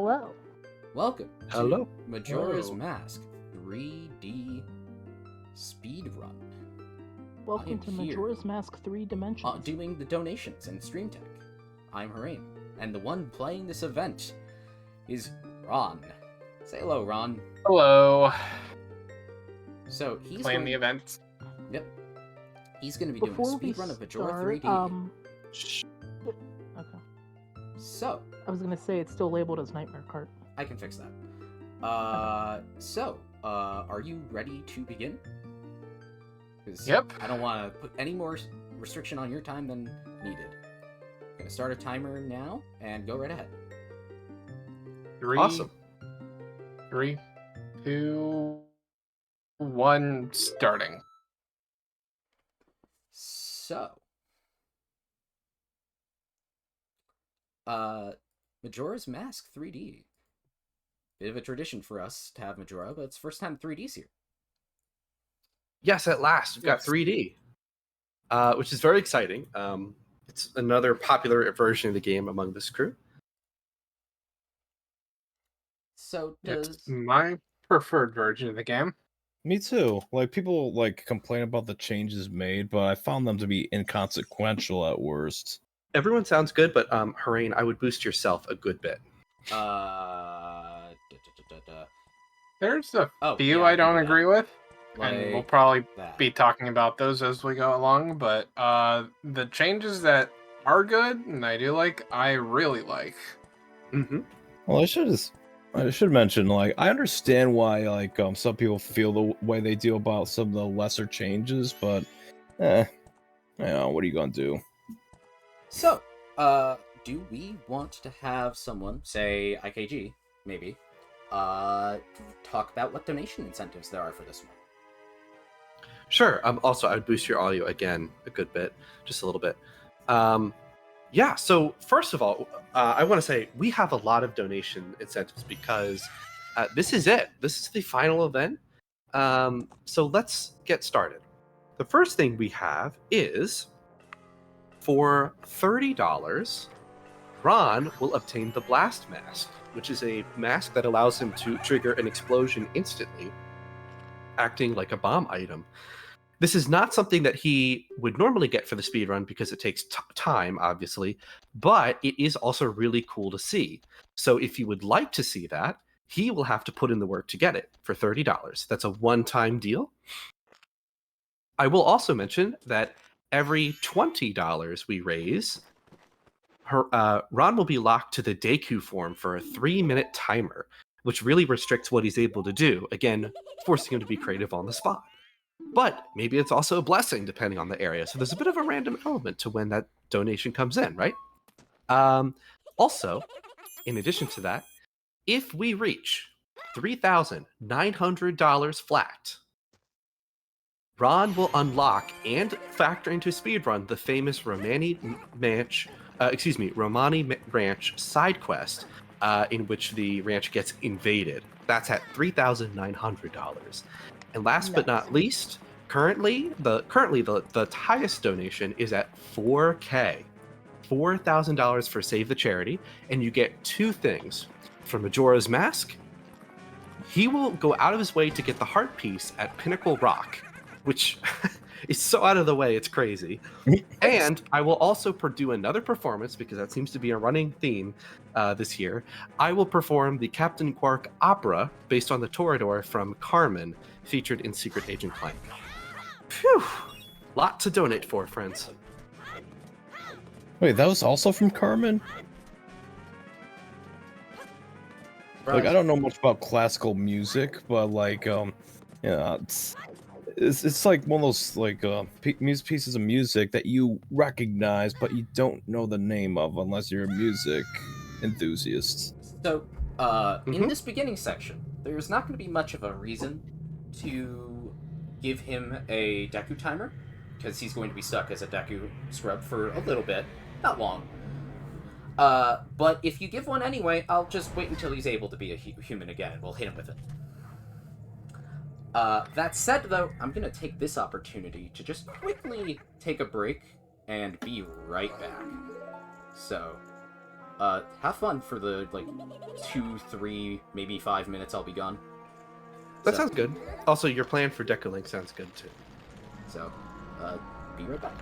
Hello. Welcome Hello. to Majora's Hello. Mask 3D Speedrun. Welcome to here. Majora's Mask 3 Dimensions. Doing the donations and stream tech. I'm Harain, and the one playing this event is Ron. Say hello, Ron. Hello. So he's Playing the event. Yep. He's going to be Before doing a speedrun of Majora start, 3D. Okay. So I was gonna say it's still labeled as Nightmare Cart. I can fix that. Are you ready to begin? 'Cause Yep. I don't want to put any more restriction on your time than needed. Gonna start a timer now and go right ahead. Awesome. 3, 2, 1, starting. So, Majora's Mask 3D. Bit of a tradition for us to have Majora, but it's the first time 3D's here. Yes, at last we've got Yes. 3D, which is very exciting. It's another popular version of the game among this crew. So It's does my preferred version of the game. Me too. Like people complain about the changes made, but I found them to be inconsequential at worst. Everyone sounds good, but Harain, I would boost yourself a good bit. There's a Oh, few yeah, I can don't do that. agree with, and we'll Like probably that. be talking about those as we go along, but the changes that are good and I do like, I really like. Mm-hmm. Well, I should mention, I understand why some people feel the way they do about some of the lesser changes, but what are you gonna do? So, do we want to have someone, say IKG, maybe, talk about what donation incentives there are for this one? Sure. Also, I would boost your audio again a good bit, just a little bit. Yeah. So first of all, I want to say we have a lot of donation incentives because this is it. This is the final event. So let's get started. The first thing we have is for $30, Ron will obtain the Blast Mask, which is a mask that allows him to trigger an explosion instantly, acting like a bomb item. This is not something that he would normally get for the speedrun because it takes time, obviously, but it is also really cool to see. So if you would like to see that, he will have to put in the work to get it for $30. That's a one-time deal. I will also mention that every $20 we raise, Ron will be locked to the Deku form for a 3-minute timer, which really restricts what he's able to do, again, forcing him to be creative on the spot. But maybe it's also a blessing, depending on the area. So there's a bit of a random element to when that donation comes in, right? Also, in addition to that, if we reach $3,900 flat, Ron will unlock and factor into speedrun the famous Romani Ranch side quest, in which the ranch gets invaded. That's at $3,900. And last but not least, currently the highest donation is at $4K, $4,000 for Save the Charity, and you get two things from Majora's Mask. He will go out of his way to get the heart piece at Pinnacle Rock, which is so out of the way, it's crazy. And I will also do another performance, because that seems to be a running theme this year. I will perform the Captain Quark opera based on the Toreador from Carmen, featured in Secret Agent Clank. Phew! Lot to donate for, friends. Wait, that was also from Carmen? I don't know much about classical music, but it's like one of those pieces of music that you recognize, but you don't know the name of unless you're a music enthusiast. So, in this beginning section, there's not going to be much of a reason to give him a Deku timer, because he's going to be stuck as a Deku scrub for a little bit, not long. But if you give one anyway, I'll just wait until he's able to be a human again, and we'll hit him with it. That said, though, I'm going to take this opportunity to just quickly take a break and be right back. So, have fun for the, like, 2, 3, maybe 5 minutes I'll be gone. That So- sounds good. Also, your plan for Deco Link sounds good too. So, be right back.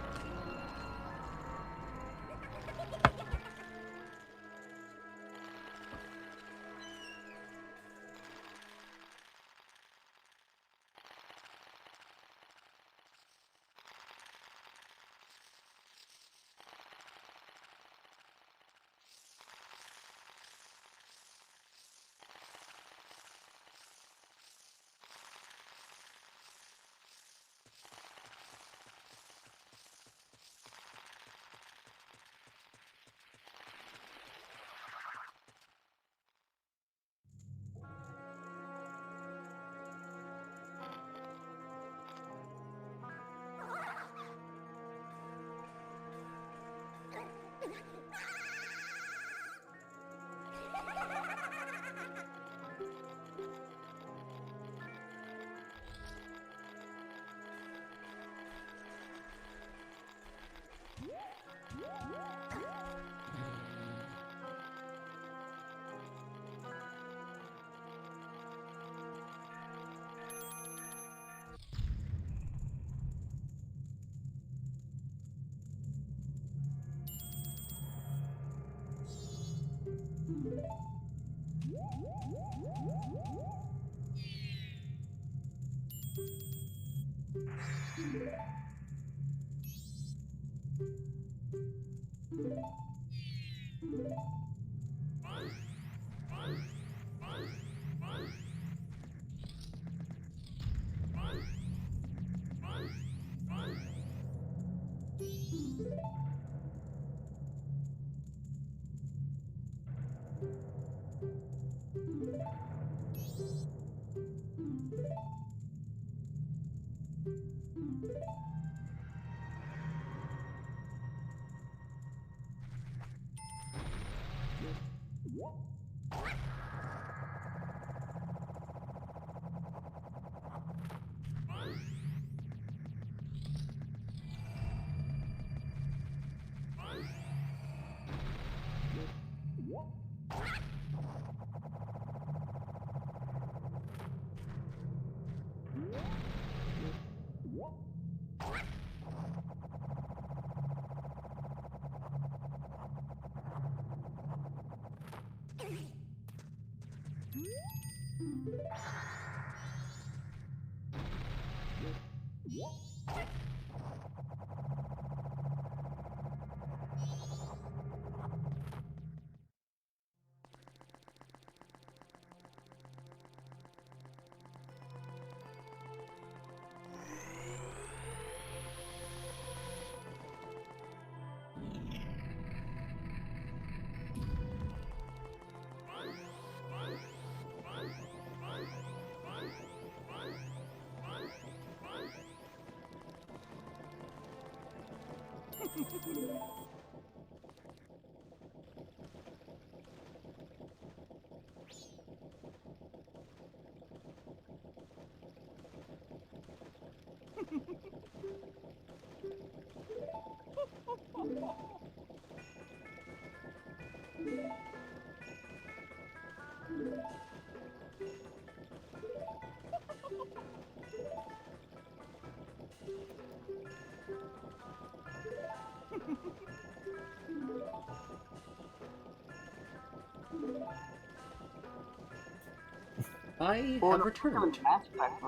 I have returned.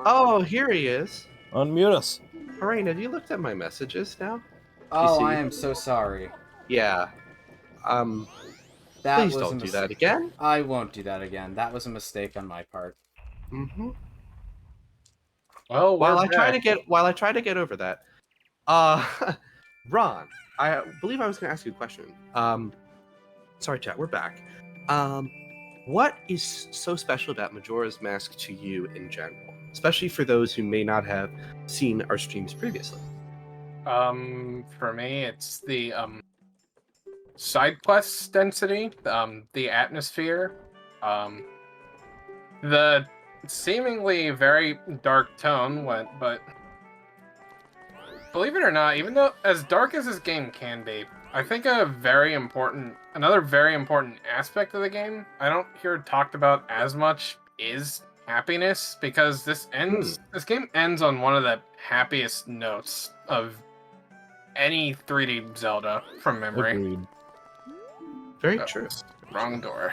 Oh, here he is. Unmute us. Rain, have you looked at my messages now? Oh, see? I am so sorry. Yeah. That Please was don't do that again. I won't do that again. That was a mistake on my part. Mm-hmm. Well, While we're I try to back. get over that, Ron, I believe I was going to ask you a question. Sorry, chat, we're back. What is so special about Majora's Mask to you in general, especially for those who may not have seen our streams previously? For me, it's the side quest density, the atmosphere, the seemingly very dark tone, but believe it or not, even though as dark as this game can be, I think a very important another very important aspect of the game I don't hear talked about as much is happiness, because this game ends on one of the happiest notes of any 3D Zelda from memory. Agreed. Very true. Wrong door.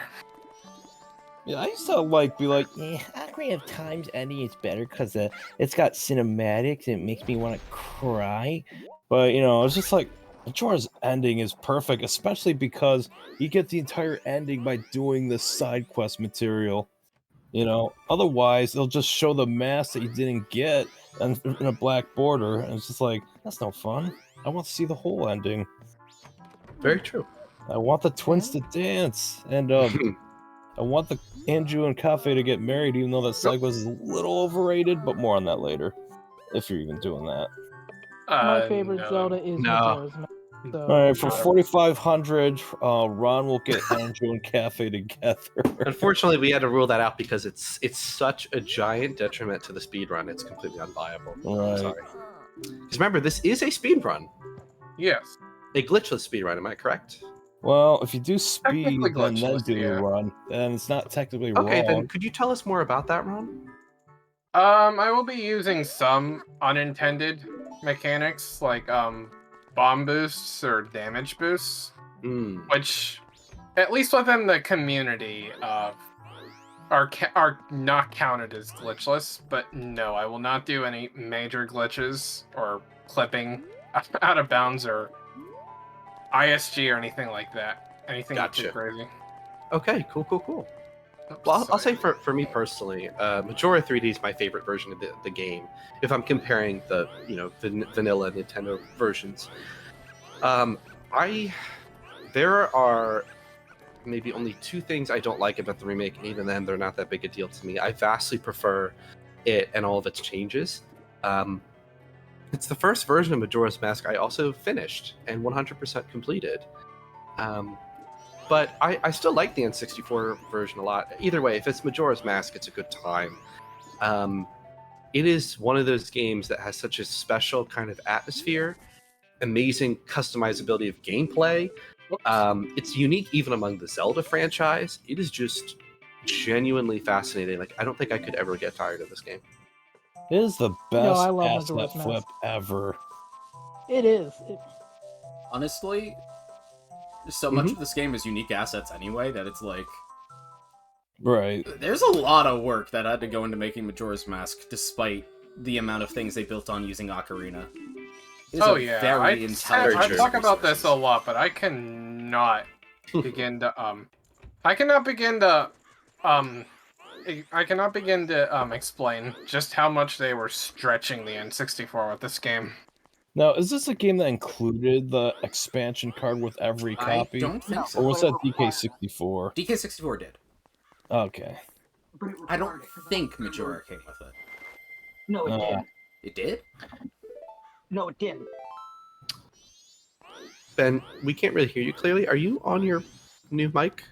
Yeah, I used to be like, yeah, Ocarina of Time's ending is better because it's got cinematics and it makes me want to cry. But it's just like Majora's ending is perfect, especially because you get the entire ending by doing the side quest material. Otherwise they'll just show the mask that you didn't get and in a black border, and it's just like that's no fun. I want to see the whole ending. Very true. I want the twins to dance, and I want the Andrew and Cafe to get married, even though that side quest is a little overrated, but more on that later, if you're even doing that. My favorite No. Zelda is No. Majora's Mask. So. All right, for 4,500, Ron will get Andrew and Cafe together. Unfortunately, we had to rule that out because it's such a giant detriment to the speedrun. It's completely unviable. Right. I'm sorry. Because remember, this is a speedrun. Yes. A glitchless speedrun, am I correct? Well, if you do speed Technically and then glitchless, do the yeah. run, then it's not technically Okay, wrong. then could you tell us more about that, Ron? I will be using some unintended mechanics like bomb boosts or damage boosts, which, at least within the community, are not counted as glitchless. But no, I will not do any major glitches or clipping out of bounds or ISG or anything like that. Anything Gotcha. too crazy. Okay, cool. Oops, Well, I'll say sorry. for me personally, Majora 3D is my favorite version of the game. If I'm comparing the vanilla Nintendo versions, there are maybe only two things I don't like about the remake, and even then, they're not that big a deal to me. I vastly prefer it and all of its changes. It's the first version of Majora's Mask I also finished and 100% completed. But I still like the N64 version a lot. Either way, if it's Majora's Mask, it's a good time. It is one of those games that has such a special kind of atmosphere, amazing customizability of gameplay. It's unique even among the Zelda franchise. It is just genuinely fascinating. Like, I don't think I could ever get tired of this game. It is the No, best I love asset Majora's flip Mask. ever. It is. Honestly, so much of this game is unique assets anyway that it's like... Right. There's a lot of work that had to go into making Majora's Mask, despite the amount of things they built on using Ocarina. It is Oh a yeah, very intelligent I use talk of about this a resources. lot, but I cannot begin to I cannot begin to explain just how much they were stretching the N64 with this game. Now, is this a game that included the expansion card with every copy? I don't think so. Or was that DK64? DK64 did. Okay. I don't think Majora came with it. No, it did. It did? No, it didn't. Ben, we can't really hear you clearly. Are you on your new mic?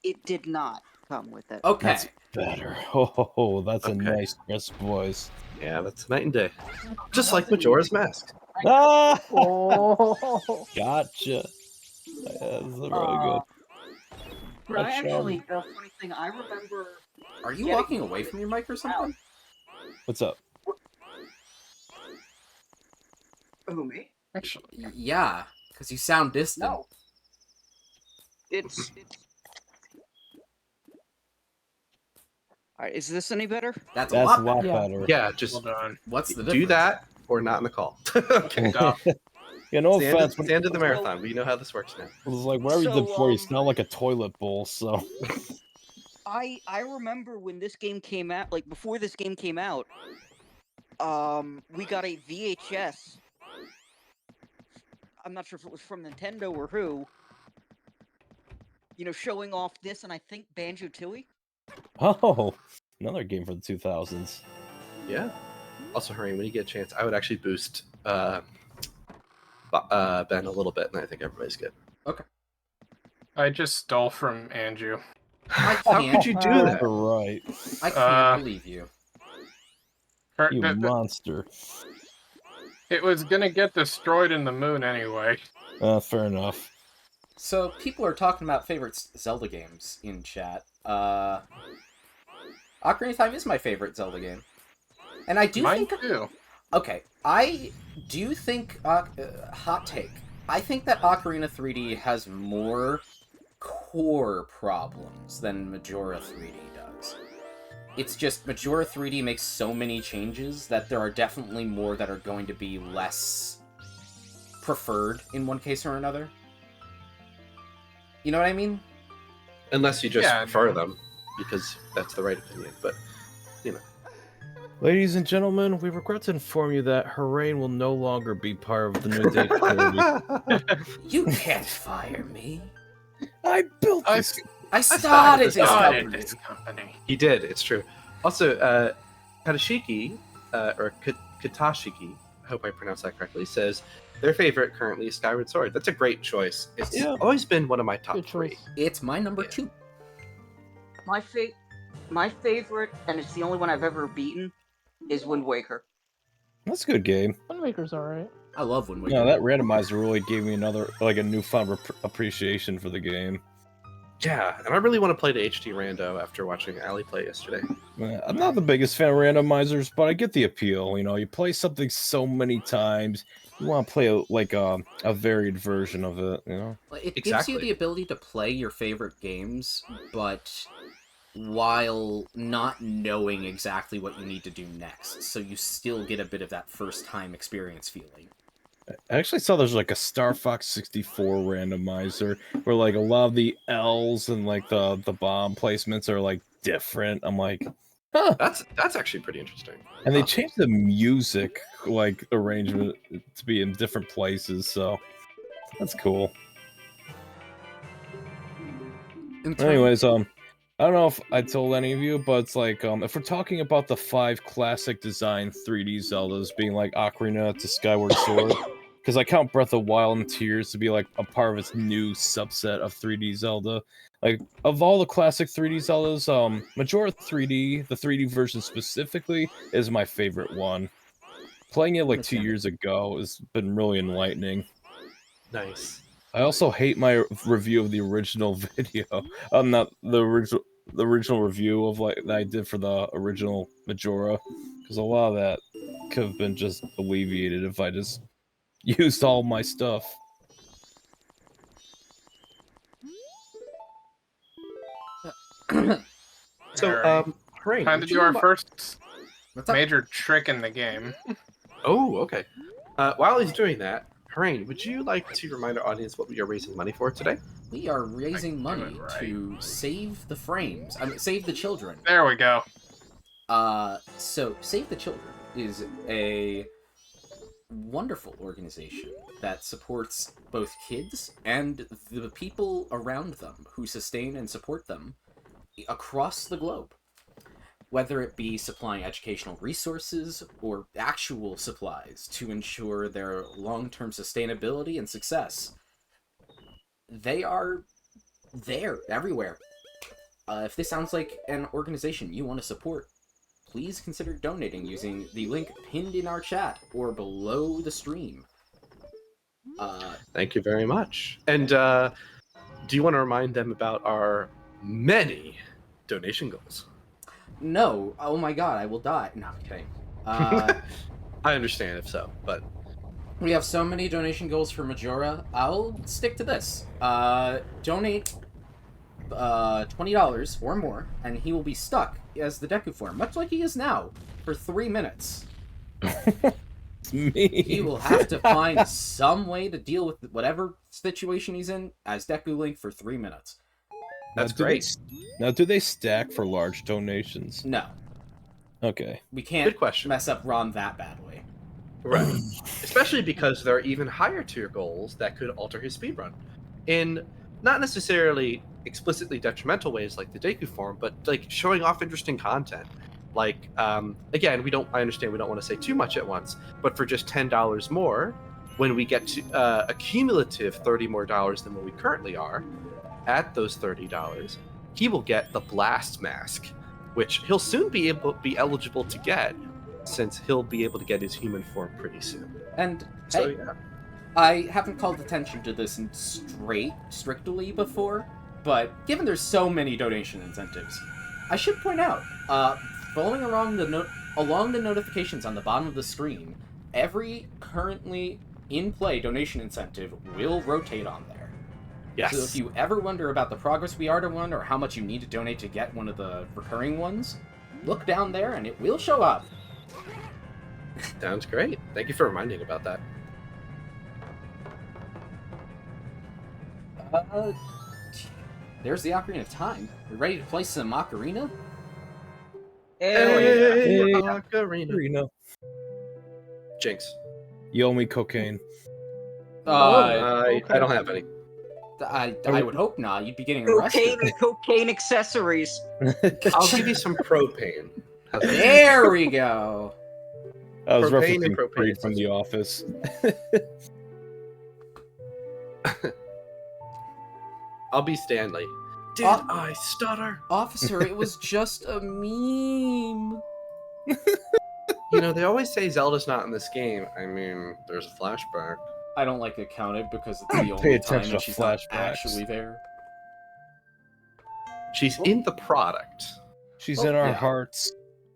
It did not come with it. Okay. That's better. Oh, that's a Okay. nice crisp voice. Yeah, that's night and day. Just like Majora's Mask. Ah! Oh. Gotcha. That's really good. But I That's actually, the funny thing, I remember. Are you Yeah. walking away from your mic or something? What's up? Who, me? Actually, Yeah, because you sound distant. No. It's. Alright, is this any better? That's That's a lot better. Yeah. better. Yeah, just well done. What's the difference? do that or not in the call. Okay. Stop. Yeah, no It's the end offense, of- but it's the end of the marathon. We know how this works now. it was like whatever you So, did before, you smell like a toilet bowl, so. I remember when this game came out, like before this game came out, we got a VHS. I'm not sure if it was from Nintendo or who. Showing off this and I think Banjo-Tooie. Oh, another game for the 2000s. Yeah. Also, hurry when you get a chance. I would actually boost Ben a little bit, and I think everybody's good. I just stole from Andrew. I How can't, could you do that? Right. I can't believe you. You monster. It was gonna get destroyed in the moon anyway. Fair enough. So people are talking about favorite Zelda games in chat. Ocarina of Time is my favorite Zelda game, and I do Mine think. too. Okay, I do think. Hot take. I think that Ocarina 3D has more core problems than Majora 3D does. It's just Majora 3D makes so many changes that there are definitely more that are going to be less preferred in one case or another. You know what I mean? Unless you just Yeah, prefer no. them, because that's the right opinion. But Ladies and gentlemen, we regret to inform you that Harain will no longer be part of the New Day community. You can't fire me. I built I this. I started this started company. this company. he did. It's true. Also, Katashiki, or Katashiki, I hope I pronounced that correctly, says their favorite currently is Skyward Sword. That's a great choice. It's Yeah. always been one of my top Good three. choice. It's my number Yeah. 2. My favorite, and it's the only one I've ever beaten, is Wind Waker. That's a good game. Wind Waker's alright. I love Wind Waker. No, that randomizer really gave me a newfound appreciation for the game. Yeah, and I really want to play the HD Rando after watching Ali play yesterday. I'm not the biggest fan of randomizers, but I get the appeal. You know, you play something so many times, you want to play a varied version of it. You know, It gives Exactly. you the ability to play your favorite games, but while not knowing exactly what you need to do next, so you still get a bit of that first time experience feeling. I actually saw there's like a Star Fox 64 randomizer where like a lot of the L's and like the bomb placements are like different. I'm like, huh. That's actually pretty interesting. And they Huh. changed the music like arrangement to be in different places, so that's cool. Anyways, I don't know if I told any of you, but it's like, if we're talking about the 5 classic design 3D Zeldas being like Ocarina to Skyward Sword, because I count Breath of Wild and Tears to be like a part of its new subset of 3D Zelda. Like, of all the classic 3D Zeldas, Majora 3D, the 3D version specifically, is my favorite one. Playing it like 2 Understandable. years ago has been really enlightening. Nice. I also hate my review of the original video. Not the original review of like that I did for the original Majora, because a lot of that could have been just alleviated if I just used all my stuff. So, Alright. Harain, Time to would do you our mi- first What's up? major trick in the game. Oh, okay. While he's doing that, Harain, would you like to remind our audience what we are raising money for today? We are raising do money it right. to save the frames. I mean, save the children. There we go. So Save the Children is a wonderful organization that supports both kids and the people around them who sustain and support them across the globe. Whether it be supplying educational resources or actual supplies to ensure their long-term sustainability and success. They are there everywhere. If this sounds like an organization you want to support, please consider donating using the link pinned in our chat or below the stream. Thank you very much. And do you want to remind them about our many donation goals? No, oh my god, I will die. No, I'm kidding. I understand if so, but We have so many donation goals for Majora. I'll stick to this. Donate $20 or more, and he will be stuck as the Deku form, much like he is now, for 3 minutes. It's me. He will have to find some way to deal with whatever situation he's in as Deku Link for 3 minutes. that's Now, great. Now, do they stack for large donations? No, Okay. we can't Good question. mess up Ron that badly. Right. Especially because there are even higher tier goals that could alter his speedrun. In not necessarily explicitly detrimental ways like the Deku form, but like showing off interesting content. Like, again, I understand we don't want to say too much at once, but for just $10 more, when we get to a cumulative $30 more than what we currently are, at those $30, he will get the Blast Mask, which he'll soon be eligible to get, since he'll be able to get his human form pretty soon. And So hey, yeah, I haven't called attention to this strictly before, but given there's so many donation incentives, I should point out, following along the notifications on the bottom of the screen, every currently in-play donation incentive will rotate on there. Yes. So if you ever wonder about the progress we are to one, or how much you need to donate to get one of the recurring ones, look down there and it will show up. Sounds great. Thank you for reminding about that. There's the Ocarina of Time. We ready to play some Ocarina? Hey, Hey, Ocarina. Jinx. You owe me cocaine. I okay. don't have any. I would hope not. You'd be getting Cocaine arrested. and cocaine accessories. I'll give you some propane. How's that? There we go. I was Propane and referencing Creed propane from The Office. I'll be Stanley. Did Oh. I stutter? Officer, it was just a meme. You know, they always say Zelda's not in this game. I mean, there's a flashback. I don't like to count it because it's I the don't pay only attention time to that she's not flashbacks. actually there. She's in the product. She's Oh, in our yeah. hearts.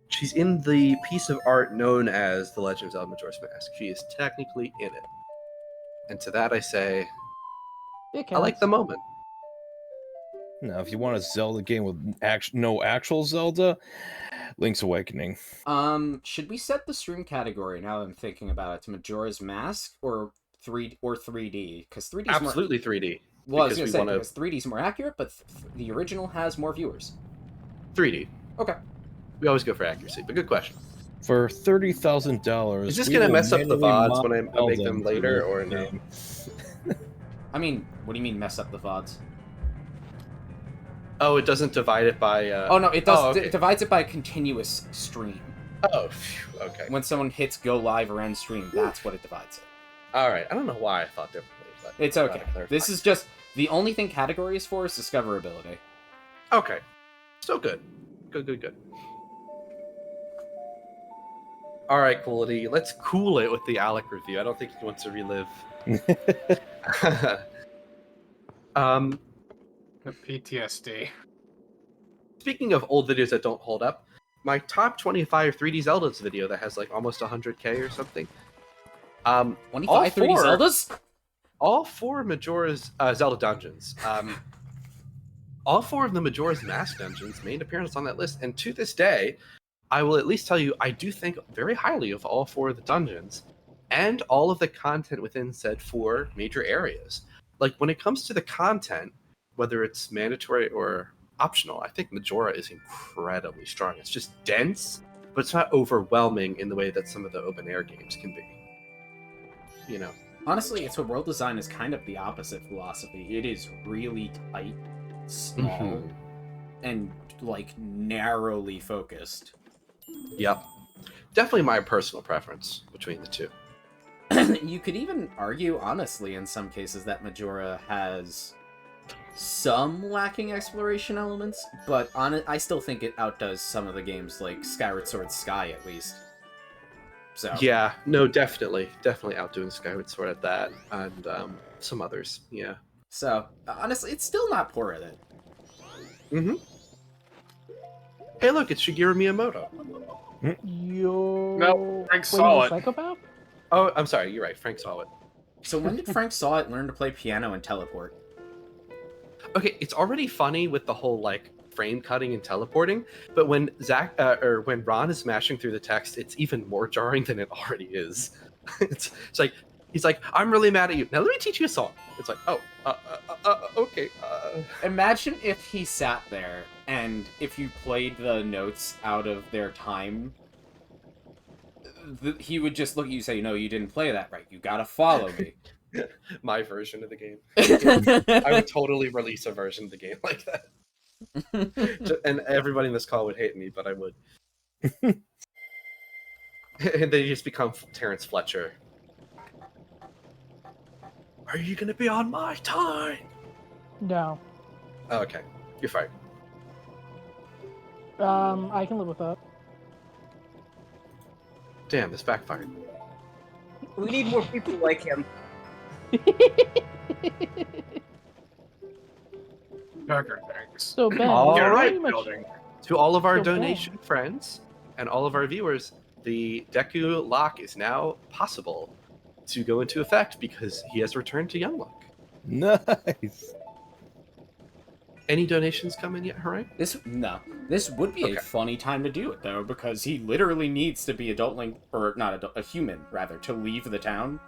She's in the piece of art known as The Legend of Zelda Majora's Mask. She is technically in it. And to that I say, It I like counts. the moment. Now, if you want a Zelda game with no actual Zelda, Link's Awakening. Should we set the stream category, now that I'm thinking about it, to Majora's Mask or 3D? Because 3D is more... Absolutely 3D. Well, I was because going to we say, because 3D is more accurate, but the original has more viewers. 3D. Okay. We always go for accuracy, but good question. For $30,000. Is this we going to will mess up the manually VODs when I mod make Zelda them into later, this or no? game. I mean, what do you mean mess up the VODs? Oh, it doesn't divide it by... Oh, no, it does. Oh, okay. It divides it by a continuous stream. Oh, phew, okay. When someone hits go live or end stream, that's what it divides it. All right. I don't know why I thought differently. But It's glad okay. I clarified. This is just... The only thing category is for is discoverability. Okay. Still good. Good. All right, Coolity. Let's cool it with the Alec review. I don't think he wants to relive. The PTSD. Speaking of old videos that don't hold up, my top 25 3D Zeldas video that has like almost 100K or something. 25 all 3D four- Zeldas? All four Majora's Zelda dungeons. All four of the Majora's Mask dungeons made an appearance on that list, and to this day, I will at least tell you I do think very highly of all four of the dungeons and all of the content within said four major areas. Like when it comes to the content, whether it's mandatory or optional, I think Majora is incredibly strong. It's just dense, but it's not overwhelming in the way that some of the open air games can be. You know. Honestly, it's what world design is kind of the opposite philosophy. It is really tight, small, Mhm. and like narrowly focused. Yep. Definitely my personal preference between the two. You could even argue, honestly, in some cases, that Majora has some lacking exploration elements, but I still think it outdoes some of the games like Skyward Sword Sky, at least. So Yeah, no, definitely outdoing Skyward Sword at that, and some others. Yeah. So honestly, it's still not poor at it. Mm-hmm. Hey, look, it's Shigeru Miyamoto. Yo. No, Frank Wait, saw he's it. a psychopath? Oh, I'm sorry. You're right. Frank saw it. So when did Frank Saw It learn to play piano and teleport? Okay, it's already funny with the whole like frame cutting and teleporting, but when when Ron is smashing through the text, it's even more jarring than it already is. it's like he's like, "I'm really mad at you. Now let me teach you a song." It's like, "Oh, okay." Imagine if he sat there and if you played the notes out of their time, he would just look at you and say, "No, you didn't play that right. You gotta follow me." My version of the game. I would totally release a version of the game like that. And everybody in this call would hate me, but I would. And then you just become Terrence Fletcher. Are you gonna be on my time? No. Oh, okay, you're fired. I can live with that. Damn, this backfired. We need more people like him. Tucker, thanks. So Ben, All we're right, pretty much building. To all of our So, Ben. donation friends and all of our viewers, the Deku lock is now possible to go into effect because he has returned to Young Luck. Nice. Any donations come in yet, Hooray? This would be Okay. a funny time to do it though, because he literally needs to be adult Link, or not adult, a human rather, to leave the town.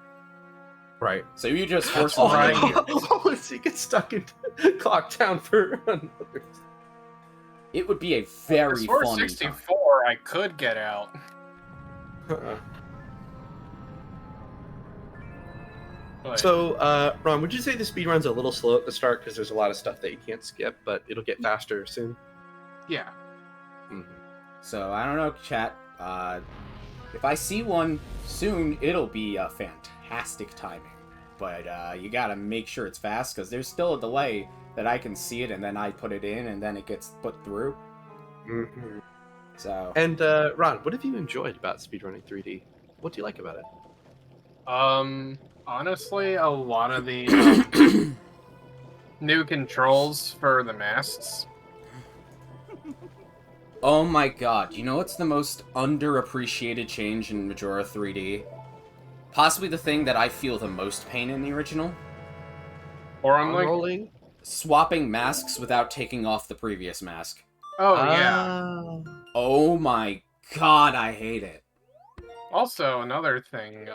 Right. So you just force him all to right. live here. Oh, he gets stuck in Clock Town for another. It would be a very For funny time. 64, I could get out. But So, Ron, would you say the speedrun's a little slow at the start because there's a lot of stuff that you can't skip, but it'll get faster soon? yeah. So I don't know, chat. If I see one soon, it'll be a fantastic timing. But you gotta make sure it's fast, because there's still a delay that I can see it, and then I put it in, and then it gets put through. Mm-hmm. So And, Ron, what have you enjoyed about speedrunning 3D? What do you like about it? Honestly, a lot of the new controls for the masks. oh my god, you know what's the most underappreciated change in Majora 3D? Possibly the thing that I feel the most pain in the original? Or I'm like, Rolling? Swapping masks without taking off the previous mask. oh yeah. Oh my god, I hate it. Also, another thing,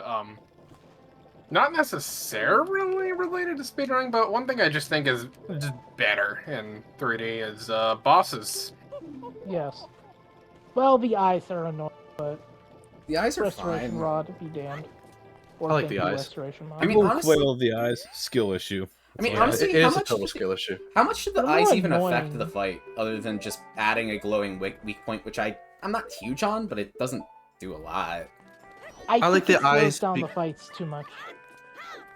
not necessarily related to speedrunning, but one thing I just think is just better in 3D is bosses. yes. Well, the eyes are annoying, but The eyes are restoration fine. rod be damned. Or I like thank the you, eyes. Restoration mod. I mean, People honestly- quail of the eyes, skill issue. I mean, That's all honestly, it how is a much total did skill issue. How much did the They're eyes more even affect annoying. the fight, other than just adding a glowing weak point, which I'm not huge on, but it doesn't do a lot. I like think the it slows eyes down be- the fights too much.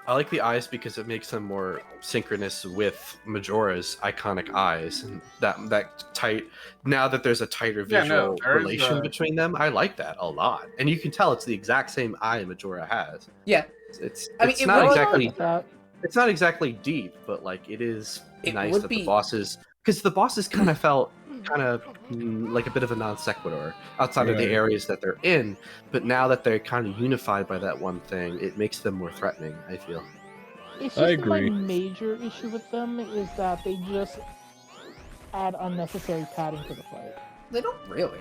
I like the eyes because it makes them more synchronous with Majora's iconic eyes, and that tight. Now that there's a tighter Yeah, visual no, there is relation a- between them, I like that a lot. And you can tell it's the exact same eye Majora has. Yeah, It's I mean, it's it not would- exactly That. it's not exactly deep, but like it is It nice would that be- the bosses, because the bosses kind of felt like a bit of a non sequitur outside of the Right. areas that they're in, but now that they're kind of unified by that one thing, it makes them more threatening, I feel. It's I just that my agree. major issue with them is that they just add unnecessary padding to the fight. they don't really.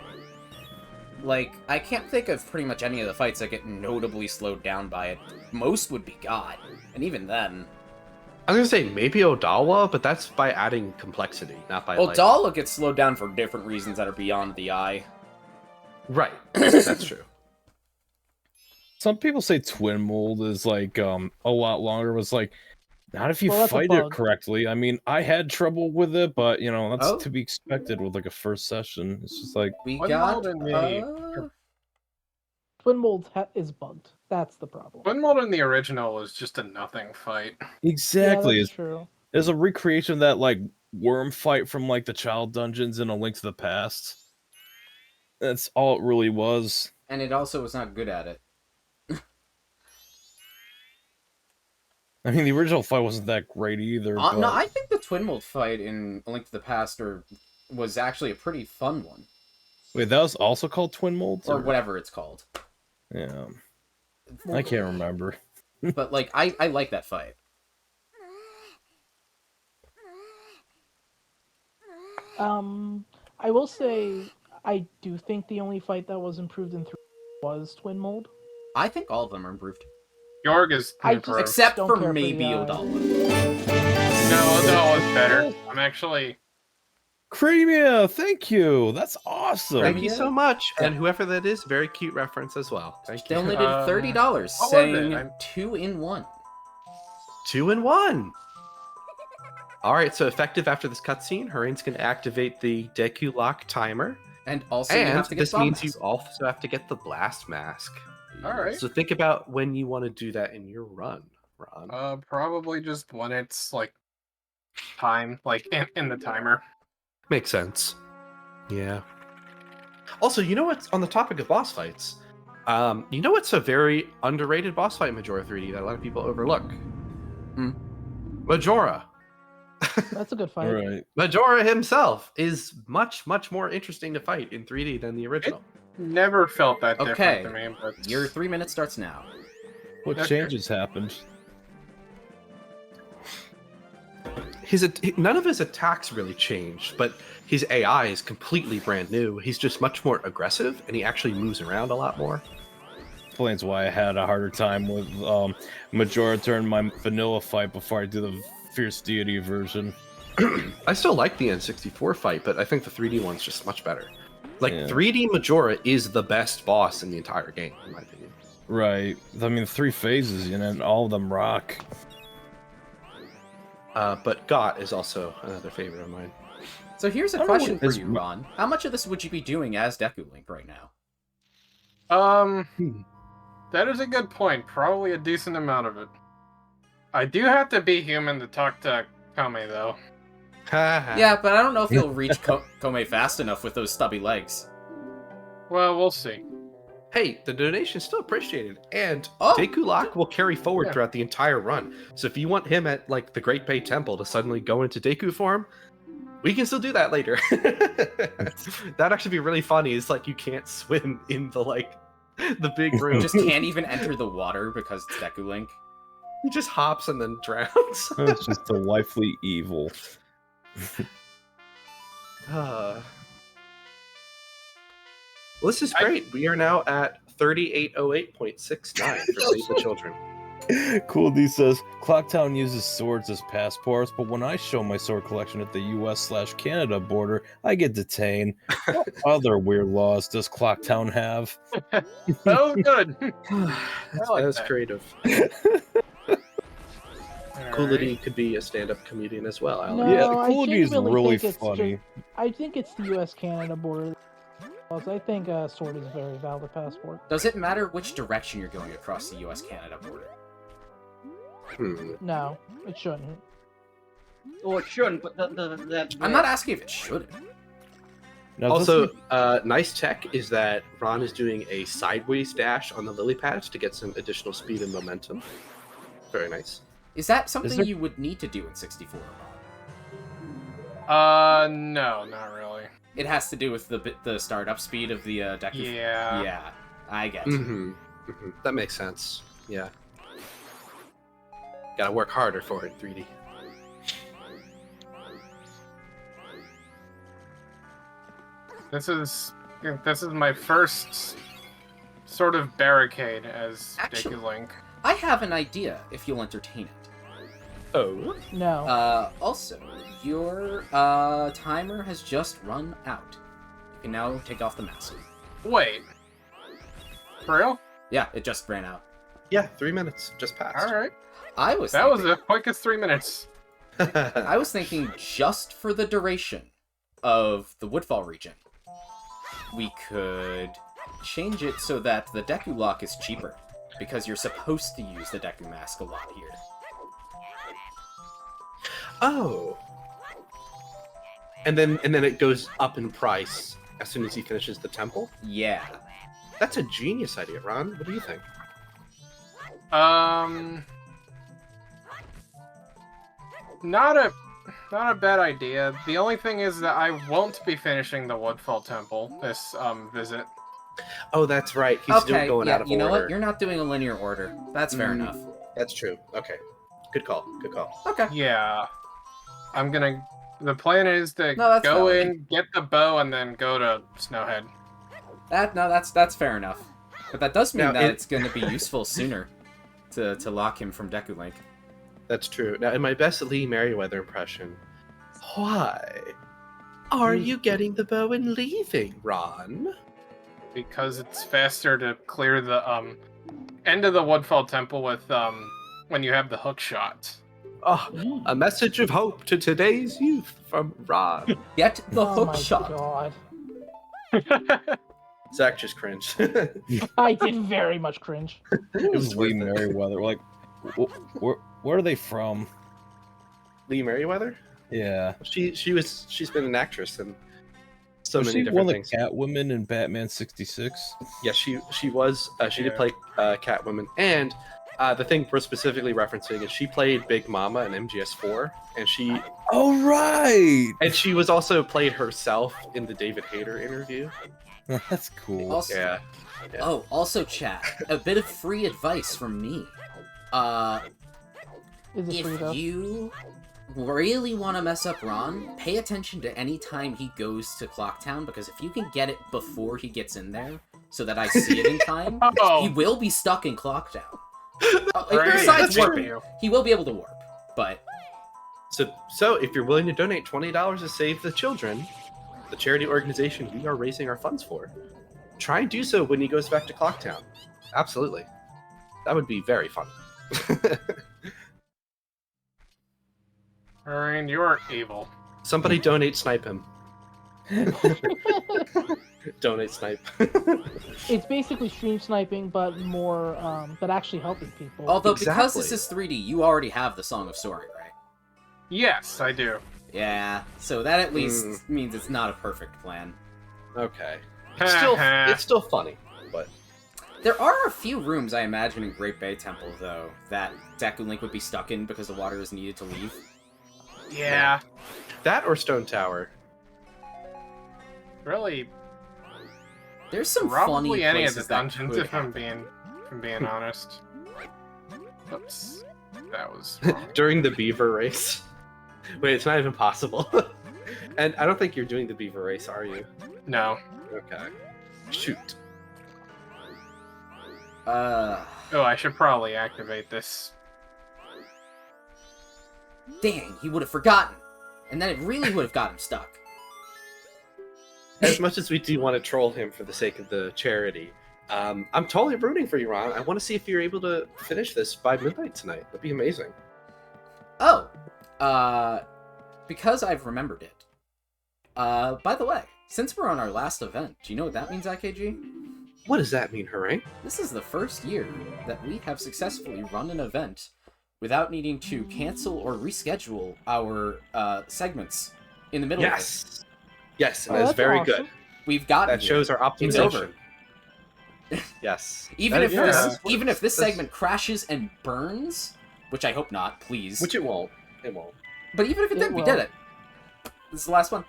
Like, I can't think of pretty much any of the fights that get notably slowed down by it. Most would be God, and even then. I was gonna say maybe Odawa, but that's by adding complexity, not by like... Odala gets slowed down for different reasons that are beyond the eye. Right, that's true. Some people say twin mold is like a lot longer. Was like, not if you Well, that's a fight it bug. correctly. I mean, I had trouble with it, but you know that's Oh. to be expected with like a first session. It's just like We What got. mold in the- Twin mold is bugged. That's the problem. Twin Mold in the original is just a nothing fight. exactly. Yeah, it's, that's true. it's a recreation of that like worm fight from like the child dungeons in A Link to the Past. That's all it really was. And it also was not good at it. I mean, the original fight wasn't that great either. No, but... I think the Twin Mold fight in A Link to the Past was actually a pretty fun one. Wait, that was also called twin mold, Or whatever it's called. Yeah, I can't remember. But, like, I like that fight. I will say, I do think the only fight that was improved in 3 was twin mold. I think all of them are improved. Yorg is I just- improved. Except don't for care for the maybe eyes. Odala. No, Odala's better. I'm actually... Creamia, thank you. That's awesome. Thank you yeah. so much, and whoever that is, very cute reference as well. Thank you. Donated what $30, was it? saying I'm- 2-in-1. 2-in-1. All right, so effective after this cutscene, Hurrien's going to activate the Deku Lock timer, And also, you and have to get this bomb means you mask. also have to get the Blast Mask. All right. So think about when you want to do that in your run, Ron. Probably just when it's, like, time, like, in the timer. Makes sense. Yeah. Also, you know what's on the topic of boss fights? You know what's a very underrated boss fight in Majora 3D that a lot of people overlook? Majora. That's a good fight. Right. Majora himself is much, much more interesting to fight in 3D than the original. Never felt that Okay. different to me, but Your 3 minutes starts now. What Okay. changes happened? None of his attacks really changed, but his AI is completely brand new. He's just much more aggressive, and he actually moves around a lot more. Explains why I had a harder time with Majora during my vanilla fight before I do the Fierce Deity version. I still like the N64 fight, but I think the 3D one's just much better. Like, Yeah. 3D Majora is the best boss in the entire game, in my opinion. Right. I mean, 3 phases, and all of them rock. But Got is also another favorite of mine. So here's a I don't know question what for is- you, Ron. How much of this would you be doing as Deku Link right now? That is a good point. Probably a decent amount of it. I do have to be human to talk to Kame, though. Yeah, but I don't know if you'll reach Kome fast enough with those stubby legs. Well, we'll see. Hey, the donation's still appreciated, and Oh. Deku Lock will carry forward Yeah. throughout the entire run. So if you want him at like the Great Bay Temple to suddenly go into Deku form, we can still do that later. That'd actually be really funny. It's like you can't swim in the big room. You just can't even enter the water because it's Deku Link. He just hops and then drowns. It's just delightfully evil. Well, this is great. We are now at 3808.69 for Save the Children. Cool D says, Clocktown uses swords as passports, but when I show my sword collection at the US/Canada border, I get detained. What other weird laws does Clocktown have? Oh, good. That's that. creative. Alright. Coolity could be a stand-up comedian as well. I No, like it. Yeah, I Coolity is genuinely really think it's funny. I think it's the U.S.-Canada border. I think sword is a very valid passport. Does it matter which direction you're going across the US-Canada border? No, it shouldn't. Well, it shouldn't, but I'm not asking if it should. Now, Also, nice tech is that Ron is doing a sideways dash on the lily pads to get some additional speed and momentum. Very nice. Is that something there- you would need to do in 64? No, not really. It has to do with the startup speed of the Deku. Yeah. Yeah, I get you. That makes sense. Yeah. Gotta work harder for it, 3D. This is my first sort of barricade as Actually- Deku Link. I have an idea, if you'll entertain it. Oh. No. Also, your timer has just run out. You can now take off the mask. Wait. For real? Yeah, it just ran out. Yeah, 3 minutes just passed. Alright. I was That was thinking, the quickest 3 minutes. I was thinking just for the duration of the Woodfall region, we could change it so that the Deku Lock is cheaper, because you're supposed to use the Deku Mask a lot here. Oh. And then it goes up in price as soon as he finishes the temple. Yeah. That's a genius idea, Ron. What do you think? Not a bad idea. The only thing is that I won't be finishing the Woodfall Temple this visit. Oh, that's right. He's still going yeah, out of you know order. what? You're not doing a linear order. That's fair enough. That's true. Okay. Good call. Good call. Okay. Yeah. The plan is to No, that's go valid. in, get the bow, and then go to Snowhead. That's fair enough. But that does mean Now, that it- it's going to be useful sooner to lock him from Deku Link. That's true. Now, in my best Lee Merriweather impression, why are you getting the bow and leaving, Ron? Because it's faster to clear the end of the Woodfall Temple with when you have the hook shot. Oh, a message of hope to today's youth from Ron. Get the Oh hook my shot. God. Zach just cringed. I did very much cringe. it was Lee worth it. Merriweather. Like, where are they from? Lee Merriweather? Yeah. She's been an actress in so Was many she different one of things. the Catwomen in Batman 66? Yeah, she was. She did Yeah. play Catwoman, and The thing we're specifically referencing is she played Big Mama in MGS4, and she Oh right. was also played herself in the David Hayter interview. That's cool. Also, Yeah. Oh, also, chat. A bit of free advice from me. Is it free If though? you really want to mess up Ron, pay attention to any time he goes to Clocktown, because if you can get it before he gets in there, so that I see it in time, Oh. he will be stuck in Clocktown. Right, Besides that's warping, true. he will be able to warp, but So if you're willing to donate $20 to save the children, the charity organization we are raising our funds for, try and do so when he goes back to Clocktown. Absolutely. That would be very fun. Ryan, you are evil. Somebody donate snipe him. Donate snipe. It's basically stream sniping, but more, but actually helping people. although because this Exactly. is 3D, you already have the Song of Story, right? Yes, I do. Yeah, so that at least means it's not a perfect plan. Okay. It's still funny, but There are a few rooms, I imagine, in Great Bay Temple, though, that Deku Link would be stuck in because the water is needed to leave. Yeah. that or Stone Tower. Really, There's some probably funny any of the places that dungeons, could if I'm happen. being honest. Oops. That was wrong. During the beaver race. Wait, it's not even possible. And I don't think you're doing the beaver race, are you? No. Okay. Shoot. Uh, Oh, I should probably activate this. dang, he would have forgotten. And then it really would have got him stuck. As much as we do want to troll him for the sake of the charity, I'm totally rooting for you, Ron. I want to see if you're able to finish this by midnight tonight. That'd be amazing. Oh, because I've remembered it. By the way, since we're on our last event, do you know what that means, IKG? What does that mean, Hooray? This is the first year that we have successfully run an event without needing to cancel or reschedule our segments in the middle of it. Yes. Yes, and Oh, that's that's very awesome. good. We've gotten That here. shows our optimization. It's over. Yes. Even That if is- this, yeah, even if this that's- segment crashes and burns, which I hope not, please. Which it won't. It won't. But even if it It did, we will. did it. This is the last one.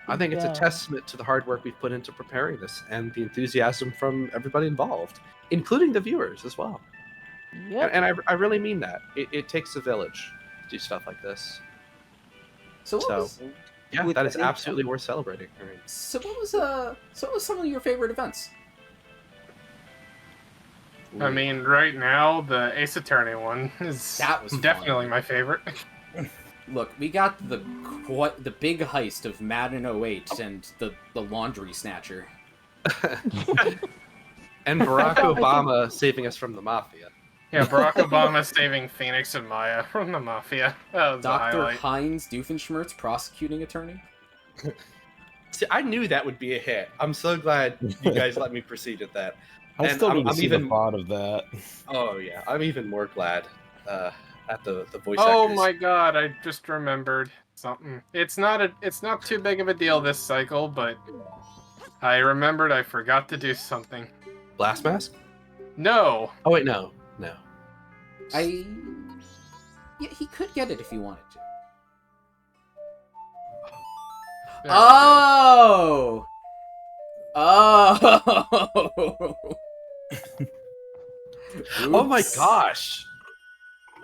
I think it's Yeah. a testament to the hard work we've put into preparing this and the enthusiasm from everybody involved, including the viewers as well. Yep. And I really mean that. It takes a village to do stuff like this. So what So- was Yeah, With that is the- absolutely worth celebrating. I mean, so what was some of your favorite events? I mean, right now, the Ace Attorney one is That was fun. definitely my favorite. Look, we got the big heist of Madden 08 and the laundry snatcher. and Barack Obama saving us from the mafia. Yeah, Barack Obama saving Phoenix and Maya from the Mafia. That was the Dr. highlight. Heinz Doofenshmirtz, prosecuting attorney. See, I knew that would be a hit. I'm so glad you guys let me proceed at that. I And still need to I'm see even- the thought of that. Oh yeah, I'm even more glad at the voice Oh actors. my god, I just remembered something. It's not too big of a deal this cycle, but I remembered I forgot to do something. Blast Mask? No. Oh wait, no. Yeah, he could get it if he wanted to. There we go. Oh! Oh! Oh my Oops. gosh!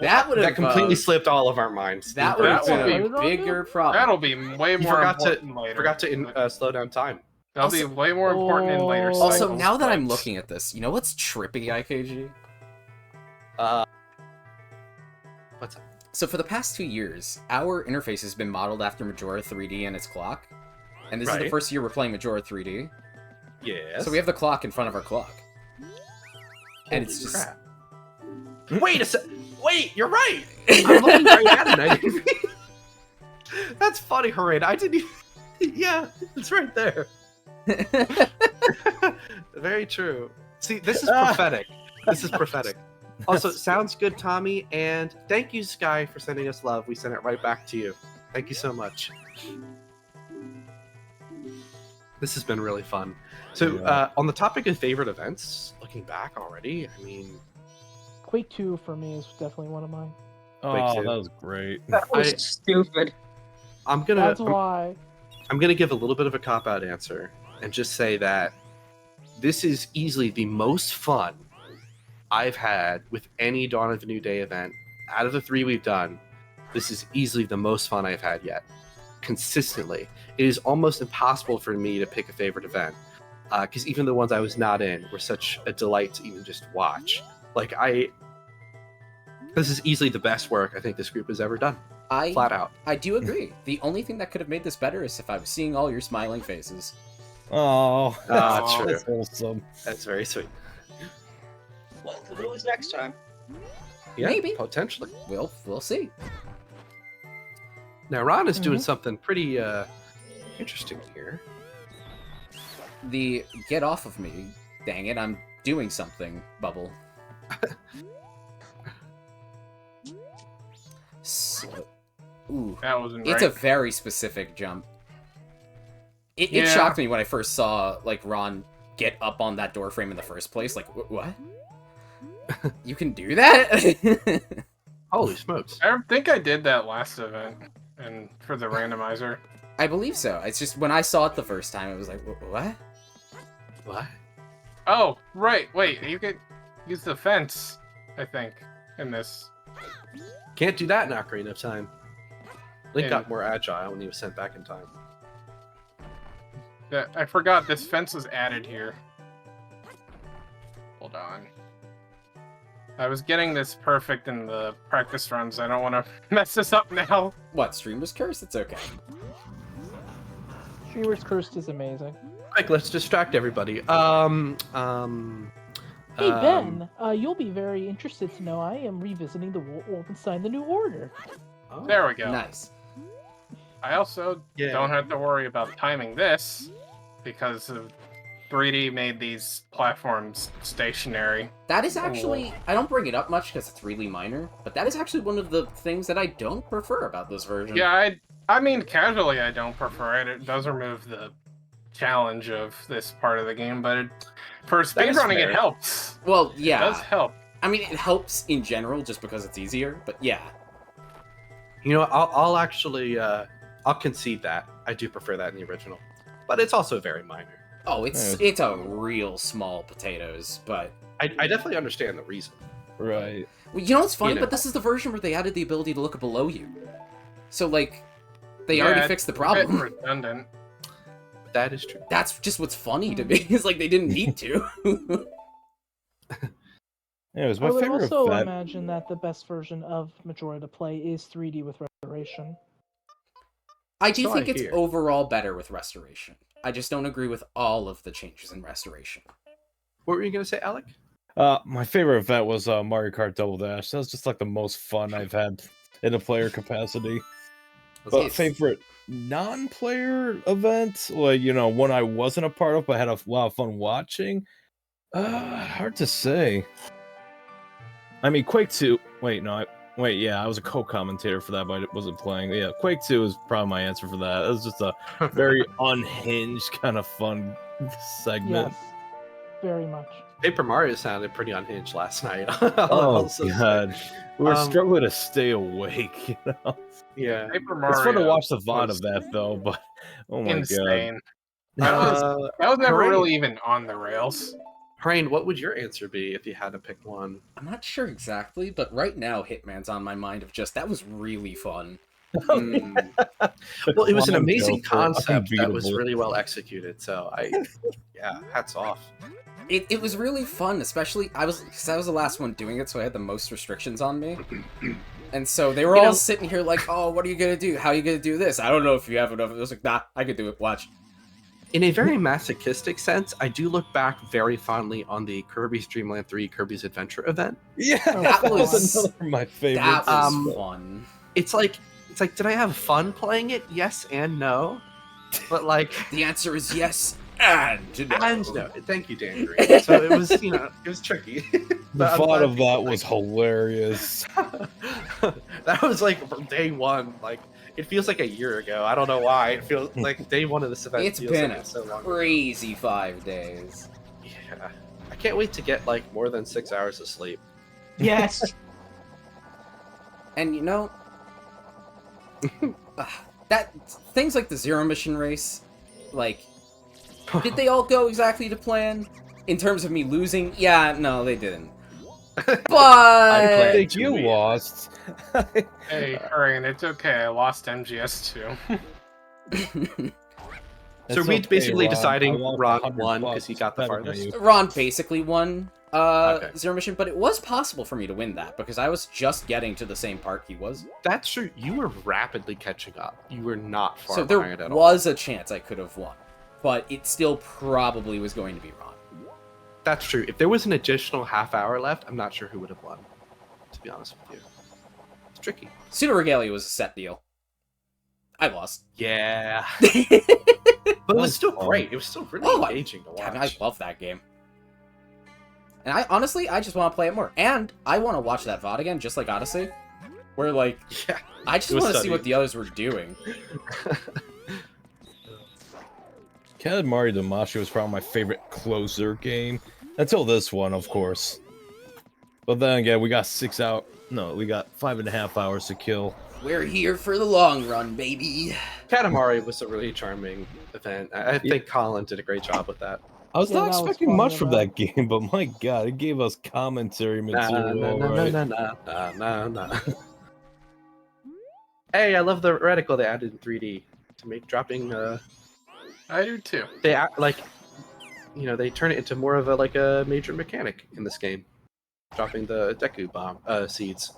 That would have That completely slipped all of our minds. that would have That been would a be- bigger problem. That'll be way You more forgot to- important later. Forgot to slow down time. That'll be way more important in later Oh. cycles. Also, now that I'm but- looking at this, you know what's trippy, IKG? What's up? So for the past 2 years, our interface has been modeled after Majora 3D and its clock. And this is the Right. first year we're playing Majora 3D. Yes. So we have the clock in front of our clock. And Holy it's just... crap. Wait a sec. Wait, you're right. I'm looking right at it. I didn't... That's funny, Haran. I didn't even... Yeah, it's right there. Very true. See, this is prophetic. This is prophetic. Also, sounds good, Tommy. And thank you, Sky, for sending us love. We sent it right back to you. Thank you so much. This has been really fun. So, Yeah. on the topic of favorite events, looking back already, I mean, Quake 2 for me is definitely one of mine. Oh, too. that was great. That was I- stupid. I'm gonna That's why. I'm gonna give a little bit of a cop out answer and just say that this is easily the most fun I've had with any Dawn of a New Day event. Out of the 3 we've done, this is easily the most fun I've had yet. Consistently. It is almost impossible for me to pick a favorite event. Because even the ones I was not in were such a delight to even just watch. Like, this is easily the best work I think this group has ever done. Flat out. I do agree. The only thing that could have made this better is if I was seeing all your smiling faces. Oh, Ah, true. that's wholesome. That's very sweet. Well, who was next time? Yeah, Maybe. potentially. We'll see. Now, Ron is doing Mhm. something pretty interesting here. The get off of me, dang it, I'm doing something bubble. So, ooh, That wasn't it's right. a very specific jump. It Yeah. shocked me when I first saw like Ron get up on that door frame in the first place. Like, what? You can do that? Holy smokes. I think I did that last event, and for the randomizer. I believe so. It's just when I saw it the first time, it was like, what? What? Oh, right. Wait, you could use the fence, I think, in this. Can't do that in Ocarina of Time. Link Yeah. got more agile when he was sent back in time. Yeah, I forgot this fence was added here. Hold on. I was getting this perfect in the practice runs. I don't want to mess this up now. What? Streamer's curse? It's okay. Streamer's Cursed is amazing. Quick, let's distract everybody. Hey Ben, you'll be very interested to know I am revisiting the Wolfenstein: The New Order. Oh, There we go. Nice. I also Yeah. don't have to worry about timing this because of 3D made these platforms stationary. That is actually, I don't bring it up much because it's really minor, but that is actually one of the things that I don't prefer about this version. Yeah, I mean, casually I don't prefer it. It does remove the challenge of this part of the game, but for That is speedrunning fair. it helps. Well, It yeah. does help. I mean, it helps in general just because it's easier, but yeah. You know, I'll actually, I'll concede that. I do prefer that in the original. But it's also very minor. Oh, it's a real small potatoes, but I definitely understand the reason. Right. well, you know what's funny? You know. But this is the version where they added the ability to look below you. So like, they Yeah, already it's fixed the a problem. bit redundant. That is true. That's just what's funny to me. It's like they didn't need to. Anyways, I my would favorite also event. imagine that the best version of Majora to play is 3D with restoration. I do So think I it's hear. overall better with restoration. I just don't agree with all of the changes in restoration. What were you going to say, Alec? My favorite event was Mario Kart Double Dash. That was just like the most fun I've had in a player capacity. But It's- favorite non-player event, like one I wasn't a part of but had a lot of fun watching. Hard to say. I mean, Quake 2. Wait, no. I was a co-commentator for that, but I wasn't playing. Yeah, Quake 2 is probably my answer for that. It was just a very unhinged kind of fun segment. Yes, very much. Paper Mario sounded pretty unhinged last night. Oh Also, god, we were Um, struggling to stay awake. yeah. Paper Mario. It's fun to watch the VOD was of that though, but oh my god. insane. That was never Hooray. really even on the rails. Harain, what would your answer be if you had to pick one? I'm not sure exactly, but right now Hitman's on my mind of just, that was really fun. Mm. Well, it was an Clown amazing Joker, concept that was unbeatable. really well executed. So yeah, hats off. It was really fun, especially, because I was the last one doing it, so I had the most restrictions on me. And so they were You all know- sitting here like, oh, what are you going to do? How are you going to do this? I don't know if you have enough. I was like, nah, I can do it. Watch. In a very masochistic sense, I do look back very fondly on the Kirby's Dream Land 3 Kirby's Adventure event. Yeah, That that was was- another of my favorites. That was Um, fun. It's like, did I have fun playing it? Yes and no. But like, The answer is yes and no. and no. Thank you, Dan Green. So it was, it was tricky. The But I'm thought glad of that people was hilarious. that was like from day one. Like It feels like a year ago. I don't know why. It feels like day one of this event. It's feels been like it's so long. crazy 5 days. Yeah, I can't wait to get like more than 6 hours of sleep. Yes. And you know, that things like the Zero Mission race, like, did they all go exactly to plan? In terms of me losing? Yeah, no, they didn't. But I think you weird. lost. Hey, Hurricane, it's okay. I lost MGS too. So It's we okay, basically Ron. deciding I lost Ron 100 won because bucks he got the better than farthest. you. Ron basically won Okay. Zero Mission, but it was possible for me to win that because I was just getting to the same part he was. That's true. You were rapidly catching up. You were not far So behind there at all. was a chance I could have won, but it still probably was going to be Ron. That's true. If there was an additional half hour left, I'm not sure who would have won. To be honest with you, it's tricky. Pseudo Regalia was a set deal. I lost. Yeah, but it was still fun. great. It was still really Oh, engaging to watch. God, I love that game. And I honestly just want to play it more. And I want to watch that VOD again, just like Odyssey. Where, like, Yeah. I just It was want to see stunning. what the others were doing. Katamari Damacy was probably my favorite closer game. Until this one, of course. But then again, we got 5.5 hours to kill. We're here for the long run, baby. Katamari was a really charming event. I think Colin did a great job with that. I was Yeah, not that was expecting fun, much yeah, from that- that game, but my god, it gave us commentary Nah, material. nah, nah, alright. nah, nah, nah, nah, nah. Hey, I love the reticle they added in 3D to make dropping. I do too. They like, you know, they turn it into more of a major mechanic in this game, dropping the Deku bomb seeds.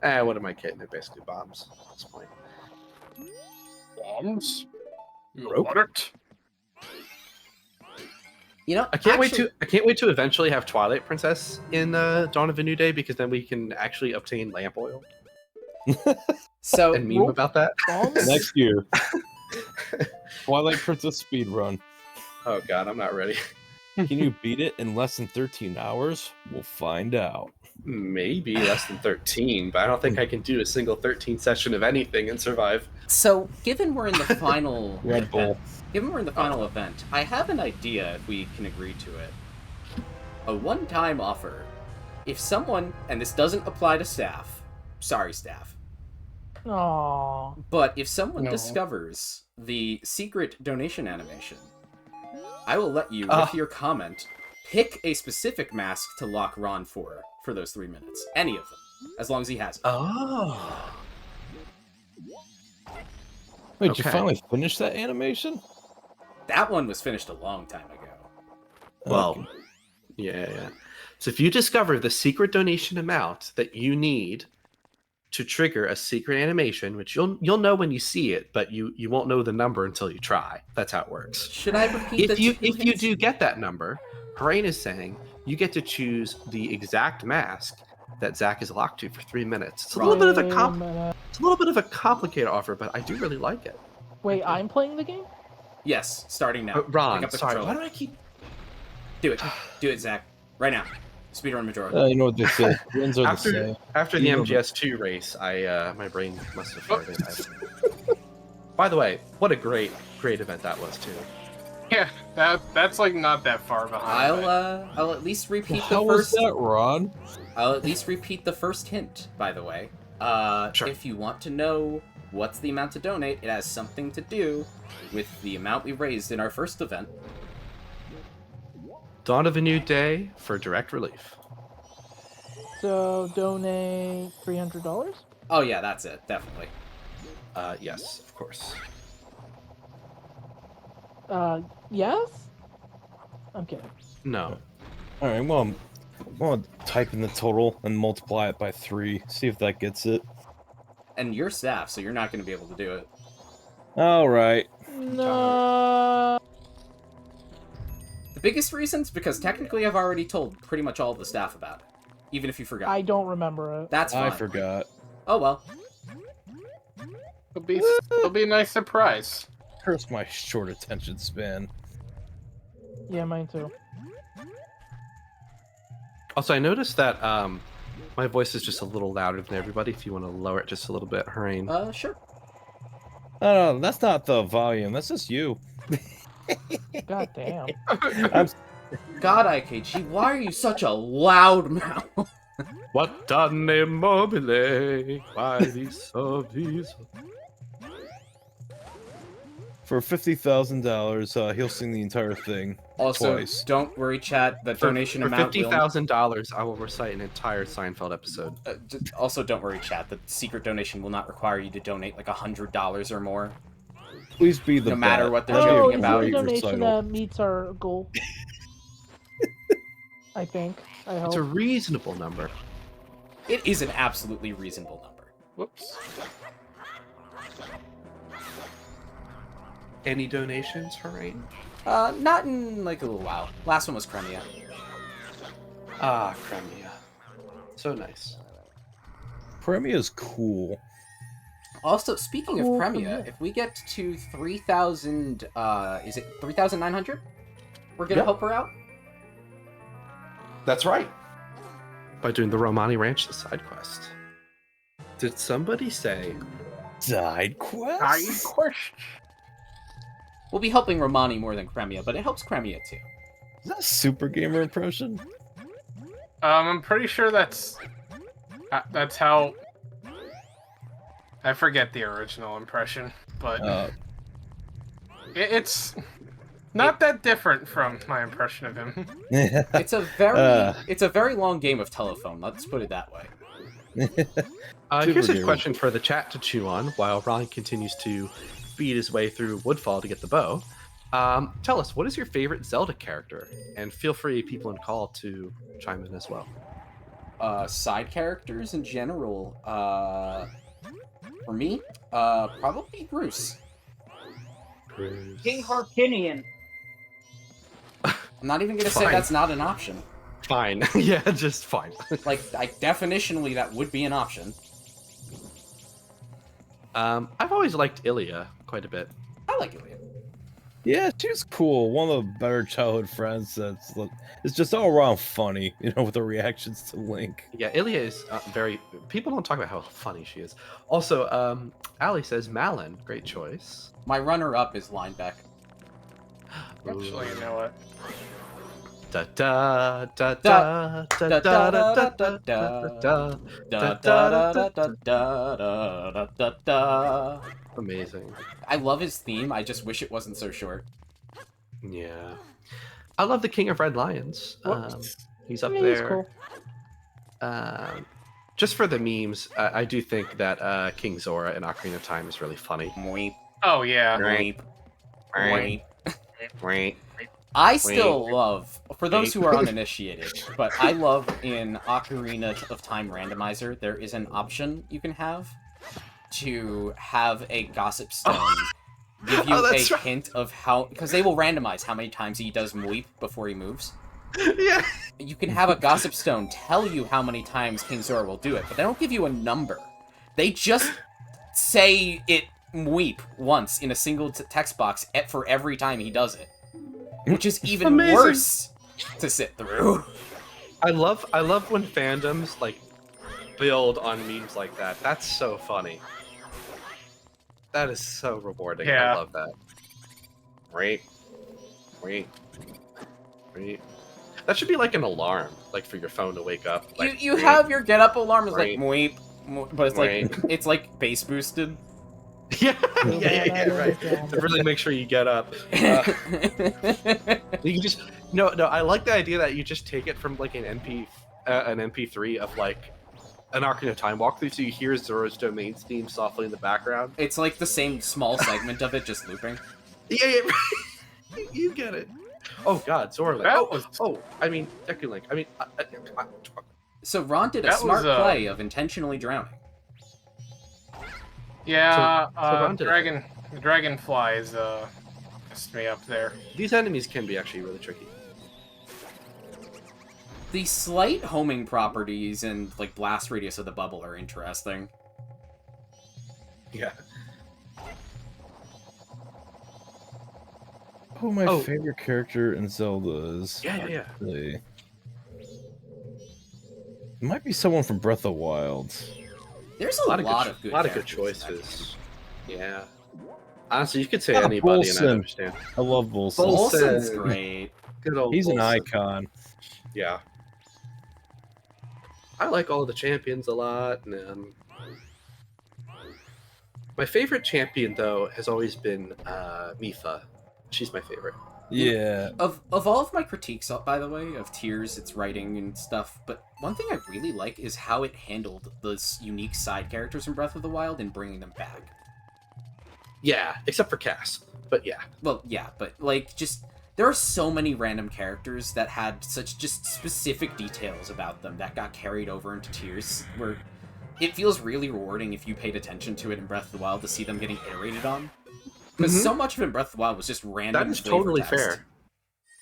What am I kidding? They're basically bombs at this point. Bombs? You Rope? want it? You know, I can't wait to eventually have Twilight Princess in Dawn of a New Day because then we can actually obtain lamp oil So, and meme Rope? about that. Bombs? Next year. Twilight Princess speedrun. Oh god, I'm not ready. Can you beat it in less than 13 hours? We'll find out. Maybe less than 13, but I don't think I can do a single 13 session of anything and survive. so given we're in the final Red Bull. Given we're in the final event, I have an idea if we can agree to it. A one-time offer. If someone, and this doesn't apply to staff, sorry staff, Aww. but if someone No. discovers the secret donation animation, I will let you, Ah. with your comment, pick a specific mask to lock Ron for those 3 minutes. Any of them, as long as he has it. Oh. Wait, did you Okay. finally finish that animation? That one was finished a long time ago. Well, Okay. yeah. So if you discover the secret donation amount that you need to trigger a secret animation, which you'll know when you see it, but you won't know the number until you try. That's how it works. Should I repeat If the you two if you hints? do get that number, Harain is saying you get to choose the exact mask that Zach is locked to for 3 minutes. It's a little bit of a Wait minute. it's a little bit of a complicated offer, but I do really like it. Wait, I'm playing the game? Yes, starting now. But Ron, Pick up the sorry, controller. why do I keep? Do it, Zach. Right now. Speedrun Majora. You know what they say. Wins are the After same. after the You know MGS2 race, my brain must have farted. By the way, what a great event that was too. Yeah, that's like not that far behind. I'll at least repeat How the was first. that, Ron? I'll at least repeat the first hint. By the way, Sure. if you want to know what's the amount to donate, it has something to do with the amount we raised in our first event. Dawn of a New Day for direct relief. So donate $300? Oh yeah, that's it. Definitely. Yes, of course. Yes? I'm kidding. No. Alright, well, I'm gonna type in the total and multiply it by 3. See if that gets it. And you're staff, so you're not going to be able to do it. Alright. No. The biggest reason's because technically I've already told pretty much all of the staff about it, even if you forgot. I don't remember it. That's fine. I forgot. Oh well. It'll be a nice surprise. Curse my short attention span. Yeah, mine too. Also, I noticed that my voice is just a little louder than everybody. If you want to lower it just a little bit, Harain. Sure. No, that's not the volume. That's just you. God damn. I'm God, IKG, why are you such a loud mouth? What done immobile? Why these softies? for $50,000. He'll sing the entire thing Also, twice. don't worry, chat. The For donation amount will. $50,000, I will recite an entire Seinfeld episode. Also, don't worry, chat. The secret donation will not require you to donate like $100 or more. Please be the No matter bet. what they're That'd be a Oh, joking is about. it a great donation recital. that meets our goal? I think. I hope. It's a reasonable number. It is an absolutely reasonable number. Whoops. Any donations, Hooray? Not in like a little while. Last one was Cremia. Ah, Cremia. So nice. Premier's cool. Also, speaking Cool of for Cremia, you. if we get to 3,000, is it 3,900? We're gonna Yep. help her out? That's right. By doing the Romani Ranch side quest. Did somebody say Side quest? Side quest. We'll be helping Romani more than Cremia, but it helps Cremia too. Is that a super gamer impression? I'm pretty sure that's how. I forget the original impression, but it's not that different from my impression of him. It's a very long game of telephone. Let's put it that way. here's a gamer. question for the chat to chew on while Ron continues to beat his way through Woodfall to get the bow. Tell us, what is your favorite Zelda character? And feel free, people in call, to chime in as well. Side characters in general. For me, probably Bruce. King Harkinian. I'm not even gonna say Fine. that's not an option. Fine. Yeah, just fine. Like, definitionally, that would be an option. I've always liked Ilya quite a bit. I like Ilya. Yeah, she's cool. One of the better childhood friends. It's just all around funny, with the reactions to Link. Yeah, Ilya is very... People don't talk about how funny she is. Also, Ali says Malin, great choice. My runner-up is Linebeck. Actually, you know what? Da da da da da da da da da da da. Amazing. I love his theme. I just wish it wasn't so short. Yeah. I love the King of Red Lions. He's up Yeah, there. he's cool. Just for the memes, I do think that King Zora in Ocarina of Time is really funny. Moip, Oh yeah. moip, moip. Right. I still love, for those who are uninitiated, but I love in Ocarina of Time Randomizer, there is an option you can have to have a Gossip Stone give you that's a right. hint of how, because they will randomize how many times he does Moip before he moves. Yeah. You can have a Gossip Stone tell you how many times King Zora will do it, but they don't give you a number. They just say it Moip once in a single text box for every time he does it. Which is even Amazing. worse to sit through. I love when fandoms like build on memes like that. That's so funny. That is so rewarding. Yeah. I love that. Right. That should be like an alarm, like for your phone to wake up. Like, You have your get up alarm is like Right. Moip, but it's like bass boosted. yeah, right. To really make sure you get up. You can just no. I like the idea that you just take it from like an MP3 of like an Ocarina of Time walkthrough, so you hear Zora's Domains theme softly in the background. It's like the same small segment of it just looping. Yeah, you get it. Oh God, Zora Link. I mean Deku Link. I mean, So Ron did a That smart was, play of intentionally drowning. Yeah, So Ron did it. dragonflies messed me up there. these enemies can be actually really tricky. The slight homing properties and like blast radius of the bubble are interesting. Yeah. Who my Oh. favorite character in Zelda is? Yeah. It might be someone from Breath of the Wild. There's a lot of good choices. characters in that game. Yeah. Honestly, you could say Ah, anybody, and I Bolson. understand. I love Bolson. Bolson's Bolson. great. Good old He's an Bolson. icon. Yeah. I like all the champions a lot, and my favorite champion though has always been Mifa. She's my favorite. Yeah. Of all of my critiques, by the way, of Tears, its writing and stuff, but one thing I really like is how it handled those unique side characters in Breath of the Wild and bringing them back. Yeah, except for Cass. But yeah. Well, yeah, but like just there are so many random characters that had such just specific details about them that got carried over into Tears, where it feels really rewarding if you paid attention to it in Breath of the Wild to see them getting iterated on. Because so much of it in Breath of the Wild was just random. That is flavor totally text. fair.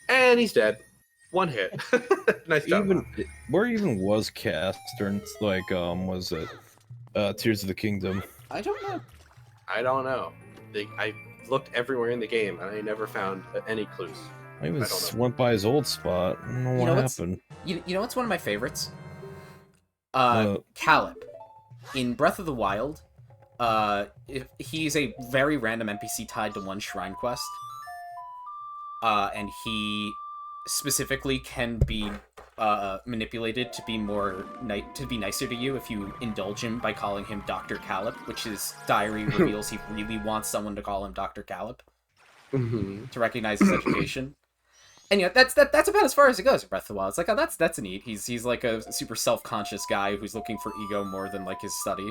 And he's dead. One hit. Nice job. Even where even was Cast during like was it Tears of the Kingdom? I don't know. I don't know. I looked everywhere in the game, and I never found any clues. I even I don't know. went by his old spot. I don't know what happened. You know what's one of my favorites? What? Caleb. In Breath of the Wild, he's a very random NPC tied to one shrine quest. And he specifically can be manipulated to be to be nicer to you if you indulge him by calling him Dr. Caleb, which his diary reveals he really wants someone to call him Dr. Caleb to recognize his education. And you know, that's about as far as it goes in Breath of the Wild. It's like, oh, that's neat. He's like a super self-conscious guy who's looking for ego more than like his study.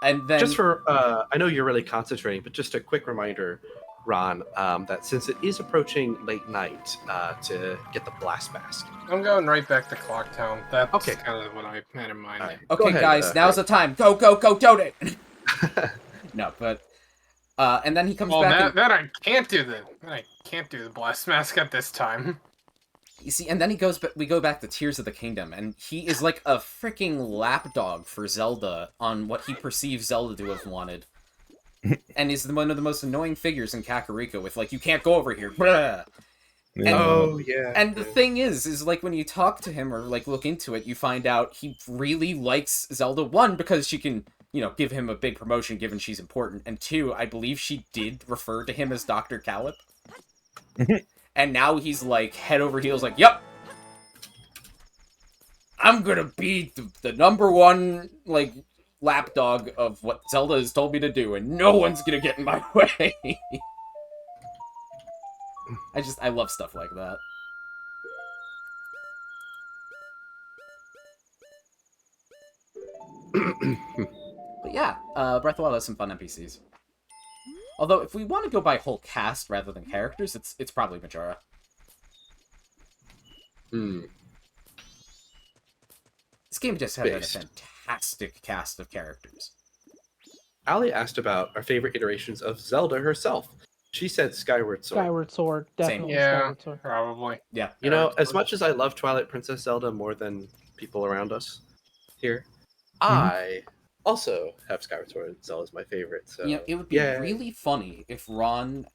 And then Just for, I know you're really concentrating, but just a quick reminder, Ron, that since it is approaching late night, to get the blast mask. I'm going right back to Clocktown. That's Okay. kind of what I had in mind. All right. okay, Go ahead, guys, now's the time. Go, donate. No, but and then he comes Well, back. that I can't do the blast mask at this time. You see, and then we go back to Tears of the Kingdom, and he is like a freaking lapdog for Zelda on what he perceives Zelda to have wanted. And is one of the most annoying figures in Kakariko with, like, you can't go over here. Blah. Yeah. Oh, yeah. And the thing is like, when you talk to him or, like, look into it, you find out he really likes Zelda, 1, because she can, you know, give him a big promotion given she's important, and 2, I believe she did refer to him as Dr. Caleb. And now he's like head over heels, like, yep, I'm gonna be the number one like lapdog of what Zelda has told me to do, and no one's gonna get in my way. I love stuff like that. But yeah, Breath of the Wild has some fun NPCs. Although, if we want to go by whole cast rather than characters, it's probably Majora. This game just had a fantastic cast of characters. Ali asked about our favorite iterations of Zelda herself. She said Skyward Sword. Skyward Sword, definitely Yeah, Skyward Sword. probably. Yeah. You know, as much as I love Twilight Princess Zelda more than people around us here, I also have Skyward Sword. Zelda's my favorite. So You know, it would be really funny if Ron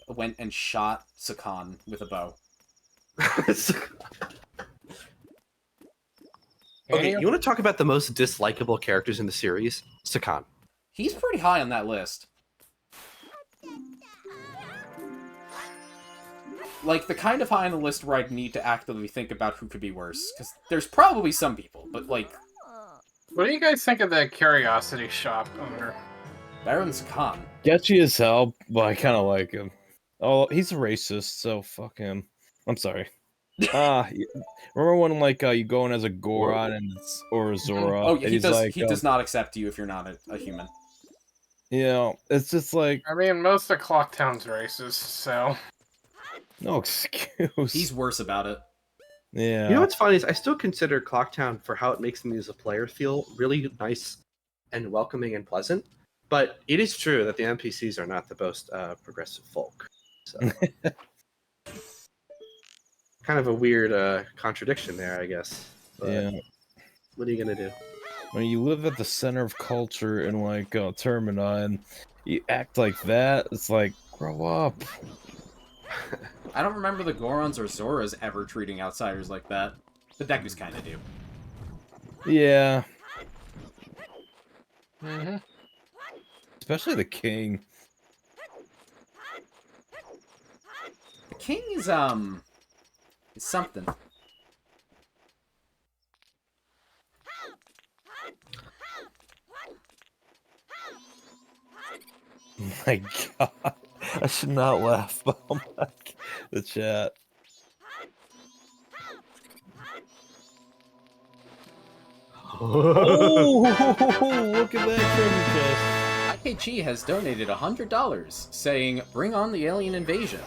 went and shot Sakan with a bow. Okay, you want to talk about the most dislikable characters in the series? Sakan. He's pretty high on that list. Like, the kind of high on the list where I'd need to actively think about who could be worse. Because there's probably some people, but, like... What do you guys think of the Curiosity Shop owner? Better than Sakan. Sketchy as hell, but I kind of like him. Oh, he's a racist, so fuck him. I'm sorry. Remember when like you go in as a Goron or a Zora? Oh, yeah, and he does not accept you if you're not a human. You know, it's just like I mean, most of Clocktown's racist, so... no excuse. He's worse about it. Yeah. You know what's funny is I still consider Clocktown, for how it makes me as a player feel, really nice and welcoming and pleasant. But it is true that the NPCs are not the most progressive folk. So. Kind of a weird contradiction there, I guess. But yeah. what are you gonna do? When you live at the center of culture in like Termina and you act like that, it's like grow up. I don't remember the Gorons or Zoras ever treating outsiders like that. The Dekus kind of do. Yeah. Mm-hmm. Especially the king. The king is something. My God, I should not laugh. But oh my, the chat. Oh, look at that treasure chest. IKG has donated $100, saying, "Bring on the alien invasion."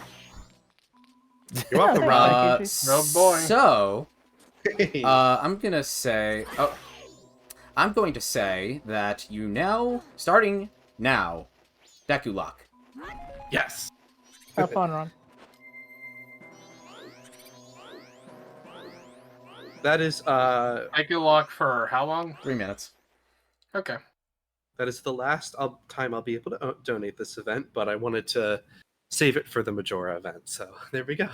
You're welcome, Thanks, Ron. IKG. Oh, boy. So, I'm going to say that you now, starting now, Deku Lock. Yes. Have fun, Ron. That is Take a lock for how long? 3 minutes. Okay. that is the last time I'll be able to donate this event, but I wanted to save it for the Majora event. So there we go.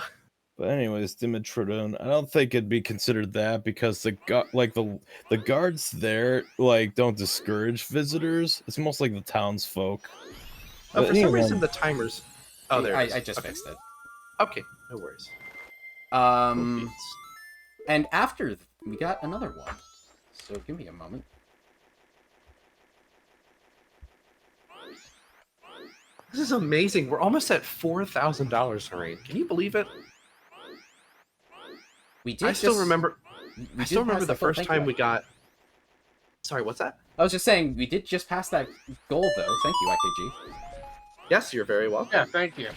But anyways, Dimitrodon, I don't think it'd be considered that because the guards there like don't discourage visitors. It's most like the townsfolk. Oh, But for some anyway, reason, the timers. Oh, there it is. I just Okay. fixed it. Okay, no worries. And after we got another one. So give me a moment. This is amazing. We're almost at $4,000, Lorraine. Can you believe it? We did. I still remember. We I still did remember pass the that goal. first Thank time you. we got. Sorry, what's that? I was just saying we did just pass that goal though. Thank you, IKG. Yes, you're very welcome. Yeah, thank you.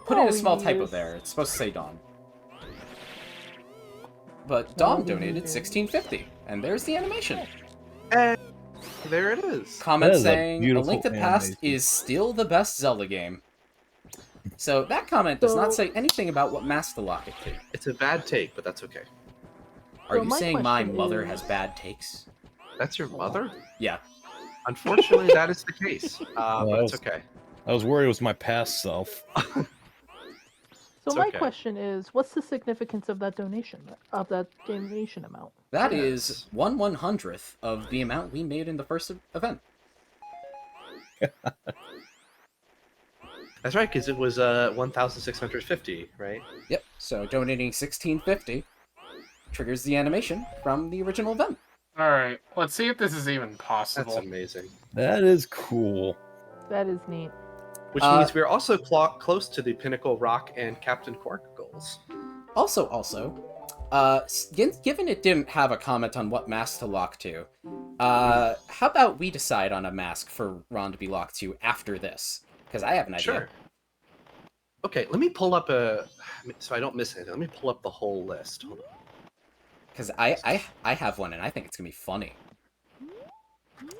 Put in a small Oh, typo yes. there. It's supposed to say Dawn. But Dawn Oh, donated yes. $16.50, and there's the animation. And there it is. Comment That is a saying, "A beautiful Link to the Past animation. is still the best Zelda game." So that comment does not So- say anything about what Mask to Lock it to. It's a bad take, but that's okay. Are So you my saying my question mother is- has bad takes? That's your mother? Yeah. Unfortunately, that is the case. But it's okay. I was worried it was my past self. So It's my okay. question is, what's the significance of that donation amount? That Yes. is 1/100th of the amount we made in the first event. That's right, because it was 1,650, right? Yep. So donating $16.50 triggers the animation from the original event. Alright, let's see if this is even That's possible. amazing. That is cool. That is neat. Which means we're also close to the Pinnacle Rock and Captain Cork goals. Also, given it didn't have a comment on what mask to lock to, how about we decide on a mask for Ron to be locked to after this? Because I have an idea. Sure. Okay, let me pull up so I don't miss anything. Let me pull up the whole list. Hold on. Because I have one, and I think it's gonna be funny.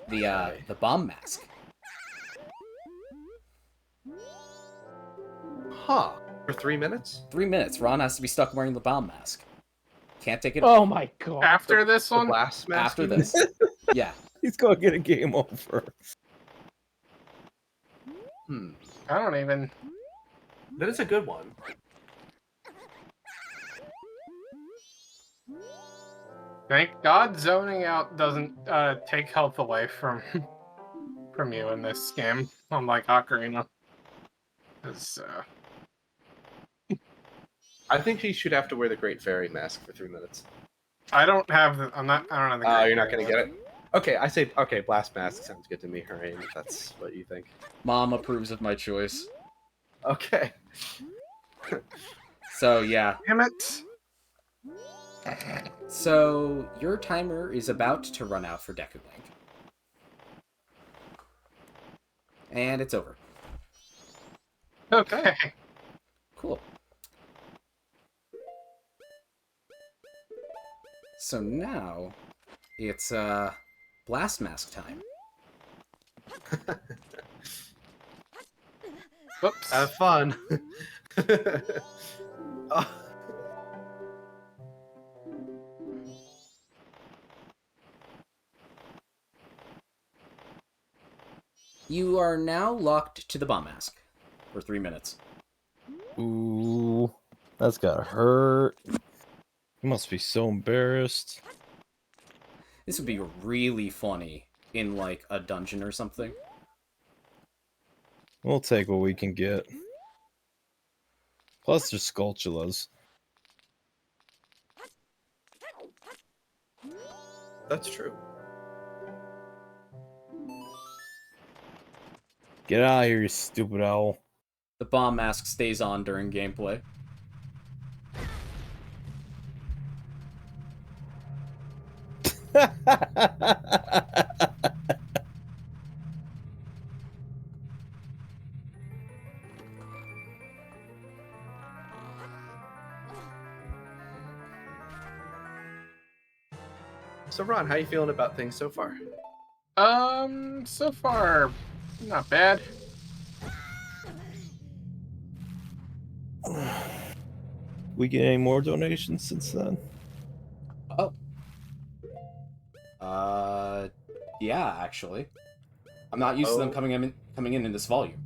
The bomb mask. Huh. For 3 minutes? 3 minutes. Ron has to be stuck wearing the bomb mask. Can't take it off. Oh my god. After this The one? blast mask? After you mean? this. Yeah. He's gonna get a game over. I don't even... That is a good one. Thank God zoning out doesn't take health away from you in this game, unlike Ocarina. 'Cause, I think he should have to wear the Great Fairy mask for 3 minutes. I don't have the... I don't have the... Oh, you're not going to get it? Okay, I say, okay, blast mask sounds good to me, Hurrain, if that's what you think. Mom approves of my choice. Okay. So, yeah. Damn it! So, your timer is about to run out for Deku Link. And it's over. Okay. Cool. So now, it's, Blast Mask time. Whoops. Have fun. Oh. You are now locked to the bomb mask for 3 minutes. Ooh, that's gotta hurt. You must be so embarrassed. This would be really funny in, like, a dungeon or something. We'll take what we can get. Plus, there's Skulltulas. That's true. Get out of here, you stupid owl. The bomb mask stays on during gameplay. So Ron, how you feeling about things so far? So far, not bad. We get any more donations since then? Oh. Yeah, actually. I'm not used to them coming in this volume.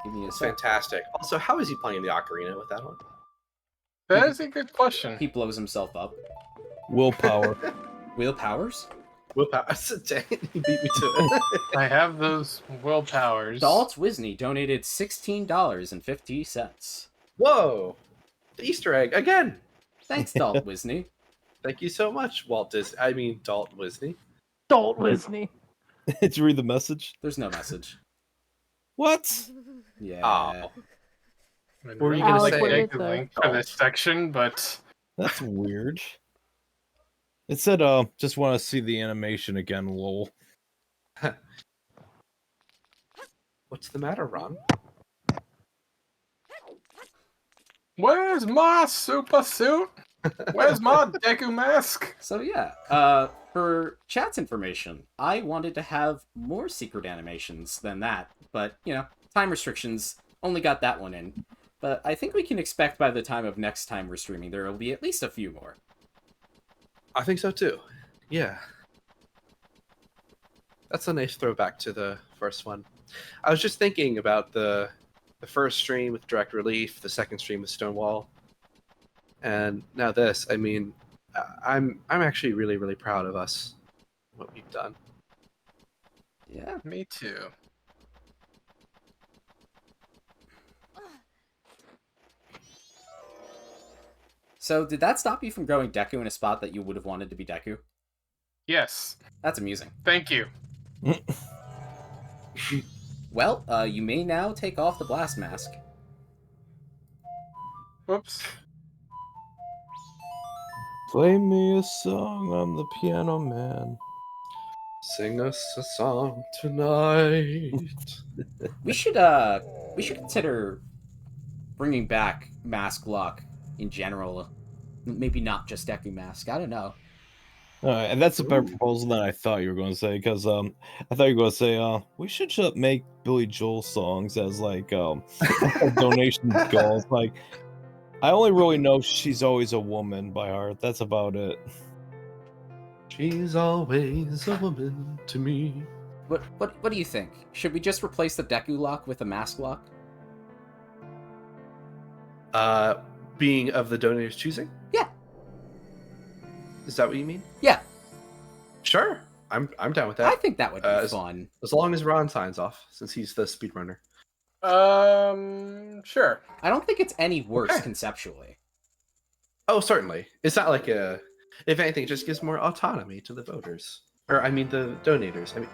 Give me a It's sec. fantastic. Also, how is he playing the ocarina with that one? That is a good question. He blows himself up. Willpower. Wheel powers? Willpower. Dang, he beat me to it. I have those willpowers. Dalt Wisney donated $16.50. Whoa! The Easter egg again. Thanks, Dalt Wisney. Thank you so much, Walt Disney. I mean, Dalton Wisney. Don't Disney. Did you read the message? There's no message. What? Yeah. Oh, I'm were you gonna gonna say- the Alex, link for this section, but That's weird. It said, just want to see the animation again, lol. what's the matter, Ron? where's my super suit? Where's my Deku mask? So yeah, for chat's information, I wanted to have more secret animations than that, but, you know, time restrictions only got that one in. But I think we can expect by the time of next time we're streaming, there will be at least a few more. I think so too. Yeah. That's a nice throwback to the first one. I was just thinking about the first stream with Direct Relief, the second stream with Stonewall, and now this. I mean, I'm actually really, really proud of us, what we've done. Yeah. Me too. So did that stop you from growing Deku in a spot that you would have wanted to be Deku? Yes. That's amusing. Thank you. Well, you may now take off the blast mask. Whoops. Play me a song, I'm the piano man. Sing us a song tonight. We should consider bringing back Mask Lock in general. Maybe not just Deku Mask. I don't know. Alright, and that's a better Ooh. proposal than I thought you were going to say, because I thought you were going to say, we should just make Billy Joel songs as like donation goals. Like, I only really know She's Always a Woman by heart. That's about it. She's always a woman to me. What do you think? Should we just replace the Deku Lock with a Mask Lock? Being of the donator's choosing? Yeah. Is that what you mean? Yeah. Sure. I'm down with I that. think that would be fun. As long as Ron signs off, since he's the speedrunner. Sure. I don't think it's any worse Okay. conceptually. Oh, certainly. It's not like a. If anything, it just gives more autonomy to the voters, or I mean the donators. I mean,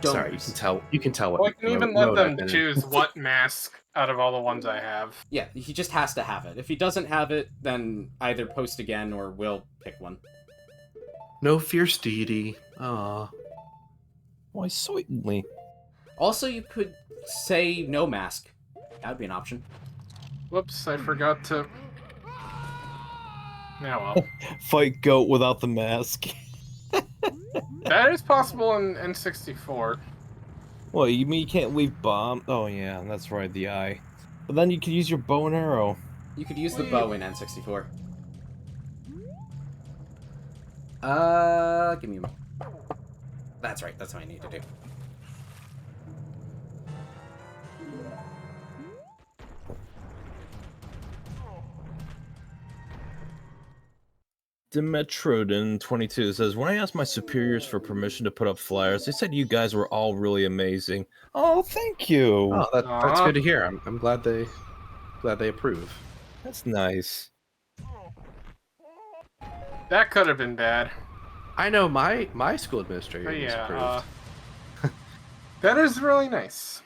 sorry, you Donors. can tell. You can tell what. Well, I can even mode let I've them been in. choose what mask out of all the ones I have. Yeah, he just has to have it. If he doesn't have it, then either post again or we'll pick one. No fierce deity. Aw. Why, certainly. Also, you could say no mask. That would be an option. Whoops, I forgot to. Now well. Fight Goat without the mask. That is possible in N64. Well, you mean you can't leave bomb? Oh yeah, that's right, the eye. But then you could use your bow and arrow. You could use the bow in N64. Give me a moment. That's right, that's what I need to do. Demetrodin22 says, when I asked my superiors for permission to put up flyers, they said you guys were all really amazing. Oh, thank you. Oh, that's Aw. good to hear. I'm glad they approve. That's nice. That could have been bad. I know my school administrator But was yeah, approved. that is really nice.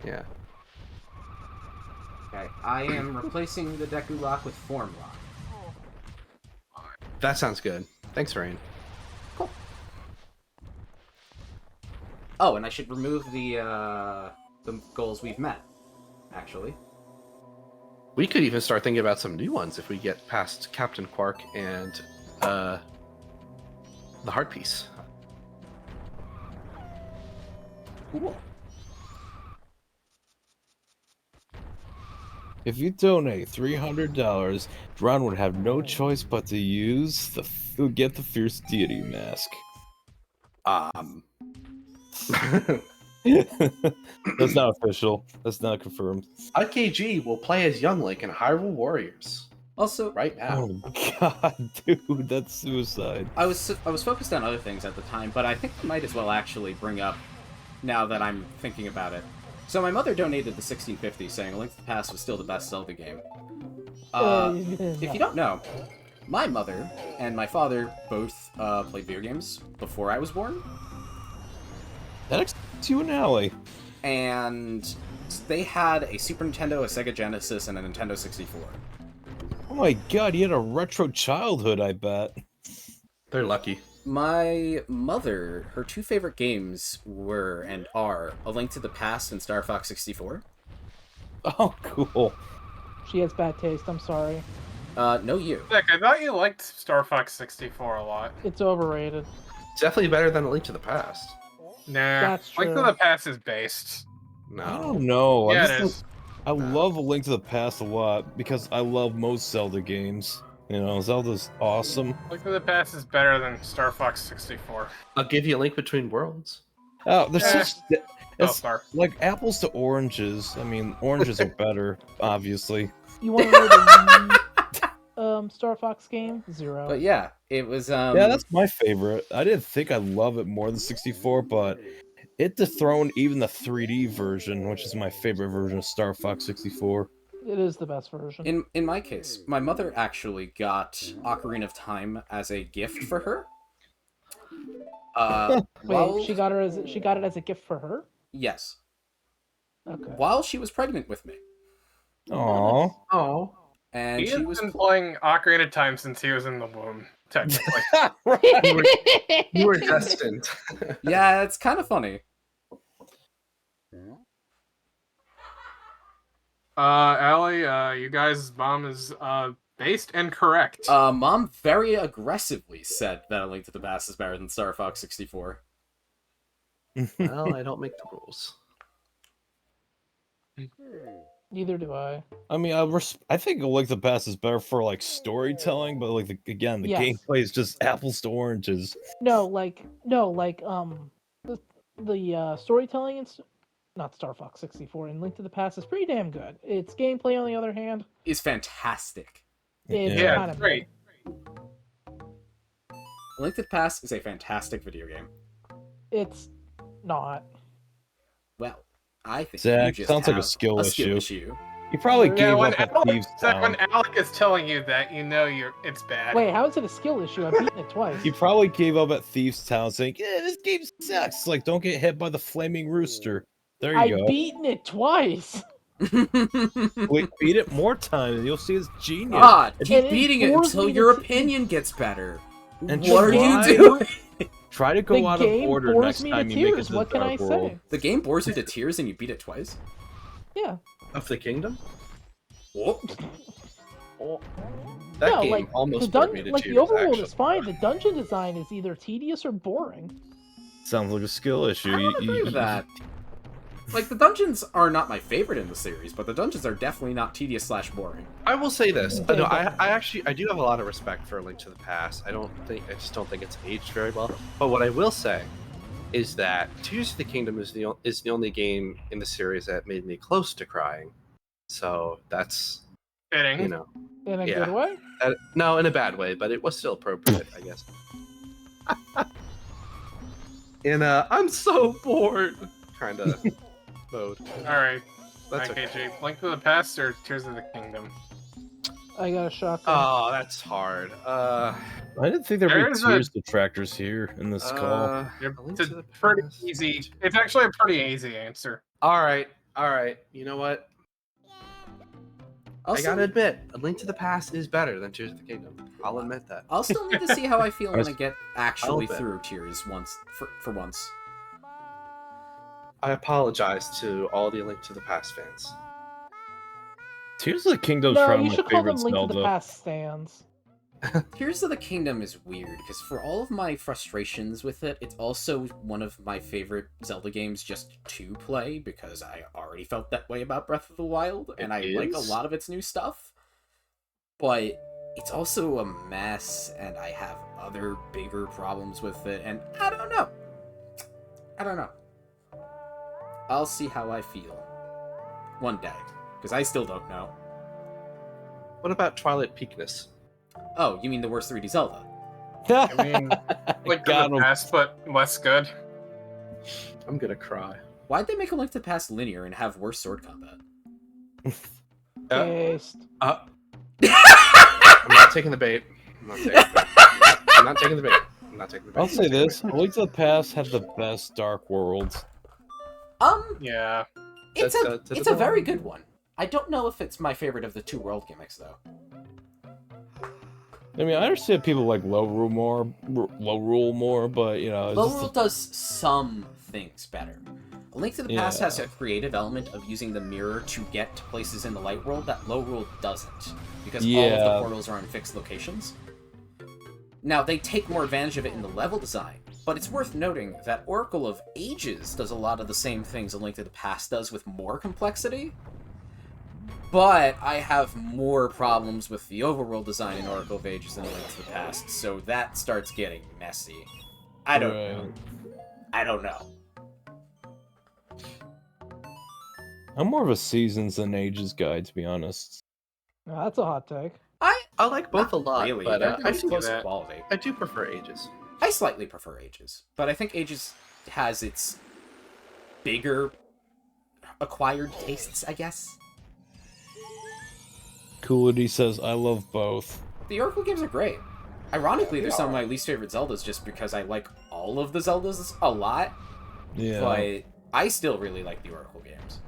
Yeah. Okay, I am replacing the Deku Lock with Form Lock. That sounds good. Thanks, Rain. Cool. Oh, and I should remove the goals we've met, actually. We could even start thinking about some new ones if we get past Captain Quark and the heart piece. Cool. If you donate $300, Dron would have no choice but to get the Fierce Deity mask. That's not official. That's not confirmed. IKG will play as Young Link in Hyrule Warriors Also, right now. Oh god, dude, that's suicide. I was focused on other things at the time, but I think I might as well actually bring up, now that I'm thinking about it. So my mother donated the 1650, saying A Link to the Past was still the best Zelda game. If you don't know, my mother and my father both played video games before I was born. That explains you an alley. And they had a Super Nintendo, a Sega Genesis, and a Nintendo 64. Oh my god, you had a retro childhood, I bet. They're lucky. My mother, her two favorite games were and are A Link to the Past and Star Fox 64. Oh, cool. She has bad taste. I'm sorry. No you. Nick, I thought you liked Star Fox 64 a lot. It's overrated. It's definitely better than A Link to the Past. Nah, That's Link to true. the Past is based. I No. don't know. Yeah, I it just is. I love A Link to the Past a lot because I love most Zelda games. You know, Zelda's awesome. Link to the Past is better than Star Fox 64. I'll give you A Link Between Worlds. Oh, there's Eh. such... Oh, It's sorry. like apples to oranges. I mean, oranges are better, obviously. You want to know the Star Fox game? 0. But yeah, it was Yeah, that's my favorite. I didn't think I'd love it more than 64, but it dethroned even the 3D version, which is my favorite version of Star Fox 64. It is the best version. in my case, my mother actually got Ocarina of Time as a gift for her. Wait, while- she got it as a gift for her? Yes, Okay. while she was pregnant with me, Aww. Oh. and He she has was been playing Ocarina of Time since he was in the womb, technically. You were destined. yeah, it's kind of funny. Allie, you guys' mom is based and correct. Mom very aggressively said that A Link to the Past is better than Star Fox 64. Well, I don't make the rules. Neither do I. I mean, I think A Link to the Past is better for like storytelling, but like the Yes. gameplay is just apples to oranges. No, the storytelling in not Star Fox 64 and Link to the Past is pretty damn good. Its gameplay, on the other hand, Is fantastic. is Yeah, kind of great. A Link to the Past is a fantastic video game. It's not. Well, I think Zach, you just sounds like a have skill issue. issue. You probably Yeah, gave when up at Alec, Thieves Zach, when Town. Alec is telling you that, you know it's bad. Wait, how is it a skill issue? I've beaten it twice. You probably gave up at Thieves Town saying, yeah, this game sucks. Like, don't get hit by the flaming rooster. There you I've go. beaten it twice. Wait, beat it more times and you'll see it's genius. God, And keep it beating it forced until me to your t- opinion gets better. And What are try- you doing? Try to The go out of game order bores next me to time you make it tears. to the What can I Dark World. say? The game bores you to tears and you beat it twice? Yeah. Of the Kingdom? Whoa. That No, game like, almost the bored me to the tears, overworld actually. is fine. The dungeon design is either tedious or boring. Sounds like a skill issue. I don't agree with that. Like, the dungeons are not my favorite in the series, but the dungeons are definitely not tedious/boring. I will say this. Okay, No, but- I do have a lot of respect for A Link to the Past. I just don't think it's aged very well. But what I will say is that Tears of the Kingdom is the only game in the series that made me close to crying. So that's, Fitting. you know, In a Yeah. good way? No, in a bad way, but it was still appropriate, I guess. In a I'm so bored kind of mode. Alright, That's okay, okay. Jake. Link to the Past or Tears of the Kingdom? I got a shotgun. Oh, that's hard. I didn't think there'd be There's a- tears detractors here in this call. A Link It's to a the pretty Past. easy. It's actually a pretty easy answer. All right. You know what? Also, I gotta admit, A Link to the Past is better than Tears of the Kingdom. I'll admit that. I'll still need to see how I feel when I get actually bet. through Tears once for once. I apologize to all the A Link to the Past fans. Tears of the Kingdom's No, probably you my should call favorite them Link to the Zelda. Past stands. Tears of the Kingdom is weird, because for all of my frustrations with it, it's also one of my favorite Zelda games just to play, because I already felt that way about Breath of the Wild, and I like a lot of its new stuff. But it's also a mess, and I have other bigger problems with it, and I don't know. I'll see how I feel. One day. Because I still don't know. What about Twilight Peakness? Oh, you mean the worst 3D Zelda? I mean, Link to Got the him. Past, but less good. I'm gonna cry. Why'd they make a Link to the Past linear and have worse sword combat? Taste. I'm not taking the bait. I'm not taking the bait. I'll say this: A Link to the Past had the best Dark Worlds. Yeah. It's That's a very good one. I don't know if it's my favorite of the two world gimmicks, though. I mean, I understand people like Low Rule more, but you know, it's Low just- Rule does some things better. A Link to the Past has a creative element of using the mirror to get to places in the light world that Low Rule doesn't, because all of the Yeah. portals are in fixed locations. Now, they take more advantage of it in the level design, but it's worth noting that Oracle of Ages does a lot of the same things A Link to the Past does with more complexity. But I have more problems with the overworld design in Oracle of Ages than A Link to the Past, so that starts getting messy. I don't know. I'm more of a Seasons than Ages guy, to be honest. No, that's a hot take. I like both a lot, Really, but they're I pretty do close that. quality. I do prefer Ages. I slightly prefer Ages, but I think Ages has its bigger acquired tastes, I guess. Coolity says, I love both. The Oracle games are great. Ironically, they're some of my least favorite Zeldas just because I like all of the Zeldas a lot, Yeah. but I still really like the Oracle games.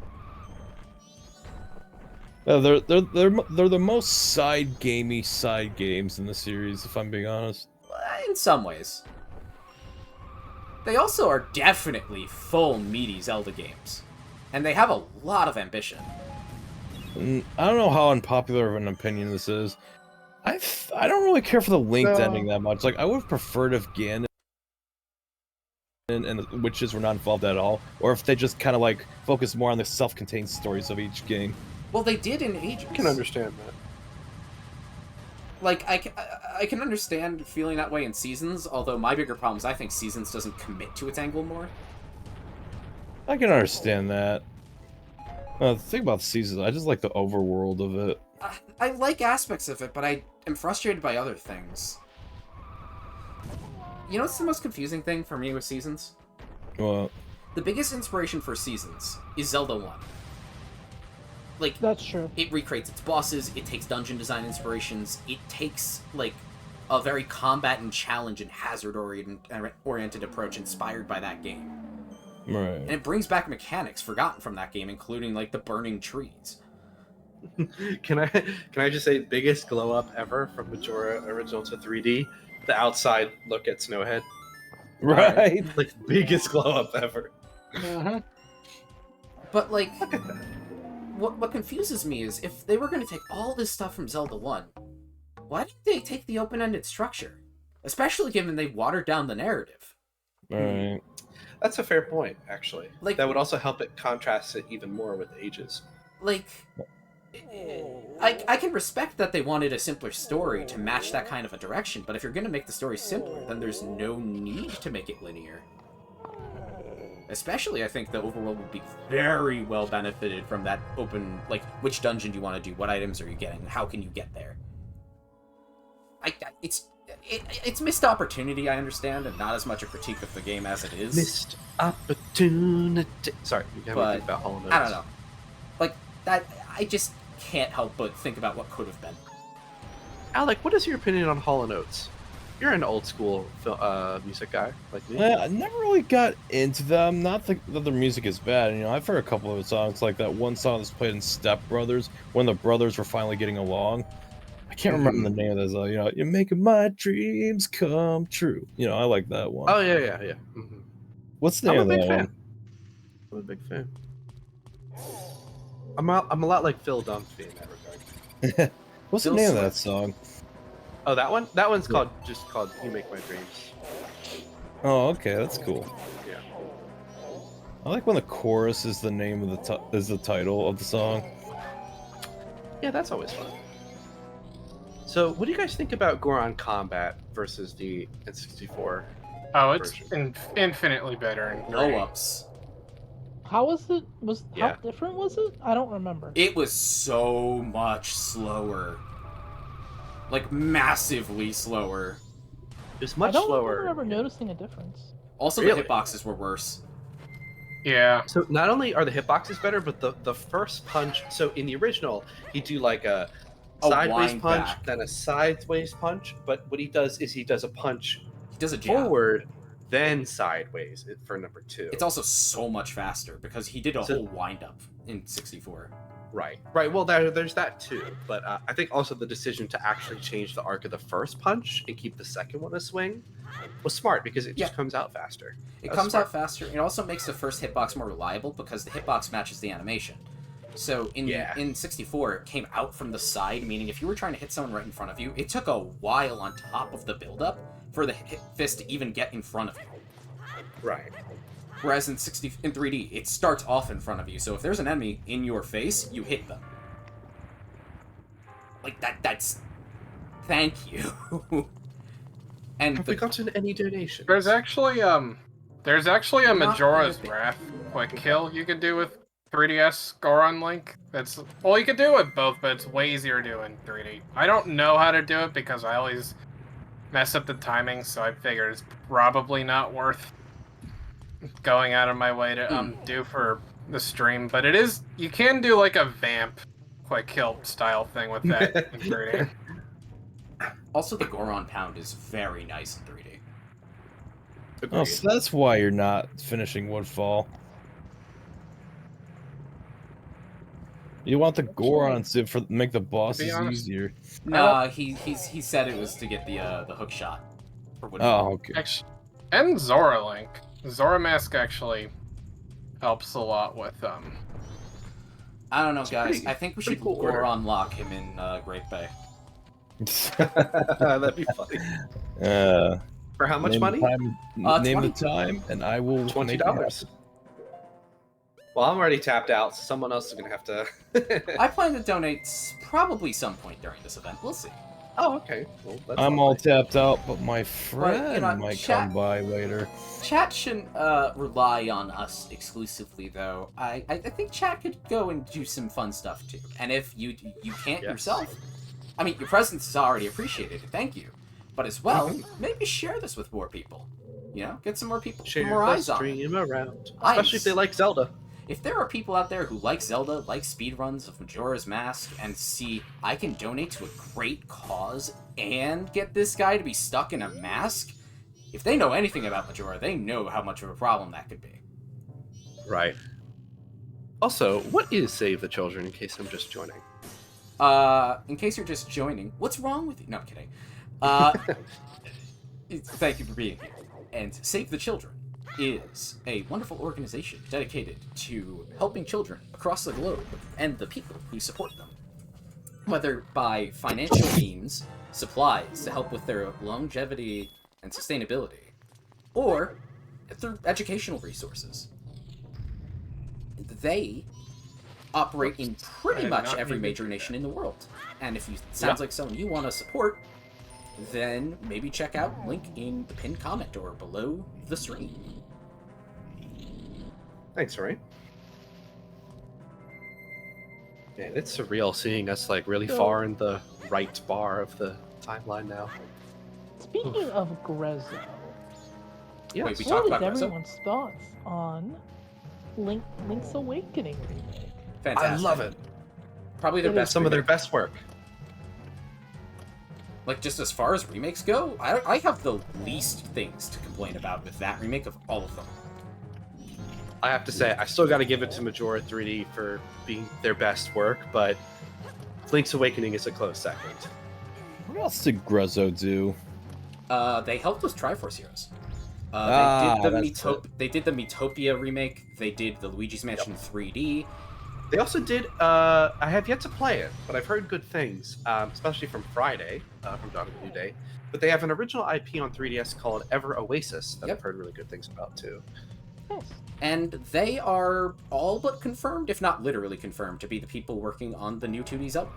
They're the most side games in the series, if I'm being honest. In some ways. They also are definitely full meaty Zelda games, and they have a lot of ambition. And I don't know how unpopular of an opinion this is. I don't really care for the linked ending that much. Like, I would have preferred if Ganon and the witches were not involved at all, or if they just kind of like focused more on the self-contained stories of each game. Well, they did in Ages. I can understand that. Like, I can understand feeling that way in Seasons, although my bigger problem is I think Seasons doesn't commit to its angle more. I can understand that. The thing about Seasons, I just like the overworld of it. I like aspects of it, but I am frustrated by other things. You know what's the most confusing thing for me with Seasons? Well, The biggest inspiration for Seasons is Zelda 1. Like, That's true. it recreates its bosses, it takes dungeon design inspirations, it takes, like, a very combat and challenge and hazard-oriented approach inspired by that game. right. And it brings back mechanics forgotten from that game, including, like, the burning trees. Can I just say biggest glow up ever from Majora original to 3D? The outside look at Snowhead. Right. Like biggest glow up ever. But, like, Look at that. what confuses me is, if they were going to take all this stuff from Zelda 1, why didn't they take the open-ended structure? Especially given they watered down the narrative. Right. That's a fair point, actually. Like- That would also help it contrast it even more with Ages. Like, I can respect that they wanted a simpler story to match that kind of a direction, but if you're going to make the story simpler, then there's no need to make it linear. Especially, I think the overworld would be very well benefited from that open, like, which dungeon do you want to do, what items are you getting, how can you get there? it's missed opportunity. I understand, and not as much a critique of the game as it is. Missed opportunity. Sorry, you have But think about Hollow Notes. I don't know, like that. I just can't help but think about what could have been. Alec, what is your opinion on Hollow Notes? You're an old school music guy like me. I never really got into them. Not that their music is bad. You know, I've heard a couple of songs, like that one song that's played in Step Brothers when the brothers were finally getting along. I can't remember the name of that song. You know, you're making my dreams come true. You know, I like that one. Oh yeah. Mm-hmm. What's the I'm name a of big that fan. one? I'm a big fan. I'm a lot like Phil Dunphy in that regard. What's the Phil name of Swift. that song? Oh, that one? That one's called "You Make My Dreams." Oh, okay, that's cool. Yeah. I like when the chorus is the name of the title of the song. Yeah, that's always fun. So, what do you guys think about Goron Combat versus the N64? Oh, it's version? infinitely better in 3D. Blow ups. How was it? Yeah. How different was it? I don't remember. It was so much slower. Like, massively slower. It's I much don't slower. remember ever noticing a difference. Also, Really? the hitboxes were worse. Yeah. So not only are the hitboxes better, but the first punch. So in the original, he'd do like a sideways wind punch, back. then a sideways punch. But what he does is he does a punch He does a jab. forward, then sideways for number 2. It's also so much faster because he did a So- whole wind up in 64. Right. Well, there's that too. But I think also the decision to actually change the arc of the first punch and keep the second one a swing was smart because it just comes out faster. It That's comes smart. out faster. It also makes the first hitbox more reliable because the hitbox matches the animation. So in 64, it came out from the side, meaning if you were trying to hit someone right in front of you, it took a while on top of the build-up for the fist to even get in front of you. Right. Whereas in 3D, it starts off in front of you. So if there's an enemy in your face, you hit them. Like that's thank you. And Have we gotten any donations? There's actually a Not Majora's anything. Wrath quick kill you could do with 3DS Goron Link. That's well, you could do it both, but it's way easier to do in 3D. I don't know how to do it because I always mess up the timing, so I figured it's probably not worth going out of my way to do for the stream. But it is, you can do like a vamp quick kill style thing with that in 3D. Also, the Goron Pound is very nice in 3D. Oh, so that's why you're not finishing Woodfall. You want the Gorons to make the bosses honest. easier. No, he said it was to get the hook shot. For Oh, okay. Actually, and Zora Link. Zora Mask actually helps a lot with I don't know, guys. pretty- I think we pretty should cool order. Goron lock him in Great Bay. That'd be funny. For how much name money? The time, name the 20. time, and I will $20. make it happen. Well, I'm already tapped out, so someone else is gonna have to. I plan to donate probably some point during this event. We'll see. Oh, okay. Well, that's I'm all lovely. tapped out, but my friend know, might chat- come by later. Chat shouldn't rely on us exclusively, though. I think chat could go and do some fun stuff too. And if you can't Yes. yourself, I mean, your presence is already appreciated. Thank you. But as well, maybe share this with more people. You know, get some more people, Share more the eyes on it. stream around, Eyes. especially if they like Zelda. If there are people out there who like Zelda, like speedruns of Majora's Mask, and see I can donate to a great cause and get this guy to be stuck in a mask, if they know anything about Majora, they know how much of a problem that could be. Right. Also, what is Save the Children? In case I'm just joining. In case you're just joining, what's wrong with you? No, I'm kidding. Thank you for being here. And Save the Children is a wonderful organization dedicated to helping children across the globe and the people who support them. Whether by financial means, supplies to help with their longevity and sustainability, or through educational resources. They operate in pretty did much not every mean to major do nation in the world. And if you sounds like someone you want to support, then maybe check out link in the pinned comment or below the stream. Thanks, Ray. Man, it's surreal seeing us like really far in the right bar of the timeline now. Speaking of Grezzo, Yes. Wait, we what talked is about Grezzo? everyone's thoughts on Link's Awakening remake? Fantastic. I love it. Probably their It is best Some of their remake. best work. Like, just as far as remakes go, I have the least things to complain about with that remake of all of them. I have to say, I still got to give it to Majora 3D for being their best work, but Link's Awakening is a close second. What else did Grezzo do? They helped with Triforce Heroes. Ah, They that's did the Metopia remake. They did the Luigi's Mansion 3D. They also did, I have yet to play it, but I've heard good things, especially from Friday, from Dawn of a New Day. But they have an original IP on 3DS called Ever Oasis that I've heard really good things about, too. Yes. And they are all but confirmed, if not literally confirmed, to be the people working on the new 2D Zelda.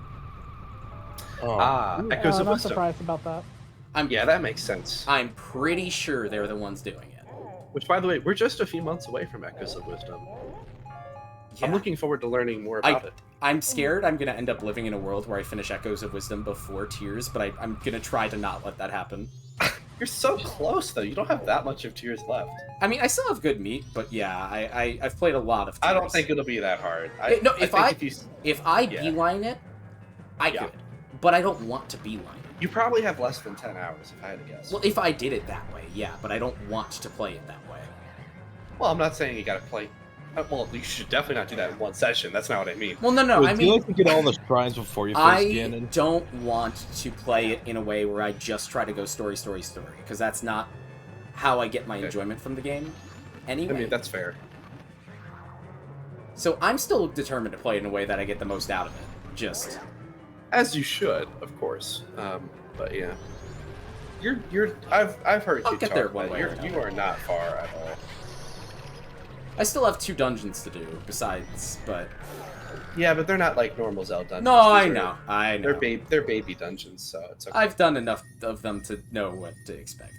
Oh, Echoes of Not Wisdom. surprised about that. Yeah, that makes sense. I'm pretty sure they're the ones doing it. Which, by the way, we're just a few months away from Echoes of Wisdom. Yeah. I'm looking forward to learning more about it. I'm scared I'm going to end up living in a world where I finish Echoes of Wisdom before Tears, but I'm going to try to not let that happen. You're so close, though. You don't have that much of Tears left. I mean, I still have good meat, but yeah, I've played a lot of Tears. I don't think it'll be that hard. If I Yeah. beeline it, I Yeah. could. But I don't want to beeline it. You probably have less than 10 hours, if I had to guess. Well, if I did it that way, yeah, but I don't want to play it that way. Well, I'm not saying you gotta play... well, you should definitely not do that in one session. That's not what I mean. Well, no, I do you mean, like to get all the shrines before you face I Ganon? don't want to play it in a way where I just try to go story, because that's not how I get my Okay. enjoyment from the game I anyway. mean, that's fair. So I'm still determined to play it in a way that I get the most out of it. Just... As you should, of course. But yeah. I've heard I'll you get talk there one about way or it. You another. are not far at all. I still have 2 dungeons to do, besides, but... Yeah, but they're not like normal Zelda dungeons. No, I know. They're baby dungeons, so it's okay. I've done enough of them to know what to expect.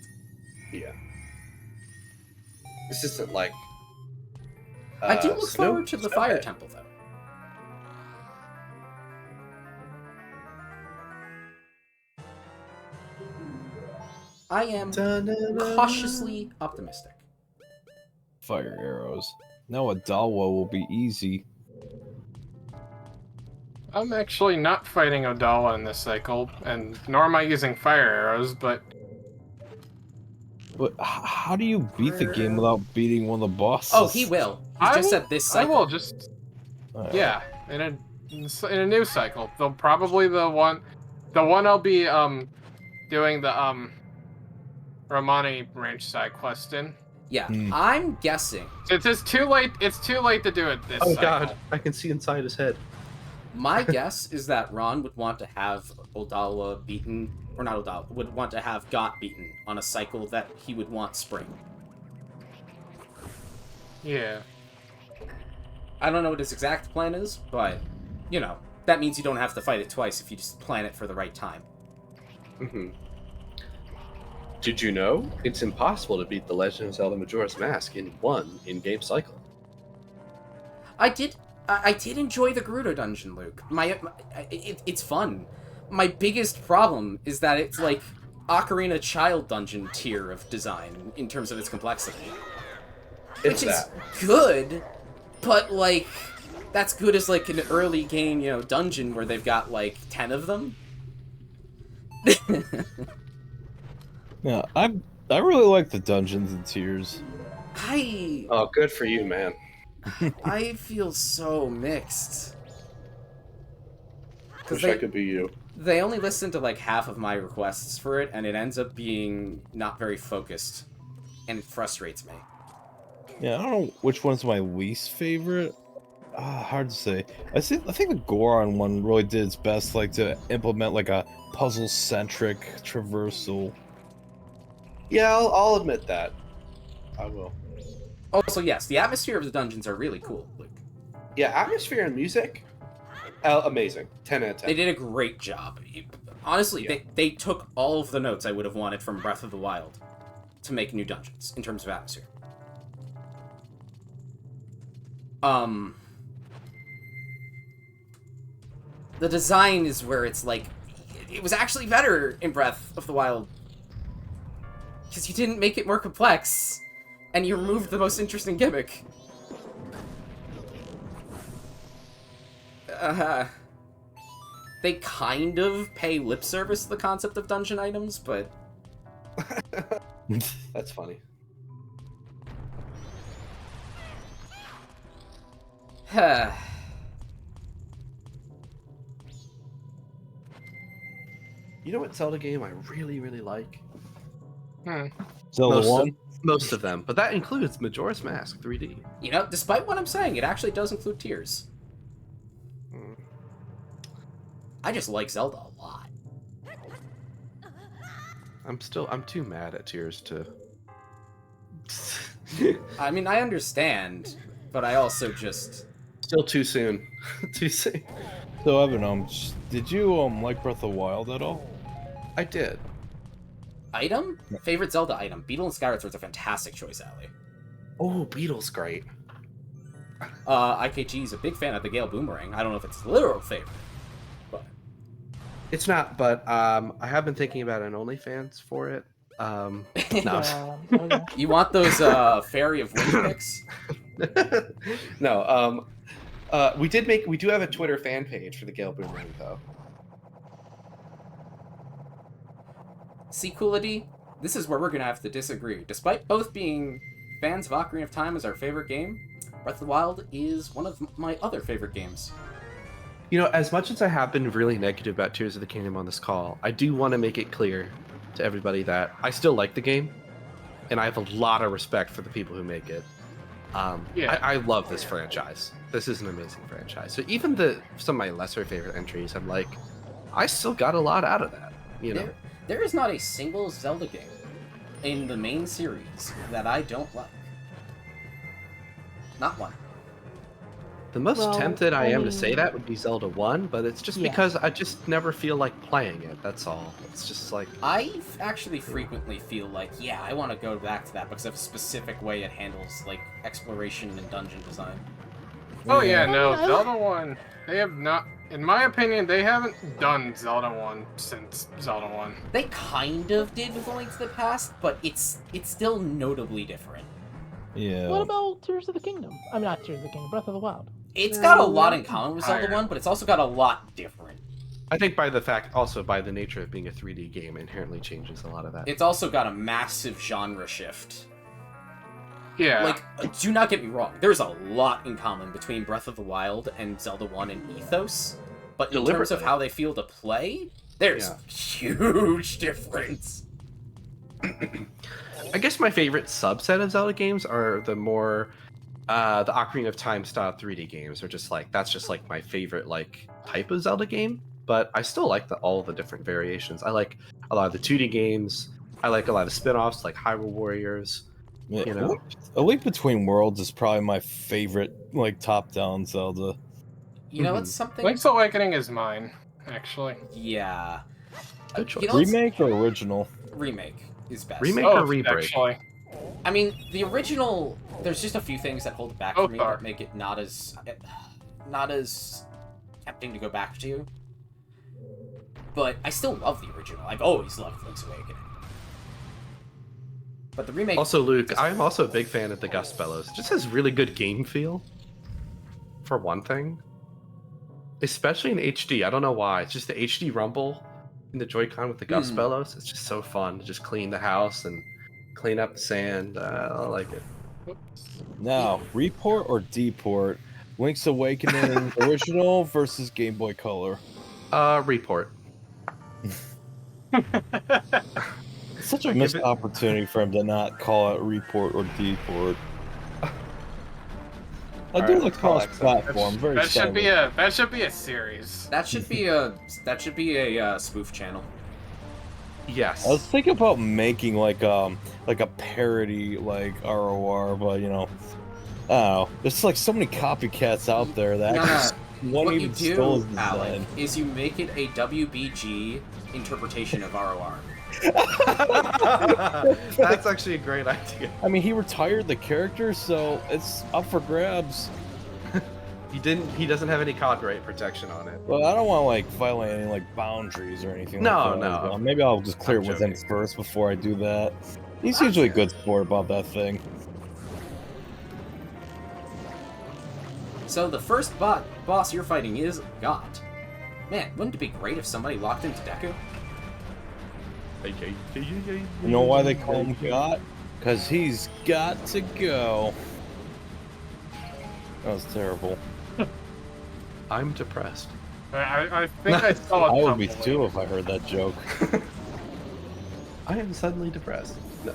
Yeah. This isn't like... I do look Snow- forward to the Fire Snowhead. Temple, though. I am cautiously optimistic. Fire arrows. Now Adawa will be easy. I'm actually not fighting Odala in this cycle, and nor am I using fire arrows, but But how do you beat the game without beating one of the bosses? Oh, he will. He I just will- said this I cycle. will just yeah, in a new cycle. They'll probably the one I'll be doing the Romani ranch side quest in. Yeah, Hmm. I'm guessing. It's too late. It's too late to do it this Oh cycle. god, I can see inside his head. My guess is that Ron would want to have Odala beaten, or not Odala, would want to have Got beaten on a cycle that he would want Spring. Yeah. I don't know what his exact plan is, but, you know, that means you don't have to fight it twice if you just plan it for the right time. Mm-hmm. Did you know it's impossible to beat The Legend of Zelda Majora's Mask in one in-game cycle? I did enjoy the Gerudo dungeon, Luke. It's fun. My biggest problem is that it's like Ocarina Child dungeon tier of design in terms of its complexity. It's Which is that. good, but like that's good as like an early game, you know, dungeon where they've got like 10 of them. Yeah, I really like the dungeons and tiers. Oh, good for you, man. I feel so mixed. Wish I could be you. They only listen to like half of my requests for it, and it ends up being not very focused, and it frustrates me. Yeah, I don't know which one's my least favorite. Hard to say. I think the Goron one really did its best, like to implement like a puzzle-centric traversal. Yeah, I'll admit that. I will. Also, yes, the atmosphere of the dungeons are really cool, Luke. Yeah, atmosphere and music, amazing. 10 out of 10. They did a great job. Honestly, Yeah. they took all of the notes I would have wanted from Breath of the Wild to make new dungeons, in terms of atmosphere. The design is where it's like, it was actually better in Breath of the Wild. Because you didn't make it more complex, and you removed the most interesting gimmick. They kind of pay lip service to the concept of dungeon items, but... That's funny. You know what Zelda game I really, really like? Zelda 1? Most of them, but that includes Majora's Mask 3D. You know, despite what I'm saying, it actually does include Tears. I just like Zelda a lot. I'm too mad at Tears to... I mean, I understand, but I also just... Still too soon. Too soon. So Evan, did you like Breath of the Wild at all? I did. Item? Favorite Zelda item. Beetle and Skyward Sword's a fantastic choice, Ali. Oh, Beetle's great. IKG is a big fan of the Gale Boomerang. I don't know if it's his literal favorite, but... It's not, but I have been thinking about an OnlyFans for it. No. Okay. You want those Fairy of Wind pics? No, we do have a Twitter fan page for the Gale Boomerang, though. See, Coolity, this is where we're gonna have to disagree. Despite both being fans of Ocarina of Time as our favorite game, Breath of the Wild is one of my other favorite games. You know, as much as I have been really negative about Tears of the Kingdom on this call, I do want to make it clear to everybody that I still like the game, and I have a lot of respect for the people who make it. I love this franchise. This is an amazing franchise. So even some of my lesser favorite entries, I'm like, I still got a lot out of that. You know, there is not a single Zelda game in the main series that I don't like. Not one. The most tempted I am to say that would be Zelda 1, but it's just because I just never feel like playing it, that's all. It's just like... I actually frequently feel like, yeah, I want to go back to that because of a specific way it handles, like, exploration and dungeon design. Oh yeah, no, Zelda 1, they have not... In my opinion, they haven't done Zelda 1 since Zelda 1. They kind of did with A Link to the Past, but it's still notably different. Yeah. What about Tears of the Kingdom? I mean, not Tears of the Kingdom, Breath of the Wild. It's got a lot in common with Zelda 1, but it's also got a lot different. I think by the nature of being a 3D game, inherently changes a lot of that. It's also got a massive genre shift. Yeah. Like, do not get me wrong, there's a lot in common between Breath of the Wild and Zelda 1 in ethos, but in terms of how they feel to play, there's huge difference. I guess my favorite subset of Zelda games are the more the Ocarina of Time style 3D games, are just like, that's just like my favorite like type of Zelda game. But I still like all the different variations. I like a lot of the 2D games. I like a lot of spin-offs like Hyrule Warriors. Yeah, You know, A Link Between Worlds is probably my favorite like top-down Zelda. You know, it's something... Link's Awakening is mine, actually. Yeah. Good choice. You know, Remake or original? Remake is best. Remake Oh, or rebreak? actually. I mean, the original, there's just a few things that hold it back for Both me are. that make it not as tempting to go back to. But I still love the original. I've always loved Link's Awakening. But the remake... Also, Luke, I'm also a big fan of the Gust Bellows. It just has really good game feel, for one thing. Especially in HD. I don't know why. It's just the HD rumble in the Joy-Con with the Gust Bellows. It's just so fun to just clean the house and clean up the sand. I like it. Now, report or deport? Link's Awakening original versus Game Boy Color. Report. Such a missed opportunity for him to not call it report or deport. I do like cross-platform. Very That should be stylish. that should be a series. That should be a spoof channel. Yes. I was thinking about making like a parody like ROR, but you know, I don't know. There's like so many copycats out there that one What you even stole his do, Alec, design. is you make it a WBG interpretation of ROR. That's actually a great idea. I mean, he retired the character, so it's up for grabs. He He doesn't have any copyright protection on it. Well, I don't want to like violate any like boundaries or anything. No, like that. no. Maybe I'll just clear I'm it with him joking. first before I do that. He's usually a good sport about that thing. So the first boss you're fighting is Got. Man, wouldn't it be great if somebody locked into Deku? You know why they call him God? Because he's got to go. That was terrible. I'm depressed. I think I saw I it. would be too if I heard that joke. I am suddenly depressed. No.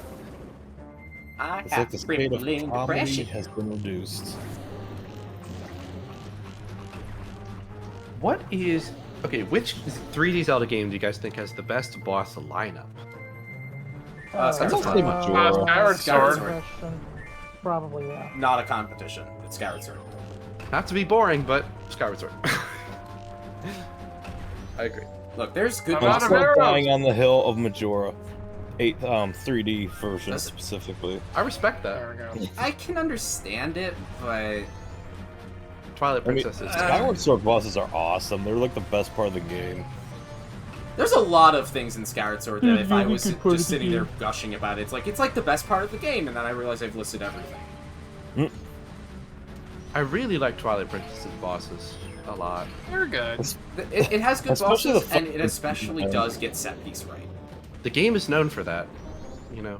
I It's like the state of crippling comedy depression. has been reduced. What is... Okay, which 3D Zelda game do you guys think has the best boss lineup? Skyward I'll Sword. say Majora. Skyward Skyward Sword. Sword. Question. Probably, yeah. Not a competition. It's Skyward Sword. Not to be boring, but Skyward Sword. I agree. Look, there's good I'm out bosses. of arrows. Dying on the hill of Majora. 3D version That's- specifically. I respect that. There we go. I can understand it, but Twilight I mean, Princess is... Skyward Sword bosses are awesome. They're like the best part of the game. there's a lot of things in Skyward Sword that if I Yeah, was good part of just the sitting there game. gushing about it, it's like the best part of the game, and then I realize I've listed everything. I really like Twilight Princess's bosses a lot. They're good. It has good Especially the bosses, and it fucking- especially does get set piece right. The game is known for that, you know.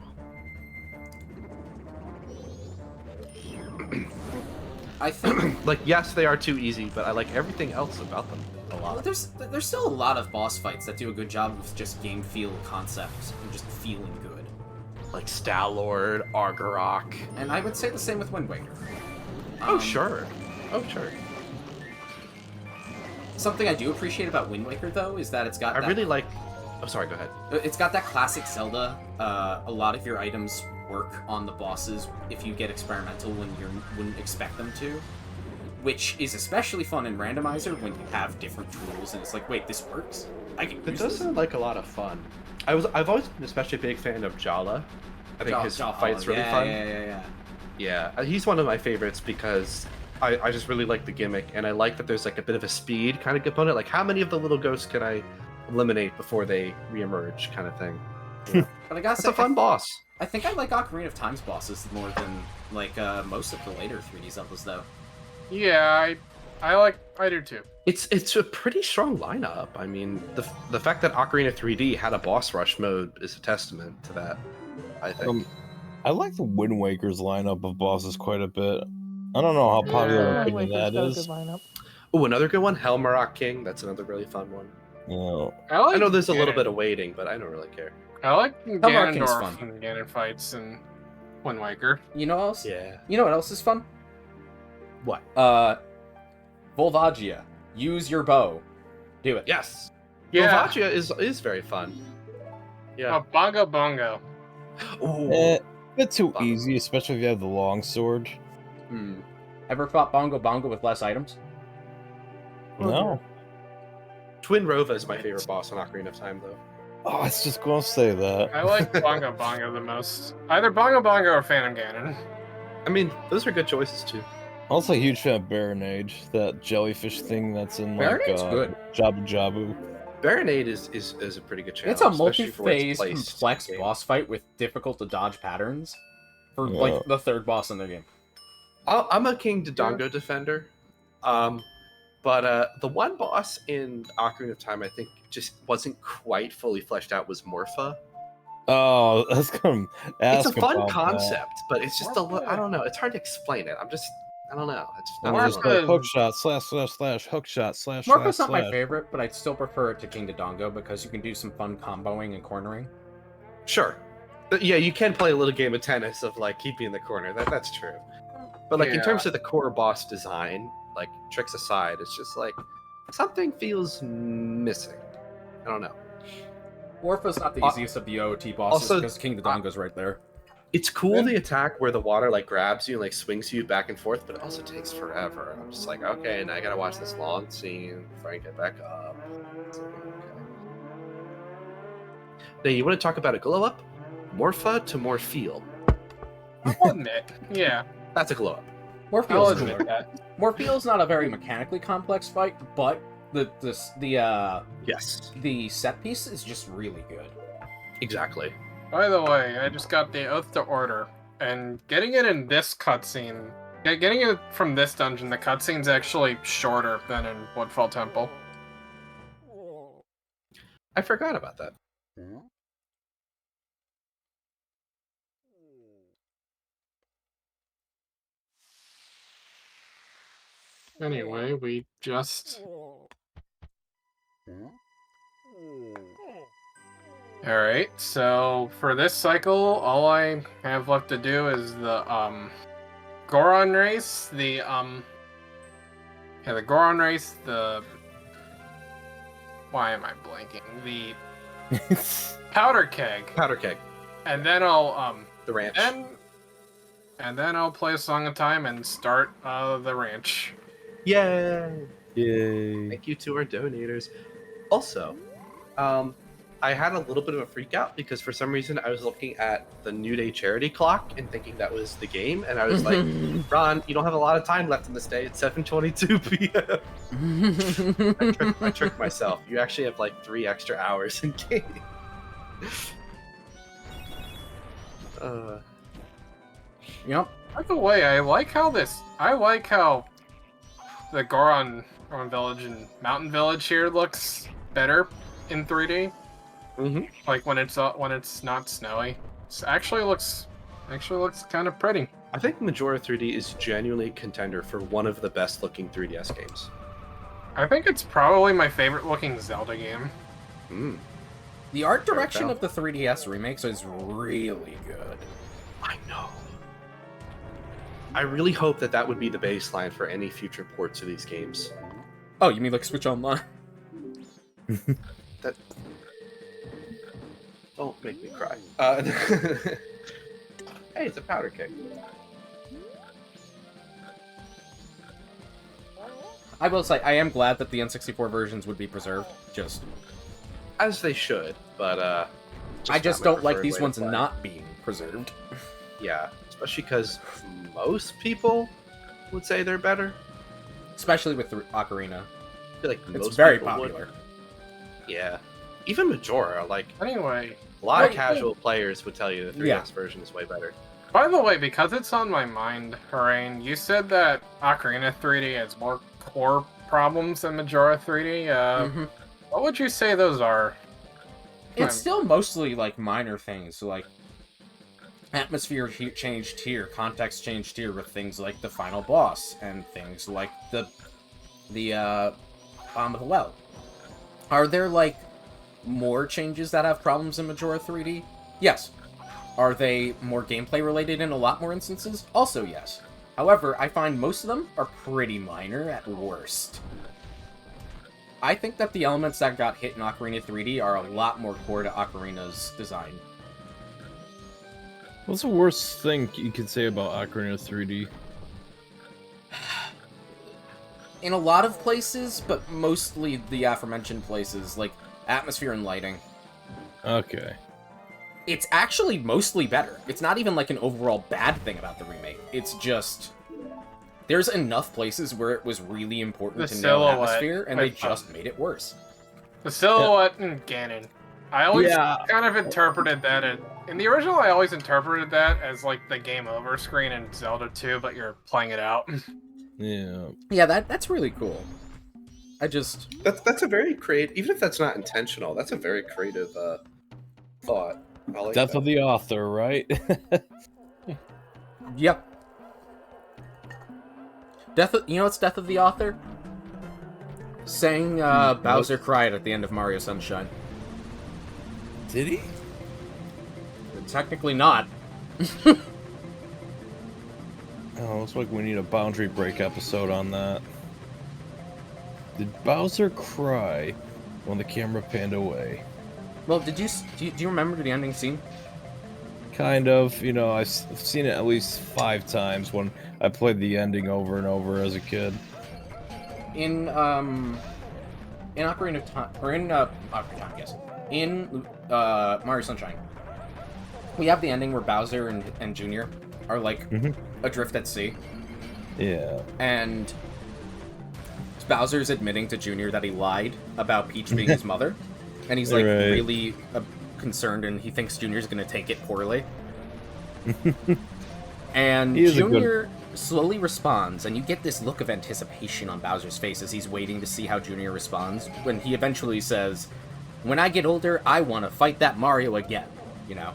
I think Like, yes, they are too easy, but I like everything else about them a lot. there's still a lot of boss fights that do a good job with just game feel concepts and just feeling good. Like Star-Lord, Argarok. And I would say the same with Wind Waker. Oh, sure. Oh, sure. Something I do appreciate about Wind Waker, though, is that it's got I that, really like... Oh, sorry, go ahead. it's got that classic Zelda. A lot of your items work on the bosses if you get experimental when you wouldn't expect them to, which is especially fun in Randomizer when you have different tools and it's like, wait, this works? I can It use does this? sound like a lot of fun. I've always been especially a big fan of Jala. I think his fight's really yeah, fun. Yeah. Yeah, he's one of my favorites because I just really like the gimmick, and I like that there's like a bit of a speed kind of component. Like, how many of the little ghosts can I eliminate before they reemerge, kind of thing. Yeah. But I gotta It's say, a fun boss. I think I like Ocarina of Time's bosses more than like most of the later 3D Zeldas, though. Yeah, I do too. It's a pretty strong lineup. I mean, the fact that Ocarina 3D had a boss rush mode is a testament to that, I think. I like the Wind Waker's lineup of bosses quite a bit. I don't know how popular Yeah, an Wind opinion Waker's that got a is. good lineup. Oh, another good one, Helmarock King. That's another really fun one. Yeah. I know there's a little bit of waiting, but I don't really care. I like Hellmark King's Ganondorf fun. and Ganon fights and Wind Waker. You know what else? Yeah. You know what else is fun? What? Volvagia. Use your bow. Do it. Yes. Yeah. Volvagia is very fun. Yeah. Bongo Bongo. Ooh. A bit too Fun. easy, especially if you have the long sword. Ever fought Bongo Bongo with less items? No. Twin Rova is my favorite boss on Ocarina of Time, though. Oh, I was just going to say that. I like Bongo Bongo the most. Either Bongo Bongo or Phantom Ganon. I mean, those are good choices too. Also, a huge fan of Baronade, that jellyfish thing that's in like Baronade's good. Jabu Jabu. Baronade is a pretty good challenge. It's a especially for where it's multi-phase, placed complex in the game. boss fight with difficult to dodge patterns for Yeah. like the third boss in the game. I'm a King Dodongo defender, but the one boss in Ocarina of Time I think just wasn't quite fully fleshed out was Morpha. Oh, that's gonna ask It's a fun about concept, but it's just Morpha. I don't know. It's hard to explain it. I don't know. It's That. not And it's fun. like hook shot, slash, slash, slash, hook shot, slash, Morpho's slash, not my slash. favorite, but I'd still prefer it to King Dodongo because you can do some fun comboing and cornering. Sure. But yeah, you can play a little game of tennis of like keeping in the corner. That's true. But like in Yeah. terms of the core boss design, like tricks aside, it's just like something feels missing. I don't know. Morpho's not the easiest of the OOT bosses also, because King Dodongo's right there. It's cool the attack where the water like grabs you and like swings you back and forth, but it also takes forever. I'm just like, okay, now I gotta watch this long scene before I get back up. It's like, okay. Now you want to talk about a glow up? Morpha to Morpheal. I'll admit. Yeah. That's a glow up. More I'll feels admit cool. that. More feels not a very mechanically complex fight, but Yes, the set piece is just really good. exactly. By the way, I just got the Oath to Order, and getting it in this cutscene, getting it from this dungeon, the cutscene's actually shorter than in Woodfall Temple. I forgot about that. Anyway, we just... Alright, so for this cycle, all I have left to do is the, Goron race, the Goron race, the... Why am I blanking? The Powder Keg. Powder keg, And then I'll, the ranch. and then I'll play a Song of Time and start, the ranch. Yay! Yay. Thank you to our donators. Also, I had a little bit of a freak out because for some reason I was looking at the New Day charity clock and thinking that was the game, and I was like, Ron, you don't have a lot of time left in this day. It's 7:22 p.m. I tricked myself. You actually have like 3 extra hours in game. Yep. By the way, I like how the Goron Village and Mountain Village here looks better in 3D. Mm-hmm. Like when it's not snowy. It actually looks kind of pretty. I think Majora 3D is genuinely a contender for one of the best looking 3DS games. I think it's probably my favorite looking Zelda game. Mm, The art Fair direction enough. of the 3DS remakes is really good. I know. I really hope that would be the baseline for any future ports of these games. Oh, you mean like Switch Online? That don't make me cry. Hey, it's a powder keg. I will say, I am glad that the N64 versions would be preserved. Just, As they should, but I just not my don't like preferred these way to ones play. not being preserved. Yeah, especially because most people would say they're better. Especially with Ocarina. I feel like It's most very people would. popular. Yeah, even Majora, like Anyway, a lot of Wait, casual players would tell you the 3DS Yeah. version is way better. by the way, because it's on my mind, Harain, you said that Ocarina 3D has more core problems than Majora 3D. Mhm. What would you say those are? It's still mostly like minor things, like atmosphere changed here, context changed here with things like the final boss and things like the Bomb of the Well. Are there like more changes that have problems in Majora 3D? Yes. Are they more gameplay related in a lot more instances? Also yes. However, I find most of them are pretty minor at worst. I think that the elements that got hit in Ocarina 3D are a lot more core to Ocarina's design. What's the worst thing you could say about Ocarina 3D? In a lot of places, but mostly the aforementioned places, like atmosphere and lighting. Okay. It's actually mostly better. It's not even like an overall bad thing about the remake. It's just... There's enough places where it was really important The to nail silhouette. atmosphere, and they just made it worse. The silhouette and Ganon. I always Yeah. kind of interpreted that in the original. I always interpreted that as like the game over screen in Zelda 2, but you're playing it out. Yeah. Yeah, that's really cool. I just... That's a very creative, even if that's not intentional. That's a very creative thought. I like Death that. of the author, right? Yep. You know what's Death of the Author? Saying Bowser cried at the end of Mario Sunshine. Did he? Technically not. Oh, looks like we need a boundary break episode on that. Did Bowser cry when the camera panned away? Well, do you remember the ending scene? Kind of. You know, I've seen it at least 5 times when I played the ending over and over as a kid. In Ocarina of Time, or in Ocarina of Time, yes, in Mario Sunshine, we have the ending where Bowser and Junior are like Mhm. adrift at sea, Yeah. And Bowser's admitting to Junior that he lied about Peach being his mother, and he's like Right. really concerned, and he thinks Junior's gonna take it poorly. And He is a Junior slowly responds, and you get this look of anticipation on Bowser's face as he's waiting to see how Junior responds, when he eventually says, "When I get older, I want to fight that Mario again," you know?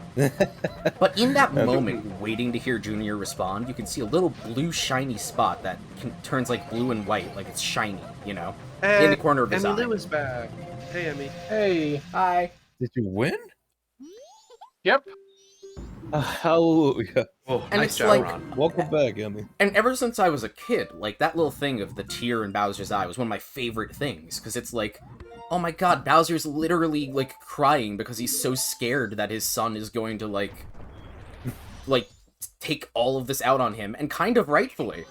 But in that moment, waiting to hear Junior respond, you can see a little blue shiny spot that turns like blue and white, like it's shiny, you know? In the corner of his eye. Emmy Lou is back. Hey, Emmy. Hey. Hi. Did you win? Yep. Hallelujah. Oh, And nice it's job, like- Ron. Welcome back, Emmy. And ever since I was a kid, like, that little thing of the tear in Bowser's eye was one of my favorite things, because it's like, oh my god, Bowser's literally, like, crying because he's so scared that his son is going to, like, take all of this out on him, and kind of rightfully.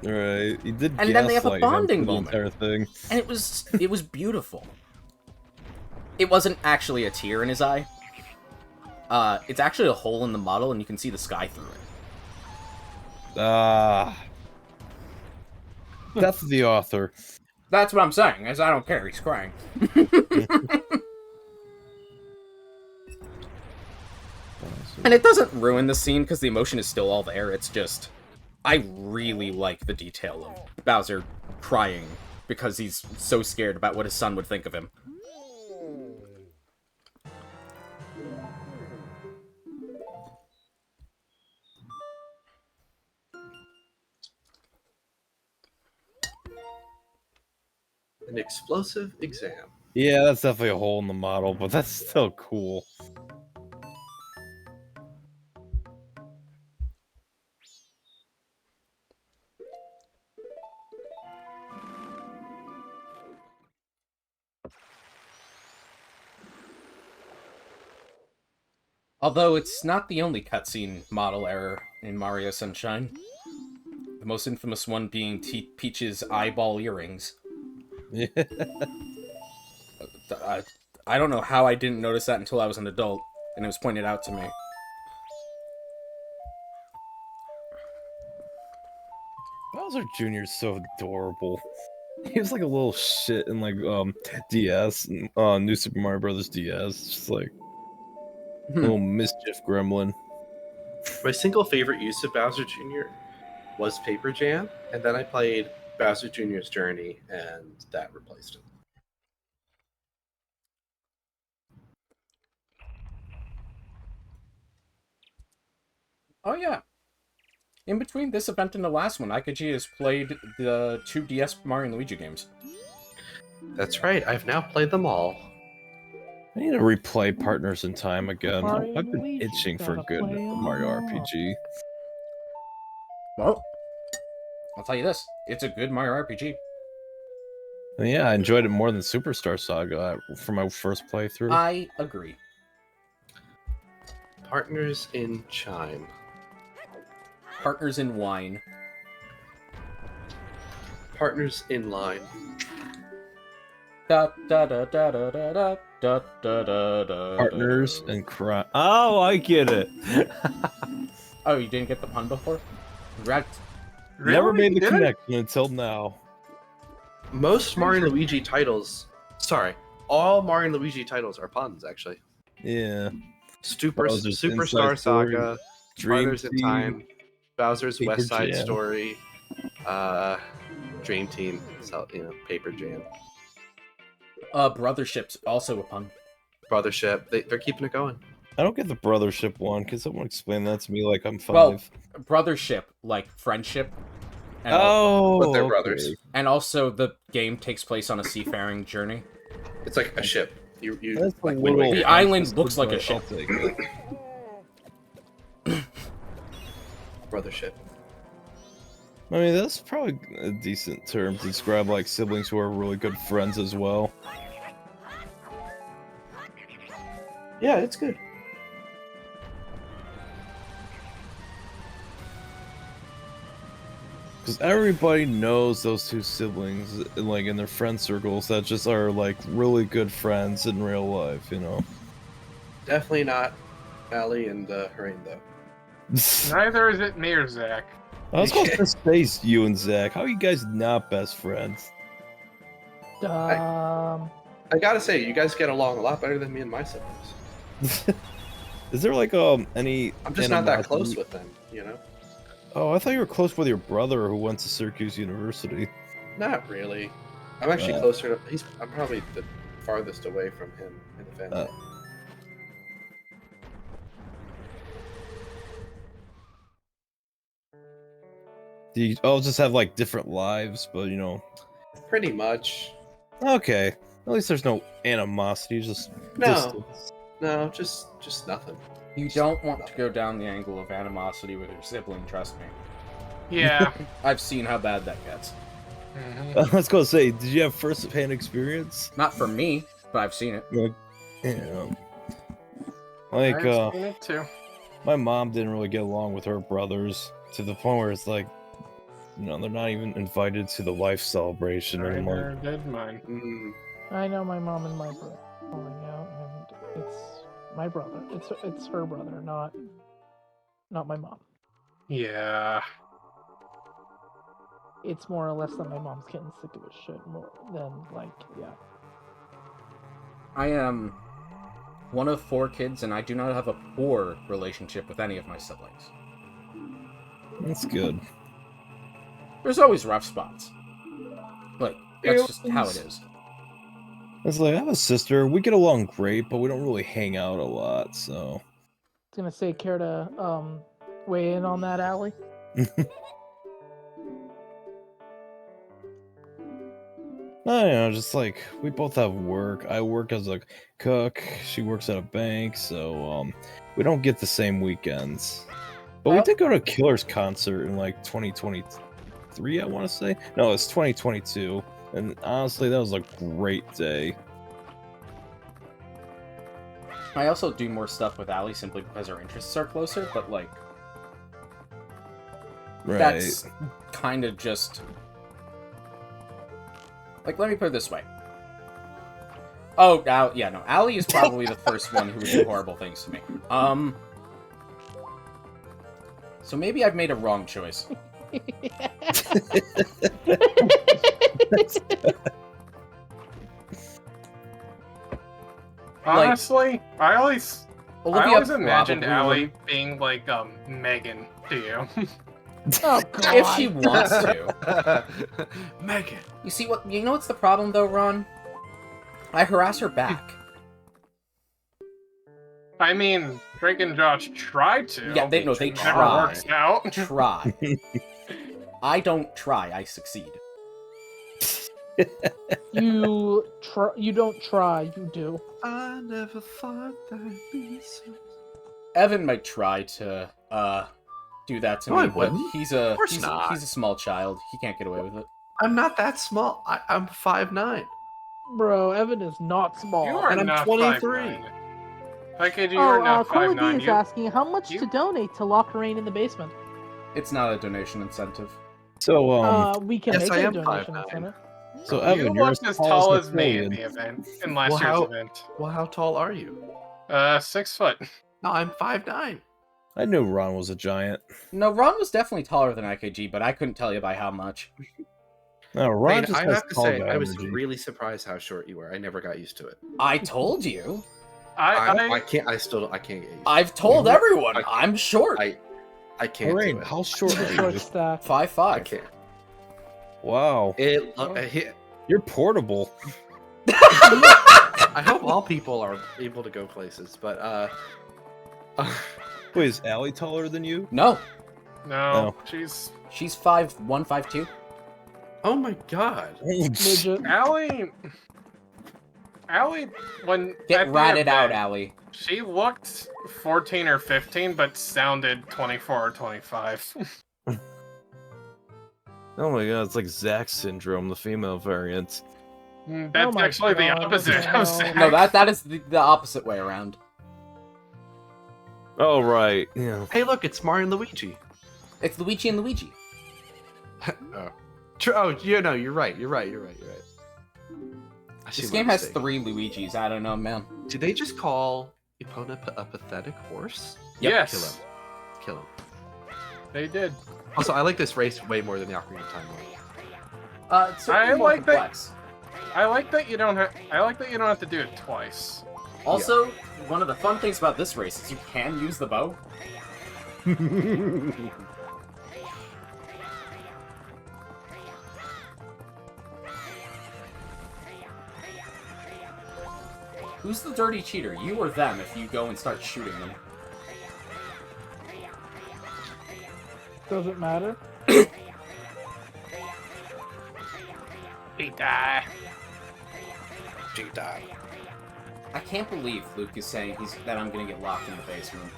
Right. He did And then they have a gaslight him bonding for the moment. entire thing. And it was beautiful. It wasn't actually a tear in his eye. It's actually a hole in the model, and you can see the sky through it. That's the author. That's what I'm saying, is I don't care, he's crying. And it doesn't ruin the scene, because the emotion is still all there, it's just... I really like the detail of Bowser crying, because he's so scared about what his son would think of him. An explosive exam. Yeah, that's definitely a hole in the model, but that's still cool. Although it's not the only cutscene model error in Mario Sunshine. The most infamous one being Peach's eyeball earrings. Yeah. I don't know how I didn't notice that until I was an adult, and it was pointed out to me. Bowser Jr. is so adorable. He was like a little shit in like DS, New Super Mario Brothers DS. It's just like a little mischief gremlin. My single favorite use of Bowser Jr. was Paper Jam, and then I played Bowser Jr.'s Journey, and that replaced it. Oh yeah. In between this event and the last one, Ikaji has played the 2 DS Mario and Luigi games. That's right, I've now played them all. I need to replay Partners in Time again. Mario I've been Luigi, itching for a gotta good play 'em Mario all. RPG. Well, I'll tell you this. It's a good Mario RPG. And yeah, I enjoyed it more than Superstar Saga for my first playthrough. I agree. Partners in Chime. Partners in Wine. Partners in Line. Da da da da da da da da da da da. Partners and Crime. Oh, I get it. Oh, you didn't get the pun before? Congrats. Never made the Did it? connection until now. Most Mario and Luigi titles... Sorry, all Mario and Luigi titles are puns, actually. Yeah. Bowser's Superstar Inside Story, Saga, Dream Partners in Team. Time, Bowser's Paper West Side Jam. Story, Dream Team, so, Paper Jam, Brothership's also a pun. Brothership. They're keeping it going. I don't get the brothership one. Can someone explain that to me like I'm 5? Well, Brothership, like friendship. And But they're okay. brothers. And also the game takes place on a seafaring journey. It's like a ship. You That's a like Wind little Waker. The island offensive, looks like a but ship. I'll take it. Brothership. I mean, that's probably a decent term to describe like siblings who are really good friends as well. Yeah, it's good. Because everybody knows those two siblings, like in their friend circles, that just are like really good friends in real life, you know. Definitely not Allie and Harain, though. Neither is it me or Zach. I was going to space you and Zach. How are you guys not best friends? Um, I gotta say, you guys get along a lot better than me and my siblings. Is there like any? I'm just not that animosity? close with them, you know? Oh, I thought you were close with your brother who went to Syracuse University. Not really. I'm actually closer to. I'm probably the farthest away from him in the family. Do you all just have like different lives, but you know? Pretty much. Okay, at least there's no animosity, just No. distance. No, just nothing. You don't want to go down the angle of animosity with your sibling, trust me. Yeah. I've seen how bad that gets. I was gonna say, did you have first-hand experience? Not for me, but I've seen it. Yeah. Like, I've seen it too. my mom didn't really get along with her brothers to the point where it's like, you know, they're not even invited to the life celebration anymore. Never did mine. I know my mom and my brother falling out, and it's my brother. It's her brother, not my mom. Yeah. It's more or less that my mom's getting sick of his shit more than like, yeah. I am one of 4 kids, and I do not have a poor relationship with any of my siblings. That's good. There's always rough spots. Like, that's just how it is. It's like, I have a sister, we get along great, but we don't really hang out a lot, so... I was gonna say, care to weigh in on that, Allie? I don't know, just like, we both have work. I work as a cook, she works at a bank, so, we don't get the same weekends. But we did go to a Killer's concert in, like, 2023, I want to say? No, it's 2022, and honestly, that was a great day. I also do more stuff with Allie simply because our interests are closer, but, like, Right. that's kind of just... Like, let me put it this way. Oh, yeah, no. Allie is probably the first one who would do horrible things to me. So maybe I've made a wrong choice. Honestly, I always imagined probably Allie being like Megan to you. Oh god. If she wants to. Megan. You know what's the problem though, Ron? I harass her back. I mean, Drake and Josh tried to. Yeah, they never try. works out. Try. I don't try, I succeed. You don't try, you do. I never thought that'd be so. Evan might try to do that to No, I me, but wouldn't. he's Of course not. a small child. He can't get away with it. I'm not that small. I'm 5'9". Bro, Evan is not small. You are And I'm not 23. 5'9". Like, you are not Cola D 5'9". is asking how much you- to donate to Lock Rain in the basement. It's not a donation incentive. So, We can yes, make a a donation donation incentive. incentive. so Evan, You you're looked as tall as me in Napoleon. the event, in last Well, year's how- event. Well, how tall are you? 6 foot. No, I'm 5'9". I knew Ron was a giant. No, Ron was definitely taller than IKG, but I couldn't tell you by how much. No, Ron just I has have to tall say, guy I was energy. really surprised how short you were. I never got used to it. I told you. I can't. I can't get used to it. I've told everyone. I- I'm short. I can't Lorraine, do it. how short are Short you? stack. 5'5". I can't. Wow, It. you're portable. I hope all people are able to go places, but Wait, is Allie taller than you? No, No, Oh. she's... she's 5'1", 5'2". oh my god. Midget. Allie, when... Get at the ratted out, event, Allie. She looked 14 or 15, but sounded 24 or 25. Oh my god, it's like Zach syndrome, the female variant. That's my actually the God, opposite no. of Zach. No, that is the opposite way around. Oh right, yeah. Hey, look, it's Mario and Luigi. It's Luigi and Luigi. You're right. I see This my game has mistake. 3 Luigis. I don't know, man. Did they just call Epona a pathetic horse? Yes, Kill him. they did. Also, I like this race way more than the Ocarina of Time one. It's certainly more like that- complex. I like that you don't have to do it twice. Also, one of the fun things about this race is you can use the bow. Who's the dirty cheater, you or them, if you go and start shooting them? Does it matter? Pita. I can't believe Luke is saying that I'm gonna get locked in the basement.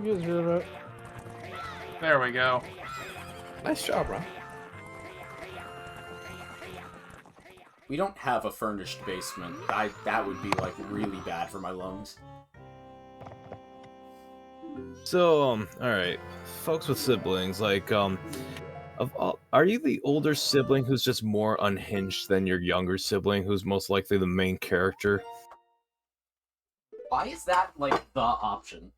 You deserve it. There we go. Nice job, Ron. We don't have a furnished basement. That would be, like, really bad for my lungs. So, alright. Folks with siblings, like, are you the older sibling who's just more unhinged than your younger sibling who's most likely the main character? Why is that, like, the option?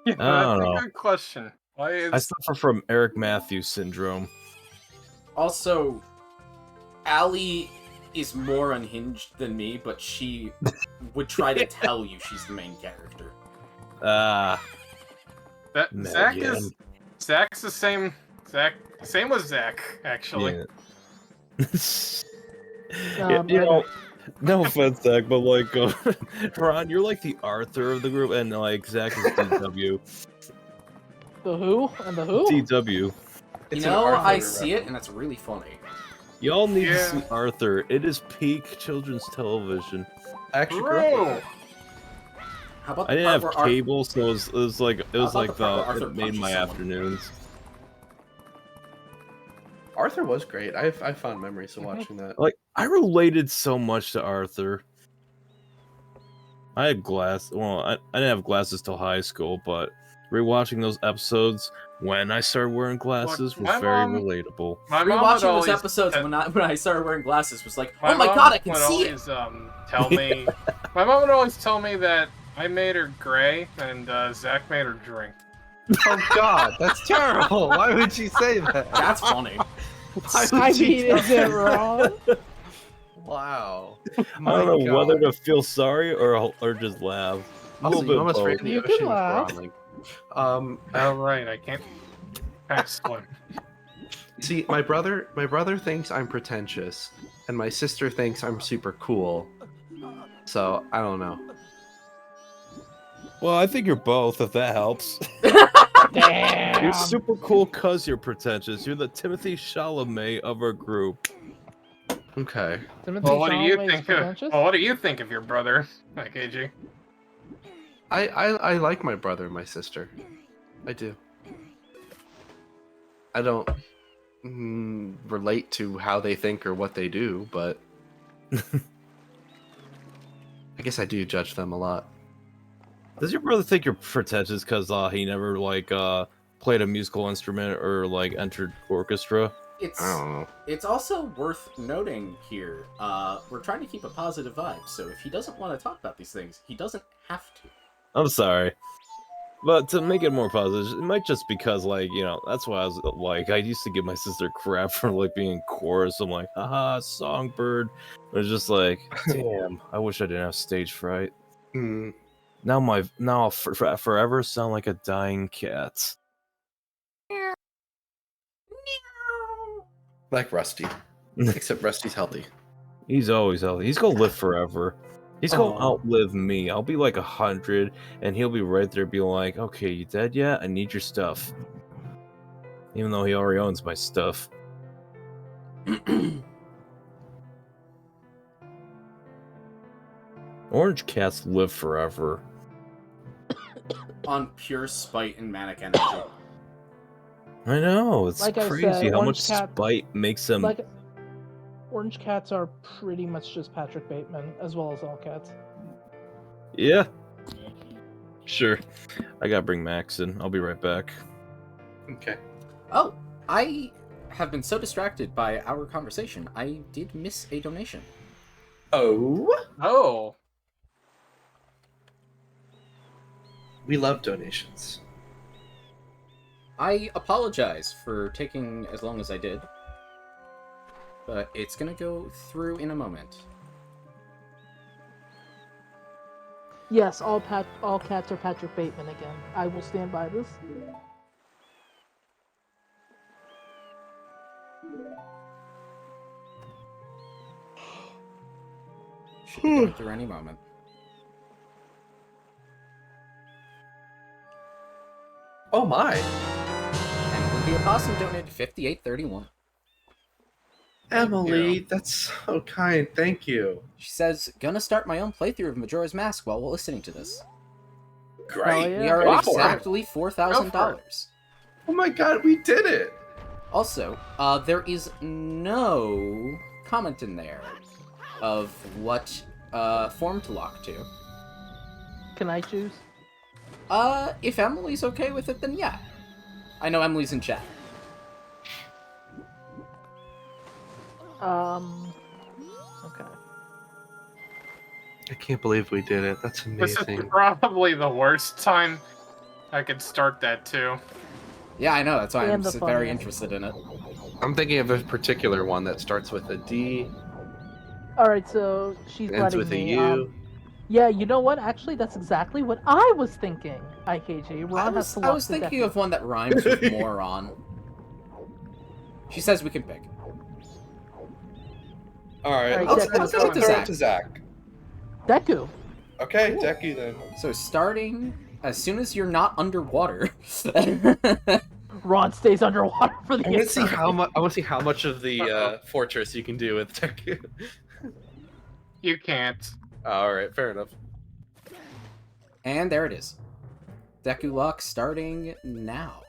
Yeah, I don't that's know. a good question. Why is I suffer from Eric Matthews syndrome. Also, Allie is more unhinged than me, but she would try to tell you she's the main character. Zach's the same. Same with Zach, actually. Yeah. You know, no offense, Zach, but like, Ron, you're like the Arthur of the group, and like Zach is DW. The who and the who? DW. You It's an know, Arthur I see it, reference. and it's really funny. Y'all need to Yeah. see Arthur. It is peak children's television. I actually grew up with Bro, it. How about I the didn't part have where cable, so it was like about the part where Arthur it made punches my someone? afternoons. Arthur was great. I have fond memories of watching that. Like, I related so much to Arthur. I had I didn't have glasses till high school, but rewatching those episodes when I started wearing glasses was my very mom- relatable. my mom would Rewatching those always episodes te- when I started wearing glasses was like, my oh my mom god, I can would see it! always, tell me. My mom would always tell me that I made her gray and Zach made her drink. Oh God, that's terrible. Why would you say that? That's funny. Why I would you mean, tell is it me wrong? Wow. I don't know whether to feel sorry or just laugh. A Also, little you bit almost both. ran in the You can ocean with laugh. Ron, like, Oh right, I can't swim. see, my brother thinks I'm pretentious, and my sister thinks I'm super cool. So I don't know. Well, I think you're both, if that helps. Damn. You're super cool cause you're pretentious. You're the Timothy Chalamet of our group. Okay. Timothy Well, what do you Chalamet is think? pretentious? What do you think of your brother, like AJ? I like my brother and my sister. I do. I don't relate to how they think or what they do, but I guess I do judge them a lot. Does your brother think you're pretentious because he never like played a musical instrument or like entered orchestra? It's I don't know. it's also worth noting here. We're trying to keep a positive vibe, so if he doesn't want to talk about these things, he doesn't have to. I'm sorry. But to make it more positive, it might just because, like, you know, that's why I was like, I used to give my sister crap for like being in chorus. I'm like, haha, songbird. It was just like, damn, I wish I didn't have stage fright. Hmm. Now I'll forever sound like a dying cat. Like Rusty. Except Rusty's healthy. He's always healthy. He's gonna live forever. He's gonna Aw. outlive me. I'll be like 100, and he'll be right there, be like, "Okay, you dead yet? I need your stuff." Even though he already owns my stuff. Orange cats live forever. On pure spite and manic energy. I know. It's Like I crazy said, how orange much cat- spite makes them. Like, orange cats are pretty much just Patrick Bateman, as well as all cats. Yeah. Sure. I gotta bring Max in. I'll be right back. Okay. Oh, I have been so distracted by our conversation, I did miss a donation. Oh. Oh, We love donations. I apologize for taking as long as I did, but it's gonna go through in a moment. Yes, all cats are Patrick Bateman again. I will stand by this. Should be going through any moment. Oh my. And the Opossum donated 58.31. Emily, that's so kind. Thank you. She says, "Gonna start my own playthrough of Majora's Mask while listening to this." Great. yeah. We are Go at for it. exactly $4,000. Oh my god, we did it. Also, there is no comment in there of what form to lock to. Can I choose? If Emily's okay with it, then yeah. I know Emily's in chat. Okay. I can't believe we did it. That's This is amazing. probably the worst time I could start that too. Yeah, I know. That's why I'm And the very funniest. interested in it. I'm thinking of a particular one that starts with a D, All right, so she's ends letting with a me. U. Yeah, you know what? Actually, that's exactly what I was thinking. IKG. Ron has to I lock was the thinking deck. of one that rhymes with moron. She says we can pick. All right, Alright, let's Deku. throw it to Zach. Deku. Okay, Deku then. So starting as soon as you're not underwater. Ron stays underwater for the I want to see eternity. how much. I want to see how much of the fortress you can do with Deku. You can't. All right, fair enough. And there it is. Deku Lock starting now.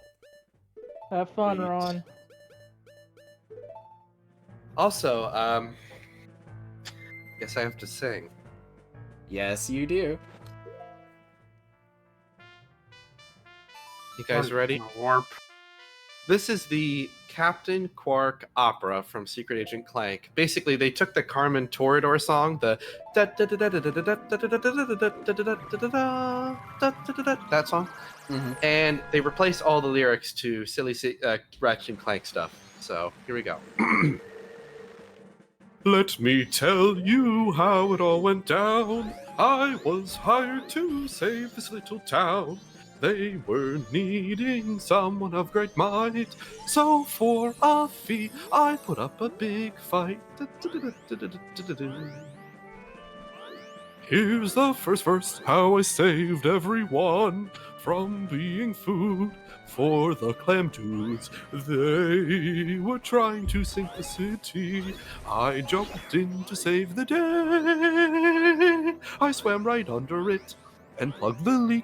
Have fun, Sweet. Ron. Also, guess I have to sing. Yes, you do. You guys ready? Warp. This is the Captain Quark opera from Secret Agent Clank. Basically, they took the Carmen Toreador song, the that song, and they replaced all the lyrics to silly Ratchet and Clank stuff. So here we go. Let me tell you how it all went down. I was hired to save this little town. They were needing someone of great might, so for a fee I put up a big fight. Here's the first verse, how I saved everyone from being food for the clam dudes. They were trying to sink the city. I jumped in to save the day. I swam right under it and plugged the leak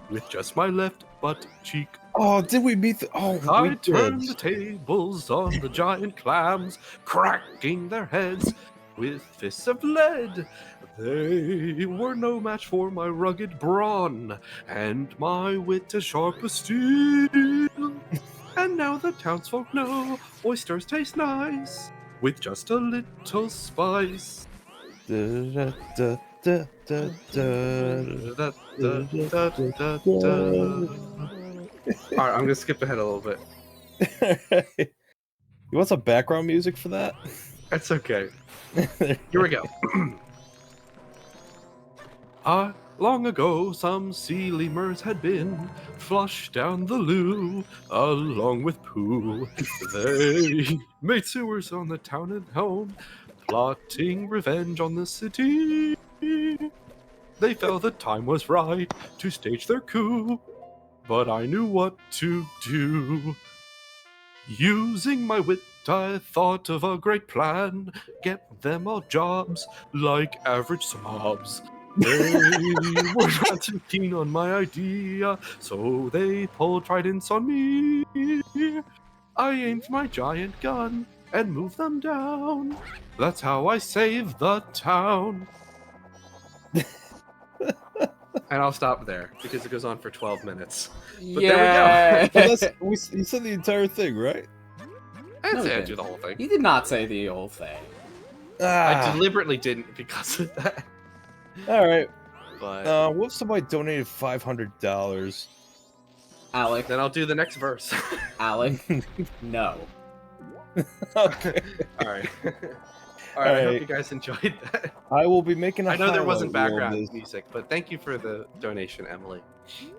with just my left butt cheek. Oh, did we meet the? Oh, we I turned the did. tables on the giant clams, cracking their heads with fists of lead. They were no match for my rugged brawn, and my wit as sharp as steel. And now the townsfolk know oysters taste nice, with just a little spice. Da, da, da, da, da. Alright, I'm gonna skip ahead a little bit. You want some background music for that? That's okay. Here we go. Long ago, some sea lemurs had been flushed down the loo, along with poo. They made sewers on the town and home, plotting revenge on the city. They felt the time was right to stage their coup, but I knew what to do. Using my wit, I thought of a great plan. Get them all jobs like average snobs. They were not too keen on my idea, so they pulled tridents on me. I aimed my giant gun and moved them down. That's how I saved the town. And I'll stop there because it goes on for 12 minutes. But there we go. You said the entire thing, right? I No, didn't say he I'd didn't. do the whole thing. He did not say the whole thing. I deliberately didn't because of that. All right. But What if somebody donated $500? Alec, Then I'll do the next verse. Alec, no. Okay. All right. All right. I hope Alright. you guys enjoyed that. I will be making a I know there wasn't highlight reel of background this. music, but thank you for the donation, Emily. You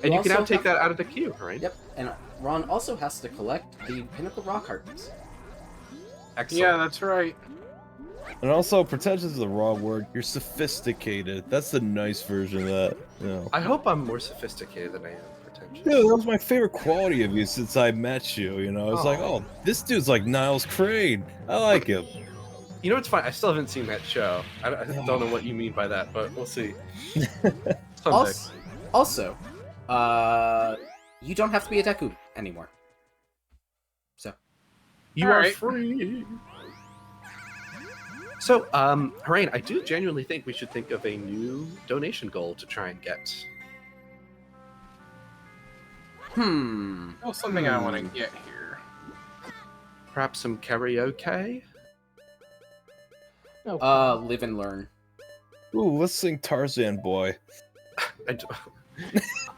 And you can now also take have- that out of the queue, right? Yep, and Ron also has to collect the Pinnacle Rock Hearts. Excellent. Yeah, that's right. And also, pretentious is the wrong word. You're sophisticated. That's the nice version of that. You know. I hope I'm more sophisticated than I am pretentious. Dude, that was my favorite quality of you since I met you. You know, it's like, Aw. oh, this dude's like Niles Crane. I like him. You know what's fine? I still haven't seen that show. I don't know what you mean by that, but we'll see. Someday. Also, you don't have to be a Deku anymore. So, You are Alright. free. So, Harain, I do genuinely think we should think of a new donation goal to try and get. Well, something I want to get here. Perhaps some karaoke? Oh, live and learn. Ooh, let's sing Tarzan Boy.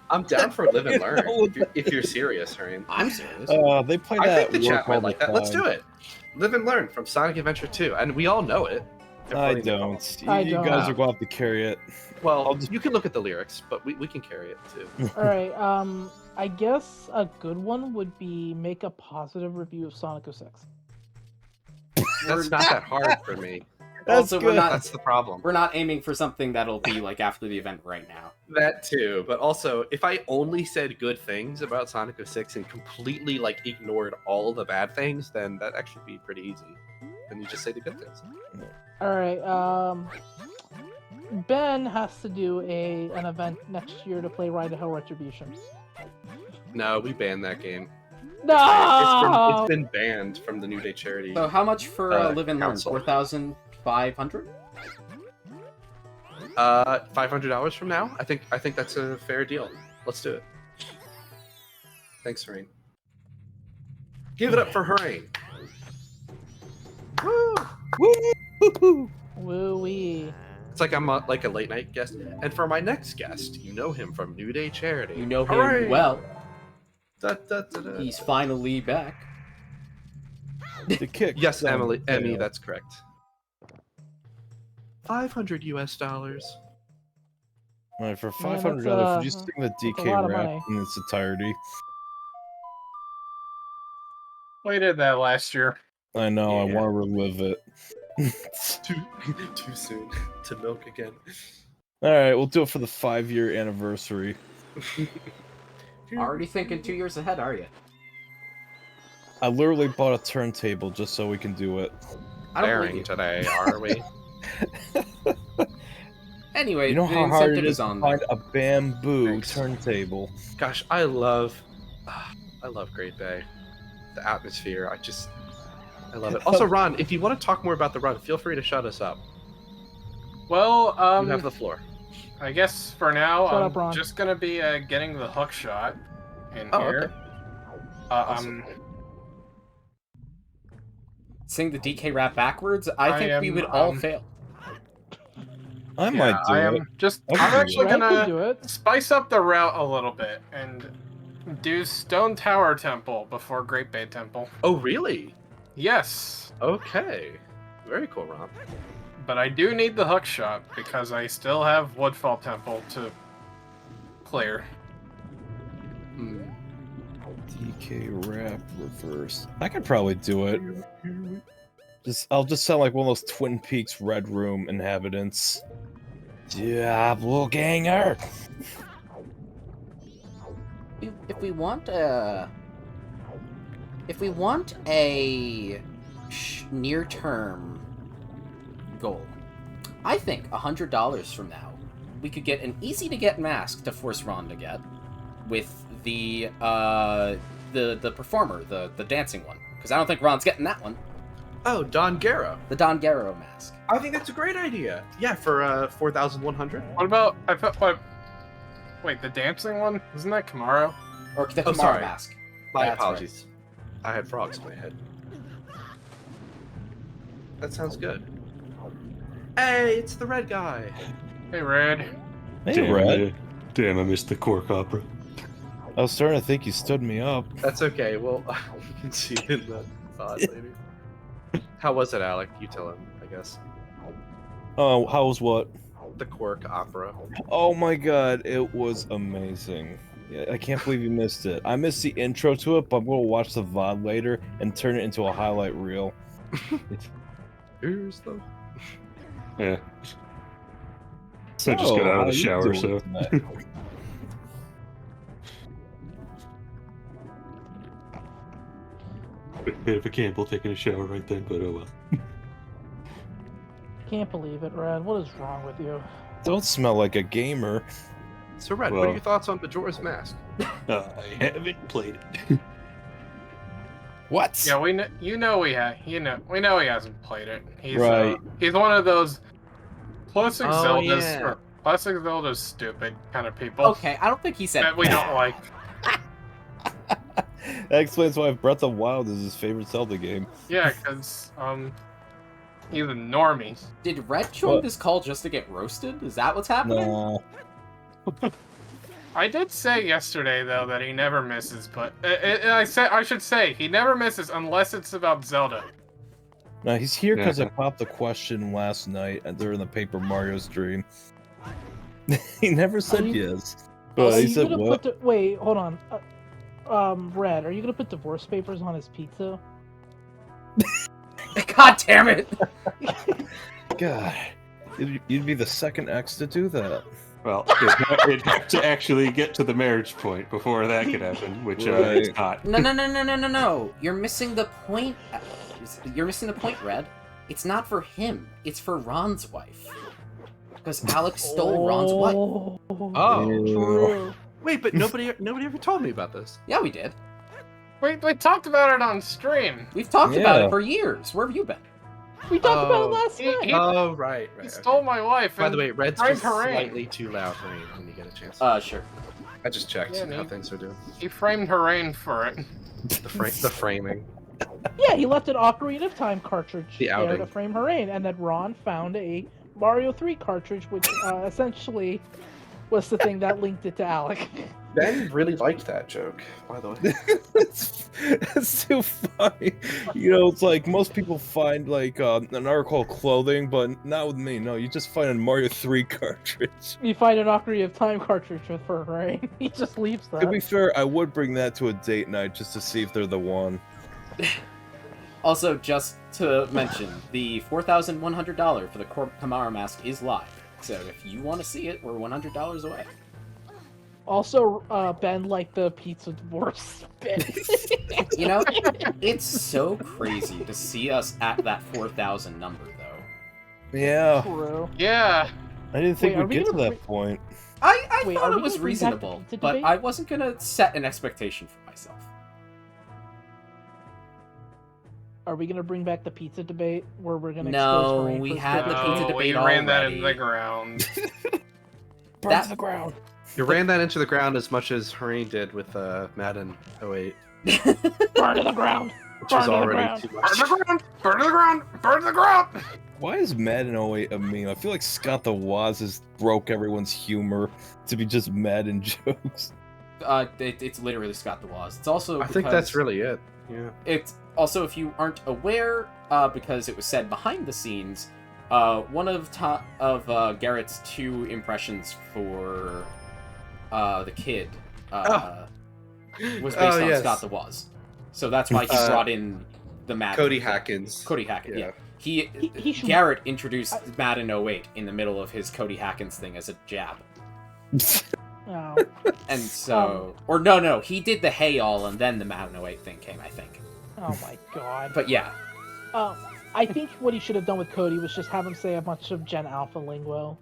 I'm down for live and learn, No. if you're serious, Harain. I'm serious. They play I that. think the chat work all might like the that. Let's time. do it. Live and learn from Sonic Adventure 2, and we all know it. I don't. You, I you don't. guys are going to have to carry it. Well, I'll just- you can look at the lyrics, but we can carry it too. all right. I guess a good one would be make a positive review of Sonic 06. That's not that hard for me. That's Also, good. That's the problem. We're not aiming for something that'll be like after the event right now. That too, but also if I only said good things about Sonic 06 and completely like ignored all the bad things, then that actually be pretty easy. Then you just say the good things. All right. Ben has to do an event next year to play Ride to Hell Retribution. No, we banned that game. No. It's been banned from the New Day charity. So, how much for live and learn? council. 4,500. $500 from now. I think that's a fair deal. Let's do it. Thanks, Harain. Give it up for Harain. Woo! Woo! Woo wee. It's like I'm like a late night guest. And for my next guest, you know him from New Day charity. You know him Hooray! well. Da, da, da, da. He's finally back. The kick. Yes, down Emily, the Emmy, tail. that's correct. $500 US. Alright, for Man, $500, that's, if you just sing the a DK lot of rap money. in its entirety. We did that last year. I know, I Yeah. want to relive it. Too soon to milk again. Alright, we'll do it for the 5-year anniversary. Already thinking 2 years ahead, are you? I literally bought a turntable just so we can do it. I don't believe Bearing you. today, are we? Anyway, You know the how hard it incentive is is to on find there. a bamboo Thanks. turntable. Gosh, I love Great Bay. The atmosphere, I love it. Also, Ron, if you want to talk more about the run, feel free to shut us up. Well, You have the floor. I guess for now, Shut I'm up, Ron. just gonna be getting the hook shot in Oh, here. okay. Awesome. Sing the DK rap backwards. I I think we am, would all um, fail. I might do I it. am just. I'll I'm do actually it. Red could gonna do it. spice up the route a little bit and do Stone Tower Temple before Great Bay Temple. Oh, really? Yes, Okay. Very cool, Ron. but I do need the hook shot because I still have Woodfall Temple to clear. Hmm. DK rap reverse. I could probably do it. I'll just sound like one of those Twin Peaks Red Room inhabitants. Diablo Ganger! If we want a near-term goal, I think $100 from now, we could get an easy-to-get mask to force Ron to get with the performer, the dancing one, because I don't think Ron's getting that one. Oh, Don Guerra. The Don Garo mask. I think that's a great idea. Yeah, for 4,100. What about I thought what? Wait, the dancing one? Isn't that Kamaro? Or the Oh, Kamara sorry. mask. My That's apologies. I had frogs in my head. That sounds good. Hey, it's the red guy. Hey, Red. Hey, Red. Damn, I missed the cork opera. I was starting to think you stood me up. That's okay. Well, you can see it in the pod later. How was it, Alec? You tell him, I guess. Oh, how was what? The Quirk opera. Oh my god, it was amazing. Yeah, I can't believe you missed it. I missed the intro to it, but I'm gonna watch the VOD later and turn it into a highlight reel. Here's the. Yeah. I just got out how of the you shower, doing so. tonight? Bit of a gamble taking a shower right then, but oh well. Can't believe it, Red. What is wrong with you? Don't smell like a gamer. So, Red, what Well- are your thoughts on Majora's Mask? I haven't played it. What? Yeah, we know. We know he hasn't played it. He's Right. he's one of those classic Oh, Zeldas yeah. or classic Zelda's stupid kind of people Okay, I don't think he said that we don't like. That explains why Breath of Wild is his favorite Zelda game. Yeah, because he's a normie. Did Red join What? this call just to get roasted? Is that what's happening? No. I did say yesterday though that he never misses, but I should say he never misses unless it's about Zelda. No, he's here because I Yeah. popped the question last night and during the Paper Mario stream. He never said you- yes. Are But he you said gonna what? put wait, hold on. Red, are you gonna put divorce papers on his pizza? God damn it! God. You'd be the second X to do that. Well, it'd have to actually get to the marriage point before that could happen, which Right. it's not. No. You're missing the point. You're missing the point, Red. It's not for him. It's for Ron's wife. Because Alex stole Ron's wife. Oh, Ew. True. wait, but nobody ever told me about this. Yeah, we did. We talked about it on stream. We've talked about Yeah. it for years. Where have you been? We talked about Oh. it last He- night. he- Oh, right. He okay. stole my wife. By and the way, Red's framed just her reign. slightly too loud for me when you get a chance. Sure. I just checked Yeah, how Nate. things are doing. He framed her reign for it. The framing. Yeah, he left an Ocarina of Time cartridge The there outing. to frame her in, and then Ron found a Mario 3 cartridge, which essentially was the thing that linked it to Alec. Ben really liked that joke, by the way. It's too funny. You know, it's like most people find like an article of clothing, but not with me. No, you just find a Mario 3 cartridge. You find an Ocarina of Time cartridge with her, right? He just leaves that. To be fair, I would bring that to a date night just to see if they're the one. Also, just to mention, the $4,100 for the Kamara mask is live. So if you want to see it, we're $100 away. Also, Ben liked the pizza divorce bit. You know, it's so crazy to see us at that 4,000 number, though. Yeah, True. Yeah. I didn't think Wait, are we'd we get to gonna that point. I Wait, thought are it we was gonna bring back the reasonable, pizza but debate? I wasn't gonna set an expectation for myself. Are we gonna bring back the pizza debate where we're gonna No, expose Lorraine we for his had the pizza pizza debate? we debate ran that already. in the ground. Burn That- to the ground. You ran that into the ground as much as Hareen did with Madden 08, Burn to the ground! which Burn was to the already ground. too Burn much. the ground! Burn to the ground! Burn to the ground! Why is Madden 08 a meme? I feel like Scott the Woz has broke everyone's humor to be just Madden jokes. It's literally Scott the Woz. It's also I think because that's really it. Yeah. It's also, if you aren't aware, because it was said behind the scenes, one of Garrett's 2 impressions for the kid was based on yes. Scott the Woz. So that's why he brought in the Madden. Cody Hackins. Cody Hackins, yeah. He should- Garrett introduced Madden 08 in the middle of his Cody Hackins thing as a jab. Oh. And so... or no, he did the hey all and then the Madden 08 thing came, I think. Oh my god. But yeah. I think what he should have done with Cody was just have him say a bunch of Gen Alpha lingo.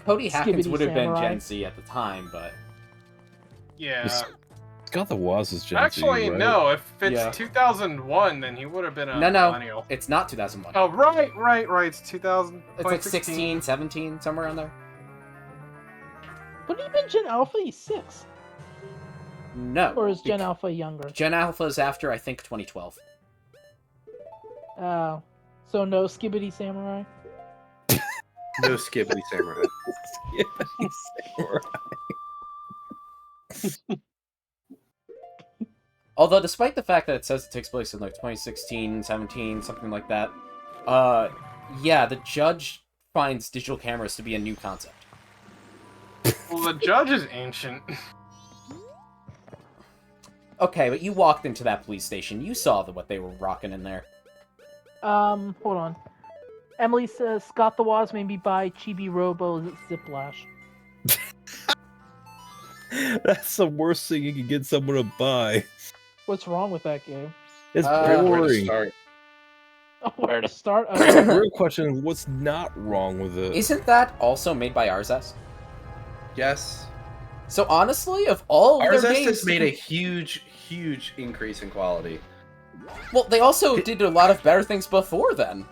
Cody Hackins Skibbity would have been Samurai. Gen Z at the time, but... Yeah. Scott the Woz is Gen Z, Actually, right? no. If it's Yeah. 2001, then he would have been a No. millennial. It's not 2001. Oh, right. It's 2000. It's like 16, 17, somewhere on there. Wouldn't he been Gen Alpha? He's 6. No. Or is Gen Alpha younger? Gen Alpha is after, I think, 2012. Oh. So no Skibbity Samurai? No Skibbity Samurai. Samurai. Although, despite the fact that it says it takes place in like 2016, 17, something like that, yeah, the judge finds digital cameras to be a new concept. Well, the judge is ancient. Okay, but you walked into that police station. You saw what they were rocking in there. Hold on. Emily says Scott the Woz made me buy Chibi Robo Ziplash. That's the worst thing you can get someone to buy. What's wrong with that game? It's Where to boring. start? Where to start? The real question is, what's not wrong with it? Isn't that also made by Arzest? Yes. So honestly, of all of their Arzest games, has made a huge increase in quality. well, they also did a lot of better things before then.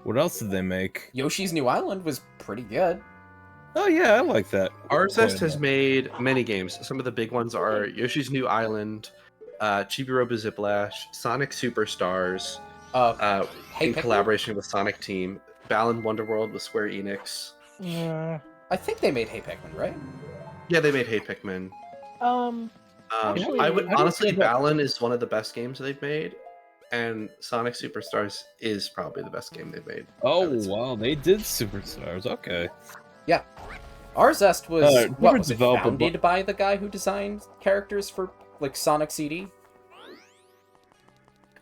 What else did they make? Yoshi's New Island was pretty good. Oh yeah, I like that. Arzest has made many games. Some of the big ones are Yoshi's New Island, Chibi Robo Ziplash, Sonic Superstars, Hey in Pikmin? collaboration with Sonic Team, Balan Wonderworld with Square Enix. Yeah. I think they made Hey Pikmin, right? Yeah, they made Hey Pikmin. Actually, I would I don't honestly, think that- Balan is one of the best games they've made, and Sonic Superstars is probably the best game they've made. I Oh would say. wow, they did Superstars. Okay. Arzest was different what was it developer, founded by the guy who designed characters for like Sonic CD?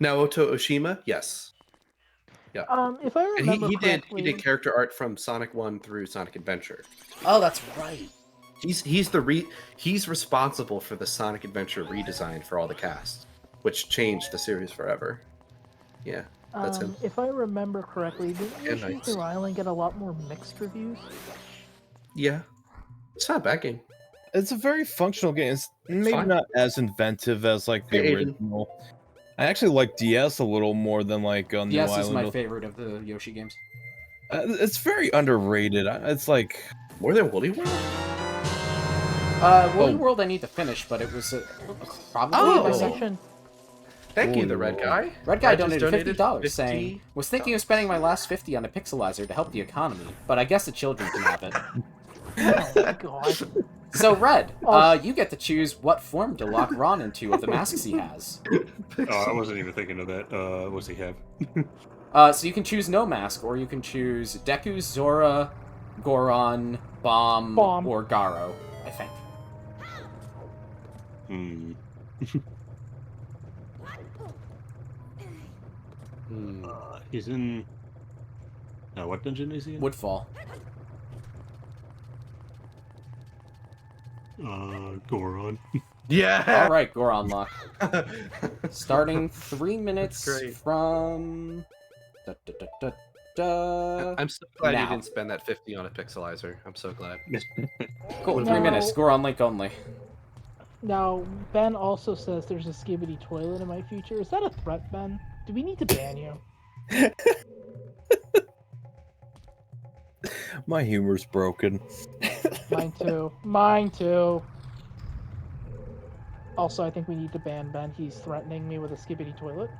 Naoto Oshima, yes, if I and remember he correctly, did character art from Sonic 1 through Sonic Adventure. Oh, that's right. He's responsible for the Sonic Adventure redesign for all the cast, which changed the series forever. Yeah, that's him. if I remember correctly, didn't Yeah, Yoshi's nice. New Island get a lot more mixed reviews? Yeah, it's not a bad game. It's a very functional game. It's maybe fine. not as inventive as like the Hey, Aiden. original. I actually like DS a little more than like New DS is Island. my favorite of the Yoshi games. It's very underrated. It's like More than Woolly World? Woolly Oh. World I need to finish, but it was probably Oh. my Section. Thank you, Woolly the red World. guy. Red guy I just donated $50 saying, was thinking of spending my last 50 on a pixelizer to help the economy, but I guess the children can have it. Oh my god. So, Red, Oh. you get to choose what form to lock Ron into of the masks he has. Oh, I wasn't even thinking of that. What's he have? So you can choose no mask, or you can choose Deku, Zora, Goron, Bomb, Bomb. or Garo, I think. Hmm. He's in. What dungeon is he in? Woodfall. Goron. Yeah. Alright, Goron lock. Starting 3 minutes That's great. from... Da, da, da, da, da. I'm so glad Now. you didn't spend that 50 on a pixelizer. I'm so glad. Cool, No. 3 minutes. Goron link only. Now, Ben also says there's a skibbity toilet in my future. Is that a threat, Ben? Do we need to ban you? my humor's broken. Mine too. Mine too. Also, I think we need to ban Ben. He's threatening me with a skibbity toilet.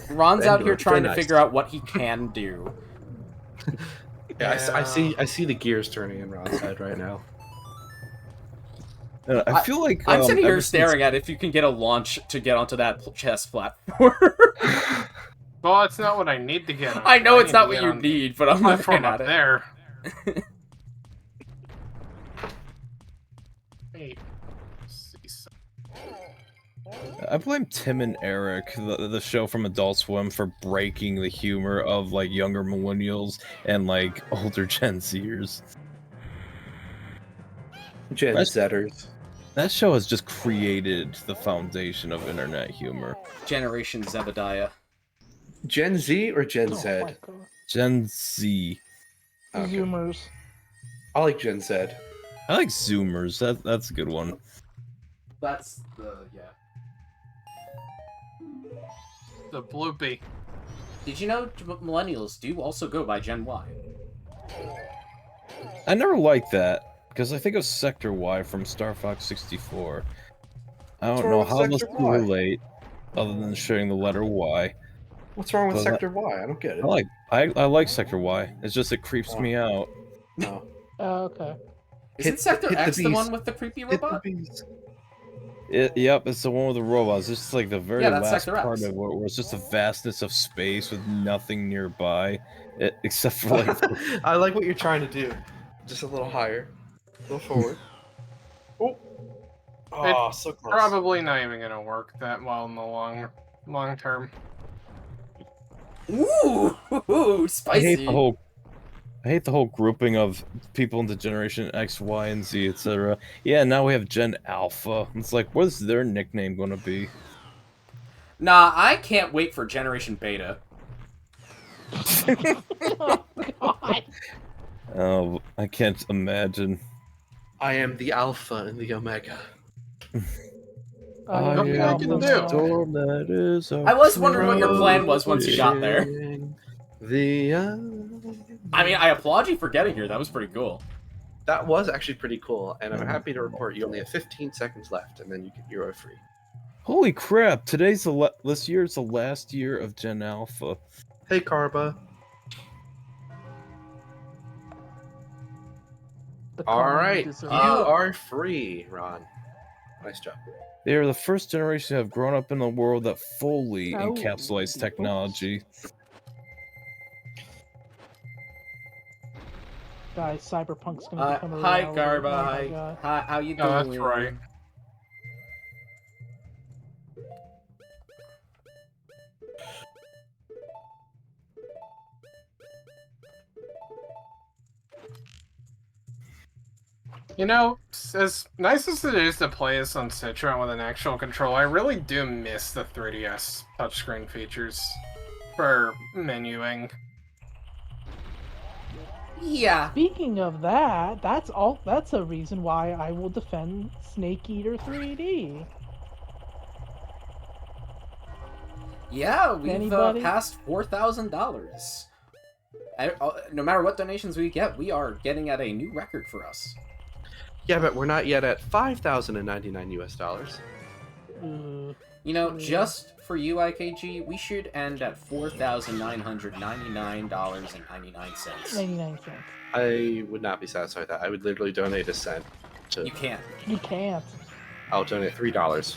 Ron's out here Very trying to nice. figure out what he can do. Yeah, I see the gears turning in Ron's head right now. I feel like I'm sitting here ever since- staring at if you can get a launch to get onto that chess platform. Well, it's not what I need to get on. I know it's need not to what get you on need, but I'm the looking platform at up it. there. Wait. Let's see some- I blame Tim and Eric, the show from Adult Swim, for breaking the humor of like younger millennials and like older Gen Zers. Gen That's- Zers. That show has just created the foundation of internet humor. Generation Zebediah. Gen Z or Gen Oh Z? my god. Gen Z. Okay. Zoomers. I like Gen Z. I like Zoomers. That's a good one. That's the The bloopy. Did you know millennials do also go by Gen Y? I never liked that because I think of Sector Y from Star Fox 64. I What's don't wrong know with how this Sector can Y? relate other than sharing the letter Y. What's wrong with Well, Sector Y? I don't get it. I like Sector Y. It's just it creeps me out. No. Oh, okay. Isn't Hit- Sector hit the X the bees. one with the creepy Hit the robot? bees. Yep, it's the one with the robots. It's just like the very Yeah, that's last Sector part X. of it where it's just a vastness of space with nothing nearby, except for like. I like what you're trying to do. Just a little higher. A little forward. Oh. Oh, so close. Probably not even gonna work that well in the long term. Ooh, spicy. I hate the whole grouping of people into Generation X, Y, and Z, etc. Yeah, now we have Gen Alpha. It's like, what's their nickname gonna be? Nah, I can't wait for Generation Beta. Oh God. Oh, I can't imagine. I am the Alpha and the Omega. I Nothing I am can the do. storm that is I was wondering what your plan was once you got there. The I mean, I applaud you for getting here. That was pretty cool. that was actually pretty cool, and I'm happy to report you only have 15 seconds left, and then you get Euro free. Holy crap! This year's the last year of Gen Alpha. Hey, Karba. The All karma right, deserve. you are free, Ron. Nice job. They are the first generation to have grown up in a world that fully Oh, encapsulates oops. technology. Guys, Cyberpunk's gonna become a Hi, reality. Garba. Oh my Hi. God. Hi, how you doing? Oh, that's right. You know, as nice as it is to play this on Citron with an actual control, I really do miss the 3DS touchscreen features for menuing. Yeah. Speaking of that, that's a reason why I will defend Snake Eater 3D. Yeah, we've Anybody? passed $4,000. No matter what donations we get, we are getting at a new record for us. Yeah, but we're not yet at $5,099 US. Uh, You know, just for you, IKG, we should end at $4,999.99. 99 cents. I would not be satisfied with that. I would literally donate a cent. You can't. You can't. I'll donate $3.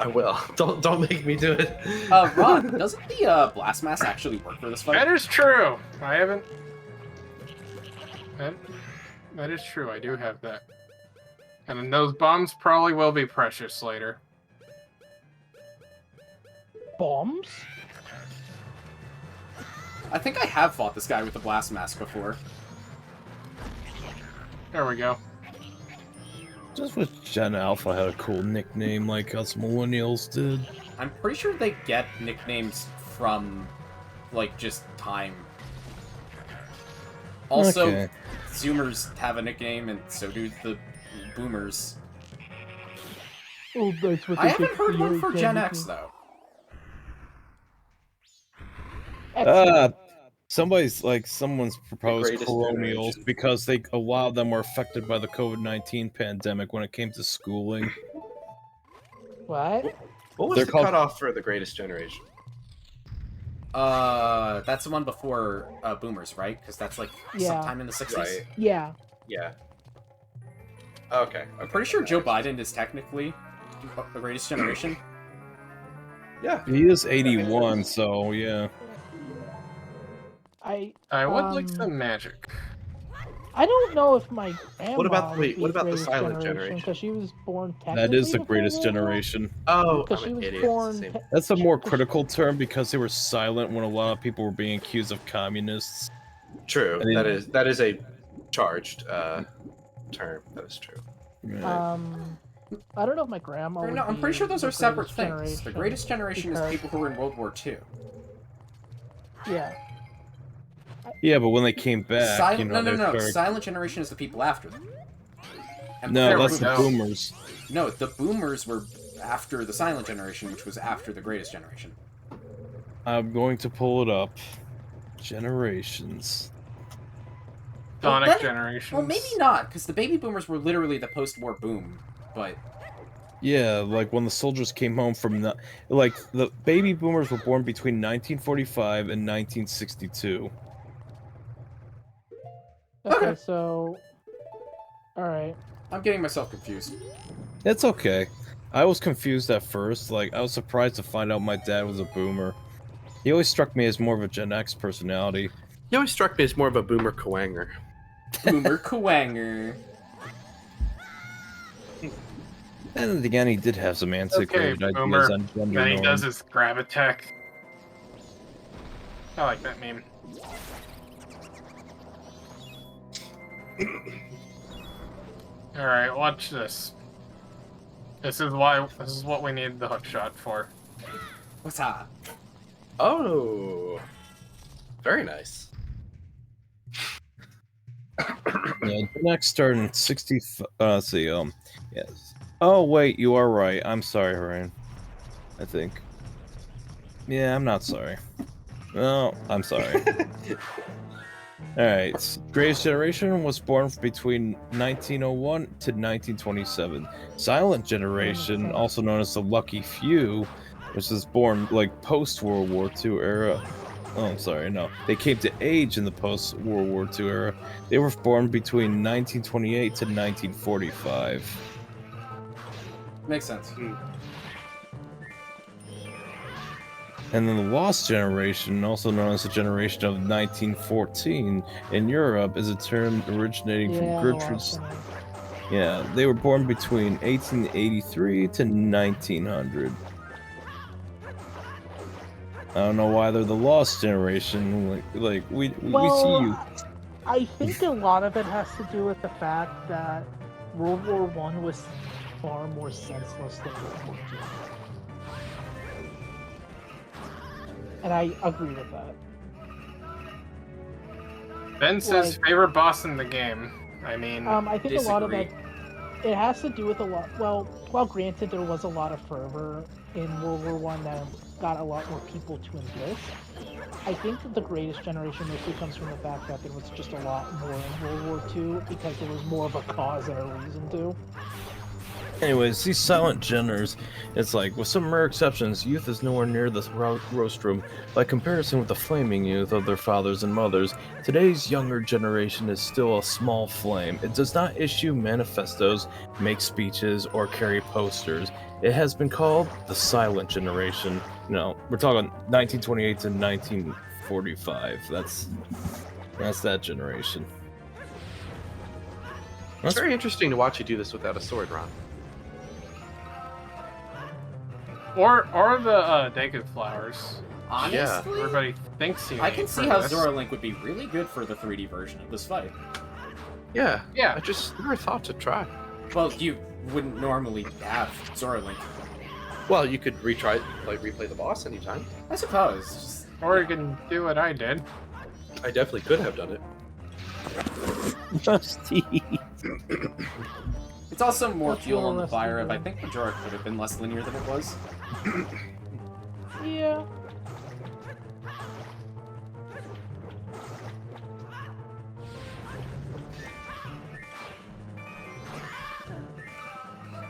I will. Don't make me do it. Ron, doesn't the blast mass actually work for this fight? That is true. I haven't. That is true. I do have that. And those bombs probably will be precious later. Bombs? I think I have fought this guy with the blast mask before. There we go. Just wish Gen Alpha had a cool nickname like us millennials did. I'm pretty sure they get nicknames from, like, just time. Also, Okay. Zoomers have a nickname, and so do the Boomers. Oh, that's what I they haven't get heard one your for Gen X, identity. though. Someone's proposed greatest colonials generation. because a lot of them were affected by the COVID-19 pandemic when it came to schooling. What? What was They're the called- cutoff for the greatest generation? That's the one before Boomers, right? Because that's like Yeah. sometime in the 60s. Right. Yeah. Yeah. Okay. I'm pretty sure Joe Biden is technically the greatest generation. Yeah. He is 81, so yeah. I would like some magic. I don't know if my grandma What about- would wait, be what about the greatest silent generation generation? because she was born That is the technically greatest before World War? generation. Oh, Because I'm she an was idiot. born. It's the same. That's a more critical term because they were silent when a lot of people were being accused of communists. True. I mean- that is a charged term. That is true. I don't know if my grandma. Or Would no, I'm be pretty sure those the are separate greatest things. generation The greatest generation is because- people who were in World War II. Yeah. Yeah, but when they came back, No. they started... Silent generation is the people after them. And No, before that's the Boomers. boomers. No, the Boomers were after the silent generation, which was after the greatest generation. I'm going to pull it up. Generations. Sonic then- generations. Well, maybe not, because the baby boomers were literally the post-war boom. But Yeah, like when the soldiers came home from the... Like, the baby boomers were born between 1945 and 1962. Okay, so. Alright. I'm getting myself confused. It's okay. I was confused at first. Like, I was surprised to find out my dad was a boomer. He always struck me as more of a Gen X personality. He always struck me as more of a boomer Kwanger. Boomer Kwanger. And then again, he did have some antiquated boomer. ideas on gender Then he does norms. his grab attack. I like that meme. Alright, watch this. This is what we need the hook shot for. What's up? Oh, very nice. Yeah, Gen X started in 60. Let's see. Yes. Oh wait, you are right. I'm sorry, Harain. I think. Yeah, I'm not sorry. No, I'm sorry. Alright, Greatest Generation was born between 1901 to 1927. Silent Generation, also known as the Lucky Few, which was born like post-World War II era. Oh, I'm sorry, no. They came to age in the post-World War II era. They were born between 1928 to 1945. Makes sense. And then the Lost Generation, also known as the generation of 1914 in Europe, is a term originating from Gertrude's. Yeah, they were born between 1883 to 1900. I don't know why they're the Lost Generation. Like we see you. I think a lot of it has to do with the fact that World War One was far more senseless than World War II. And I agree with that. Ben says favorite boss in the game. I mean, I think disagree. a lot of that, it has to do with a lot. Well, granted, there was a lot of fervor in World War One that got a lot more people to enlist. I think that the Greatest Generation mostly comes from the fact that there was just a lot more in World War II because there was more of a cause and a reason to. Anyways, these silent genders, it's like, with some rare exceptions, youth is nowhere near the rostrum. By comparison with the flaming youth of their fathers and mothers, today's younger generation is still a small flame. It does not issue manifestos, make speeches, or carry posters. It has been called the silent generation. You know, we're talking 1928 to 1945. That's that generation. It's very interesting to watch you do this without a sword, Ron. or the Deku flowers. Honestly, Everybody thinks you. I can see how this. Zora Link would be really good for the 3D version of this fight. Yeah. Yeah. I just never thought to try. Well, you wouldn't normally have Zora Link. Well, you could replay the boss anytime. I suppose. Just, Or you can do what I did. I definitely could have done it. it's also more That's fuel more on the or less fire of the I think Majora could have been less linear than it was. Yeah.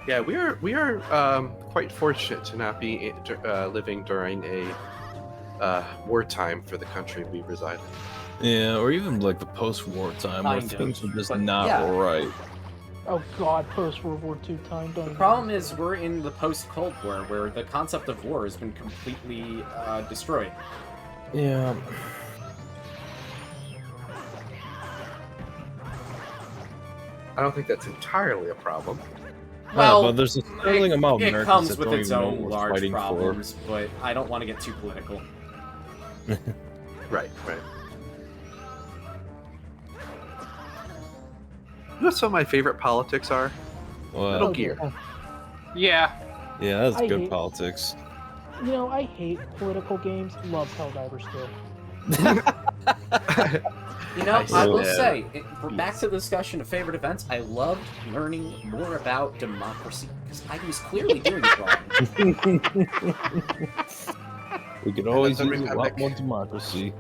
Yeah, we are quite fortunate to not be living during a wartime for the country we reside in. Yeah, or even like the post-war time where Kind of, things were just but not yeah. right. Oh God, post World War II time. Don't The problem is we're in the post-Cold War where the concept of war has been completely destroyed. Yeah. I don't think that's entirely a problem. Well, but there's a sterling amount of it Americans comes that with don't its even know own what we're large fighting problems, but I don't want to get too political. Right. You know what some of my favorite politics are? for. Well, Metal Gear. Yeah. yeah, that's I good hate- politics. You know, I hate political games. Love Helldivers too. You know, I will Yeah. say, back to the discussion of favorite events, I loved learning more about democracy, because I was clearly doing it wrong. We could always the use a lot Republic. more democracy.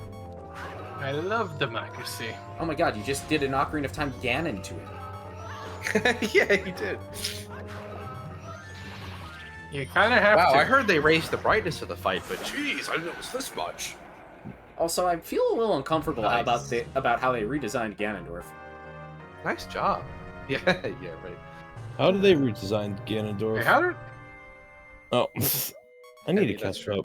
I love democracy. Oh my god, you just did an Ocarina of Time Ganon to it. Yeah, you did. You kind of have Wow, to. I heard they raised the brightness of the fight, but geez, I didn't know it was this much. Also, I feel a little uncomfortable Nice. about how they redesigned Ganondorf. Nice job. Yeah, yeah, right. How did they redesign Ganondorf? Hey, how did Oh, I need to Yeah, that's catch up.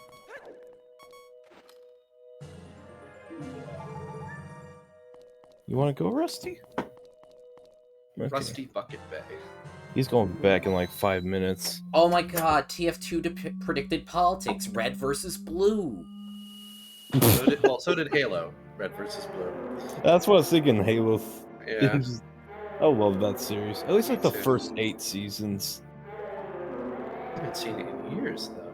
You want to go, Rusty? Okay. Rusty Bucket Bay. He's going back in like 5 minutes. Oh my god, TF2 predicted politics, red versus blue. So did Halo, red versus blue. That's what I was thinking. Halo. Yeah. I love that series. At least like Me the too. first 8 seasons. I haven't seen it in years though.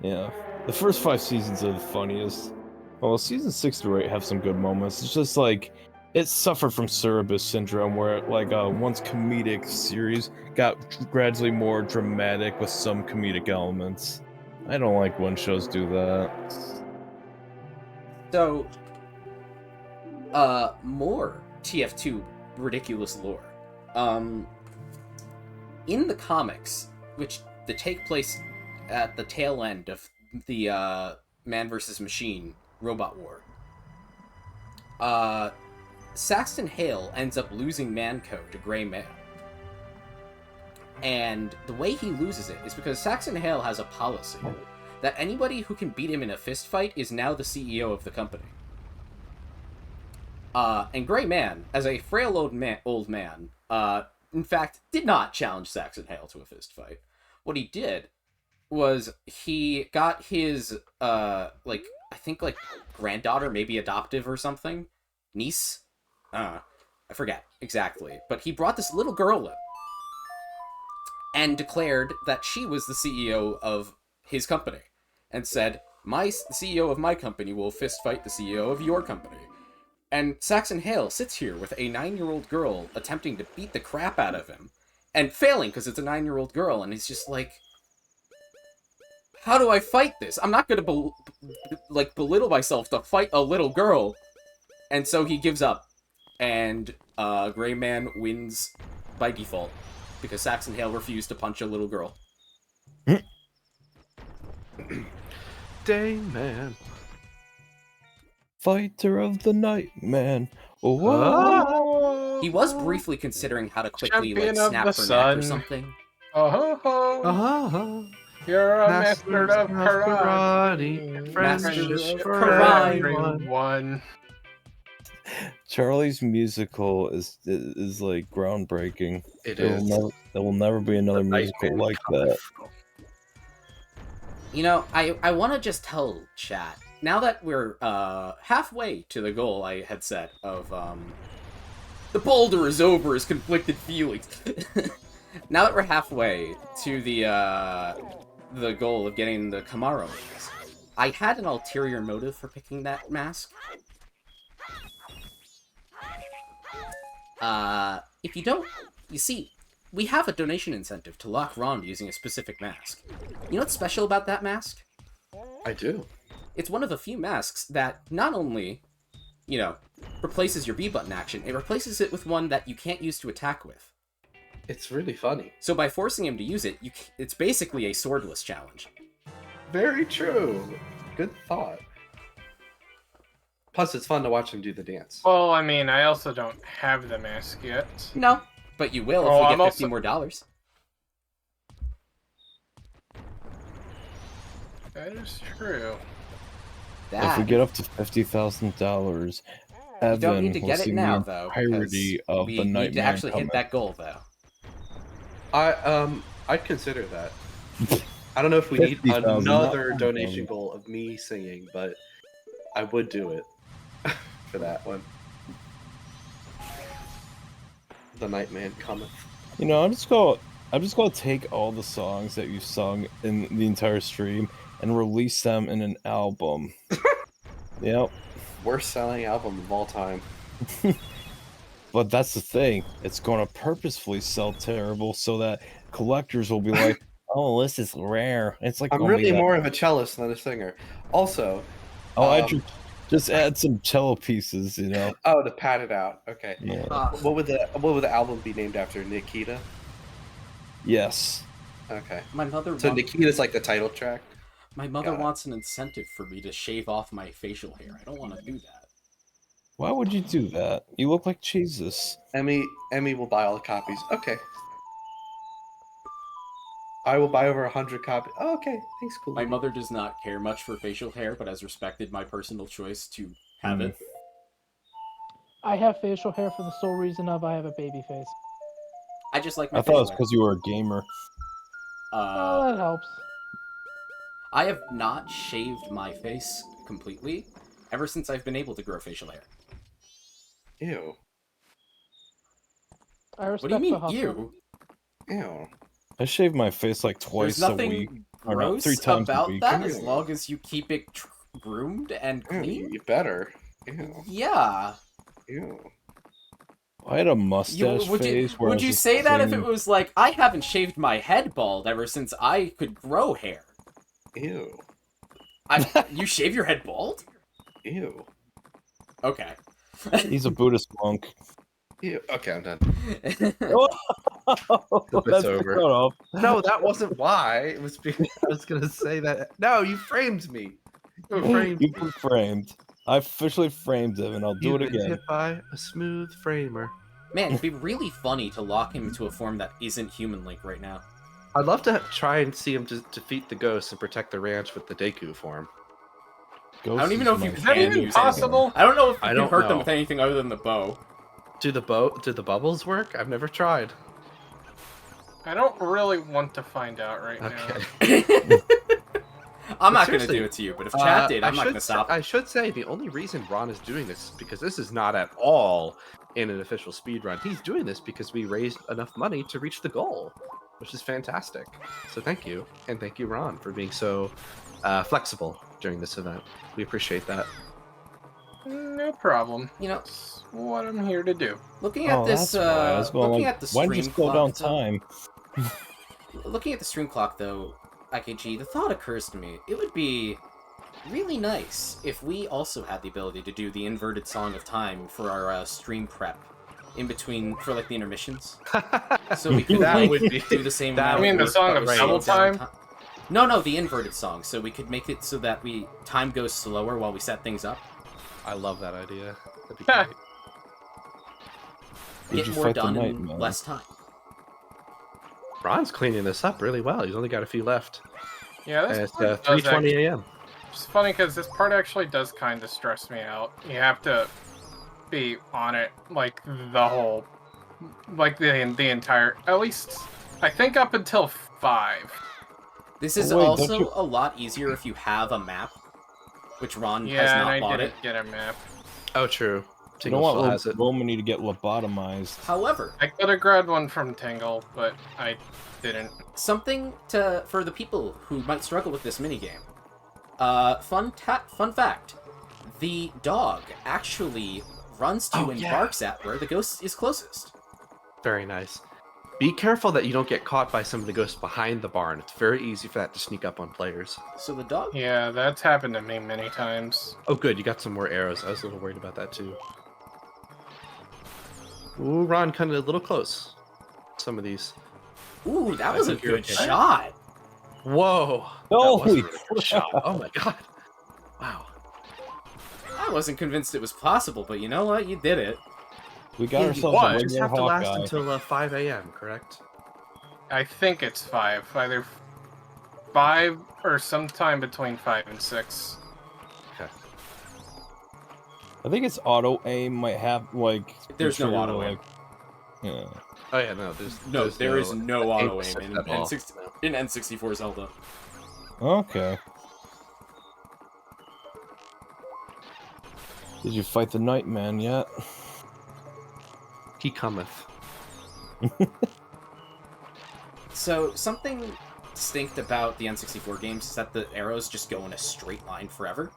Yeah, the first 5 seasons are the funniest. Well, season 6 to 8 have some good moments. It's just like it suffered from Cerebus syndrome, where like once comedic series got gradually more dramatic with some comedic elements. I don't like when shows do that. So, more TF2 ridiculous lore. In the comics, which they take place at the tail end of the Man vs. Machine robot war, Saxton Hale ends up losing Manco to Grey Man. And the way he loses it is because Saxton Hale has a policy that anybody who can beat him in a fist fight is now the CEO of the company. And Grey Man, as a frail old man, in fact, did not challenge Saxton Hale to a fist fight. What he did was he got his, I think, granddaughter, maybe adoptive or something, niece, I forget exactly, but he brought this little girl in and declared that she was the CEO of his company, and said, the CEO of my company will fist fight the CEO of your company. And Saxon Hale sits here with a 9-year-old girl attempting to beat the crap out of him, and failing because it's a 9-year-old girl, and he's just like, how do I fight this? I'm not gonna belittle myself to fight a little girl. And so he gives up, and Grey Man wins by default because Saxon Hale refused to punch a little girl. Day man. Fighter of the night, man. Oh, Oh, He was briefly considering how to quickly Champion of snap the her neck or sun. something. Uh-huh. You're a master of karate. Friendship for karate. everyone. Charlie's musical is like groundbreaking. It There is. will never be another The musical Nightmare like that. You know, I want to just tell chat, now that we're halfway to the goal I had set of the boulder is over as conflicted feelings. Now that we're halfway to the goal of getting the Camaro wings, I had an ulterior motive for picking that mask. If you don't, you see, we have a donation incentive to lock Ron using a specific mask. You know what's special about that mask? I do. It's one of the few masks that not only, you know, replaces your B button action, it replaces it with one that you can't use to attack with. It's really funny. So by forcing him to use it, it's basically a swordless challenge. Very true. Good thought. Plus, it's fun to watch him do the dance. Well, I mean, I also don't have the mask yet. No, but you will if Oh, we I'm get $50 also- more dollars. That is true. That, If we get up to $50,000, you don't Evan need to will get see it now, the though, entirety because of we the need to Nightmare actually coming. hit that goal, though. I'd consider that. I don't know if we need 50,000, another not donation 1,000. goal of me singing, but I would do it for that one. The Nightman cometh. You know, I'm just gonna take all the songs that you've sung in the entire stream and release them in an album. Yep. Worst selling album of all time. But that's the thing. It's going to purposefully sell terrible so that collectors will be like, "Oh, this is rare." It's like I'm gonna be really that- more of a cellist than a singer. Also, I just add some cello pieces, you know. oh, to pad it out. Okay. Yeah. What would the album be named after? Nikita? Yes. Okay. My mother So wants, Nikita's like the title track? my mother got it. wants an incentive for me to shave off my facial hair. I don't want to do that. Why would you do that? You look like Jesus. Emmy will buy all the copies. Okay. I will buy over 100 copies. Oh, okay. Thanks, cool. My mother does not care much for facial hair, but has respected my personal choice to have Mm. it. I have facial hair for the sole reason of I have a baby face. I just like my I thought it facial was hair. because you were a gamer. Well, that helps. I have not shaved my face completely ever since I've been able to grow facial hair. Ew. I respect What do you the mean, hustle. ew? Ew. I shave my face like twice There's a week. nothing Or not, gross 3 times a about week. that as Ew. long as you keep it groomed and Ew, clean. you better. Ew. Yeah. Ew. I had a mustache phase where I would was you just say that if it clean. was like, I haven't shaved my head bald ever since I could grow hair? Ew. You shave your head bald? Ew. Okay. He's a Buddhist monk. Ew. Okay, I'm done. Oh, bit's that's over. cut off. No, that wasn't why. It was because I was gonna say that. No, you framed me. You framed You've me. been framed. I officially framed him, and I'll do You've it been again. hit by a smooth framer. Man, it'd be really funny to lock him into a form that isn't human-like right now. I'd love to try and see him just defeat the ghosts and protect the ranch with the Deku form. Ghost I don't even know if you Is that can even use possible? I don't know if you I can don't hurt them know. with anything other than the bow. Do the bubbles work? I've never tried. I don't really want to find out right now. Okay. I'm not going to seriously, do it to you, but if chat did, I'm not going to stop. I should say the only reason Ron is doing this is because this is not at all in an official speedrun. He's doing this because we raised enough money to reach the goal, which is fantastic. So thank you, and thank you, Ron, for being so flexible during this event. We appreciate that. No problem. You know, That's what I'm here to do. looking at this, that's why I was going looking like, at the why stream did you slow down clock, though- time? looking at the stream clock, though, IKG, the thought occurs to me, it would be really nice if we also had the ability to do the inverted Song of Time for our stream prep in between, for like the intermissions. So we could That like, would be- do the same that amount would I mean, the work, Song but of with Double slowed down Time? No, the inverted song. So we could make it so that time goes slower while we set things up. I love that idea. That'd be great. Did Get you more fight the done night, in man? less time. Ron's cleaning this up really well. He's only got a few left. Yeah, And this it's part does 3:20 a.m. It's funny because this part actually does kind of stress me out. You have to be on it like the whole, like the entire. At least I think up until 5. This is Oh, wait, don't also you- a lot easier if you have a map, which Ron has Yeah, and not I bought didn't it. get a map. Oh, true. You Tingle don't still want has it. Romany to get lobotomized. However, I could have grabbed one from Tingle, but I didn't. something for the people who might struggle with this minigame. Fun fact: the dog actually runs to Oh, and yeah. barks at where the ghost is closest. Very nice. Be careful that you don't get caught by some of the ghosts behind the barn. It's very easy for that to sneak up on players. So the dog. Yeah, that's happened to me many times. Oh, good. You got some more arrows. I was a little worried about that, too. Ooh, Ron, kind of a little close. Some of these. Ooh, that I was a think you're good okay. shot. Whoa. Holy that was a really good shot. crap. Oh, my God. Wow. I wasn't convinced it was possible, but you know what? You did it. We got Yeah, ourselves what? a You just regular have to last Hawkeye. until 5 a.m., correct? I think it's 5, either 5 or sometime between 5 and 6. I think it's auto aim might have like. There's no trigger, auto aim. Yeah. Oh, yeah, no. There is no auto aim assist in at all. N64 Zelda. Okay. Did you fight the Nightman yet? He cometh. So, something distinct about the N64 games is that the arrows just go in a straight line forever.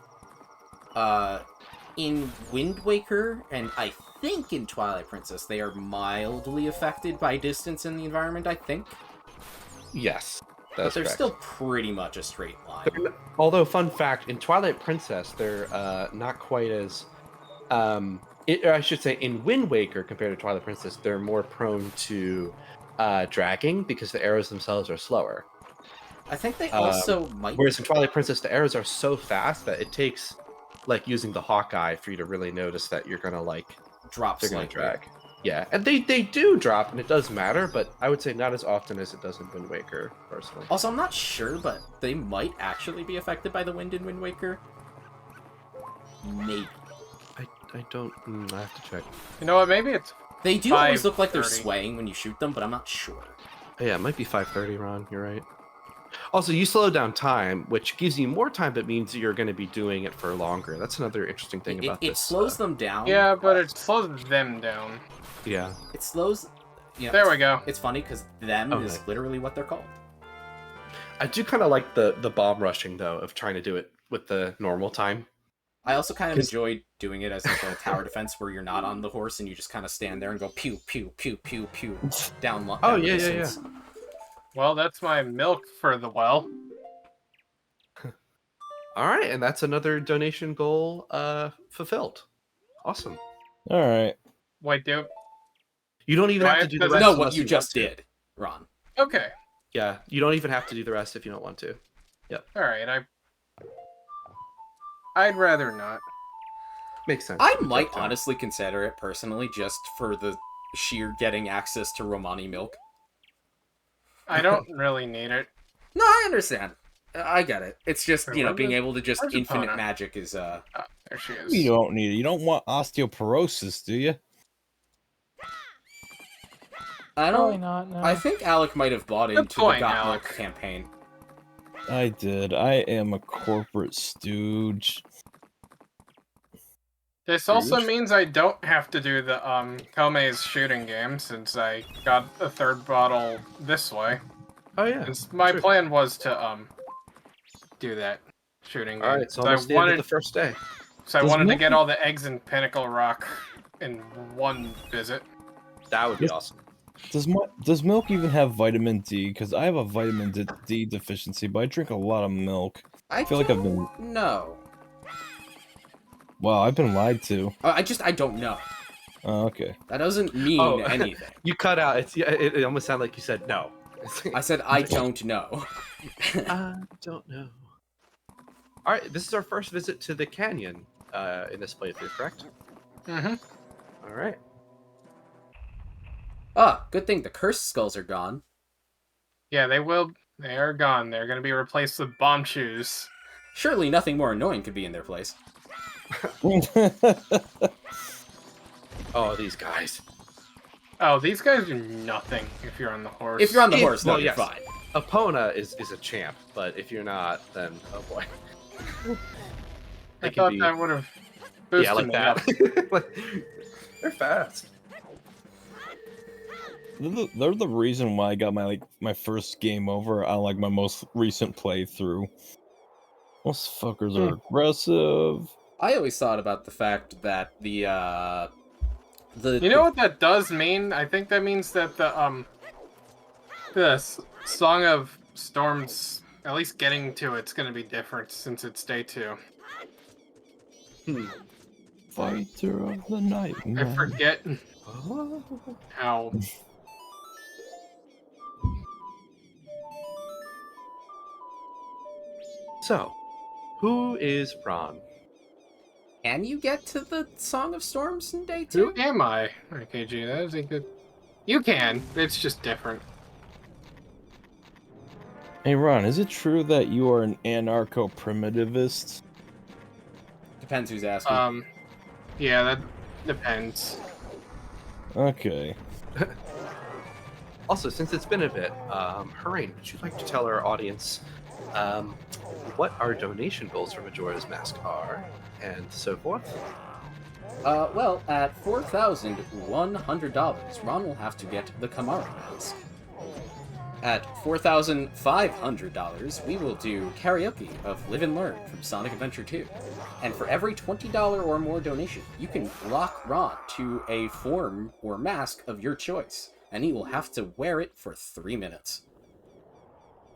In Wind Waker, and I think in Twilight Princess, they are mildly affected by distance in the environment, I think. Yes, But that's they're correct. still pretty much a straight line. Although, fun fact, in Twilight Princess, they're not quite as... or I should say, in Wind Waker, compared to Twilight Princess, they're more prone to dragging because the arrows themselves are slower. I think they also might... Whereas in Twilight Princess, the arrows are so fast that it takes like using the Hawkeye for you to really notice that you're gonna like Drop they're gonna slightly. drag. Yeah, and they do drop, and it does matter, but I would say not as often as it does in Wind Waker, personally. Also, I'm not sure, but they might actually be affected by the wind in Wind Waker. Maybe. I don't. I have to check. You know what? Maybe it's They do always look like they're 5:30. swaying when you shoot them, but I'm not sure. Oh, yeah, it might be 5:30, Ron. You're right. Also, you slow down time, which gives you more time, but means you're going to be doing it for longer. That's another interesting thing about It this. slows them down. Yeah, but it slows them down. Yeah. It slows. You know, There we go. It's funny because them Oh, is nice. literally what they're called. I do kind of like the bomb rushing, though, of trying to do it with the normal time. I also kind of 'Cause- enjoy doing it as like a tower defense where you're not on the horse and you just kind of stand there and go pew pew pew pew pew down. Oh, down the yeah. distance. Well, that's my milk for the well. All right, and that's another donation goal fulfilled. Awesome. All right. Wait, dude. You don't even Do I have to have do to- the rest. No, what unless you want just to. did, Ron. Okay. Yeah, you don't even have to do the rest if you don't want to. All right. I'd rather not. Makes sense. I might honestly consider it personally just for the sheer getting access to Romani milk. I don't really need it. No, I understand. I get it. It's just, Wait, you know, where's being the- able to just where's infinite Epona? magic is, Oh, there she is. You don't need it. You don't want osteoporosis, do you? I Probably don't... not. No. I think Alec might have bought Good into point, the Got Alec. Milk campaign. I did. I am a corporate stooge. This also Scrooge? means I don't have to do the Kome's shooting game since I got a third bottle this way. Oh yeah. Since my true. plan was to do that shooting game. All right, it's 'Cause almost the end of the first day. So I Does wanted to Milky- get all the eggs in Pinnacle Rock in one visit. That would be awesome. Does milk even have vitamin D? Because I have a vitamin D deficiency, but I drink a lot of milk. I feel like I've been- No. Wow, I've been lied to. I don't know. Oh, okay. That doesn't mean Oh. anything. You cut out. It almost sounded like you said no. I said I don't know. I don't know. All right, this is our first visit to the canyon in this playthrough, correct? Mm-hmm. All right. Ah, good thing the cursed skulls are gone. Yeah, they will. They are gone. They're going to be replaced with bomb shoes. Surely nothing more annoying could be in their place. Oh, these guys. Oh, these guys do nothing if you're on the horse. If you're on the If- horse, no, well, you're yes. fine. Epona is a champ, but if you're not, then oh boy. I They can thought be- that would have boosted Yeah, like me up. that. Like, they're fast. They're the reason why I got my first game over on like my most recent playthrough. Those fuckers are aggressive. I always thought about the fact that the You know what that does mean? I think that means that the Song of Storms, at least getting to it's going to be different since it's day 2. Fighter of the night. I forget Oh. how. So, who is Ron? Can you get to the Song of Storms in day Who 2? am I? RKG, that is a good. You can. It's just different. Hey Ron, is it true that you are an anarcho-primitivist? Depends who's asking. Yeah, that depends. Okay. Also, since it's been a bit, Harain, would you like to tell our audience what our donation goals for Majora's Mask are, and so forth? Well, at $4,100, Ron will have to get the Kamara mask. At $4,500, we will do karaoke of Live and Learn from Sonic Adventure 2. And for every $20 or more donation, you can lock Ron to a form or mask of your choice, and he will have to wear it for 3 minutes.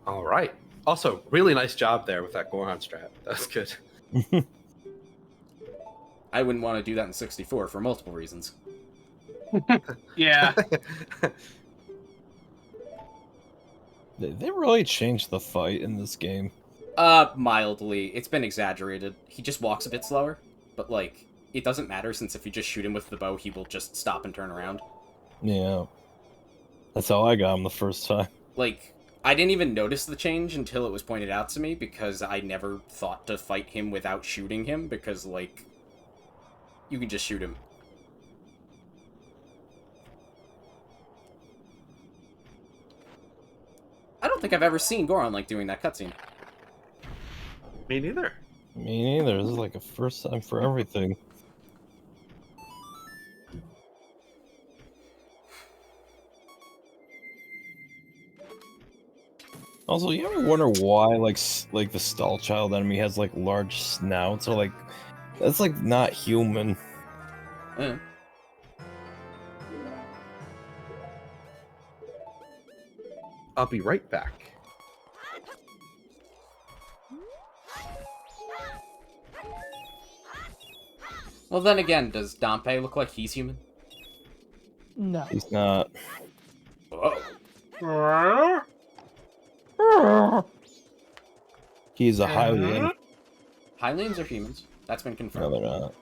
All right. Also, really nice job there with that Goron strat. That's good. I wouldn't want to do that in 64 for multiple reasons. Yeah. They really changed the fight in this game. Mildly. It's been exaggerated. He just walks a bit slower, but, like, it doesn't matter since if you just shoot him with the bow, he will just stop and turn around. Yeah. That's how I got him the first time. Like, I didn't even notice the change until it was pointed out to me, because I never thought to fight him without shooting him, because, like, you can just shoot him. I don't think I've ever seen Goron, like, doing that cutscene. Me neither. Me neither. This is like a first time for everything. Also, you ever wonder why, like the stall child enemy has like large snouts, or like that's like not human. Eh. I'll be right back. Well, then again, does Dompe look like he's human? No. He's not. Oh. He's a Hylian. Hylians are humans. That's been No, confirmed. they're not.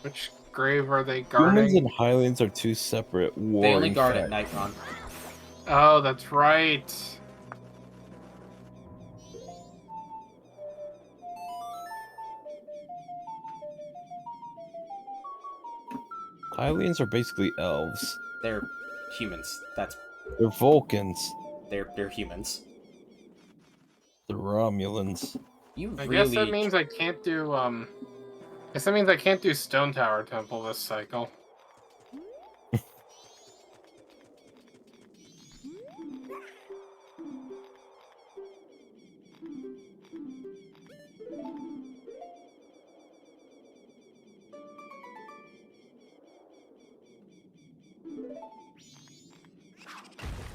Which grave are they Humans guarding? and Hylians are two separate They only warring guard at factions. Nightron. Oh, that's right. Hylians are basically elves. They're humans. They're Vulcans. They're humans. They're Romulans. You I really... guess that means I can't do guess that means I can't do Stone Tower Temple this cycle.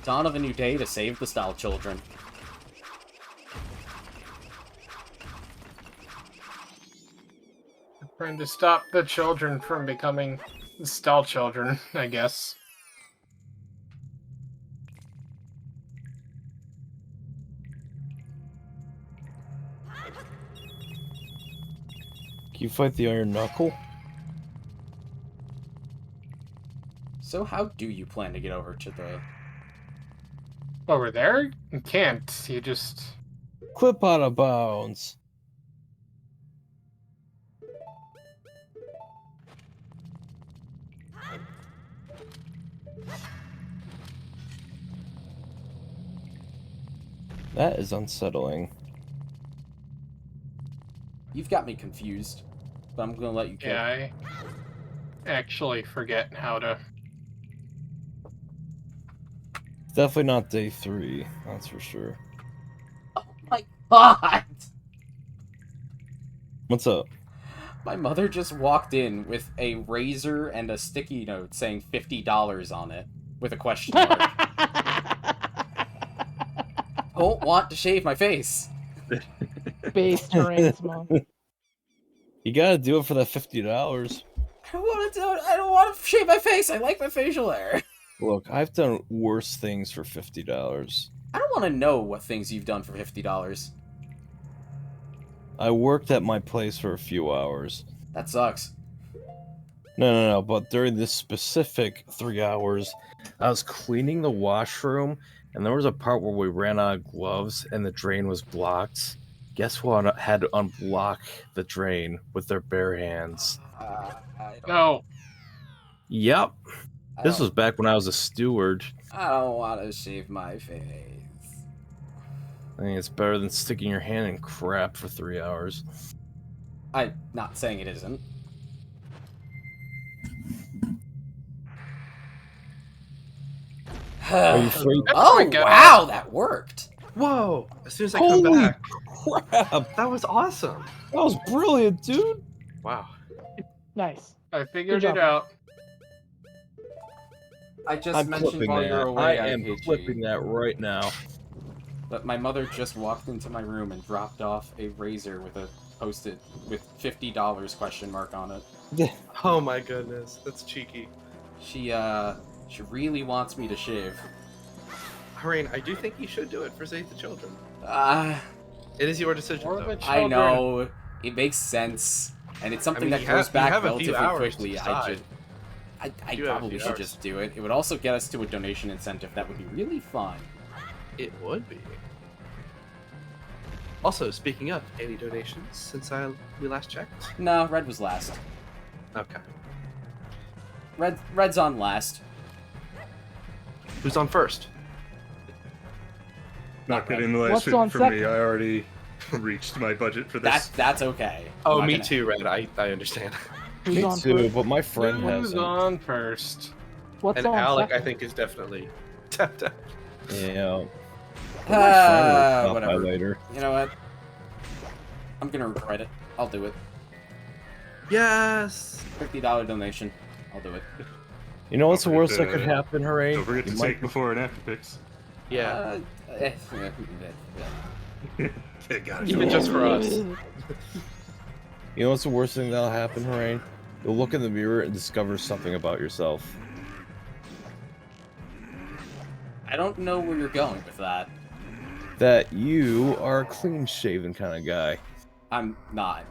Dawn of a new day to save the Style Children. Trying to stop the children from becoming stall children, I guess. Can you fight the Iron Knuckle? So how do you plan to get over to the... Over there? You can't. You just... Clip out of bounds. That is unsettling. You've got me confused, but I'm gonna let you go. Yeah, I actually forget how to... Definitely not day 3, that's for sure. Oh my god! What's up? My mother just walked in with a razor and a sticky note saying $50 on it, with a question mark. Don't want to shave my face. Base terrains, mom. You gotta do it for that $50. I don't want to do it. I don't want to shave my face. I like my facial hair. Look, I've done worse things for $50. I don't want to know what things you've done for $50. I worked at my place for a few hours. That sucks. No, but during this specific 3 hours, I was cleaning the washroom, and there was a part where we ran out of gloves, and the drain was blocked. Guess what had to unblock the drain with their bare hands? No! Yep. This was back when I was a steward. I don't want to shave my face. I think it's better than sticking your hand in crap for 3 hours. I'm not saying it isn't. Are you afraid? Oh, my God. wow, that worked. Whoa! As soon as I come Holy back, crap! that was awesome. That was brilliant, dude! Wow. Nice. I figured Good it job. out. I just I'm mentioned clipping while that. you were away, I am hate clipping you. that right now. But my mother just walked into my room and dropped off a razor with a post-it with $50 question mark on it. Oh my goodness, that's cheeky. She really wants me to shave. Hareen, I do think you should do it for Save the Children. It is your decision, Or though. the I children. know it makes sense, and it's something mean, that you goes have back a few relatively hours to quickly. decide. I You have a probably few should hours. just do it. It would also get us to a donation incentive that would be really fun. It would be. Also, speaking of, any donations since we last checked? No, Red was last. Okay. Red's on last. Who's on first? Not Red. getting the last What's hit on for me. second? I already reached my budget for this. That's okay. Oh, I'm me not gonna- too, Red. I understand. Who's Me on too, first? but my friend Who's hasn't. on first? What's And on Alec, second? I think, is definitely tapped out. Yeah. My friend will stop by Whatever. later. You know what? I'm gonna regret it. I'll do it. Yes! $50 donation. I'll do it. You know what's the Don't worst forget that could to- happen, Hooray? Don't forget You to might- take before and after pics. Yeah. They got it. Even just for us. You know what's the worst thing that'll happen, Hooray? You'll look in the mirror and discover something about yourself. I don't know where you're going with that. That you are a clean-shaven kind of guy. I'm not.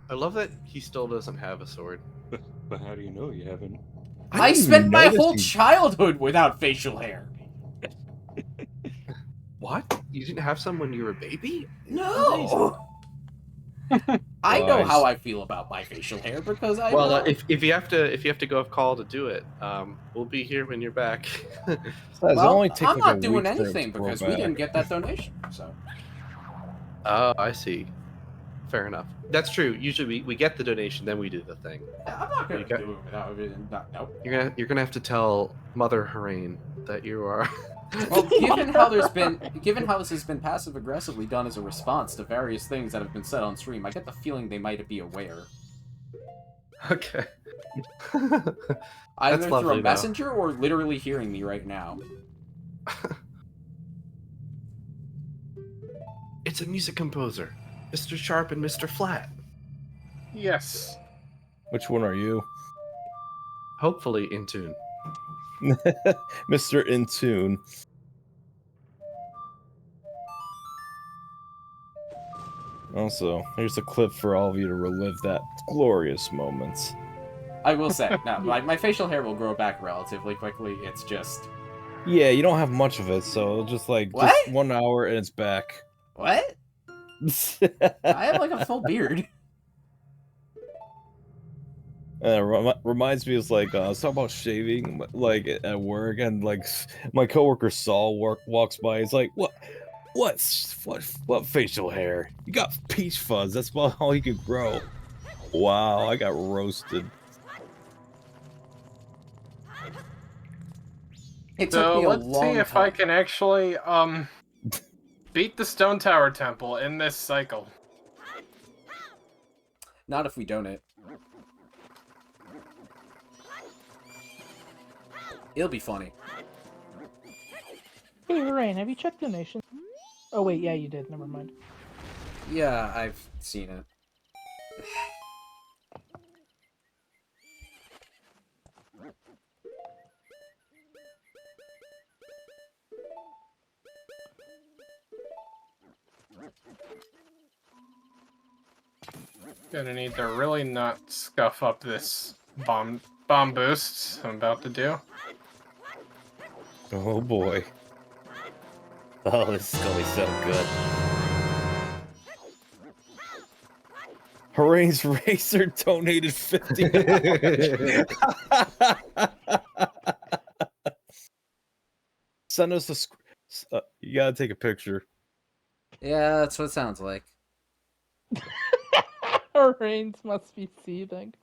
I love that he still doesn't have a sword. But how do you know you haven't? I didn't spent even my notice whole you- childhood without facial hair. What? You didn't have some when you were a baby? No. I know Lies. how I feel about my facial hair because I Well, know. if you have to go off call to do it, we'll be here when you're back. Besides, well, it'll only take I'm like a not doing week for it to anything grow because we back. didn't get that donation. So Oh, I see. Fair enough. That's true. Usually we get the donation, then we do the thing. I'm not gonna You got- do it without it. No. You're gonna have to tell Mother Harain that you are. Well, given how this has been passive aggressively done as a response to various things that have been said on stream, I get the feeling they might be aware. Okay. Either That's through lovely, a though. messenger or literally hearing me right now. It's a music composer, Mr. Sharp and Mr. Flat. Yes. Which one are you? Hopefully in tune. Mr. In Tune. Also, here's a clip for all of you to relive that glorious moments. I will say, no, my facial hair will grow back relatively quickly. It's just Yeah, you don't have much of it, so just like What? just 1 hour and it's back. what? I have like a full beard. Reminds me of like I was talking about shaving like at work, and like my coworker Saul walks by. He's like, what facial hair? You got peach fuzz. That's about all you can grow. Wow, I got roasted. It took So me a let's long see if time. I can actually beat the Stone Tower Temple in this cycle. Not if we donate. It'll be funny. Hey, Lorraine, have you checked donations? Oh wait, yeah, you did. Never mind. Yeah, I've seen it. Gonna need to really not scuff up this bomb boost I'm about to do. Oh boy. Oh, this is gonna be so good. Hoorain's Racer donated $50. Send us a you gotta take a picture. Yeah, that's what it sounds like. Our reins must be seething.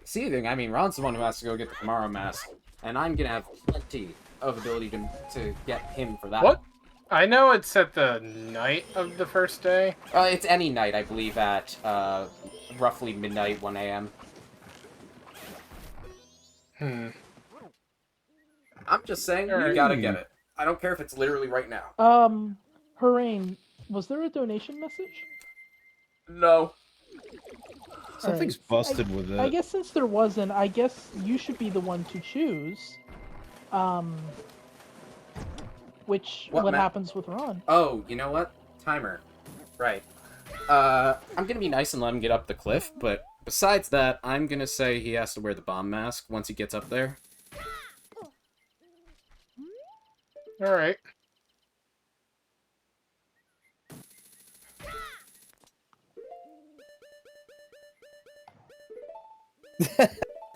Seething, I mean, Ron's the one who has to go get the Kamaro mask, and I'm gonna have plenty of ability to get him for that. What? I know it's at the night of the first day. It's any night, I believe, at roughly midnight, 1 a.m. I'm just saying, you gotta get it. I don't care if it's literally right now. Hoorain, was there a donation message? No. Something's busted with it. I guess since there wasn't, I guess you should be the one to choose. What Ma- happens with Ron? Oh, you know what? Timer. Right. I'm gonna be nice and let him get up the cliff, but besides that, I'm gonna say he has to wear the bomb mask once he gets up there. All right.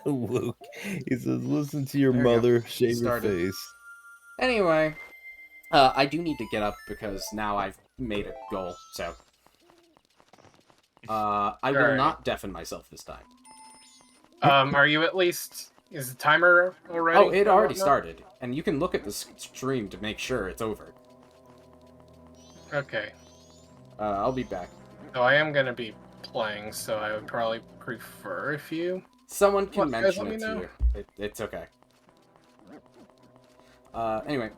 Luke, he says, "Listen to your There you go. mother, shave your Started. face." Anyway, I do need to get up because now I've made a goal, so... I will Alright. not deafen myself this time. Are you at least... Is the timer already? Oh, it or already whatnot? started, and you can look at the stream to make sure it's over. Okay. I'll be back. So I am gonna be playing, so I would probably prefer if you... Someone can Guys, mention let me it to know. you. It's okay. Anyway.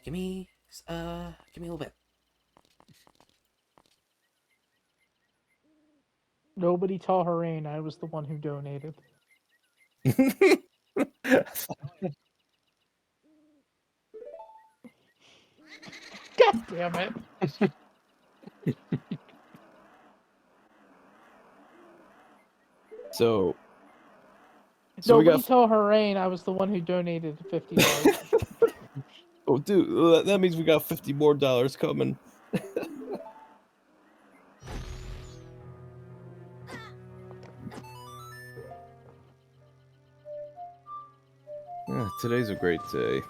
Give me a little bit. Nobody tell Harain I was the one who donated. God damn it. So we Nobody got. tell Harain I was the one who donated $50. Oh, dude, that means we got $50 more coming. Yeah, today's a great day.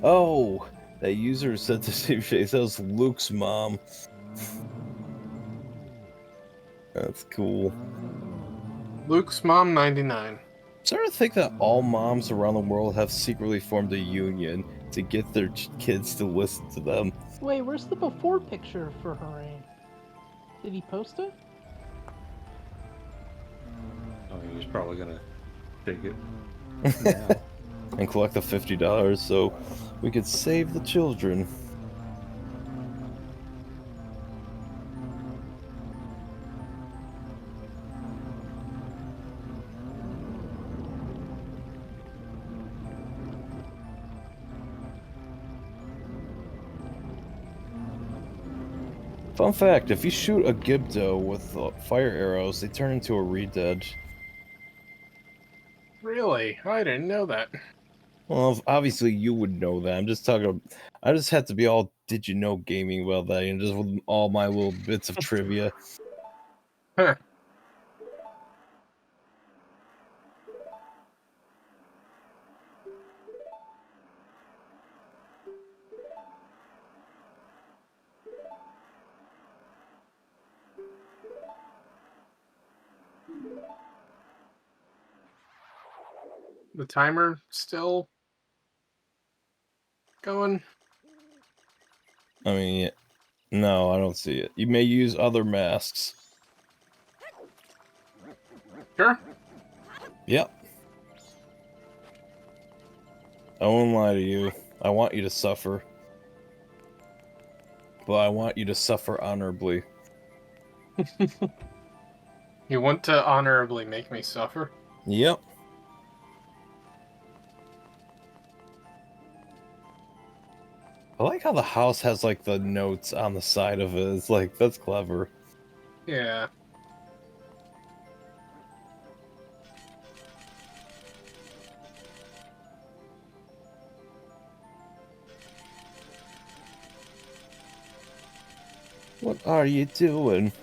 Oh, that user said the same face. That was Luke's mom. That's cool. Luke's mom 99. Sort of think that all moms around the world have secretly formed a union to get their kids to listen to them. Wait, where's the before picture for Harain? Did he post it? Oh, he's probably gonna take it. Yeah. And collect the $50 so we could save the children. Fun fact, if you shoot a Gibdo with fire arrows, they turn into a Redead. Really? I didn't know that. Well, obviously you would know that. I'm just talking. I just have to be all did you know gaming about that, and just with all my little bits of trivia. Huh. The timer still going? I mean, no, I don't see it. You may use other masks. Sure. Yep. I won't lie to you. I want you to suffer. But I want you to suffer honorably. You want to honorably make me suffer? Yep. I like how the house has like the notes on the side of it. It's like, that's clever. Yeah. What are you doing?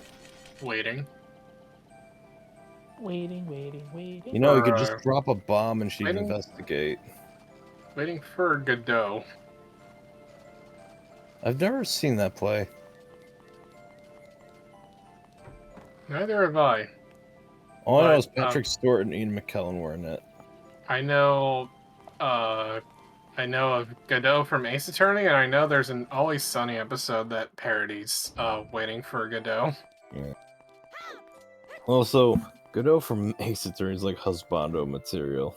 Waiting. Waiting. You know, you could just drop a bomb and she'd waiting- investigate. Waiting for Godot. I've never seen that play. Neither have I. All I know But, is Patrick Stewart and Ian McKellen were in it. I know of Godot from Ace Attorney, and I know there's an Always Sunny episode that parodies Waiting for Godot. Yeah. Also, Godot from Ace Attorney is like husbando material.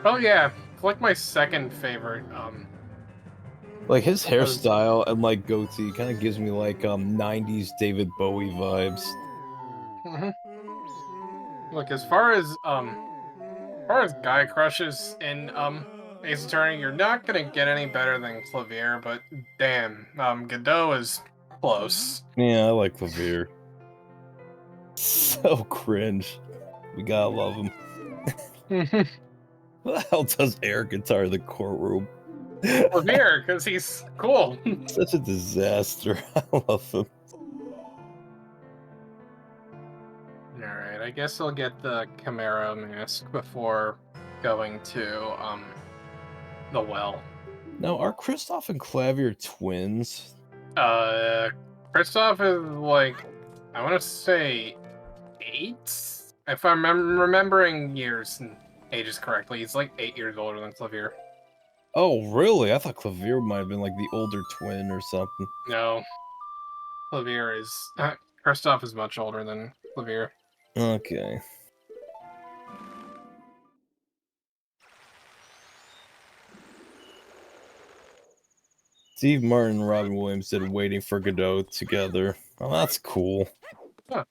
Oh yeah, it's like my second favorite. Like his hairstyle and like goatee kind of gives me like 90s David Bowie vibes. Look, as far as guy crushes in Ace Attorney, you're not gonna get any better than Clavier, but damn, Godot is close. Yeah, I like Clavier. So cringe. We gotta love him. What the hell does air guitar in the courtroom? Clavier, because he's cool. Such a disaster. I love him. Alright, I guess I'll get the Chimera mask before going to the well. Now, are Kristoff and Clavier twins? Kristoff is like, I want to say 8? If I'm remembering years and ages correctly, he's like 8 years older than Clavier. Oh, really? I thought Clavier might have been like the older twin or something. No. Clavier is... Kristoff is much older than Clavier. Okay. Steve Martin and Robin Williams did Waiting for Godot together. Oh, that's cool. Huh.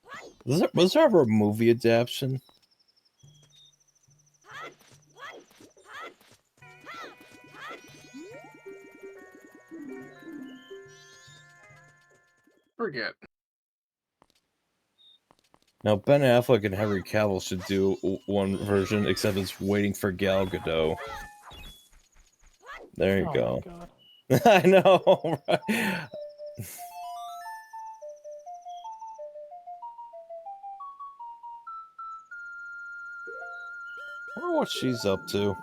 Was there ever a movie adaptation? Forget. Now, Ben Affleck and Henry Cavill should do one version, except it's Waiting for Gal Gadot. There you Oh go. my God. I know, right? I wonder what she's up to.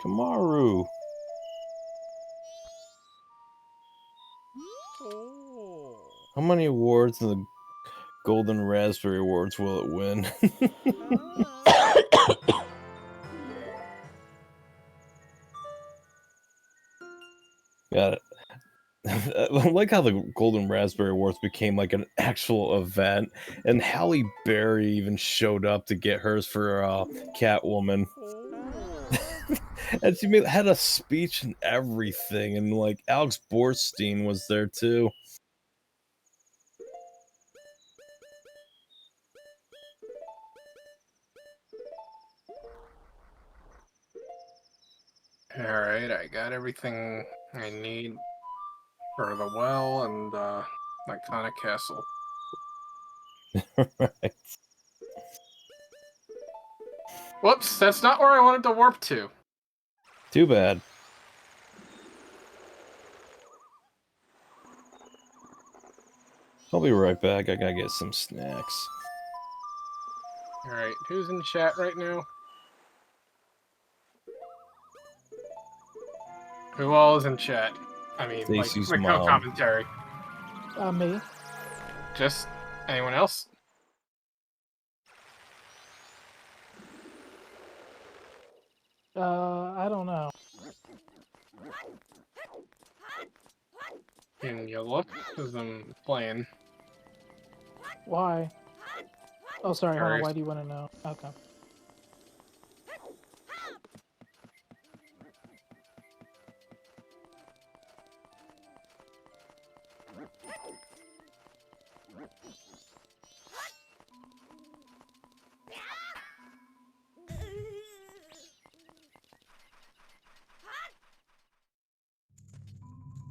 Kamaru. How many awards in the Golden Raspberry Awards will it win? Got it. I like how the Golden Raspberry Awards became like an actual event, and Halle Berry even showed up to get hers for Catwoman. And she had a speech and everything, and like Alex Borstein was there too. Alright, I got everything I need for the well and Iconic Castle. Right. Whoops, that's not where I wanted to warp to. Too bad. I'll be right back. I gotta get some snacks. Alright, who's in chat right now? Who all is in chat? I mean, like, Stacy's the mom. commentary. Me. Just anyone else? I don't know. Can you look? Because I'm playing. Why? Oh, sorry. Hold on. Alright. Why do you want to know? Okay.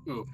Ooh.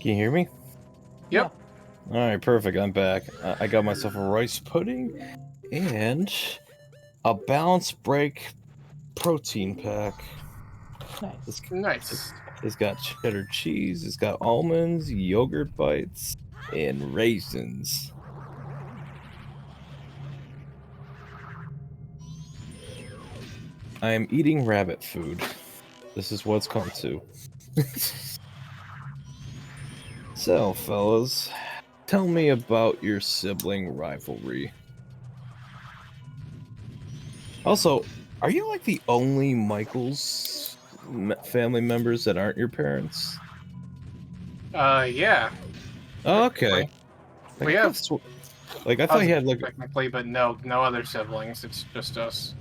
Can you hear me? Yep. All right, perfect. I'm back. I got myself a rice pudding and a balance break protein pack. Nice. Nice. It's got cheddar cheese, it's got almonds, yogurt bites, and raisins. I am eating rabbit food. This is what it's come to. So, fellas, tell me about your sibling rivalry. Also, are you like the only Michaels family members that aren't your parents? Yeah. Oh, okay. We I have thought I thought you had like. technically, but no other siblings. It's just us.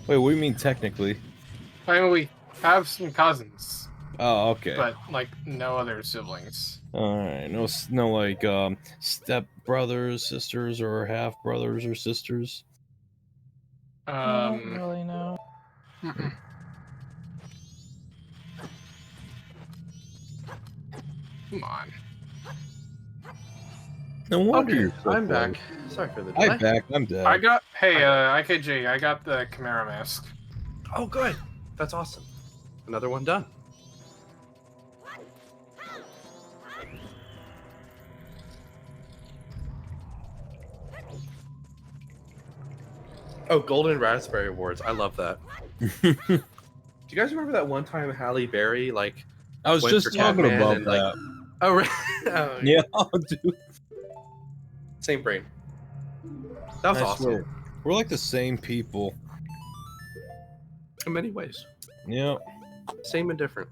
Wait, what do you mean technically? I mean, we have some cousins, Oh, okay. but like no other siblings. All right, no, like step brothers, sisters, or half brothers or sisters. I don't really know. Mm-mm. Come on. No wonder Okay, you're so I'm close. back. Sorry for the delay. I'm back. I'm dead. I got IKG. I got the Chimera mask. Oh, good. That's awesome. Another one done. Oh, Golden Raspberry Awards. I love that. Do you guys remember that one time Halle Berry went I was for just talking Catman about and, that. Oh, right. Oh, Yeah, dude. Same brain. That was I awesome. swear. We're like the same people. In many ways. Yeah. Same and different.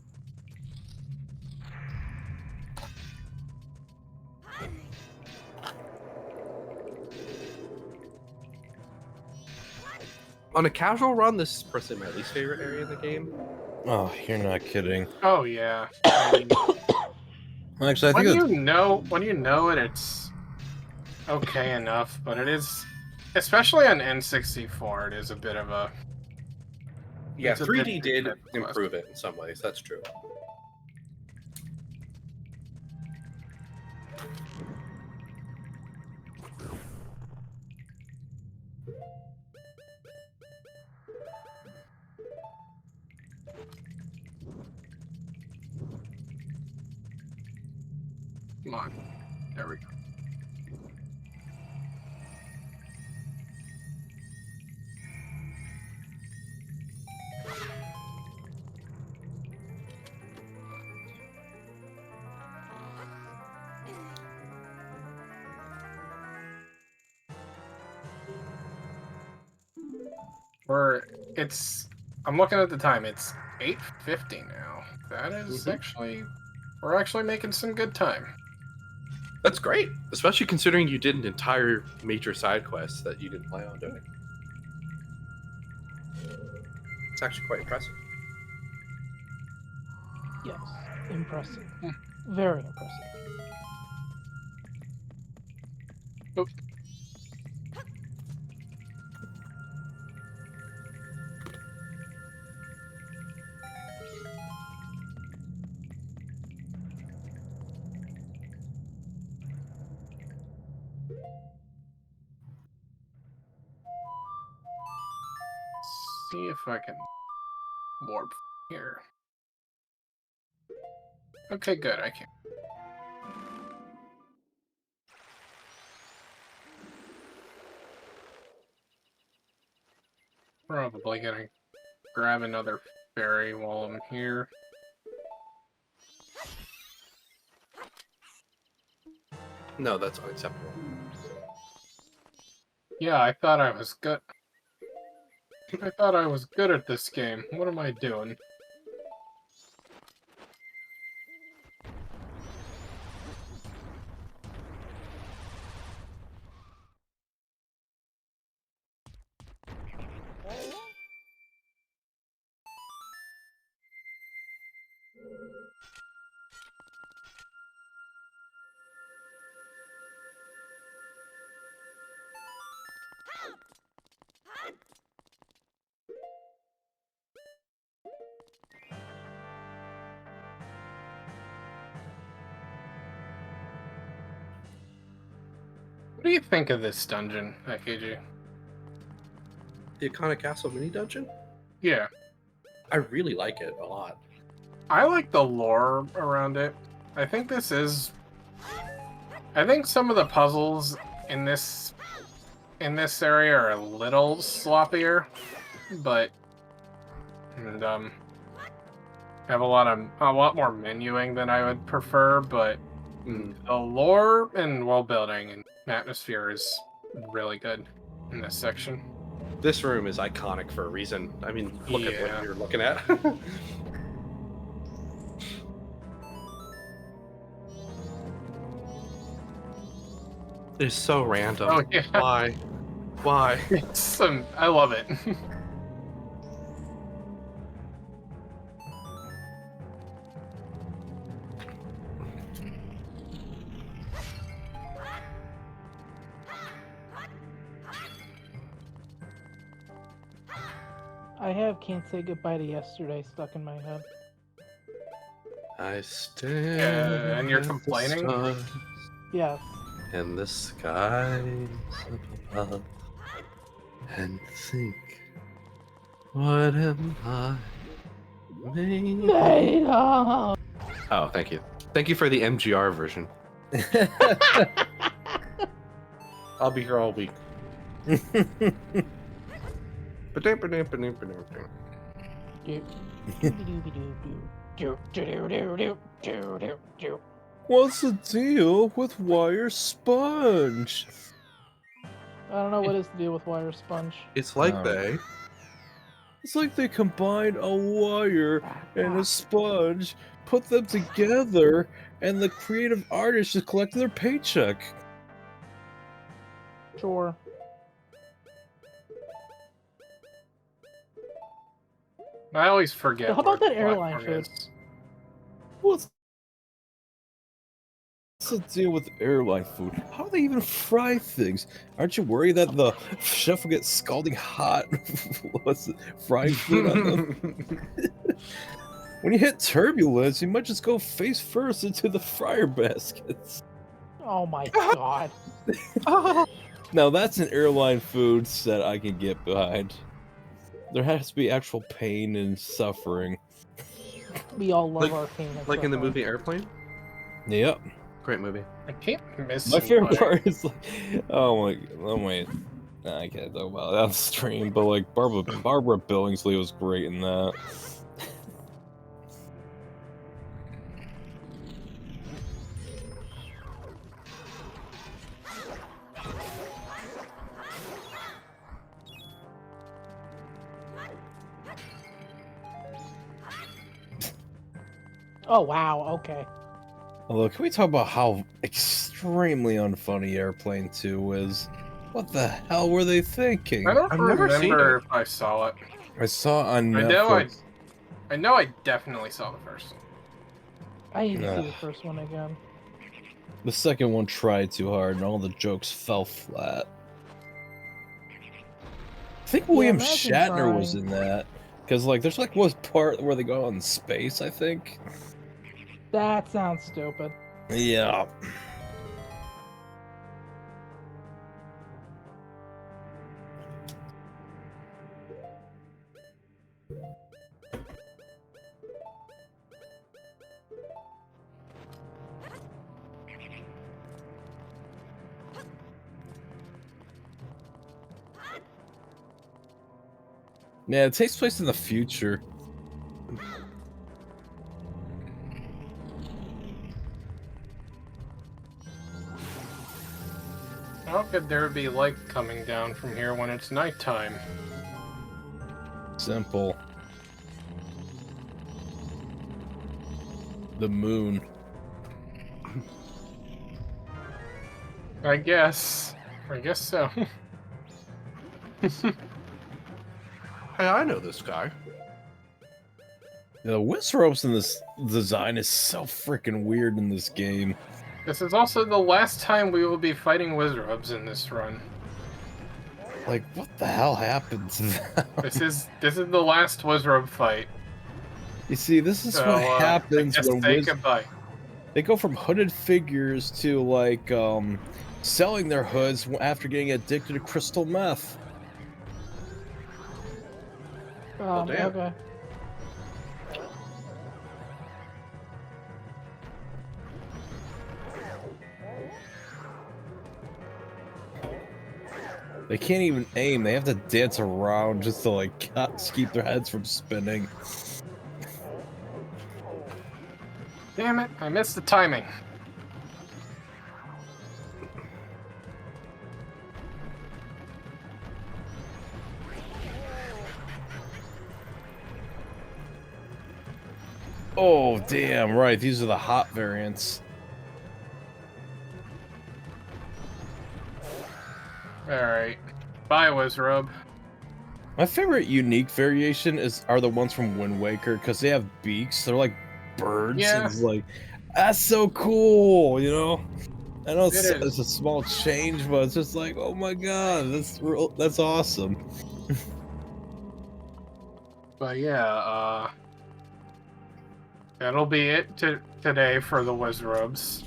On a casual run, this is personally my least favorite area in the game. Oh, you're not kidding. Oh yeah. I mean, Actually, I think when you know it, it's okay enough. But it is, especially on N64, it is a bit of a. Yeah, It's a 3D bit did difficult. improve it in some ways. That's true. Come on. There we go. I'm looking at the time. It's 8:50 now. That is we're actually making some good time. That's great, especially considering you did an entire major side quest that you didn't plan on doing. It's actually quite impressive. Yes, impressive. Very impressive. Oop. See if I can warp here. Okay, good. I can. Probably gonna grab another berry while I'm here. No, that's unacceptable. Yeah, I thought I was good. I thought I was good at this game. What am I doing? What do you think of this dungeon, AKG? The Iconic Castle mini dungeon? Yeah, I really like it a lot. I like the lore around it. I think this is. I think some of the puzzles in this area are a little sloppier, but and have a lot more menuing than I would prefer. But the lore and world building and atmosphere is really good in this section. This room is iconic for a reason. I mean, look at what Yeah. you're looking at. It's so random. Oh yeah, Why? Why? I love it. I have Can't Say Goodbye to Yesterday stuck in my head. I stand and you're at the complaining? sun Yeah. and the skies above and think, what am I made of? Made of. Oh, thank you. Thank you for the MGR version. I'll be here all week. What's the deal with wire sponge? I don't know what is the deal with wire sponge. It's like Oh. they. It's like they combined a wire and a sponge, put them together, and the creative artist just collected their paycheck. Sure. I always forget. So how about where that the airline platform food? is. What's the deal with airline food? How do they even fry things? Aren't you worried that the chef will get scalding hot fried food on them? When you hit turbulence, you might just go face first into the fryer baskets. Oh my god. Now that's an airline food that I can get behind. There has to be actual pain and suffering. We all love Like- our pain and Like in the suffering. movie Airplane? Yep. Great movie. I can't miss. My favorite somebody. part is like, oh wait, I can't talk about that on stream, but like Barbara Billingsley was great in that. Oh wow, okay. Although, can we talk about how extremely unfunny Airplane 2 is? What the hell were they thinking? I don't I've never seen remember if I saw it. I saw it on I know Netflix. I know I definitely saw the first one. I need to see Ugh. the first one again. The second one tried too hard, and all the jokes fell flat. I think William imagine Shatner was trying. in that, because like there's like one part where they go out in space. I think. That sounds stupid. Yeah. Yeah, it takes place in the future. How could there be light coming down from here when it's nighttime? Simple. The moon. I guess so. Hey, I know this guy. The whiz ropes in this design is so freaking weird in this game. This is also the last time we will be fighting Wizrobs in this run. Like, what the hell happened to them? This is the last Wizrob fight. You see, this is So, what happens I guess when say goodbye. they go from hooded figures to like selling their hoods after getting addicted to crystal meth. damn. Okay. They can't even aim. They have to dance around just to like keep their heads from spinning. Damn it, I missed the timing. Oh, damn, right. These are the hot variants. Alright. Bye, Wizrob. My favorite unique variation are the ones from Wind Waker because they have beaks. They're like birds. Yeah. And it's like, that's so cool, you know? I know It is. it's a small change, but it's just like, oh my god, that's awesome. But yeah, that'll be it today for the Wizrobs.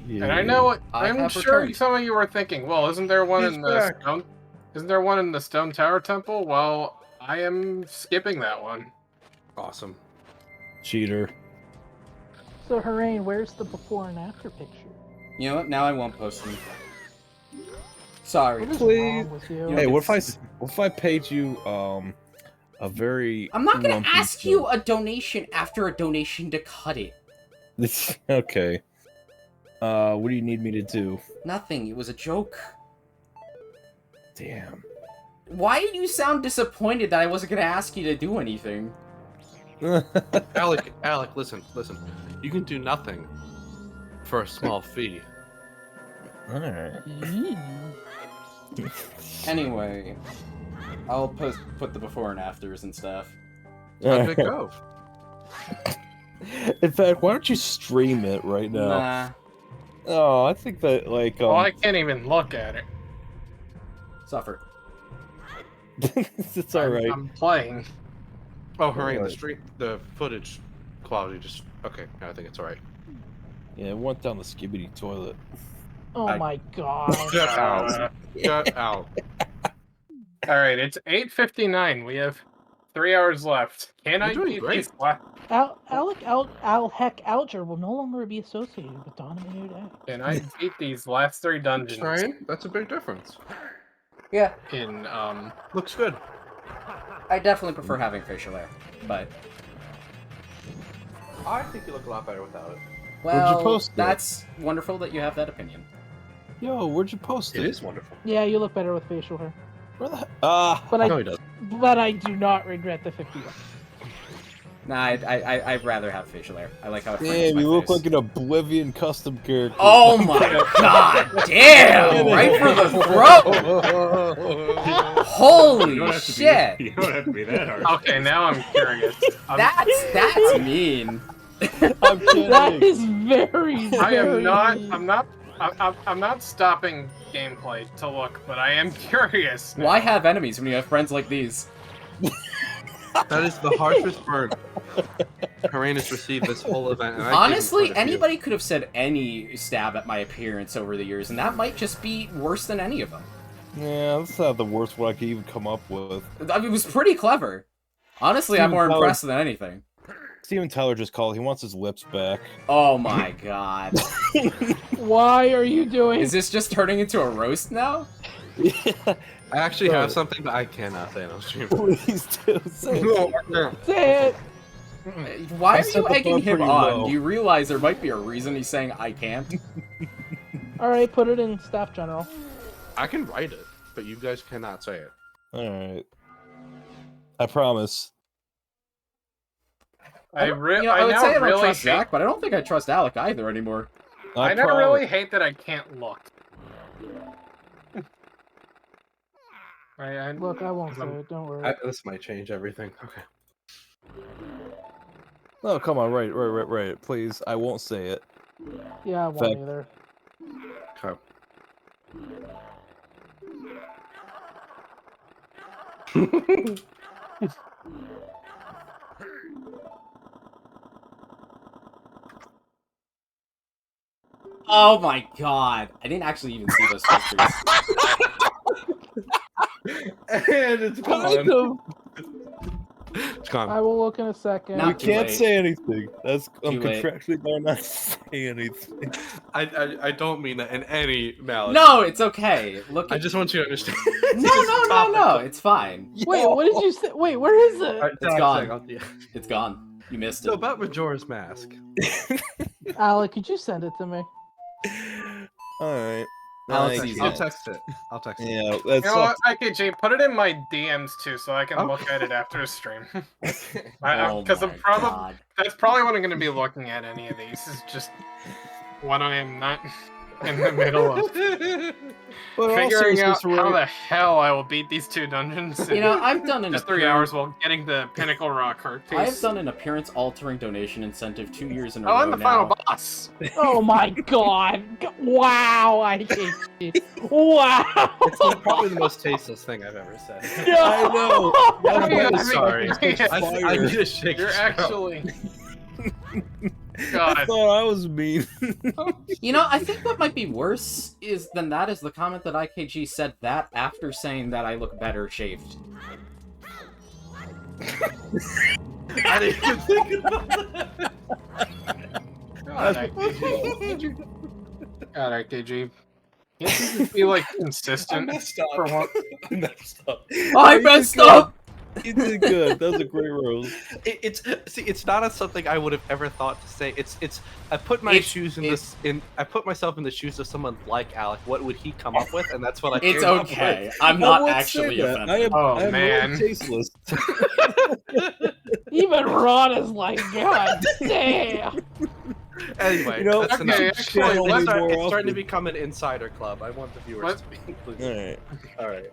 Yeah. And I know what I I'm have sure returned. some of you were thinking. Well, isn't there one He's in the back. stone? Isn't there one in the Stone Tower Temple? Well, I am skipping that one. Awesome. Cheater. So, Harain, where's the before and after picture? You know what? Now I won't post them. Sorry. What is Please. wrong with you? You Hey, know, what if I paid you a very I'm not gonna lumpy ask sum? you a donation after a donation to cut it. Okay. What do you need me to do? Nothing. It was a joke. Damn. Why did you sound disappointed that I wasn't gonna ask you to do anything? Alec, listen. You can do nothing for a small fee. Alright. Anyway, I'll put the before and afters and stuff. How did it go? In fact, why don't you stream it right now? Nah. Oh, I think that like Well, I can't even look at it. Suffer. it's all right. I'm playing. Oh, hurry! The footage quality just okay. I think it's all right. Yeah, it went down the skibbity toilet. Oh my god. Get out! Get out! All right, it's 8:59. We have 3 hours left. Can You're I doing beat great. these last? Alger will no longer be associated with Dawn of a New Day. Can I beat these last 3 dungeons Trying? That's a big difference. Yeah, in Looks good. I definitely prefer having facial hair, but I think you look a lot better without it. well, post it? that's wonderful that you have that opinion. Yo, where'd you post It it? is wonderful. Yeah, you look better with facial hair. Where the But No, he doesn't. but I do not regret the 50 bucks. Nah, I'd rather have facial hair. I like how it frames damn, my you look face. like an Oblivion custom character. Oh my god, damn! Right for the throat! Holy You don't have to shit! Be, you don't have to be that hard. Okay, now I'm curious. That's mean. I'm kidding. That is very, I very am not. mean. I'm not stopping gameplay to look, but I am curious. now. Why have enemies when you have friends like these? That is the harshest burn Harain has received this whole event. And I gave him Honestly, quite a few. anybody could have said any stab at my appearance over the years, and that might just be worse than any of them. Yeah, that's not the worst one I could even come up with. I mean, it was pretty clever. Honestly, I'm more Steven impressed than anything. Steven Tyler just called. He wants his lips back. Oh my god. Why are you doing? Is this just turning into a roast now? I actually No. have something, but I cannot say it on stream. Please do say it. No, I can't. Say it. Why I are set you the bar egging him pretty on? low. Do you realize there might be a reason he's saying I can't? All right, put it in staff general. I can write it, but you guys cannot say it. All right. I promise. I would say I now don't really trust hate. Zach, but I don't think I trust Alec either anymore. I now really hate that I can't look. Look, I won't say it. Don't worry. This might change everything. Okay. Oh, come on, right. Please, I won't say it. Yeah, I won't either. Okay. Oh my god! I didn't actually even see those pictures. And it's Kind gone. of. It's gone. I will look in a second. Not We too can't late. say anything. I'm Too late. contractually going not to say anything. I don't mean that in any malice. No, it's okay. Look I at just want you to understand. no. It's fine. Wait, what did you say? Wait, where is it? It's gone. It's gone. You missed So it. about Majora's Mask. Alec, could you send it to me? Alright. Alex I sees I'll it. text it. I'll text it. Yeah, You that's know what, IKG, put it in my DMs too, so I can Oh. look at it after the stream. Oh Because my god. that's probably what I'm going to be looking at. Any of these is just what I am not in the middle of But figuring also, out since we're- how the hell I will beat these two dungeons. You know, I've done an just 3 hours while getting the Pinnacle Rock heart piece. I have done an appearance-altering donation incentive 2 years in a Oh, row I'm the now. final boss. Oh my god! Wow, I hate you. Wow! It's probably the most tasteless thing I've ever said. I know. I mean, I'm I sorry. mean, I need a shake. You're actually. I God. thought I was mean. You know, I think what might be worse is the comment that IKG said that after saying that I look better shaved. I didn't even think about that. God, IKG. God, IKG. Can't you just be like consistent for once? I messed up. I messed up! You did good. That was a great roast. It's not something I would have ever thought to say. I put my shoes in this in. I put myself in the shoes of someone like Alec. What would he come up with? And that's what I. It's came up okay. with. I'm I not won't actually say that. offended. Oh, I am man. really tasteless. Even Ron is like, god damn! Anyway, You know, that's okay, enough. actually, It's let's- starting to become an insider club. I want the viewers What? to be All included. right. All right.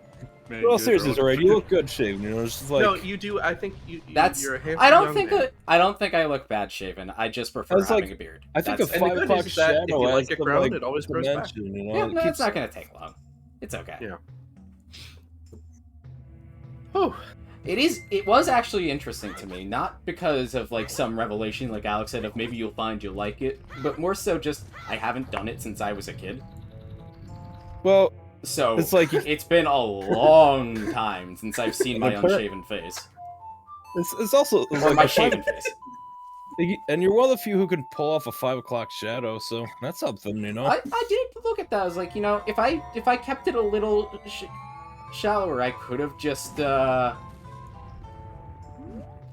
Well, seriously, Zoraid, you look good shaved. You know, it's just like No, you do. I think That's. You're a handsome I don't young think man. I don't think I look bad shaven. I just prefer That's having like- a beard. I think That's a and the 5 good o'clock news is that if shadow you like adds it some, grown, like, it always grows back. dimension, you know? yeah, It no, keeps- it's not gonna take long. It's okay. Yeah. Whew. It was actually interesting to me, not because of like some revelation like Alex said of maybe you'll find you'll like it, but more so just I haven't done it since I was a kid. Well, So it's like it's been a long time since I've seen my The per- unshaven face. it's also it's Or like my a five- shaven face. and you're one of the few who can pull off a 5 o'clock shadow, so that's something, you know. I did look at that. I was like, you know, if I kept it a little shallower, I could have just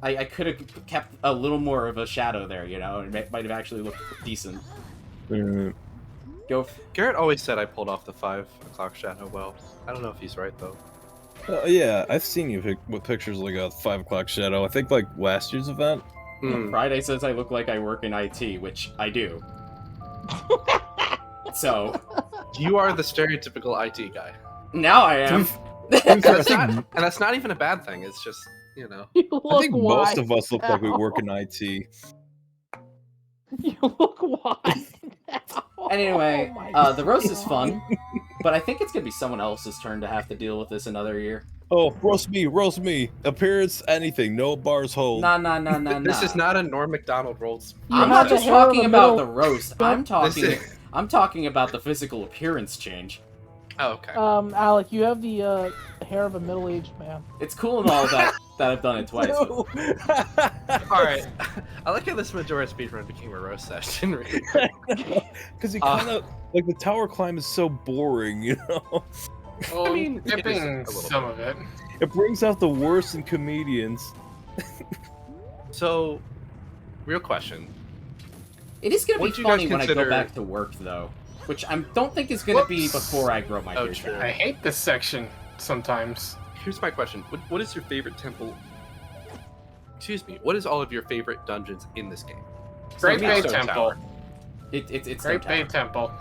I could have kept a little more of a shadow there, you know, and it might have actually looked decent. Go. Garrett always said I pulled off the 5 o'clock shadow well. I don't know if he's right though. Yeah, I've seen you with pictures like a 5 o'clock shadow. I think like last year's event. Hmm. Friday says I look like I work in IT, which I do. So You are the stereotypical IT guy. now I am. And that's not even a bad thing. It's just, you know. You I look think wise. most of us look like we now. work in IT. You look wise now. Anyway, Oh my the roast is God. fun, but I think it's gonna be someone else's turn to have to deal with this another year. Oh, roast me. Appearance, anything. No bars hold. Nah. This is not a Norm Macdonald Rolls. You I'm have not the just hair of talking a about middle- the roast. I'm talking about the physical appearance change. Oh, okay. Alec, you have the hair of a middle-aged man. It's cool and all that I've done it twice. But All right. I like how this Majora speedrun became a roast session. Really. Because you kind of like the tower climb is so boring, you know. Well, I mean, it is a skipping little some of it. It brings out the worst in comedians. So, real question. it is gonna be What do you guys funny when I consider- go back to work, though. which I don't think is going to be Whoops. before I grow my Oh, beard. true. back. I hate this section sometimes. Here's my question: what is your favorite temple? Excuse me. What is all of your favorite dungeons in this game? Great me, Bay Stone Temple. Tower. It's Great Stone Bay Tower. Temple.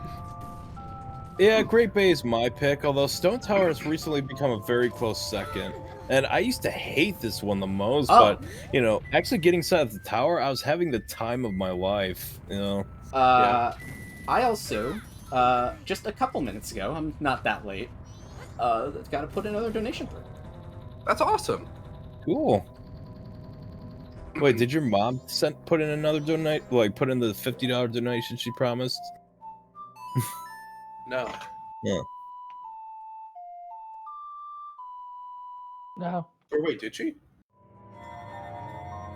Yeah, Great Bay is my pick, although Stone Tower has recently become a very close second. And I used to hate this one the most, Oh. but, you know, actually getting inside of the tower, I was having the time of my life, you know? I also, just a couple minutes ago, I'm not that late, got to put another donation through. That's awesome. Cool. Wait, did your mom put in another put in the $50 donation she promised? No. Yeah. No. Or wait, did she?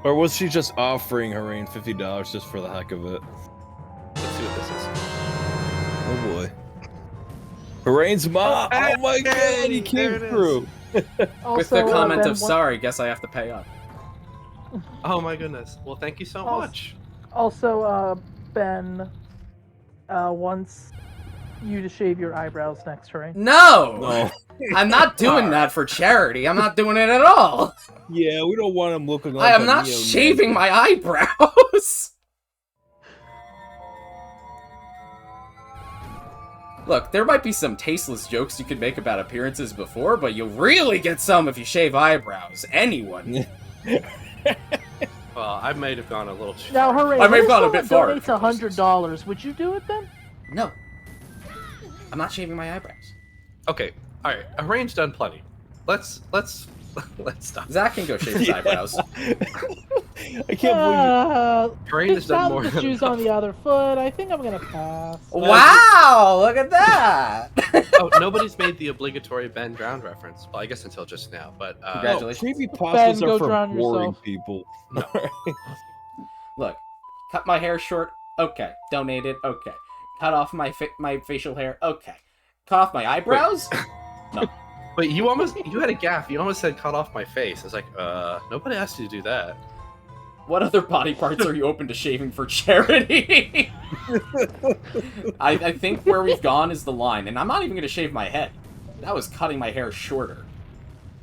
Or was she just offering Harain $50 just for the heck of it? Let's see what this is. Oh boy. Harain's mom! Oh my god, he there came it is. through! Also, With the comment Ben, of, sorry, guess I have to pay up. Oh my goodness. Well, thank you so much. Also, Ben wants you to shave your eyebrows next, right? No! No. I'm not doing that for charity. I'm not doing it at all. Yeah, we don't want him looking like I am a not neo-Nazi. shaving my eyebrows. Look, there might be some tasteless jokes you could make about appearances before, but you'll really get some if you shave eyebrows. Anyone. Well, I might have gone a little too Now, far. hooray! I may have what gone a if bit someone far. donates $100? Would you do it then? No. I'm not shaving my eyebrows. Okay, all right. Arrange done plenty. Let's stop. Zach can go shave his eyebrows. I can't Arrange has done Now more the than shoes on the other foot. I think I'm gonna pass. Wow! Look at that! Oh, nobody's made the obligatory Ben Drowned reference. Well, I guess until just now, but Congrats. Congratulations. Creepypastas Ben, go are for drown boring yourself. people. No. Look, cut my hair short. Okay. Donated. Okay. Cut off my facial hair. Okay. Cut off my eyebrows. No. But you had a gaff. You almost said cut off my face. It's like, nobody asked you to do that. What other body parts are you open to shaving for charity? I think where we've gone is the line, and I'm not even going to shave my head. That was cutting my hair shorter,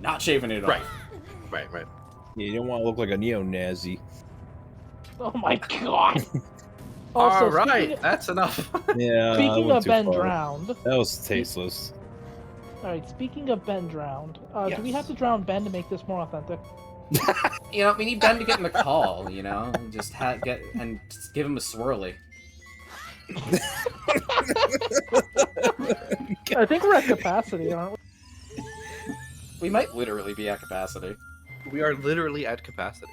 not shaving it Right. off. Right. Yeah, you don't want to look like a neo-Nazi. Oh my god! Also, All right, that's enough. Yeah. Speaking went of too Ben far. drowned, That was tasteless. alright, speaking of Ben drowned, do we Yes. have to drown Ben to make this more authentic? You know, we need Ben to get in the call. You know, and just just give him a swirly. I think we're at capacity, aren't we? We might literally be at capacity. We are literally at capacity.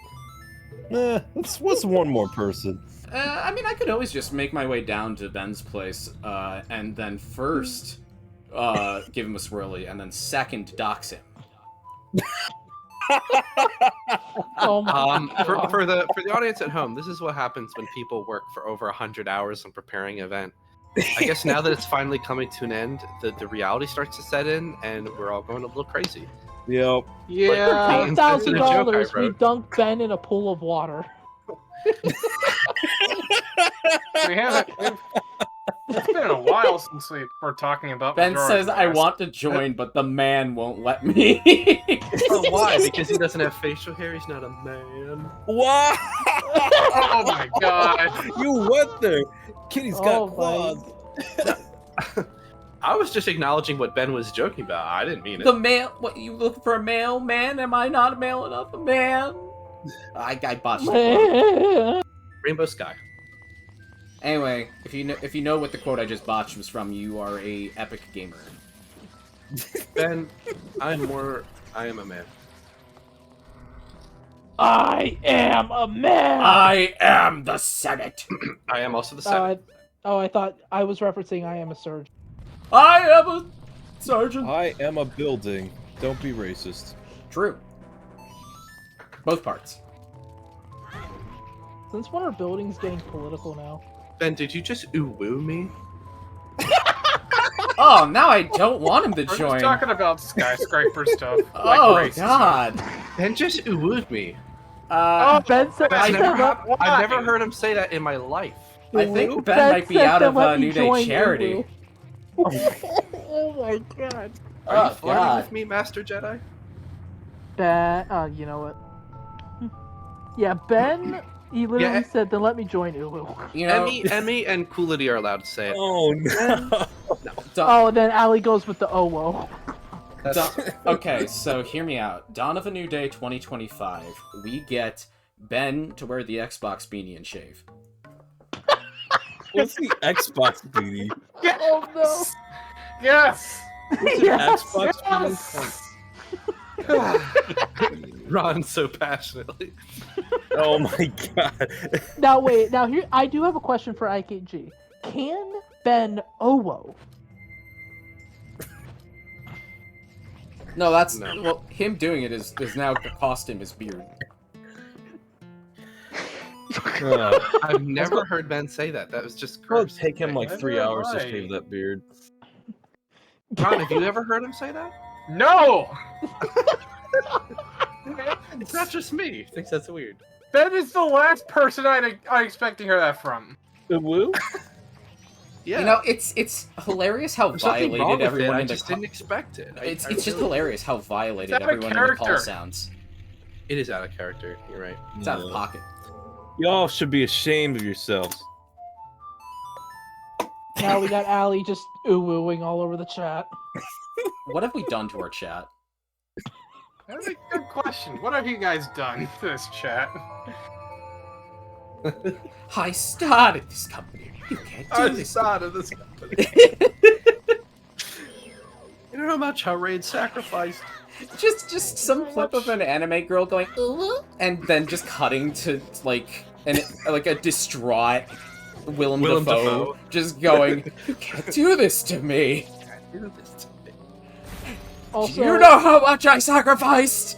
What's one more person? I mean, I could always just make my way down to Ben's place, and then first give him a swirly, and then second dox him. Oh my god. For the audience at home, this is what happens when people work for over 100 hours on preparing an event. I guess now that it's finally coming to an end, the reality starts to set in, and we're all going a little crazy. Yep. Yeah. Beans, $10,000, this is a joke I we wrote. dunk Ben in a pool of water. We haven't. It's been a while since we were talking about. Ben Majora says, I Quest. want to join, but the man won't let me. Oh, why? Because he doesn't have facial hair. He's not a man. Wow! Oh my god! You went there. Kitty's Oh got my- claws. I was just acknowledging what Ben was joking about. I didn't mean it. The male... What, you looking for a male man? Am I not male enough? A man? I botched it. Rainbow Sky. Anyway, if you know what the quote I just botched was from, you are a epic gamer. Ben, I am a man. I am a man! I am the Senate! I am also the Senate. I thought I was referencing I am a surgeon. I am a sergeant! I am a building. Don't be racist. True. Both parts. Since when are buildings getting political now? Ben, did you just ooh-woo me? Oh, now I don't want him to We're join. just talking about skyscraper stuff. Oh, like racism. God. Ben just ooh-wooed me. Ben said I've I never, am a- I've never heard him say that in my life. I think Ben Ben might be said out to of let me New Day join charity. Oh my god. Are you Oh, flirting God. with me, Master Jedi? Ben, you know what? Yeah, Ben, he literally said, then let me join Ulu. You know, Emmy, and Coolity are allowed to say it. Oh no! Oh, then Allie goes with the oh. okay, so hear me out. Dawn of a New Day 2025, we get Ben to wear the Xbox beanie and shave. What's the Xbox beanie? Oh no. Yes. Yes. Xbox Yes. Ron so passionately. Oh my god! Now wait, now here I do have a question for IKG. Can Ben Owo? No, that's No. well. Him doing it is now cost him his beard. I've never heard Ben say that. That was just It'll cursed. take him like That's 3 hours to right. shave that beard. Ron, have you ever heard him say that? No. It's not just me. Thinks that's weird. That is the last person I expect to hear that from. The woo? Yeah. You know, it's hilarious how There's nothing wrong violated with everyone it. I in the just didn't expect it. it's just hilarious how violated It's out of everyone in the call character. sounds. It is out of character. You're right. It's out of pocket. Y'all should be ashamed of yourselves. Now we got Allie just ooh-wooing all over the chat. What have we done to our chat? That's a good question. What have you guys done to this chat? I started this company. You can't do this. started this company. You know how much Raid sacrificed? Just some clip of an anime girl going ooh, and then just cutting to like a distraught Willem Dafoe just going, "You can't do this to me. Also, You know how much I sacrificed."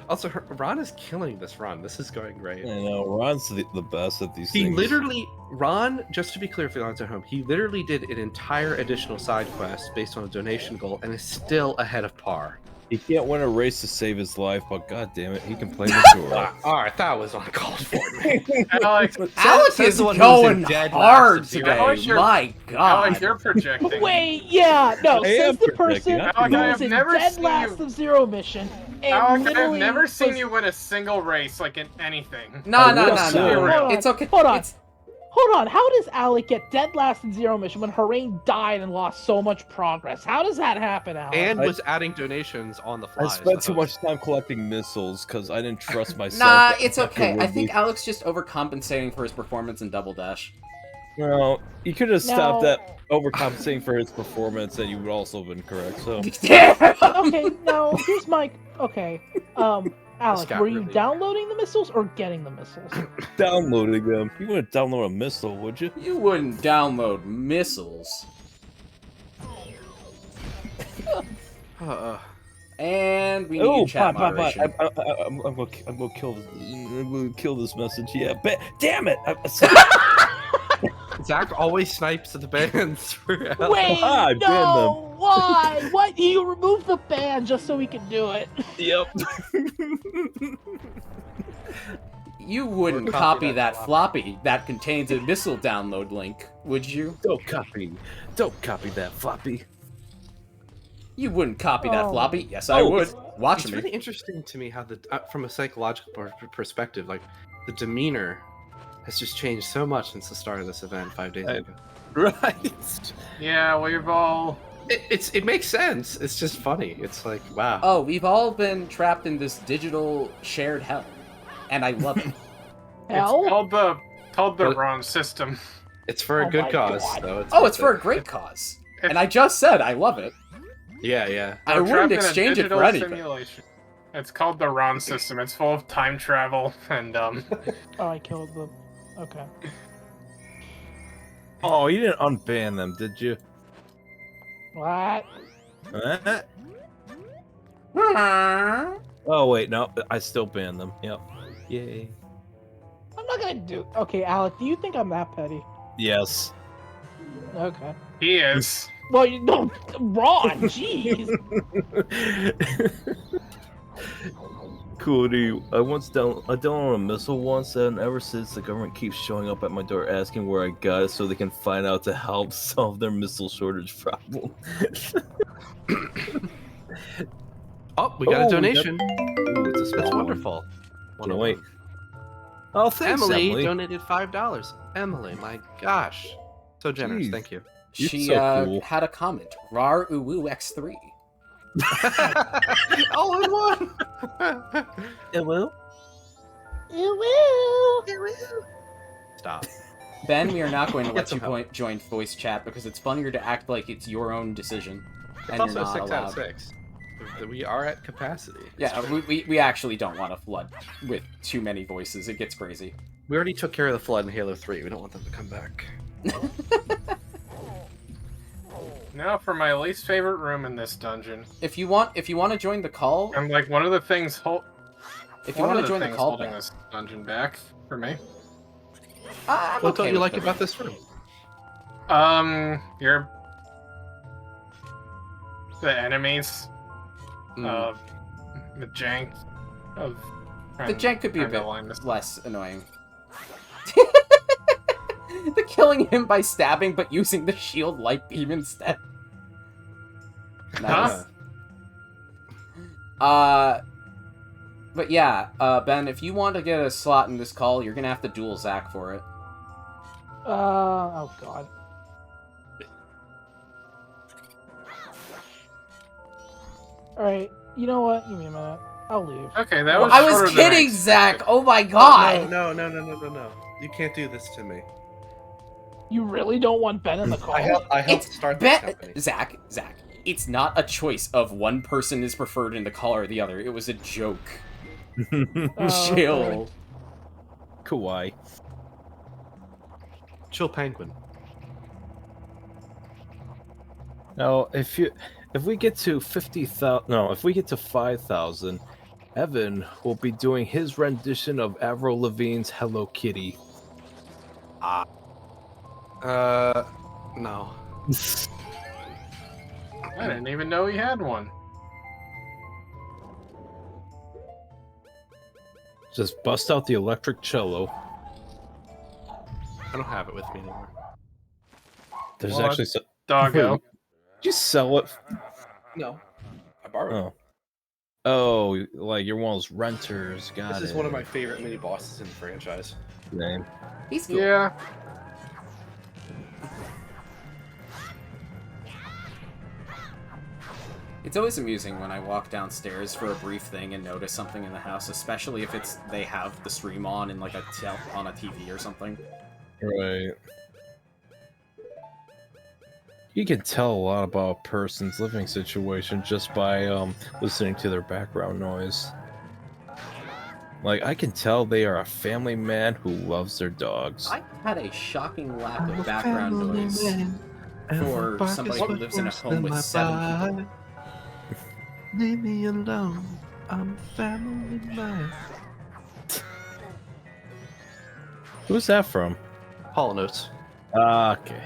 Also, Ron is killing this run. This is going great. I know, Ron's the best at these He things. literally, Ron, just to be clear for the audience at home, he literally did an entire additional side quest based on a donation goal and is still ahead of par. He can't win a race to save his life, but god damn it, he can play Majora. Alright, that was uncalled for, man. Alex, Alex says is the one who's going in dead hard last of today. Alex, you're- My Alex, God. you're projecting. wait, yeah, no, I says am the person projecting. who Alex, I was have in never dead seen last you- of Zero mission, and Alex, I've literally never seen was- you win a single race, like in anything. No. Hold It's on, okay. hold on. It's Hold on, how does Alec get dead last in Zero mission when Harain died and lost so much progress? How does that happen, Alec? And was adding donations on the fly. I spent too much time collecting missiles because I didn't trust myself. nah. that It's I okay. could I think be- Alex just overcompensating for his performance in Double Dash. No, you could have stopped Now- that overcompensating for his performance, and you would also have been correct. So Okay, now here's my Alec, got were you really- downloading the missiles or getting the missiles? downloading them. You wouldn't download a missile, would you? You wouldn't download missiles. And we need Oh, chat bye. moderation. I'm gonna kill this. I'm gonna kill this message. Yeah, damn it! Zach always snipes at the bands for Wait, I banned no! Why? What? You removed the ban just so we could do it? Yep. You wouldn't Or copy copy that that floppy that contains a missile download link, would you? Don't copy that floppy. You wouldn't copy that Oh. floppy? Yes, I Oh, would. Watch It's me. really interesting to me how from a psychological perspective, like the demeanor has just changed so much since the start of this event 5 days ago. Right. Yeah, we've all. It makes sense. It's just funny. It's like wow. Oh, we've all been trapped in this digital shared hell, and I love it. Hell? It's called the But- wrong system. It's for a Oh good my cause, God. though. Oh, it's worth for it. a great cause. And I just said I love it. Yeah. I We're wouldn't trapped in a exchange it digital for anything. simulation. It's called the Ron system. It's full of time travel and Oh, I killed them. Okay. Oh, you didn't unban them, did you? What? Oh wait, no, I still banned them. Yep. Yay. I'm not gonna do. Okay, Alec, do you think I'm that petty? Yes. Okay. he is. Well, you know, Ron, jeez. Coolity. I downloaded a missile once, and ever since the government keeps showing up at my door asking where I got it so they can find out to help solve their missile shortage problem. Oh, we got a Oh, donation. Ooh, it's a small That's one. wonderful. Can't wait. Oh, thanks, Emily. Donated $5. Emily, my gosh. So generous, Jeez. thank you. You're She so cool. had a comment. Rar Uwu X3. All in one. It will. Stop. Ben, we are not going to Get let some you join voice chat because it's funnier to act like it's your own decision. It's And also you're not 6 out of allowed. 6. We are at capacity. Yeah, we actually don't want to flood with too many voices. It gets crazy. We already took care of the flood in Halo 3. We don't want them to come back. Now for my least favorite room in this dungeon. If you want to join the call, And like one of the things if you want to join the call, holding Ben, this dungeon back for me. I'm What okay don't you with like the about room. this room? The enemies, Mm. the jank of. The jank could be a trying to bit line this- less annoying. The killing him by stabbing but using the shield light beam instead. Nice. But yeah, Ben, if you want to get a slot in this call, you're gonna have to duel Zach for it. Oh god. Alright, you know what? Give me a minute. I'll leave. Okay, that was. I shorter was than I kidding, Zach! expected. Oh my god! No. You can't do this to me. You really don't want Ben in the call? I helped It's start this Ben, company. Zach, it's not a choice of one person is preferred in the call or the other. It was a joke. Oh, Chill. okay. Kawaii. Chill Penguin. Now, if we get to 50,000, no, if we get to 5,000, Evan will be doing his rendition of Avril Lavigne's "Hello Kitty." No. I didn't even know he had one. Just bust out the electric cello. I don't have it with me anymore. There's What? actually Doggo. Did you sell it? No. I borrowed it. Oh, like you're one of those renters. Got This it. is one of my favorite mini bosses in the franchise. Name. He's cool. Yeah. It's always amusing when I walk downstairs for a brief thing and notice something in the house, especially if they have the stream on in like on a TV or something. Right. You can tell a lot about a person's living situation just by listening to their background noise. Like, I can tell they are a family man who loves their dogs. I had a shocking lack of background noise for somebody who lives in a home with 7 people. Leave me alone. I'm a family man. Who's that from? Hollow Notes. Okay.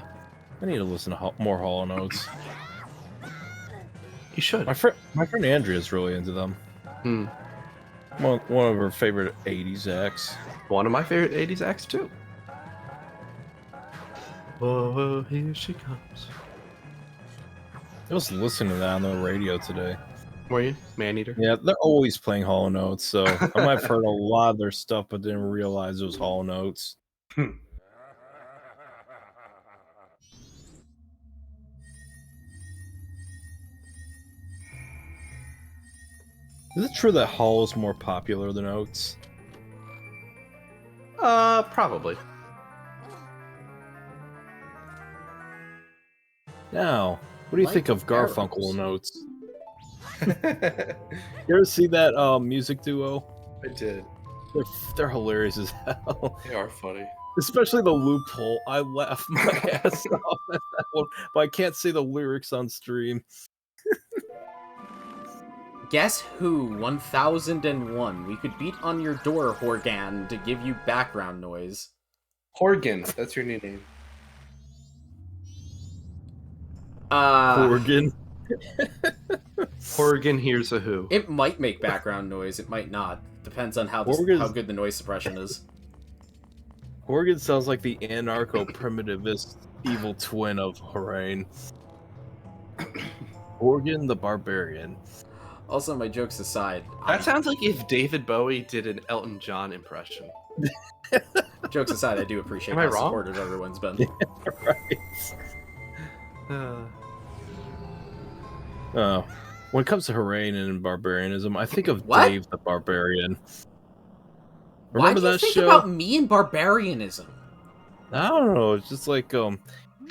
I need to listen to more Hollow Notes. You should. My friend Andrea's really into them. Hmm. One of her favorite 80s acts. One of my favorite 80s acts, too. Oh, here she comes. I was listening to that on the radio today. Were you? Maneater? Yeah, they're always playing Hollow Notes, so I might have heard a lot of their stuff, but didn't realize it was Hollow Notes. Is it true that Hollow's more popular than Oats? Probably. Now, what do you Like think of arrows. Garfunkel and Oats? You ever see that music duo? I did. They're hilarious as hell. They are funny. Especially the loophole. I laugh my ass off at that one, but I can't say the lyrics on stream. Guess who? 1001. We could beat on your door, Horgan, to give you background noise. Horgan. That's your new name. Horgan. Horgan hears a who. It might make background noise. It might not. Depends on how Horgan's- how good the noise suppression is. Horgan sounds like the anarcho-primitivist evil twin of Harain. Horgan the Barbarian. Also, my jokes aside, That sounds like if David Bowie did an Elton John impression. jokes aside, I do appreciate Am I how wrong? supportive everyone's been. Right. Oh. When it comes to Harain and barbarianism, I think of What? Dave the Barbarian. Why Remember do you that think show? about me and barbarianism? I don't know. It's just like the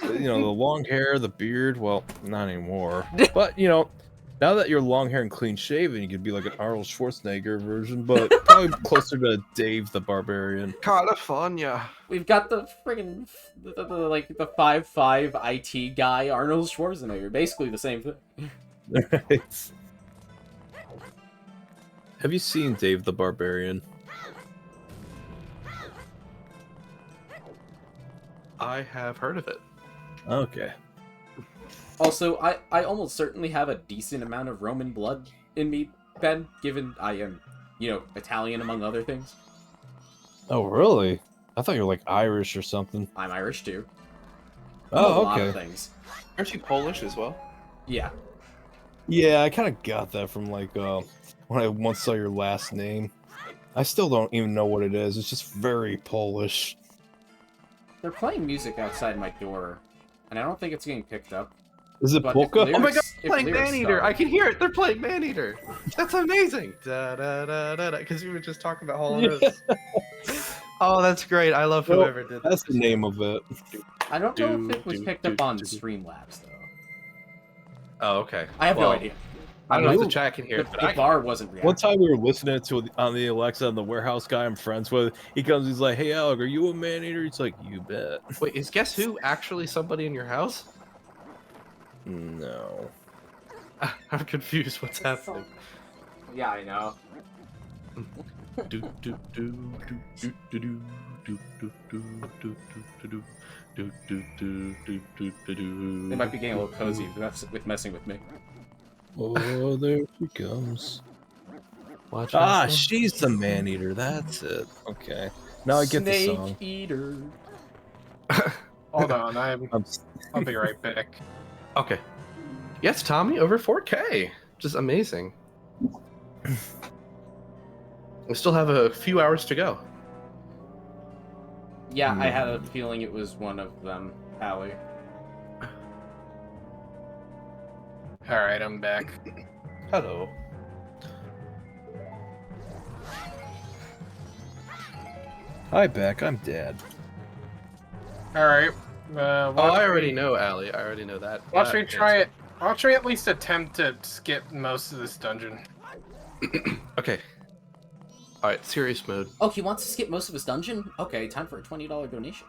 long hair, the beard. Well, not anymore. But now that you're long hair and clean shaven, you could be like an Arnold Schwarzenegger version, but probably closer to Dave the Barbarian. California. We've got the friggin' the 5'5" IT guy, Arnold Schwarzenegger. Basically the same thing. Right. Have you seen Dave the Barbarian? I have heard of it. Okay. Also, I almost certainly have a decent amount of Roman blood in me, Ben, given I am, Italian among other things. Oh, really? I thought you were like Irish or something. I'm Irish too. Oh, A lot of okay. things. Aren't you Polish as well? Yeah. Yeah, I kind of got that from when I once saw your last name. I still don't even know what it is. It's just very Polish. They're playing music outside my door, and I don't think it's getting picked up. Is it But if polka? lyrics- Oh my god, if playing lyrics Maneater! start- I can hear it. They're playing Maneater. That's amazing. Da da da da da. Because we were just talking about Hall and Oates. Oh, that's great. I love Well, whoever did that. That's the name of it. I don't know if it was Do, picked do, up on do. Streamlabs, though. Oh, okay. I have Well, no idea. I don't know if the Ooh. chat can hear The, it, but the I can. bar wasn't reacting. One time we were listening to it on the Alexa, and the warehouse guy I'm friends with, he comes, he's like, "Hey, Alec, are you a man-eater?" He's like, "You bet." Wait, is Guess Who actually somebody in your house? No. I'm confused. What's happening? Yeah, I know. Do do do do do do do do do do do do do do do do do do do. They might be getting a little cozy with messing with me. Oh, there she comes. Watch Ah, out. she's the man-eater. That's it. Okay. Now I get the Snake song. eater. Hold on, I'm I'll be right back. Okay. Yes, Tommy, over 4K. Just amazing. We still have a few hours to go. Yeah, I had a feeling it was one of them, Allie. All right, I'm back. Hello. Hi, Beck. I'm Dad. All right. Oh, I already know, Allie. I already know that. Why don't we try it? Why don't we at least attempt to skip most of this dungeon? Okay. All right, serious mode. Oh, he wants to skip most of his dungeon? Okay, time for a $20 donation.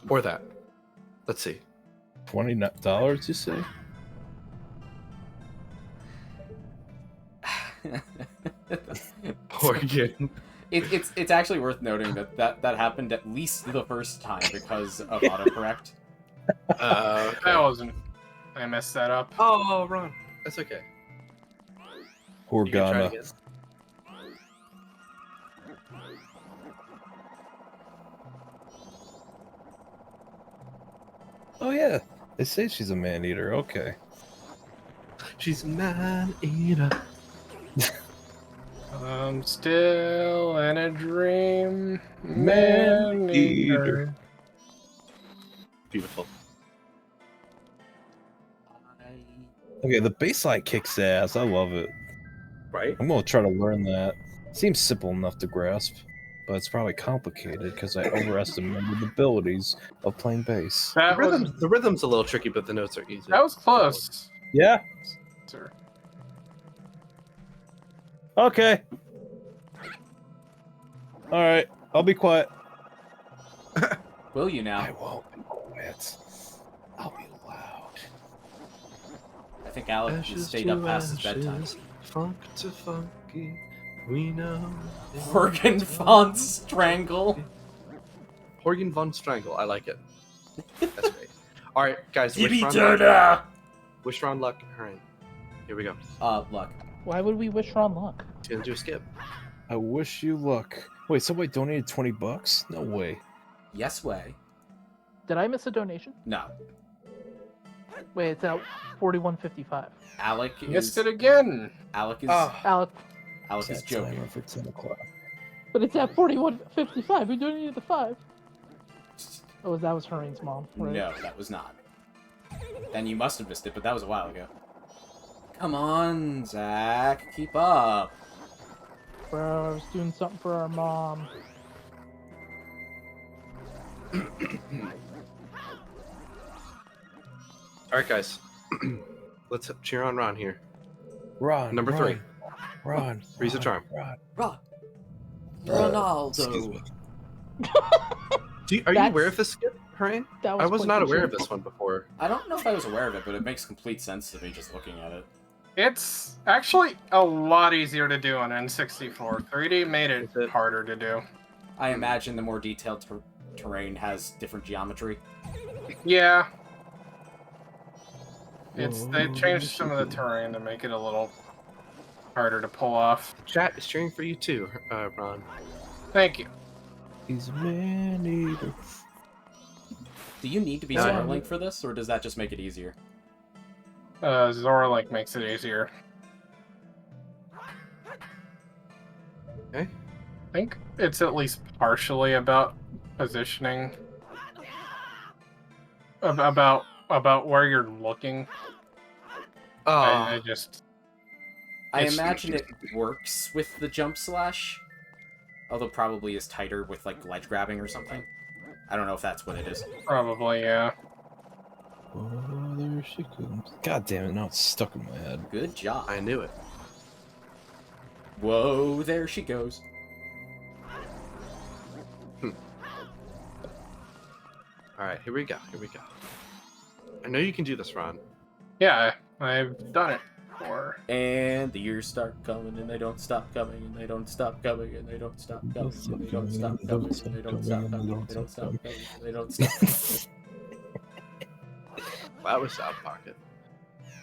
Or that. Let's see. $20, you say? Oregon. It's actually worth noting that happened at least the first time because of autocorrect. Okay. That wasn't. I messed that up. Oh, Ron. That's okay. You can try Organa. it again. Oh yeah, they say she's a man-eater. Okay. She's a man-eater. I'm still in a dream, Man man eater. eater. Beautiful. Okay, the bassline kicks ass. I love it. Right? I'm gonna try to learn that. Seems simple enough to grasp, but it's probably complicated because I overestimated the abilities of playing bass. That was The rhythm's a little tricky, but the notes are easy. that was close. Yeah. Sir. Okay. All right. I'll be quiet. Will you I now? won't be quiet. I'll be loud. I think Alec has stayed up past his bedtime. Funk to funky, we know. Organ Font Strangle. Horgan von Strangle, I like it. That's great. All right, guys, which Yippee front? Turner! Wish Ron luck. All right. Here we go. Luck. Why would we wish Ron luck? He's gonna do a skip. I wish you luck. Wait, somebody donated $20? No way. Yes way. Did I miss a donation? No. Wait, it's at 41.55. Alec Missed is. it again. Alec is. Alec, Alec is Set joking. timer for 10 o'clock. but it's at 41.55. We donated the 5. Oh, that was Hurrien's mom, right? No, that was not. Then you must have missed it, but that was a while ago. Come on, Zach. Keep up. Bro, I was doing something for our mom. All right, guys. Let's cheer on Ron here. Ron. Number Ron, 3. Ron. Freeze the charm. Ron. Ron. Excuse Ronaldo. me. Are you That's- aware of this skip, Hurrien? That I was quite not the aware of shit. this one before. I don't know if I was aware of it, but it makes complete sense to me just looking at it. It's actually a lot easier to do on N64. 3D made it Is it? harder to do. I imagine the more detailed terrain has different geometry. Yeah. They changed some of the terrain to make it a little harder to pull off. Chat is cheering for you too, Ron. Thank you. He's man-eater. Do you need to be No, I Zora don't. Link for this, or does that just make it easier? Zora Link makes it easier. Okay. I think it's at least partially about positioning. About where you're looking. I just... I It's- imagine it works with the jump slash, although probably is tighter with like ledge grabbing or something. I don't know if that's what it is. Probably, yeah. Oh, there she comes. God damn it, now it's stuck in my head. Good job. I knew it. Whoa, there she goes. All right, here we go. Here we go. I know you can do this, Ron. Yeah, I've done it before. And the years start coming, and they don't stop coming, and they don't stop coming, and they don't stop coming, and they don't stop coming, and they don't stop coming, and they don't stop coming, and they don't stop. That was out of pocket.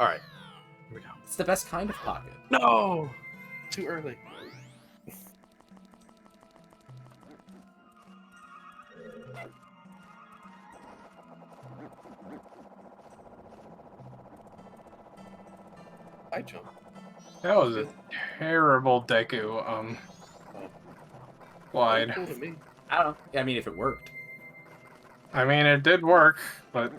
All right, here we go. It's the best kind of pocket. No, too early. I jump. That was a terrible Deku, glide. Cool to me. I don't know. I mean, if it worked. I mean, it did work, but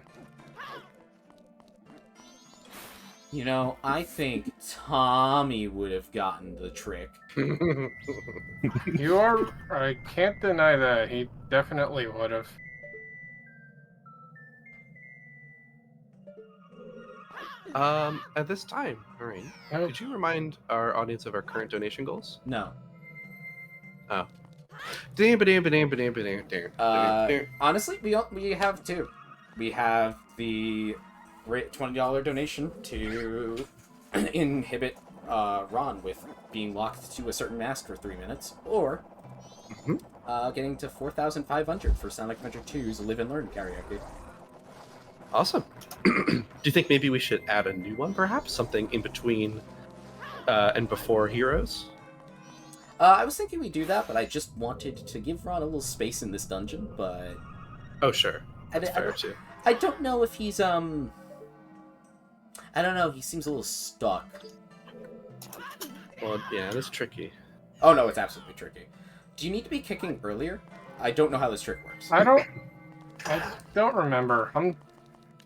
You know, I think Tommy would have gotten the trick. you are... I can't deny that. He definitely would have. At this time, Maureen, Oh. could you remind our audience of our current donation goals? No. Honestly, we have two. We have the $20 donation to inhibit Ron with being locked to a certain mask for 3 minutes, or getting to 4,500 for Sonic Adventure 2's Live and Learn karaoke. Awesome. Do you think maybe we should add a new one, perhaps? Something in between and before Heroes? I was thinking we do that, but I just wanted to give Ron a little space in this dungeon, but... Oh, sure. I That's fair, too. I don't know if he's, I don't know, he seems a little stuck. Well, yeah, that's tricky. Oh no, it's absolutely tricky. Do you need to be kicking earlier? I don't know how this trick works. I don't remember. I'm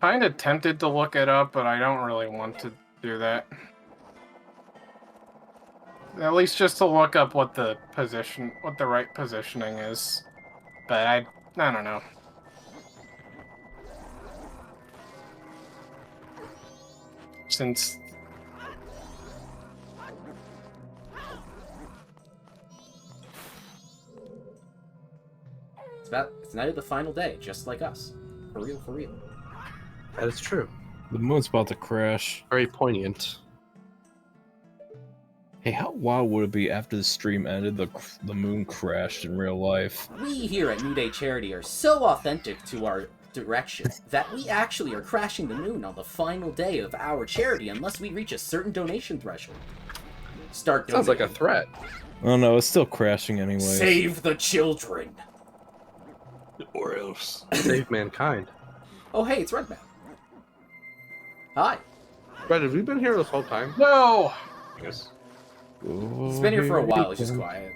kind of tempted to look it up, but I don't really want to do that. At least just to look up what the right positioning is. But I don't know. Since It's night of the final day, just like us. For real, for real. That is true. The moon's about to crash. Very poignant. Hey, how wild would it be after the stream ended, the moon crashed in real life? We here at New Day Charity are so authentic to direction that we actually are crashing the moon on the final day of our charity unless we reach a certain donation threshold. Start donating. Sounds like a threat. Oh no, it's still crashing anyway. Save the children. Or else. Save mankind. Oh, hey, it's Redman. Hi. Red, have you been here this whole time? No! Yes. He's been here for a while, he's just quiet.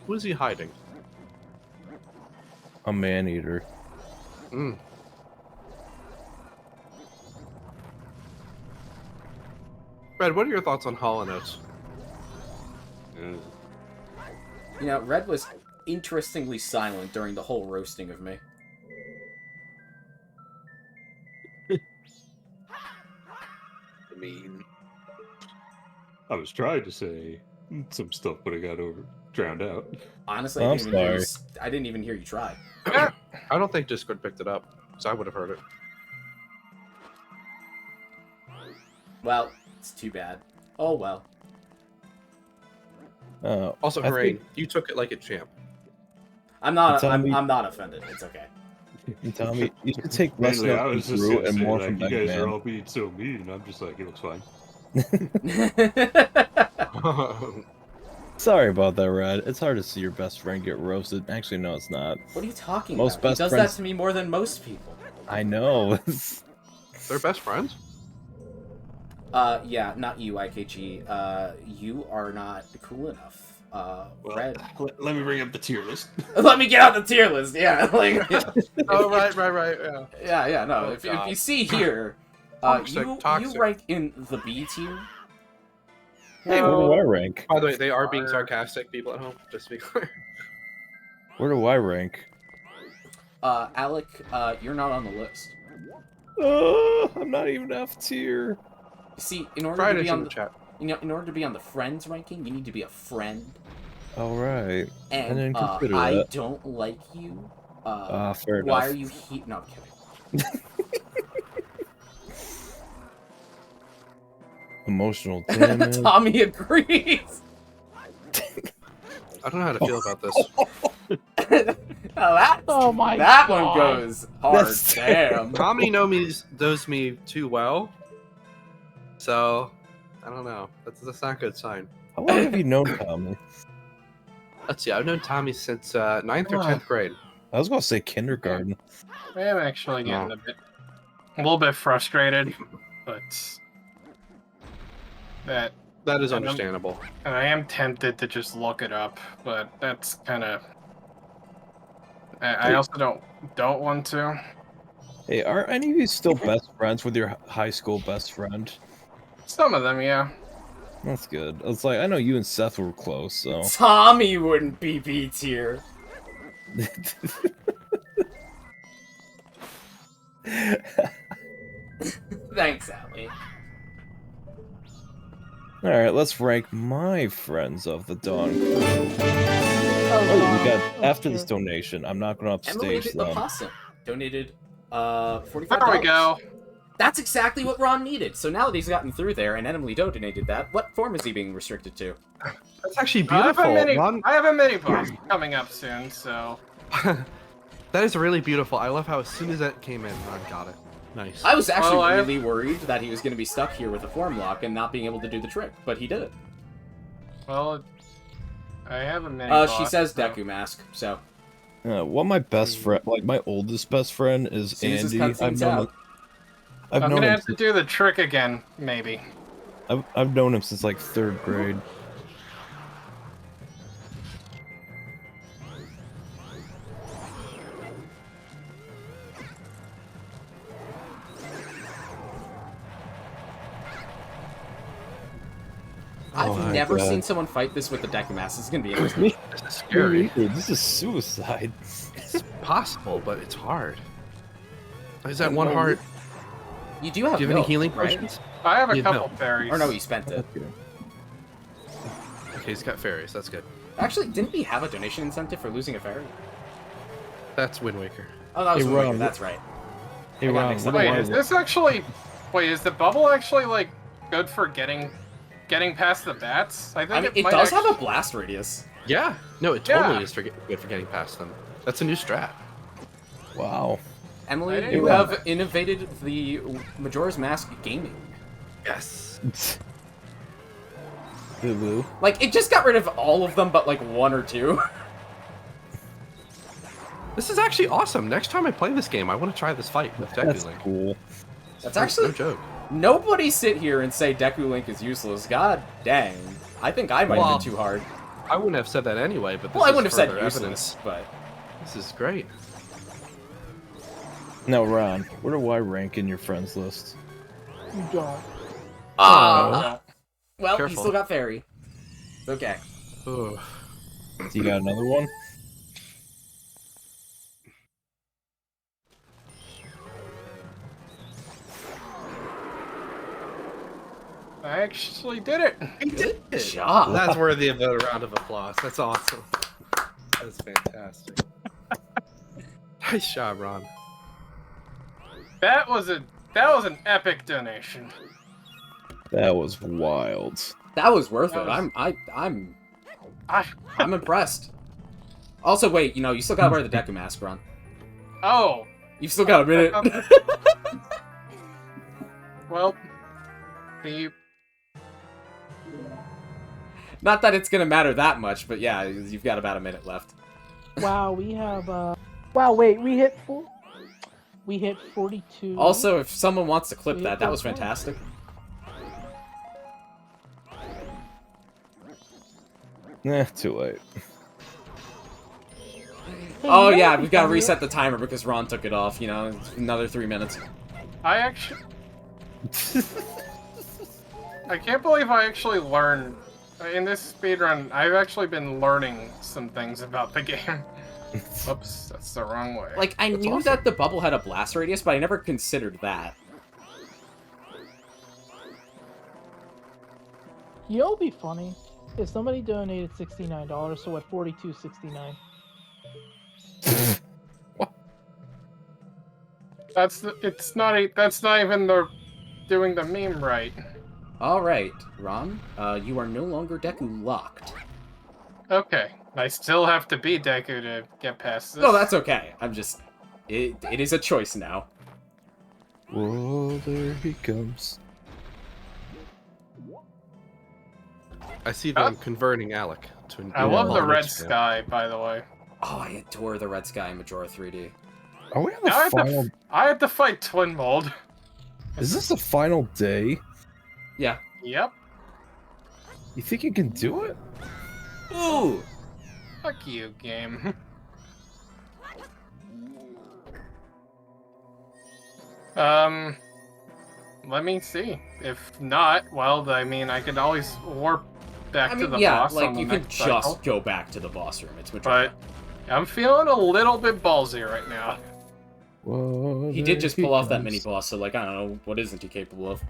Who is he hiding? A man-eater. Mm. Red, what are your thoughts on Hall & Oates? Uh, You know, Red was interestingly silent during the whole roasting of me. I mean, I was trying to say some stuff, but I got drowned out. Honestly, I'm I didn't even hear you try. I don't think Discord picked it up, so I would have heard it. Well, it's too bad. Oh well. Also, I Hooray, think- you took it like a champ. I'm not. Tell me- I'm not offended. It's okay. Tommy, you should take less Mainly, I from was just Drew gonna and say, more like, from you guys are Eggman. all being so mean. I'm just like, it looks fine. Sorry about that, Red. It's hard to see your best friend get roasted. Actually, no, it's not. What are you talking Most about? He best does friends- that to me more than most people. I know. They're best friends? Yeah, not you, IKG. You are not cool enough. Red. Let me bring up the tier list. Let me get out the tier list. Yeah, like. Oh, right, yeah. Yeah. No. Oh, if God. you see here, Toxic. you rank in the B tier. Hey, where do I rank? By the way, they are being sarcastic, people at home, just to be clear. Where do I rank? Alec, you're not on the list. Oh, I'm not even F tier. See, in order Try to it be in on the chat. in order to be on the friends ranking, you need to be a friend. All right. And didn't consider I that. don't like you. Fair enough. Why are you No, I'm kidding. Emotional damage. Tommy agrees. I don't know how to feel about this. Oh my that God. one goes hard. That's Damn. Tommy knows me too well, so I don't know. That's not a good sign. How long have you known Tommy? Let's see. I've known Tommy since 9th or 10th grade. I was going to say kindergarten. I am actually getting a little bit frustrated, but that That is I don't- understandable. and I am tempted to just look it up, but that's kind of. I also don't want to. Hey, are any of you still best friends with your high school best friend? Some of them, yeah. That's good. It's like, I know you and Seth were close, so. Tommy wouldn't be B tier. Thanks, Allie. Alright, let's rank my friends of the Dawn Crew. Oh, Oh, we God. got after this Okay. donation. I'm not going to Emily upstage the them. Possum donated $45. There we go. That's exactly what Ron needed. So now that he's gotten through there and Emily donated that, what form is he being restricted to? That's actually I have a beautiful. mini, Ron- I have a mini boss coming up soon, so that is really beautiful. I love how as soon as that came in, Ron got it. Nice. I was actually Well, I have- really worried that he was going to be stuck here with a form lock and not being able to do the trick, but he did it. well, I have a mini boss. She says so- Deku Mask, so. Well, my best friend, like my oldest best friend, is As soon as this Andy. cutscene's out. I've I'm known gonna him. have to do the trick again, maybe. I've known him since like 3rd grade. I've my never God. seen someone fight this with the Deku Mask. This is going to be interesting. This is scary. This is suicide. It's possible, but it's hard. Is that one heart? You do have Do you have any milk, healing right? potions? I have a Yeah, couple no. fairies. Or no, he spent it. Okay, he's got fairies. That's good. Actually, didn't we have a donation incentive for losing a fairy? That's Wind Waker. Oh, that was Hey, Wind Waker, Ron, that's right. Hey I got Ron, mixed what up. do Wait, I is this actually? Wait, is the bubble actually like good for getting past the bats? I think I mean, it might does have actu- a blast radius. Yeah. No, it totally Yeah. is good for getting past them. That's a new strat. Wow. Emily, didn't you know have that. innovated the Majora's Mask gaming. Yes. Boo-boo. Like, it just got rid of all of them but, like, one or two. This is actually awesome. Next time I play this game, I want to try this fight with Deku That's Link. cool. That's actually... no joke. Nobody sit here and say Deku Link is useless. God dang. I think I might have Well, been too hard. I wouldn't have said that anyway, but this Well, I is wouldn't have said further useless, evidence. but... This is great. Now, Ron, where do I rank in your friends list? You don't. Ah! Well, you Careful. still got Fairy. It's okay. Ugh. You got another one? I actually did it. Good job. That's worthy of a round of applause. That's awesome. That's fantastic. Nice job, Ron. That was an epic donation. That was wild. That was worth That it. was- I'm impressed. Also, wait, you still gotta wear the Deku mask, Ron. Oh, You've still got a minute. well, the Not that it's gonna matter that much, but yeah, you've got about a minute left. Wow, we have. Wow, wait, we hit 42. Also, if someone wants to clip Yeah, that was go for it. fantastic. Too late. Hey, Oh you know yeah, what'd be we've got to funny? reset the timer because Ron took it off. Another 3 minutes. I actually I can't believe I actually learned in this speedrun. I've actually been learning some things about the game. Oops, that's the wrong way. Like, I knew that the bubble had a blast radius, but I never considered that. You know what'd be funny? If somebody donated $69, so at $42.69. That's not even doing the meme right. Alright, Ron, you are no longer Deku locked. Okay, I still have to be Deku to get past this. No, that's okay. It is a choice now. Whoa, there he comes. I see them converting Alec to an I love the Alec red fan. sky, by the way. Oh, I adore the red sky in Majora 3D. Are we on Now the final? I had to fight Twin Mold. Is this the final day? Yeah. Yep. You think you can do it? Ooh! Fuck you, game. Let me see. If not, well, I mean, I could always warp back to the boss on the you can next just cycle. go back to the boss room. It's Majora. But I'm feeling a little bit ballsy right now. Whoa, He there did just pull off that comes. mini boss, so, like, I don't know, what isn't he capable of?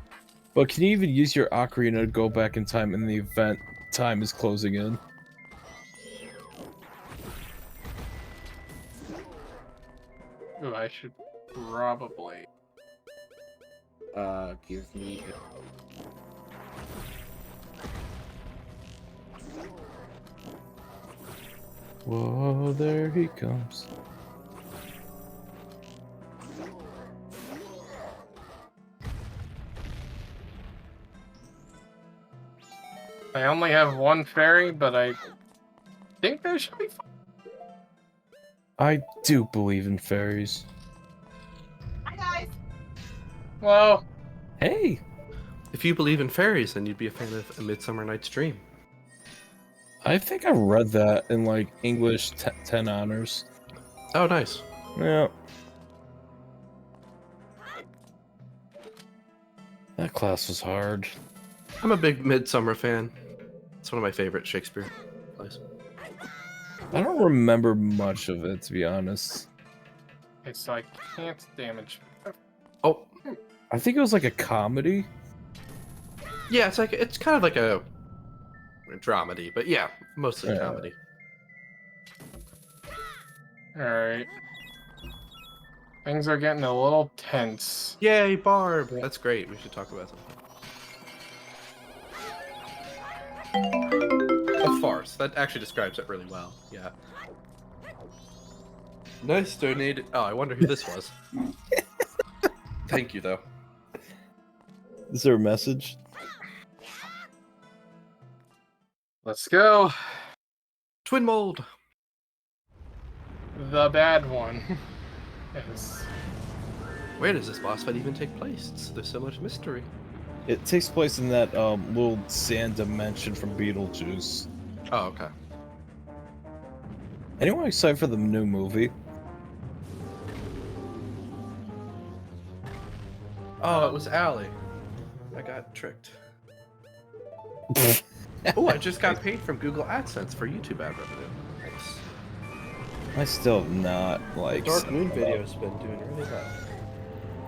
But can you even use your ocarina to go back in time in the event time is closing in? Ooh, I should probably. Give me... Whoa, there he comes. I only have one fairy, but I think there should be. I do believe in fairies. Well, Hey, If you believe in fairies, then you'd be a fan of A Midsummer Night's Dream. I think I read that in like English 10 honors. Oh, nice. Yeah. That class was hard. I'm a big Midsummer fan. It's one of my favorite Shakespeare plays. I don't remember much of it, to be honest. it's like can't damage. Oh, I think it was like a comedy. yeah, it's kind of like a dramedy, but yeah, mostly Yeah. comedy. Alright. Things are getting a little tense. Yay, Barb! That's great. We should talk about something. A farce. That actually describes it really well. Yeah. Nice donated. Oh, I wonder who this was. Thank you, though. Is there a message? Let's go. Twin mold. The bad one. Yes. Where does this boss fight even take place? There's so much mystery. It takes place in that little sand dimension from Beetlejuice. Oh, okay. Anyone excited for the new movie? Oh, it was Allie. I got tricked. Oh, I just got paid from Google AdSense for YouTube ad revenue. Nice. I still have not like. Dark Moon video's been doing really well.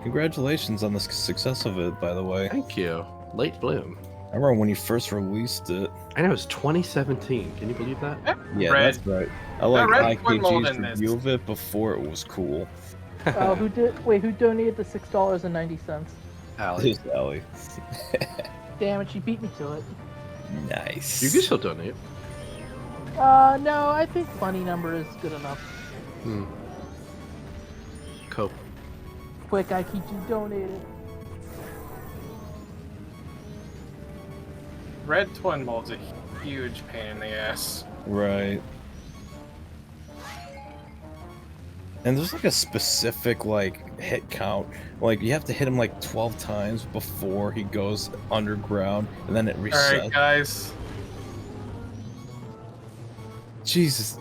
Congratulations on the success of it, by the way. Thank you. Late bloom. I remember when you first released it. I know, it was 2017. Can you believe that? Yeah, Red. that's right. I like Red Twin Mold IKG's in this. review of it before it was cool. Who did? Wait, who donated the $6.90? Allie. This Ellie. Damn it, she beat me to it. Nice. You can still donate. No, I think funny number is good enough. Cope. Quick, IKG donated. Red Twin Mold's a huge pain in the ass. Right. And there's like a specific like hit count. Like you have to hit him like 12 times before he goes underground, and then it resets. Alright, guys. Jesus.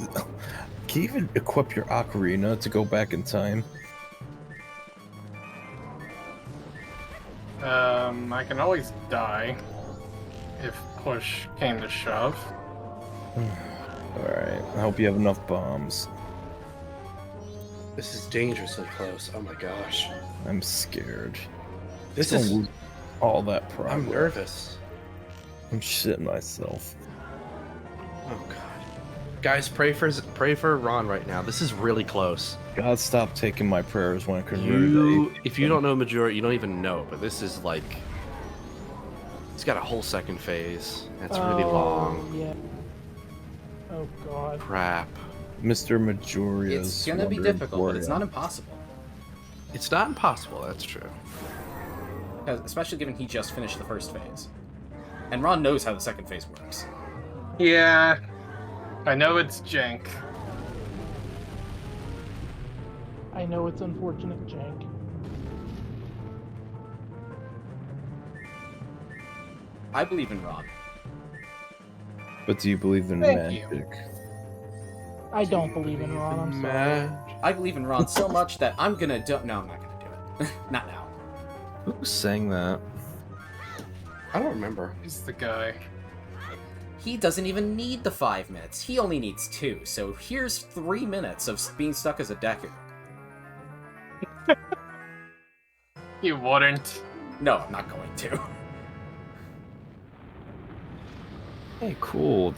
Can you even equip your ocarina to go back in time? I can always die if push came to shove. Alright, I hope you have enough bombs. This is dangerously close. Oh my gosh. I'm scared. This Don't is. lose all that progress. I'm nervous. I'm shitting myself. Oh god. Guys, pray for Ron right now. This is really close. God, stop taking my prayers when I converted. If you don't know Majora, you don't even know. But this is like. It's got a whole second phase. That's really long. Yeah. Oh god. Crap. Mr. Majoria's. It's gonna be difficult, but it's not impossible. It's not impossible. That's true. Especially given he just finished the first phase. And Ron knows how the second phase works. Yeah. I know it's jank. I know it's unfortunate, jank. I believe in Ron. But do you believe in Thank magic? I don't believe in Ron, I'm sorry. Man. I believe in Ron so much that I'm gonna do- No, I'm not gonna do it. Not now. Who sang that? I don't remember. He's the guy. He doesn't even need the 5 minutes. He only needs 2. So here's 3 minutes of being stuck as a Deku. You wouldn't. No, I'm not going to. Hey, cool.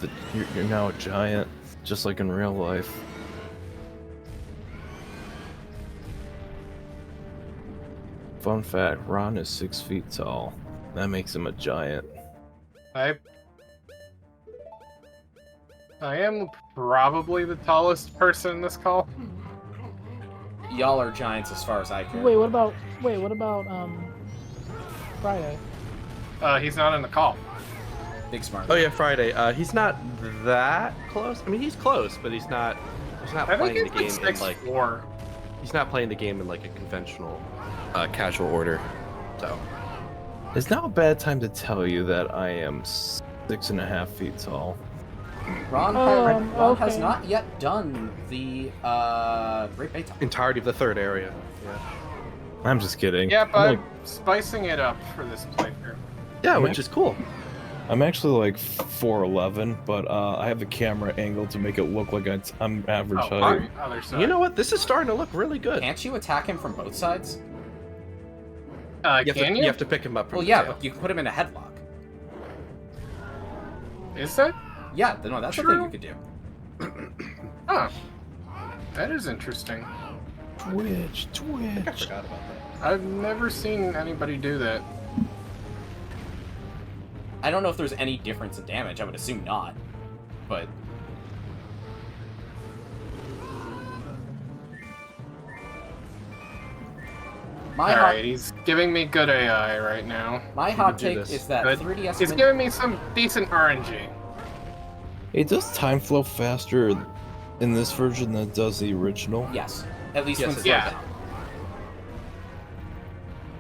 You're now a giant, just like in real life. Fun fact, Ron is 6 feet tall. That makes him a giant. I am probably the tallest person in this call. Y'all are giants as far as I care. Wait, what about Friday? He's not in the call. Big smart. Oh yeah, Friday. He's not that close. I mean, he's close, but he's not. He's not I think playing the he's game like in like. 6'4". He's not playing the game in like a conventional, casual order. So. It's now a bad time to tell you that I am 6.5 feet tall. Ron has okay. not yet done the Great Bay Tunnel. Entirety of the third area. Yeah. I'm just kidding. Yep, I'm, I'm like, spicing it up for this playthrough. Yeah, which is cool. I'm actually like 4'11", but I have the camera angle to make it look like I'm average Oh, height. on the other side. You know what? This is starting to look really good. Can't you attack him from both sides? Can you? You have to pick him up from Well, the yeah, tail. but you can put him in a headlock. Is that? Yeah, no, that's a thing you could do. Huh. That is interesting. Twitch. I forgot about that. I've never seen anybody do that. I don't know if there's any difference in damage. I would assume not. But My hot, Alright, he's giving me good AI right now. my You hot can do take this. is that Good. 3DS. He's giving me some decent RNG. Hey, does time flow faster in this version than it does the original? Yes, at least Yes, when it slowed does. down.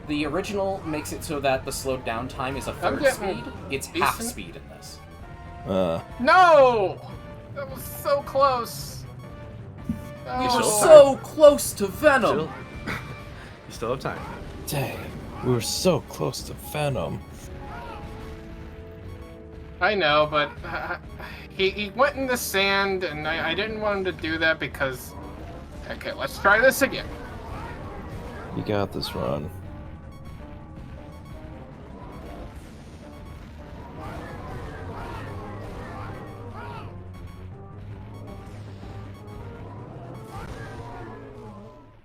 The original makes it so that the slowed down time is a third getting speed. It's half decent- speed in this. No! That was so close. We were still have so close to Venom. Still, you still have time. Dang, we were so close to Venom. I know, but he went in the sand, and I didn't want him to do that because... Okay, let's try this again. You got this, Ron.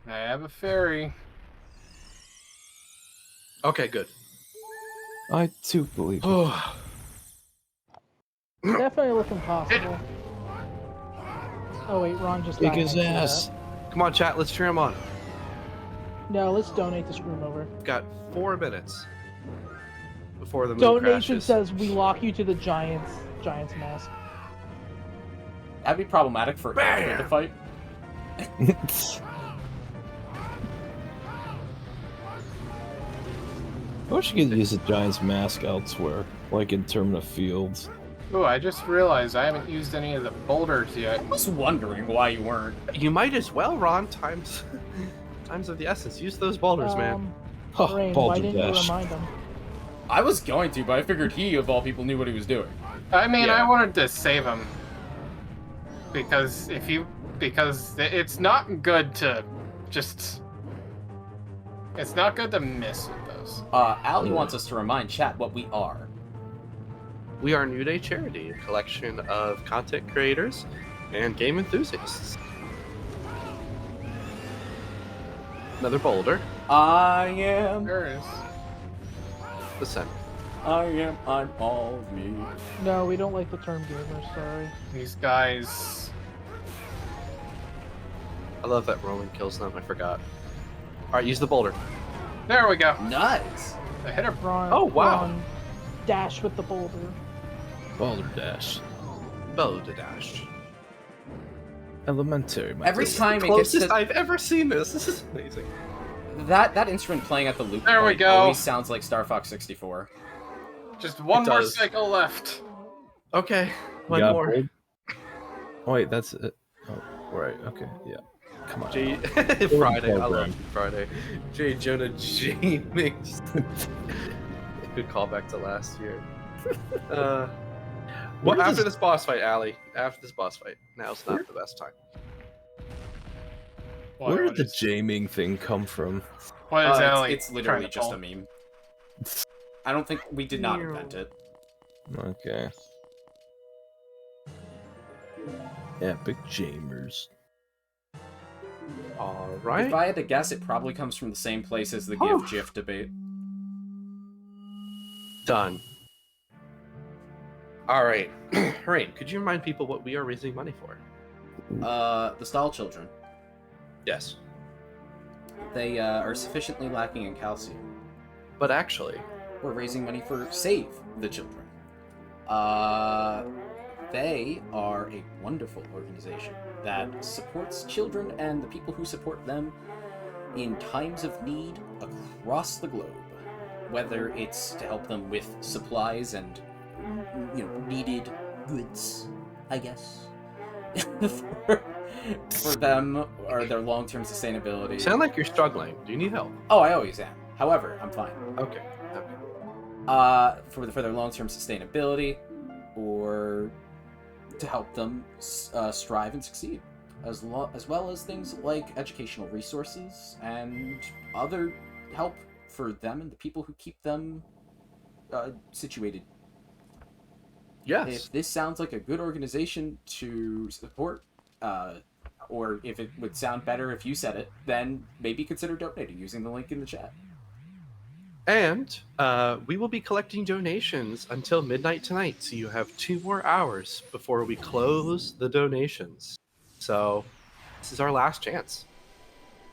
I have a fairy. Okay, good. I too believe it. Oh, Definitely looking possible. Oh wait, Ron just Kick died. his ass. come on, chat. Let's cheer him on. No, let's donate to screw him over. We've got 4 minutes before the moon Donation crashes. says we lock you to the Giants mask. That'd be problematic for Alfred to fight. I wish you could use a Giants mask elsewhere, like in Termina Fields. Oh, I just realized I haven't used any of the boulders yet. I was wondering why you weren't. You might as well, Ron. Times of the essence. Use those boulders, man. Huh, Rain, why Baldur didn't you Dash. remind him? I was going to, but I figured he, of all people, knew what he was doing. I mean, Yeah. I wanted to save him. Because it's not good to just... It's not good to miss with those. Allie wants us to remind chat what we are. We are New Day Charity, a collection of content creators and game enthusiasts. Another boulder. I am. There is. Listen. I'm all of me. No, we don't like the term gamer, sorry. These guys... I love that Roman kills them. I forgot. Alright, use the boulder. There we go. Nice. I hit her. Ron, Oh, wow. Ron, dash with the boulder. Baldur Dash. Boulder dash. Elementary. my Every dear. time it gets Closest to I've ever seen this. This is amazing. that instrument playing at the loop There we point go. always sounds like Star Fox 64. Just one It more does. cycle left. Okay, You one got more. bold? Oh wait, that's it. Oh, right. Okay. Yeah. Come on. J Friday. I love program. Friday. J Jonah J makes good callback to last year. Well, Where after does- this boss fight, Allie. After this boss fight, now's not the best time. Where did the Jaming thing come from? What is It's- Allie it's literally trying to just pull? a meme. I don't think we did not invent it. Okay. Epic Jamers. All If right. I had to guess, it probably comes from the same place as the Oh. GIF debate. Done. All right. Rain, could you remind people what we are raising money for? The Stall Children. Yes. They are sufficiently lacking in calcium. But actually, We're raising money for Save the Children. They are a wonderful organization that supports children and the people who support them in times of need across the globe. Whether it's to help them with supplies and, needed goods, I guess, for them or their long-term sustainability. you sound like you're struggling. Do you need help? Oh, I always am. However, I'm fine. Okay. For their long-term sustainability, or to help them strive and succeed, as well as things like educational resources and other help for them and the people who keep them situated. Yes. If this sounds like a good organization to support, or if it would sound better if you said it, then maybe consider donating using the link in the chat. And we will be collecting donations until midnight tonight, so you have 2 more hours before we close the donations. So this is our last chance.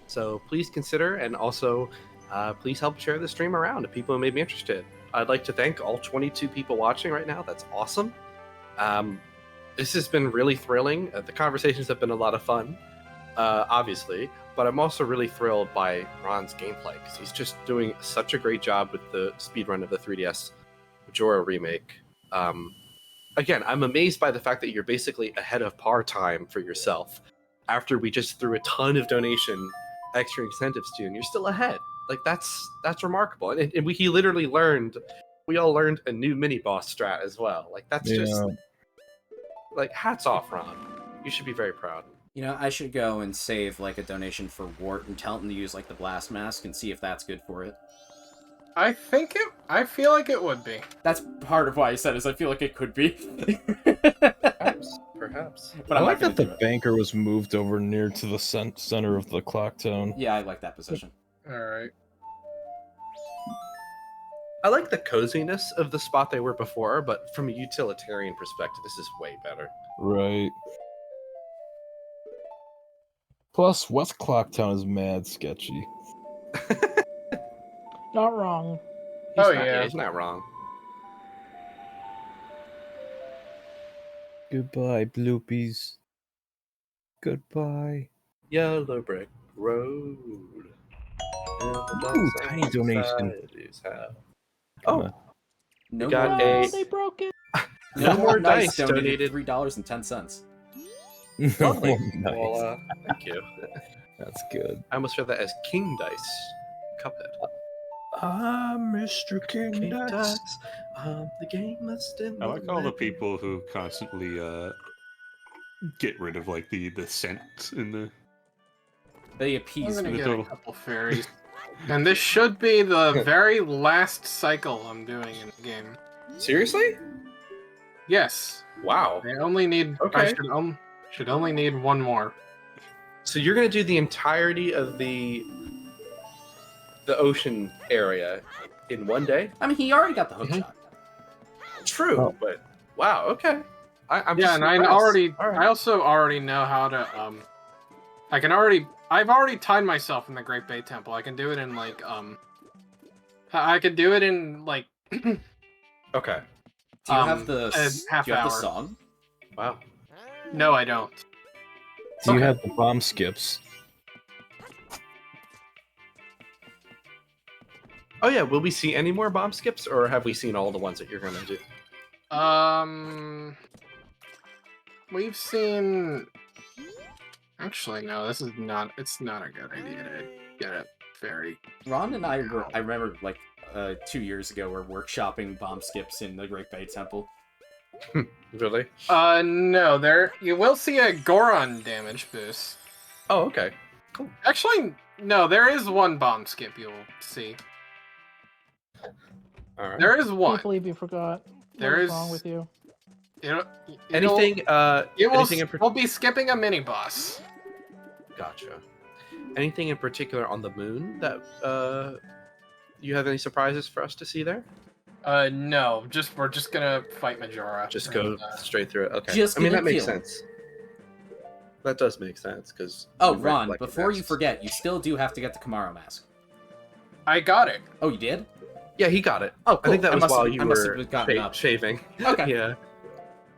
So please consider, and also please help share the stream around to people who may be interested. I'd like to thank all 22 people watching right now. That's awesome. This has been really thrilling. The conversations have been a lot of fun, obviously, but I'm also really thrilled by Ron's gameplay because he's just doing such a great job with the speedrun of the 3DS Majora remake. Again, I'm amazed by the fact that you're basically ahead of par time for yourself after we just threw a ton of donation extra incentives to you, and you're still ahead. Like that's remarkable. And he literally learned, we all learned a new mini boss strat as well. Like that's just like hats off, Ron. You should be very proud. You know, I should go and save like a donation for Wart and tell him to use like the blast mask and see if that's good for it. I feel like it would be. That's part of why I said is I feel like it could be. Perhaps. But I I'm like not that the gonna do it. banker was moved over near to the center of the clock town. Yeah, I like that position. Alright. I like the coziness of the spot they were before, but from a utilitarian perspective, this is way better. Right. Plus, West Clocktown is mad sketchy. Not wrong. He's not wrong. Goodbye, bloopies. Goodbye. Yellow brick road. Ooh, tiny donation. Oh, No got more No, dice. they broke it. No more dice dice donated donated. $3.10. lovely. Nice. Well, thank you. That's good. I almost read that as King Dice. Cuphead. Ah, Mr. King Dice. The game must end. I like all the people who constantly get rid of like the scent in the. They I'm appease gonna me. get a couple fairies. And this should be the very last cycle I'm doing in the game. Seriously? Yes. Wow. I only need. I Okay. should only need one more. So you're gonna do the entirety of the ocean area in one day? I mean, he already got the hook Mhm. shot. True, Oh. but wow. Okay. I'm Yeah, just and I impressed. already. All right. I also already know how to. I've already tied myself in the Great Bay Temple. I can do it in like. I could do it in like. Okay. Do you have the a half do you have the hour. song? Wow. No, I don't. Do you Okay. have the bomb skips? Oh yeah. Will we see any more bomb skips, or have we seen all the ones that you're gonna do? We've seen. Actually, no. This is not. It's not a good idea to get a fairy. Ron and I were, I remember like 2 years ago, were workshopping bomb skips in the Great Bay Temple. Really? No. There you will see a Goron damage boost. Oh, okay. Actually, no. There is one bomb skip you'll see. All right. There is Can't one. believe you forgot. There What is is wrong with you? Anything? You will, Anything in we'll be skipping a mini boss. Gotcha. Anything in particular on the moon that you have any surprises for us to see there? No. We're just gonna fight Majora. Just go and, straight through it. Okay. Just I mean, gonna that makes kill. sense. That does make sense because. Oh, Ron, before you forget, you still do have to get the Kamaro mask. I got it. Oh, you did? Yeah, he got it. Oh, cool. I think that was must while have- you I must were have gotten up. shaving. Okay. Yeah.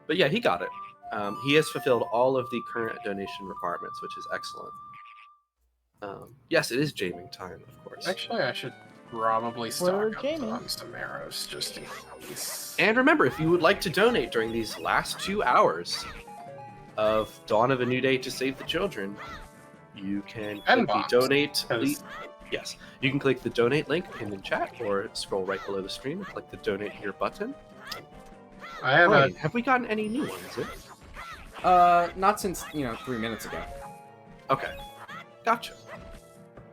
But yeah, he got it. He has fulfilled all of the current donation requirements, which is excellent. Yes, it is jaming time, of course. Actually, I should probably stock We're up gaming. on some arrows just in case. And remember, if you would like to donate during these last 2 hours of Dawn of a New Day to Save the Children, you can And click bombs, the donate link. 'cause- Yes, you can click the donate link pinned in chat, or scroll right below the stream and click the donate here button. I have Brian, have we gotten any new ones? Not since 3 minutes ago. Okay, gotcha.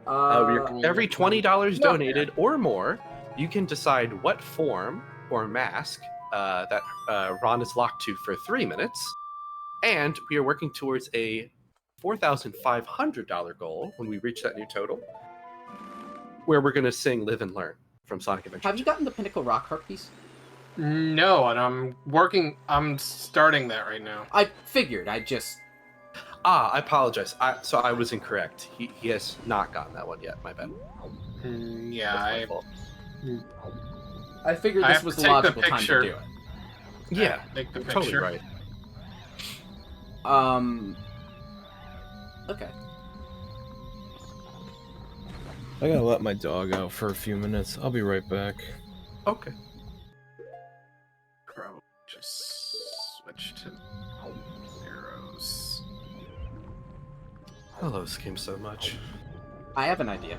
Uh, Every $20 Not donated or more, you can decide what form or mask that Ron is locked to for 3 minutes, and we are working towards a $4,500 goal when we reach that new total, where we're going to sing "Live and Learn" from Sonic Adventure. have you gotten the Pinnacle Rock Harp piece? no, and I'm starting that right now. I figured. I just. I apologize. So I was incorrect. He has not gotten that one yet. My bad. Yeah, That's my fault. I figured I this have was to the take the logical time to picture. do it. Yeah, Take the you're totally picture. right. Okay. I gotta let my dog out for a few minutes. I'll be right back. Okay. Probably just switch to arrows. I love this game so much. I have an idea.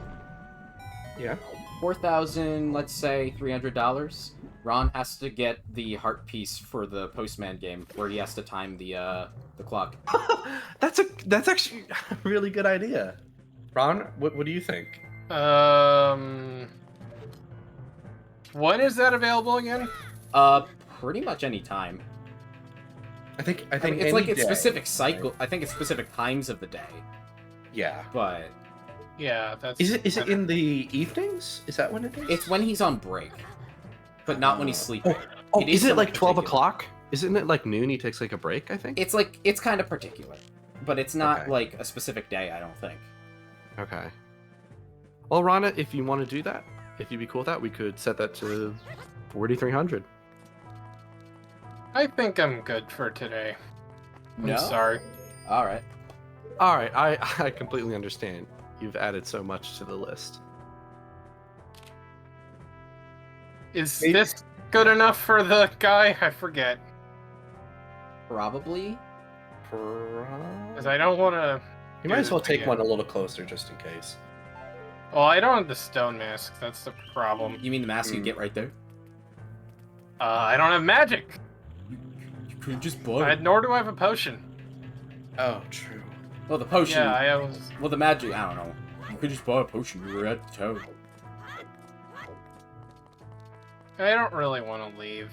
Yeah. 4,000, let's say $300. Ron has to get the heart piece for the Postman game, where he has to time the clock. That's actually a really good idea. Ron, what do you think? When is that available again? Pretty much any time. I think I mean, it's any like it's day, specific cycle. right? I think it's specific times of the day, Yeah. but Yeah, that's. Is it in the evenings? Is that when it is? it's when he's on break, but not when he's sleeping. Oh, It is it somewhat like 12 particular. o'clock? Isn't it like noon? He takes like a break, I think. It's kind of particular, but it's not Okay. like a specific day. I don't think. Okay. Well, Rana, if you want to do that, if you'd be cool with that, we could set that to 4,300. I think I'm good for today. No? I'm sorry. All right. All right, I completely understand. You've added so much to the list. Is this good enough for the guy? I forget. Probably. Because I don't want to. You might as well take one a little closer just in case. Well, I don't have the stone mask. That's the problem. You mean the mask you get right there? I don't have magic. You could just buy it. Nor do I have a potion. Oh, true. Well, the potion. Yeah, I was. Well, the magic. I don't know. You could just buy a potion. You were at the town. I don't really want to leave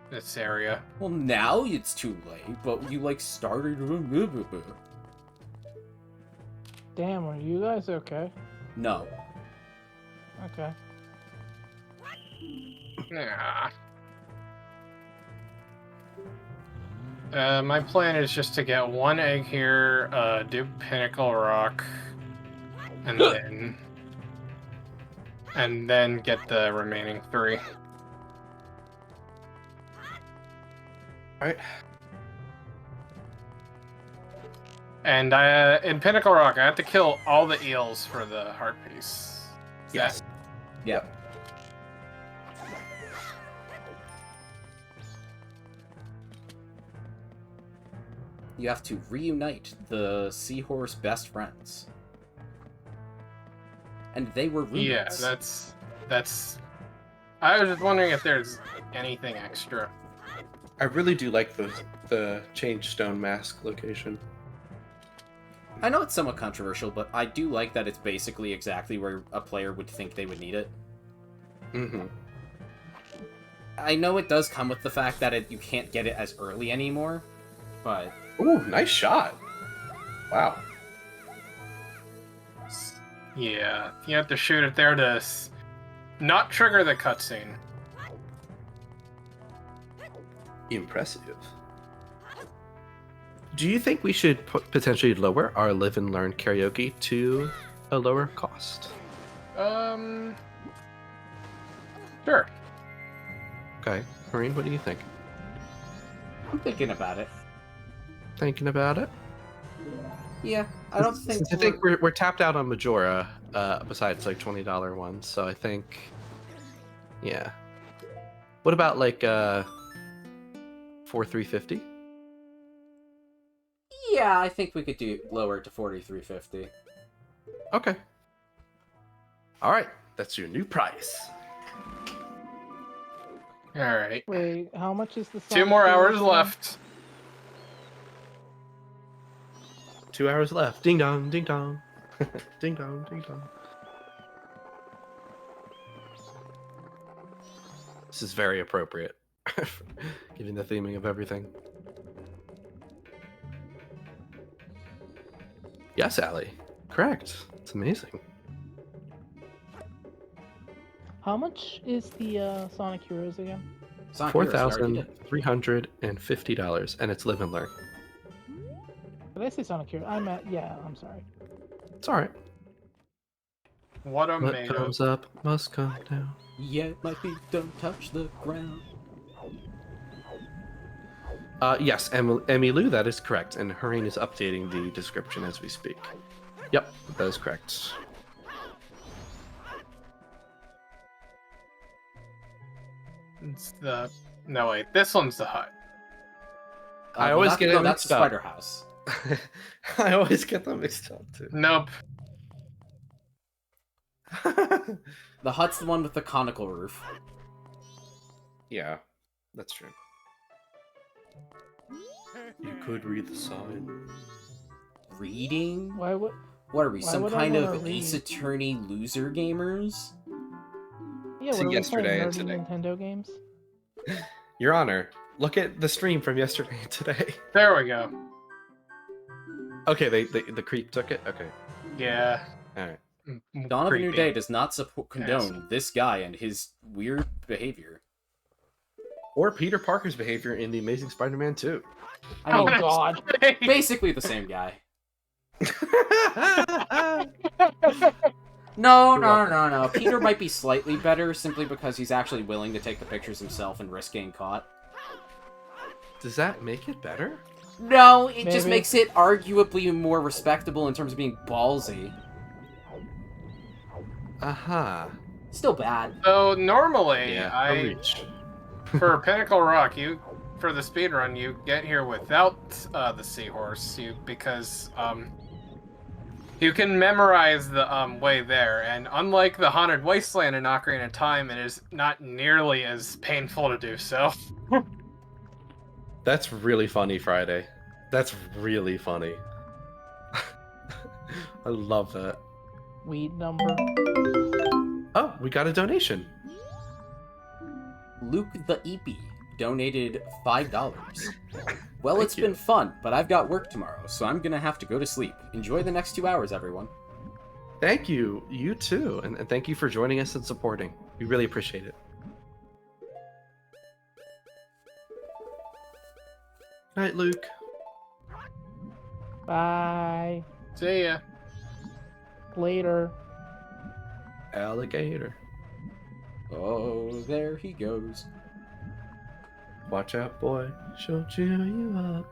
this area. Well, now it's too late. But you like started. Damn, are you guys okay? No. Okay. Nah. My plan is just to get one egg here, do Pinnacle Rock, and then get the remaining 3. Alright. And in Pinnacle Rock, I have to kill all the eels for the heart piece. Yes. Yep. You have to reunite the seahorse best friends. And they were roommates. Yeah, that's. I was just wondering if there's anything extra. I really do like the change stone mask location. I know it's somewhat controversial, but I do like that it's basically exactly where a player would think they would need it. Mm-hmm. I know it does come with the fact that you can't get it as early anymore, but... Ooh, nice shot. Wow. Yeah, you have to shoot it there to not trigger the cutscene. Impressive. Do you think we should potentially lower our live and learn karaoke to a lower cost? Sure. Okay. Marine, what do you think? I'm thinking about it. Thinking about it? Yeah, I don't think... I think we're tapped out on Majora, besides like $20 ones, so I think... Yeah. What about like, for 350? Yeah, I think we could do lower it to 43.50. Okay. Alright, that's your new price. Alright. Wait, how much is the 2 more Sonic hours Heroes left. 2 hours left. Ding dong, ding dong. Ding dong, ding dong. This is very appropriate, given the theming of everything. Yes, Allie. Correct. It's amazing. How much is the Sonic Heroes again? Sonic Heroes, we already did. $4,350, and it's live and learn. Did I say Sonic Heroes? I meant, yeah, I'm sorry. It's alright. What a What made comes up must come down. Yeah, my feet don't touch the ground. Yes, Emmy Lou, that is correct. And Hurricane is updating the description as we speak. Yep, that is correct. It's the no wait, this one's the hut. I always get it No, that's mixed the up. spider house. I always get them mixed up too. Nope. The hut's the one with the conical roof. Yeah, that's true. You could read the sign. Reading? Why would? What are we, Why some would I kind wanna of Ace read? Attorney loser gamers? Yeah, To what are we yesterday playing? and Nerdy today. Nintendo games? Your Honor, look at the stream from yesterday and today. There we go. Okay, the creep took it? Okay, Yeah. alright. Dawn of a New Creepy. Day does not condone this guy and his weird behavior. Or Peter Parker's behavior in The Amazing Spider-Man 2. I mean, Oh God! basically the same guy. No. Peter might be slightly better simply because he's actually willing to take the pictures himself and risk getting caught. Does that make it better? No, it just Maybe. makes it arguably more respectable in terms of being ballsy. Uh-huh. Still bad. So normally, Yeah, I a reach. for Pinnacle Rock, for the speedrun, you get here without the seahorse, because you can memorize the way there, and unlike the Haunted Wasteland in Ocarina of Time, it is not nearly as painful to do so. That's really funny, Friday. That's really funny. I love that. Weed number. Oh, we got a donation. Luke the Eepy donated $5. Well, Thank it's you. been fun, but I've got work tomorrow, so I'm gonna have to go to sleep. Enjoy the next 2 hours, everyone. Thank you. You too. And thank you for joining us and supporting. We really appreciate it. Night, Luke. Bye. See ya. Later. Alligator. Oh, there he goes. Watch out, boy. She'll chew you up.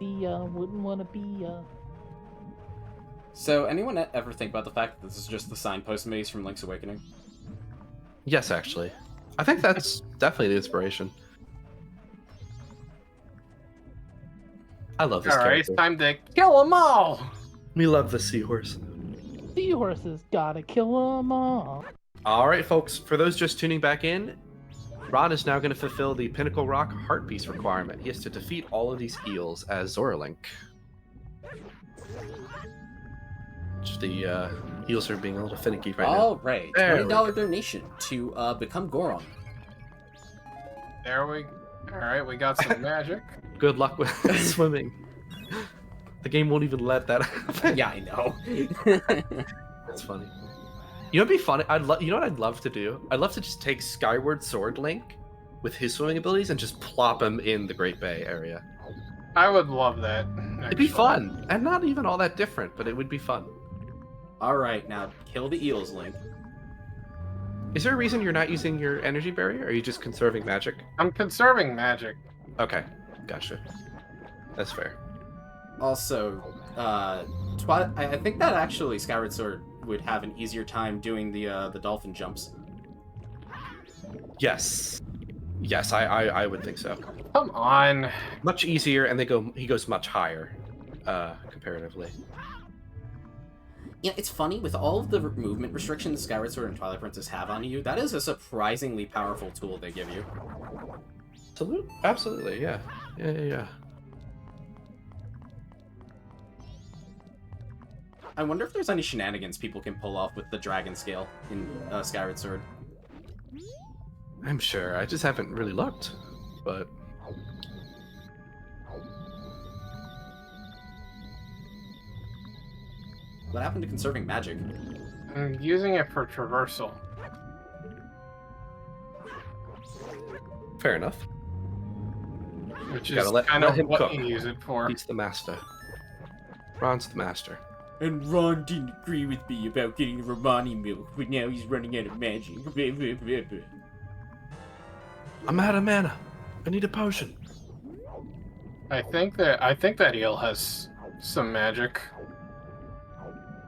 Wouldn't wanna be So, anyone ever think about the fact that this is just the signpost maze from Link's Awakening? Yes, actually. I think that's definitely the inspiration. I love this Alright, it's character. time to kill them all! We love the seahorse. Seahorses. Gotta kill 'em all. All right, folks. For those just tuning back in, Ron is now going to fulfill the Pinnacle Rock Heart Piece requirement. He has to defeat all of these eels as Zoralink. Just the eels are being a little finicky right now. All right, There we $20 donation to become Goron. There we... Alright, we got some magic. Good luck with swimming. The game won't even let that happen. Yeah, I know. That's funny. You know what'd be funny? You know what I'd love to do? I'd love to just take Skyward Sword Link with his swimming abilities and just plop him in the Great Bay area. I would love that. It'd be actually. fun, and not even all that different, but it would be fun. All right, now kill the eels, Link. Is there a reason you're not using your energy barrier, or are you just conserving magic? I'm conserving magic. Okay, gotcha. That's fair. Also, I think that actually Skyward Sword would have an easier time doing the dolphin jumps. Yes. Yes, I would think so. Come on. Much easier, and he goes much higher, comparatively. Yeah, it's funny, with all of the movement restrictions Skyward Sword and Twilight Princess have on you, that is a surprisingly powerful tool they give you. Absolutely, yeah. Yeah. I wonder if there's any shenanigans people can pull off with the dragon scale in Skyward Sword. I'm sure. I just haven't really looked, but... What happened to conserving magic? I'm using it for traversal. Fair enough. Which You gotta is let kind him of what cook. you use it for. He's the master. Ron's the master. And Ron didn't agree with me about getting the Romani milk, but now he's running out of magic. I'm out of mana. I need a potion. I think that eel has some magic.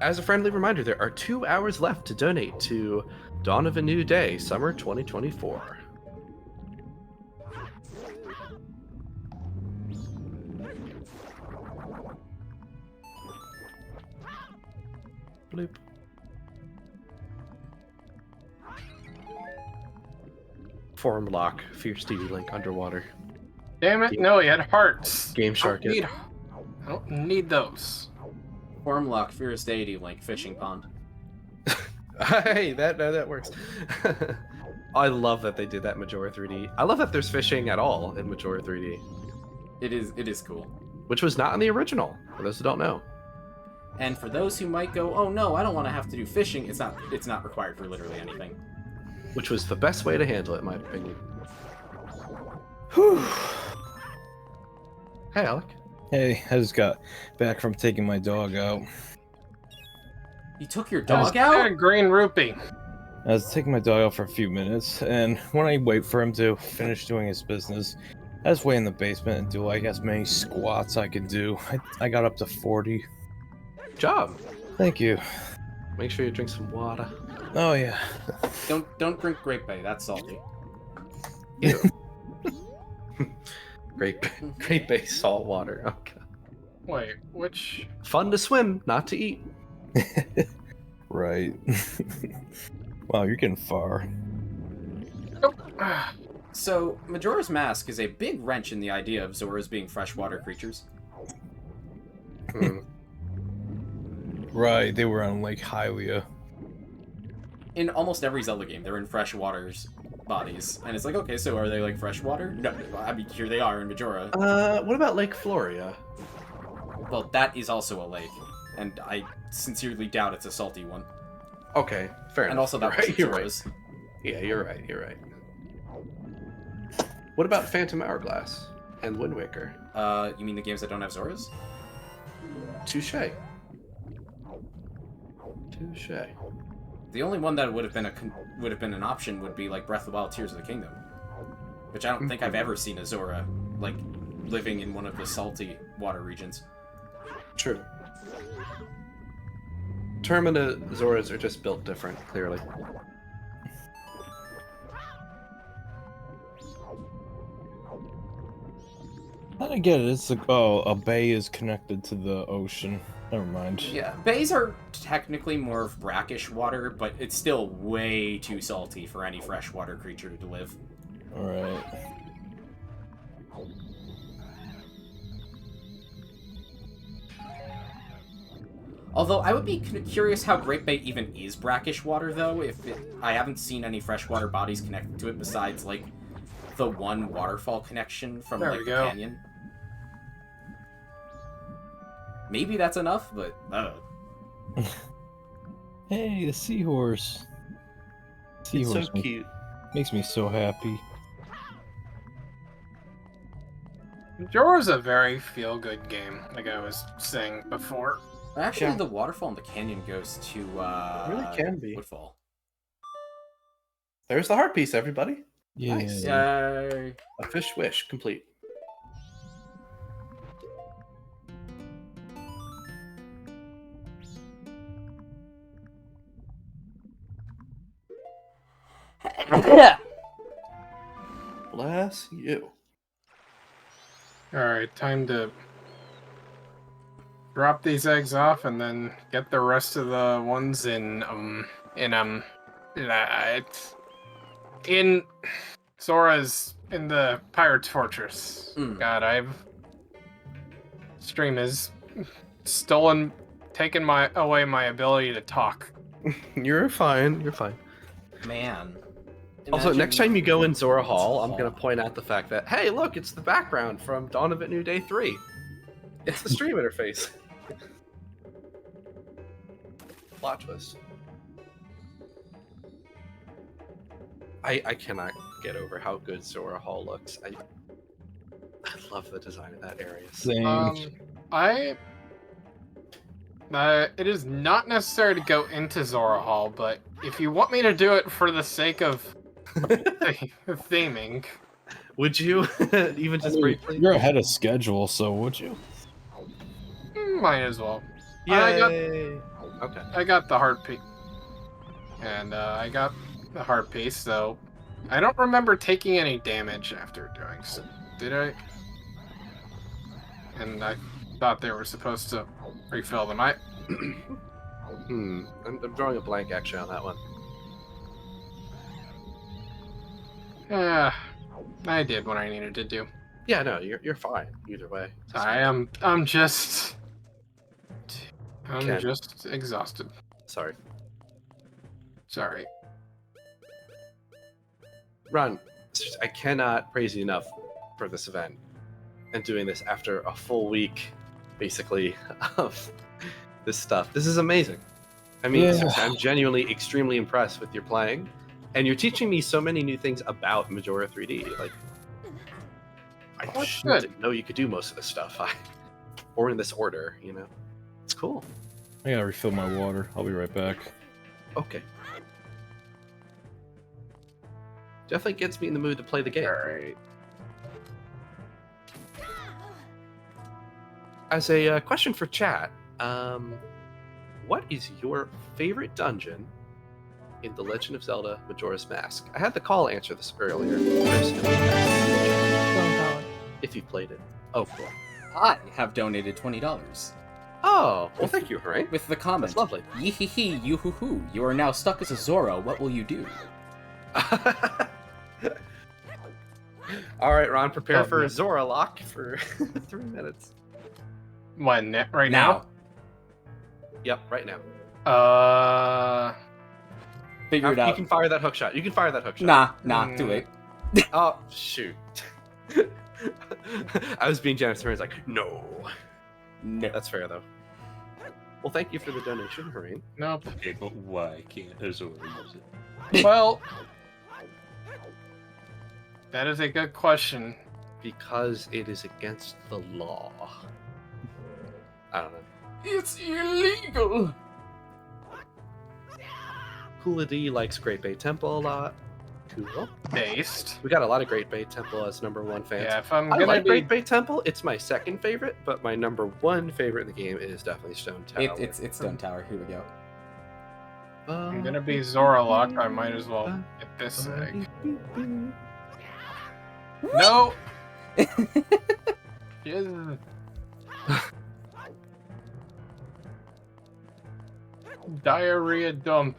As a friendly reminder, there are 2 hours left to donate to Dawn of a New Day, Summer 2024. Bloop. Form lock, Fierce TV Link underwater. Damn it! No, he had hearts. Game Shark it. I don't need those. Formlock, Fierce Deity Link, Fishing Pond. Hey, that works. I love that they did that in Majora 3D. I love that there's fishing at all in Majora 3D, It is cool. which was not in the original, for those who don't know. And for those who might go, oh no, I don't want to have to do fishing, it's not required for literally anything. Which was the best way to handle it, in my opinion. Whew. Hey, Alec. Hey, I just got back from taking my dog out. You took your I dog got a out? green rupee. I was taking my dog out for a few minutes, and when I wait for him to finish doing his business, I just wait in the basement and do like as many squats I can do. I got up to 40. Good job. Thank you. Make sure you drink some water. Oh yeah. Don't drink Grape Bay, that's salty. Ew. Great base salt water. Okay. Wait, which? Fun to swim, not to eat. Right. Wow, you're getting far. Nope. So, Majora's Mask is a big wrench in the idea of Zoras being freshwater creatures. Hmm. Right, they were on Lake Hylia. In almost every Zelda game, they're in freshwater's bodies. And it's like, okay, so are they like freshwater? No, I mean, here they are in Majora. What about Lake Floria? Well, that is also a lake. And I sincerely doubt it's a salty one. Okay, fair enough. And also that You're was right. You're right. Zora's. Yeah, you're right. You're right. What about Phantom Hourglass and Wind Waker? You mean the games that don't have Zoras? Touche. Touche. The only one that would have been an option would be like Breath of the Wild, Tears of the Kingdom, which I don't think I've ever seen a Zora like living in one of the salty water regions. True. Termina Zoras are just built different, clearly. I get it. It's like, oh, a bay is connected to the ocean. Never mind. Yeah, bays are technically more of brackish water, but it's still way too salty for any freshwater creature to live. Alright. Although I would be curious how Great Bay even is brackish water, though. I haven't seen any freshwater bodies connected to it besides like the one waterfall connection from There like we the go. canyon. Maybe that's enough, but Hey, the seahorse. It's Seahorse so cute. makes me so happy. Majora's a very feel-good game, like I was saying before. actually Yeah. the waterfall in the canyon goes to really can be. Woodfall. There's the heart piece, everybody. Yeah. Nice. Yay! A fish wish complete. Bless you. Alright, time to drop these eggs off and then get the rest of the ones in Sora's in the Pirate's Fortress. Mm. God, stream has taken away my ability to talk. You're fine. You're fine. Man. Also, Imagine- next time you go in Zora Hall, I'm Hall. going to point out the fact that, hey, look, it's the background from Dawn of a New Day 3. It's the stream interface. Plot twist. I cannot get over how good Zora Hall looks. I love the design of that area. Same. It is not necessary to go into Zora Hall, but if you want me to do it for the sake of theming, Would you even just briefly? You're ahead of schedule, so would you? might as well. Yay! Okay. I got the heart piece, and I got the heart piece, so I don't remember taking any damage after doing so. Did I? And I thought they were supposed to refill them. I'm drawing a blank actually on that one. I did what I needed to do. Yeah, no, you're fine either way. I'm just exhausted. Sorry. Sorry. Ron, I cannot praise you enough for this event and doing this after a full week, basically, of this stuff. This is amazing. I mean, Yeah. seriously, I'm genuinely extremely impressed with your playing, and you're teaching me so many new things about Majora 3D. Like, I That's didn't know you could do most of this stuff, or in this order. You know, it's cool. I gotta refill my water. I'll be right back. Okay. Definitely gets me in the mood to play the game. Alright. As a question for chat, what is your favorite dungeon in The Legend of Zelda Majora's Mask? I had the call answer this earlier. Stone Tower. If you've played it. Oh, cool. I have donated $20 Oh, well, thank you, Hooray. with the comment. That's lovely. Yee-hee-hee, you-hoo-hoo. You are now stuck as a Zora. What will you do? All right, Ron, prepare Oh, for no. a Zora lock for 3 minutes. When right now? Yep, right now. Figure it You out. can fire that hook shot. You can fire that hook shot. Nah, too late. Oh, shoot. I was being generous. Hoorain's like, no. No. That's fair, though. Well, thank you for the donation, Hoorain. Nope. Okay, but why can't Azora use it? Well, that is a good question. Because it is against the law. I don't know. It's illegal. Hula D likes Great Bay Temple a lot. Cool. Based. We got a lot of Great Bay Temple as #1 fans. Yeah, if I'm I gonna like be Great Bay Temple. It's my second favorite, but my #1 favorite in the game is definitely Stone Tower. It's Stone Tower. Here we go. I'm gonna be Zora locked, I might as well get this egg. No! Jizz. Diarrhea dump.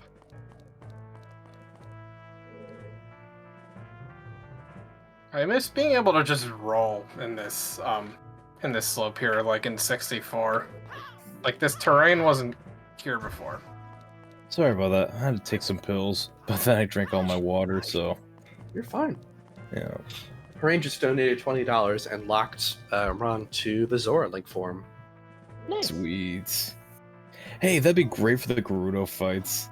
I miss being able to just roll in this slope here, like in 64. Like this terrain wasn't here before. Sorry about that. I had to take some pills, but then I drank all my water, so You're fine. yeah. Hoorain just donated $20 and locked Ron to the Zora link form. Nice. Sweet. Hey, that'd be great for the Gerudo fights.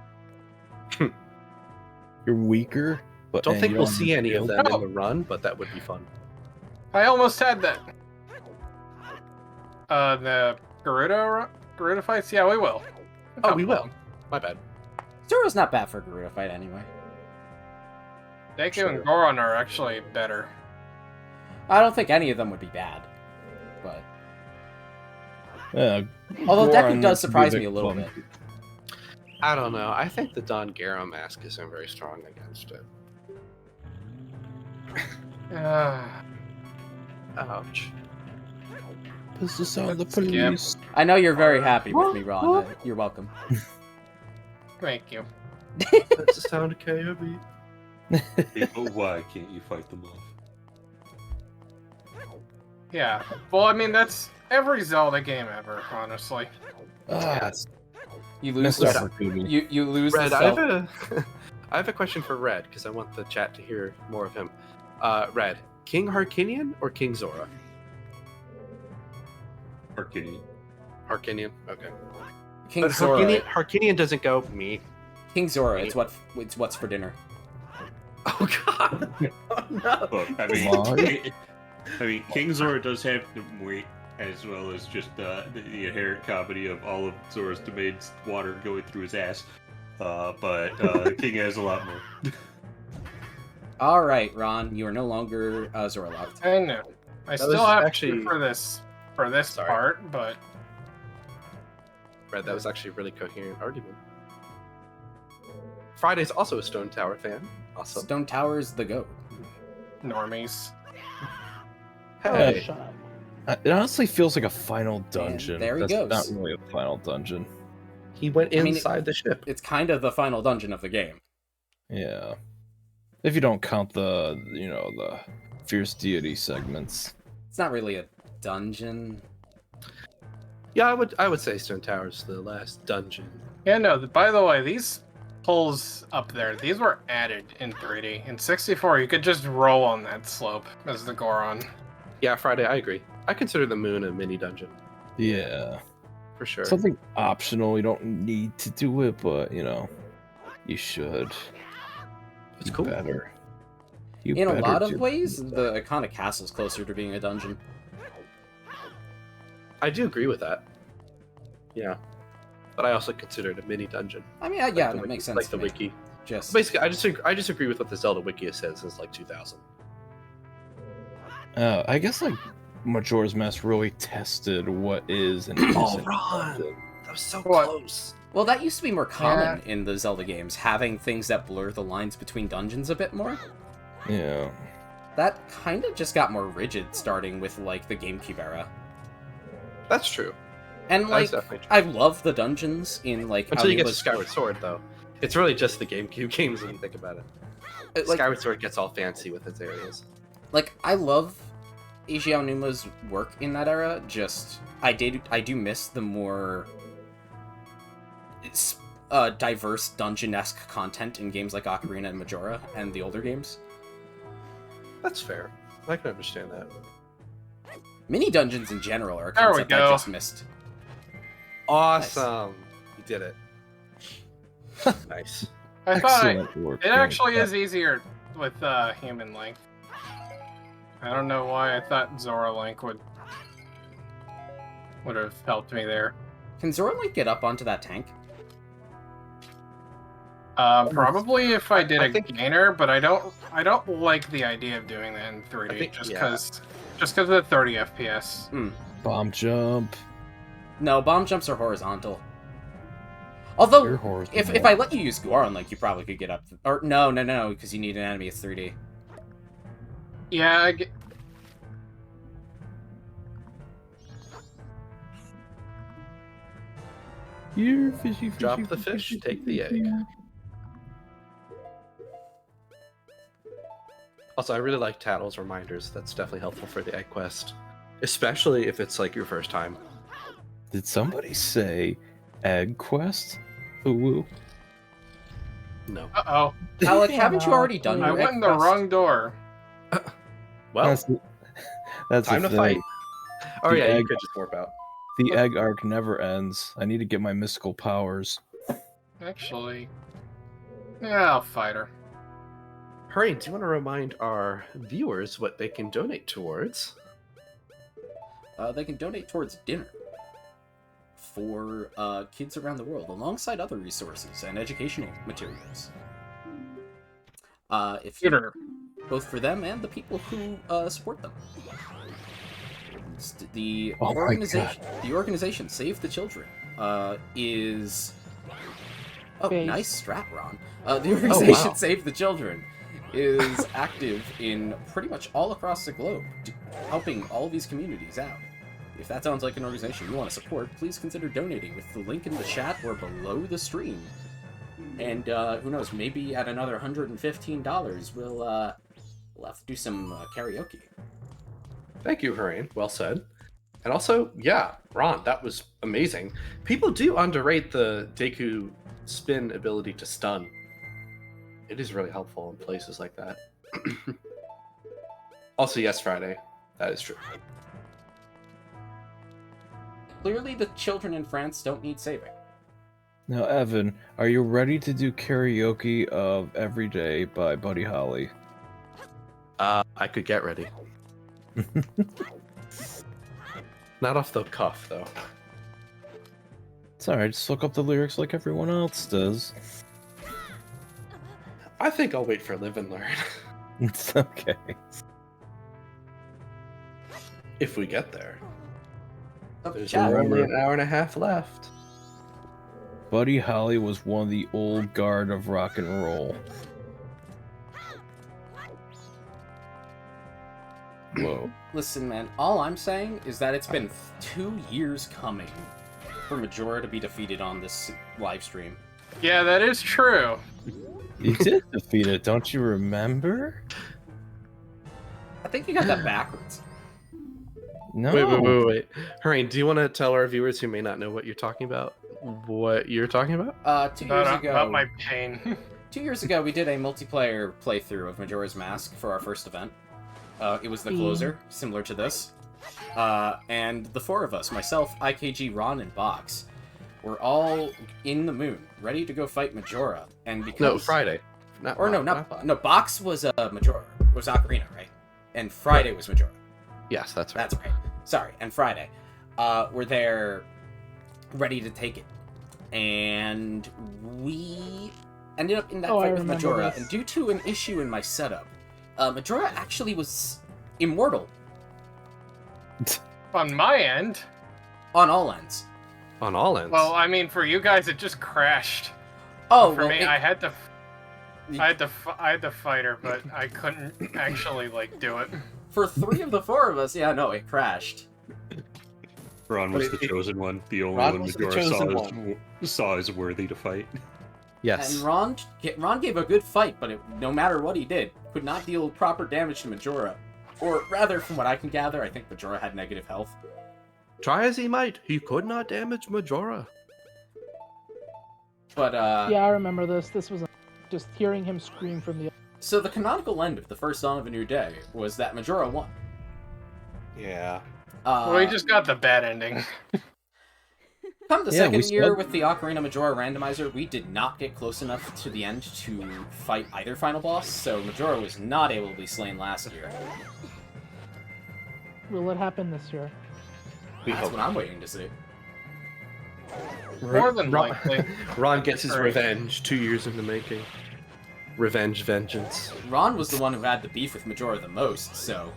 You're weaker, but Don't and think you we'll have see any of shield. them No. in the run, but that would be fun. I almost had that. The Gerudo fights? Yeah, we will. Oh, we will. My bad. Zora's not bad for a Garuda fight anyway. Deku Sure. and Goron are actually better. I don't think any of them would be bad. But Yeah, although Goron Deku would does be surprise bit me a little fun. bit. I don't know. I think the Don Garo mask isn't very strong against it. Ouch. This is on the Let's skip. police. I know you're very happy with me, Ron. You're welcome. Thank you. That's the sound of KOB. Okay, but why can't you fight them off? Yeah. Well, I mean, that's every Zelda game ever, honestly. Ah, You lose missed the opportunity. you lose Red, the I have self. a, I have a question for Red because I want the chat to hear more of him. Red, King Harkinian or King Zora? Arcadian. Harkinian. Okay. King But Zora. Harkinian doesn't go me. King Zora. It's what's for dinner. Oh God. Oh, no. Look, Why? I mean, King Zora does have the as well as just the inherent comedy of all of Zora's domain's water going through his ass. But King has a lot more. All right, Ron, you are no longer Zora locked. I know. I That still was have actually- to for this Sorry. part, but Red, that was actually a really coherent argument. Friday's also a Stone Tower fan. Awesome. Stone Tower's the goat. normies. Hey. Shut up. It honestly feels like a final dungeon. there he That's goes. not really a final dungeon. He went I mean, inside the ship. It's kind of the final dungeon of the game. Yeah. If you don't count the fierce deity segments. It's not really a dungeon. Yeah, I would say Stone Tower's the last dungeon. Yeah, no. By the way, these pulls up there, these were added in 3D. In 64, you could just roll on that slope as the Goron. Yeah, Friday, I agree. I consider the moon a mini dungeon Yeah. for sure. Something optional. You don't need to do it, but you should. It's You cool. Better. You In a better lot of do ways, that. the iconic castle's closer to being a dungeon. I do agree with that. Yeah, but I also consider it a mini dungeon. I mean, Like yeah, the that wiki- makes sense. Like to the me. wiki. Just Basically, I disagree with what the Zelda wiki has said since like 2000. I guess Majora's Mask really tested what is and isn't. Oh, Ron! That was so What? close. well, that used to be more common in the Zelda games, having things that blur the lines between dungeons a bit more. Yeah. That kind of just got more rigid, starting with like the GameCube era. That's true. And That's like, definitely true. I love the dungeons in like Until you get to Amiibo's- Skyward Sword, though. It's really just the GameCube games when you think about it. like, Skyward Sword gets all fancy with its areas. like I love Eiji Aonuma's work in that era. Just I do miss the more diverse dungeon-esque content in games like Ocarina and Majora and the older games. That's fair. I can understand that. Mini dungeons in general are a There we concept I go. just missed. Awesome. You did it. Nice. I thought Excellent work. it King. actually is easier with human Link. I don't know why I thought Zora Link would have helped me there. Can Zora Link get up onto that tank? Probably if I did I a think- gainer, but I don't like the idea of doing that in 3D I think- just yeah. because of the 30 FPS. Bomb jump. No, bomb jumps are horizontal. Your Although, horse. if I let you use Goron Link, you probably could get up. Or no, because you need an enemy. It's 3D. Yeah, Here, fishy, fishy, Drop the fishy, fish, fishy, take the egg. Also, I really like Tattle's reminders. That's definitely helpful for the egg quest. Especially if it's like your first time. Did somebody say egg quest? Ooh, woo. No. uh-oh. Alec, haven't you already done I your went egg in the quest? wrong door. Well, that's time the to thing. fight. Oh The yeah, you egg- could just warp out. The egg arc never ends. I need to get my mystical powers. Actually, yeah, I'll fight her. Hurry, do you want to remind our viewers what they can donate towards? They can donate towards dinner for kids around the world, alongside other resources and educational materials. If you, Theater. both for them and the people who support them. The Oh my organization Save the Children is Base. nice strap, Ron. The organization wow. Save the Children is active in pretty much all across the globe, helping all these communities out. If that sounds like an organization you want to support, please consider donating with the link in the chat or below the stream. And who knows, maybe at another $115, we'll have to do some karaoke. Thank you, Hurry. Well said. And also, yeah, Ron, that was amazing. People do underrate the Deku spin ability to stun. It is really helpful in places like that. Also, yes, Friday. That is true. Clearly, the children in France don't need saving. Now, Evan, are you ready to do karaoke of Every Day by Buddy Holly? I could get ready. Not off the cuff, though. It's alright, just look up the lyrics like everyone else does. I think I'll wait for Live and Learn. It's okay. If we get there. Oh, There's chat. only an hour and a half left. Buddy Holly was one of the old guard of rock and roll. Whoa. Listen, man, all I'm saying is that it's been 2 years coming for Majora to be defeated on this live stream. Yeah, that is true. You did defeat it, don't you remember? I think you got that backwards. No. Wait. Hurry, do you want to tell our viewers who may not know what you're talking about? What you're talking about? 2 years ago. About my pain. 2 years ago, we did a multiplayer playthrough of Majora's Mask for our first event. It was the closer, similar to this. And the four of us, myself, IKG, Ron, and Box, were all in the moon, ready to go fight Majora. And because No, Friday. Not Box was Majora. Was Ocarina, right? And Friday was Majora. Yes, that's right. That's right. Sorry, and Friday. We're there, ready to take it. And we ended up in that fight with Majora, this. and due to an issue in my setup, Majora actually was immortal On my end. on all ends. On all ends. Well, I mean, for you guys, it just crashed. Oh, For well, me, it- I had to fight her, but I couldn't actually do it. for 3 of the 4 of us, yeah, no, it crashed. Ron was But the chosen one, the only Ron one was the Majora chosen saw as worthy to fight. yes. And Ron gave a good fight, but no matter what he did, could not deal proper damage to Majora. Or rather, from what I can gather, I think Majora had negative health. Try as he might, he could not damage Majora. But, Yeah, I remember this. This was just hearing him scream from the. so the canonical end of the first Dawn of a New Day was that Majora won. Yeah. Well, we just got the bad ending. Come the Yeah, second we year said- with the Ocarina Majora randomizer, we did not get close enough to the end to fight either final boss, so Majora was not able to be slain last year. Will it happen this year? We That's hope. what I'm waiting to see. More than likely. Ron gets his Right. revenge 2 years in the making. Revenge, vengeance. Ron was the one who had the beef with Majora the most, so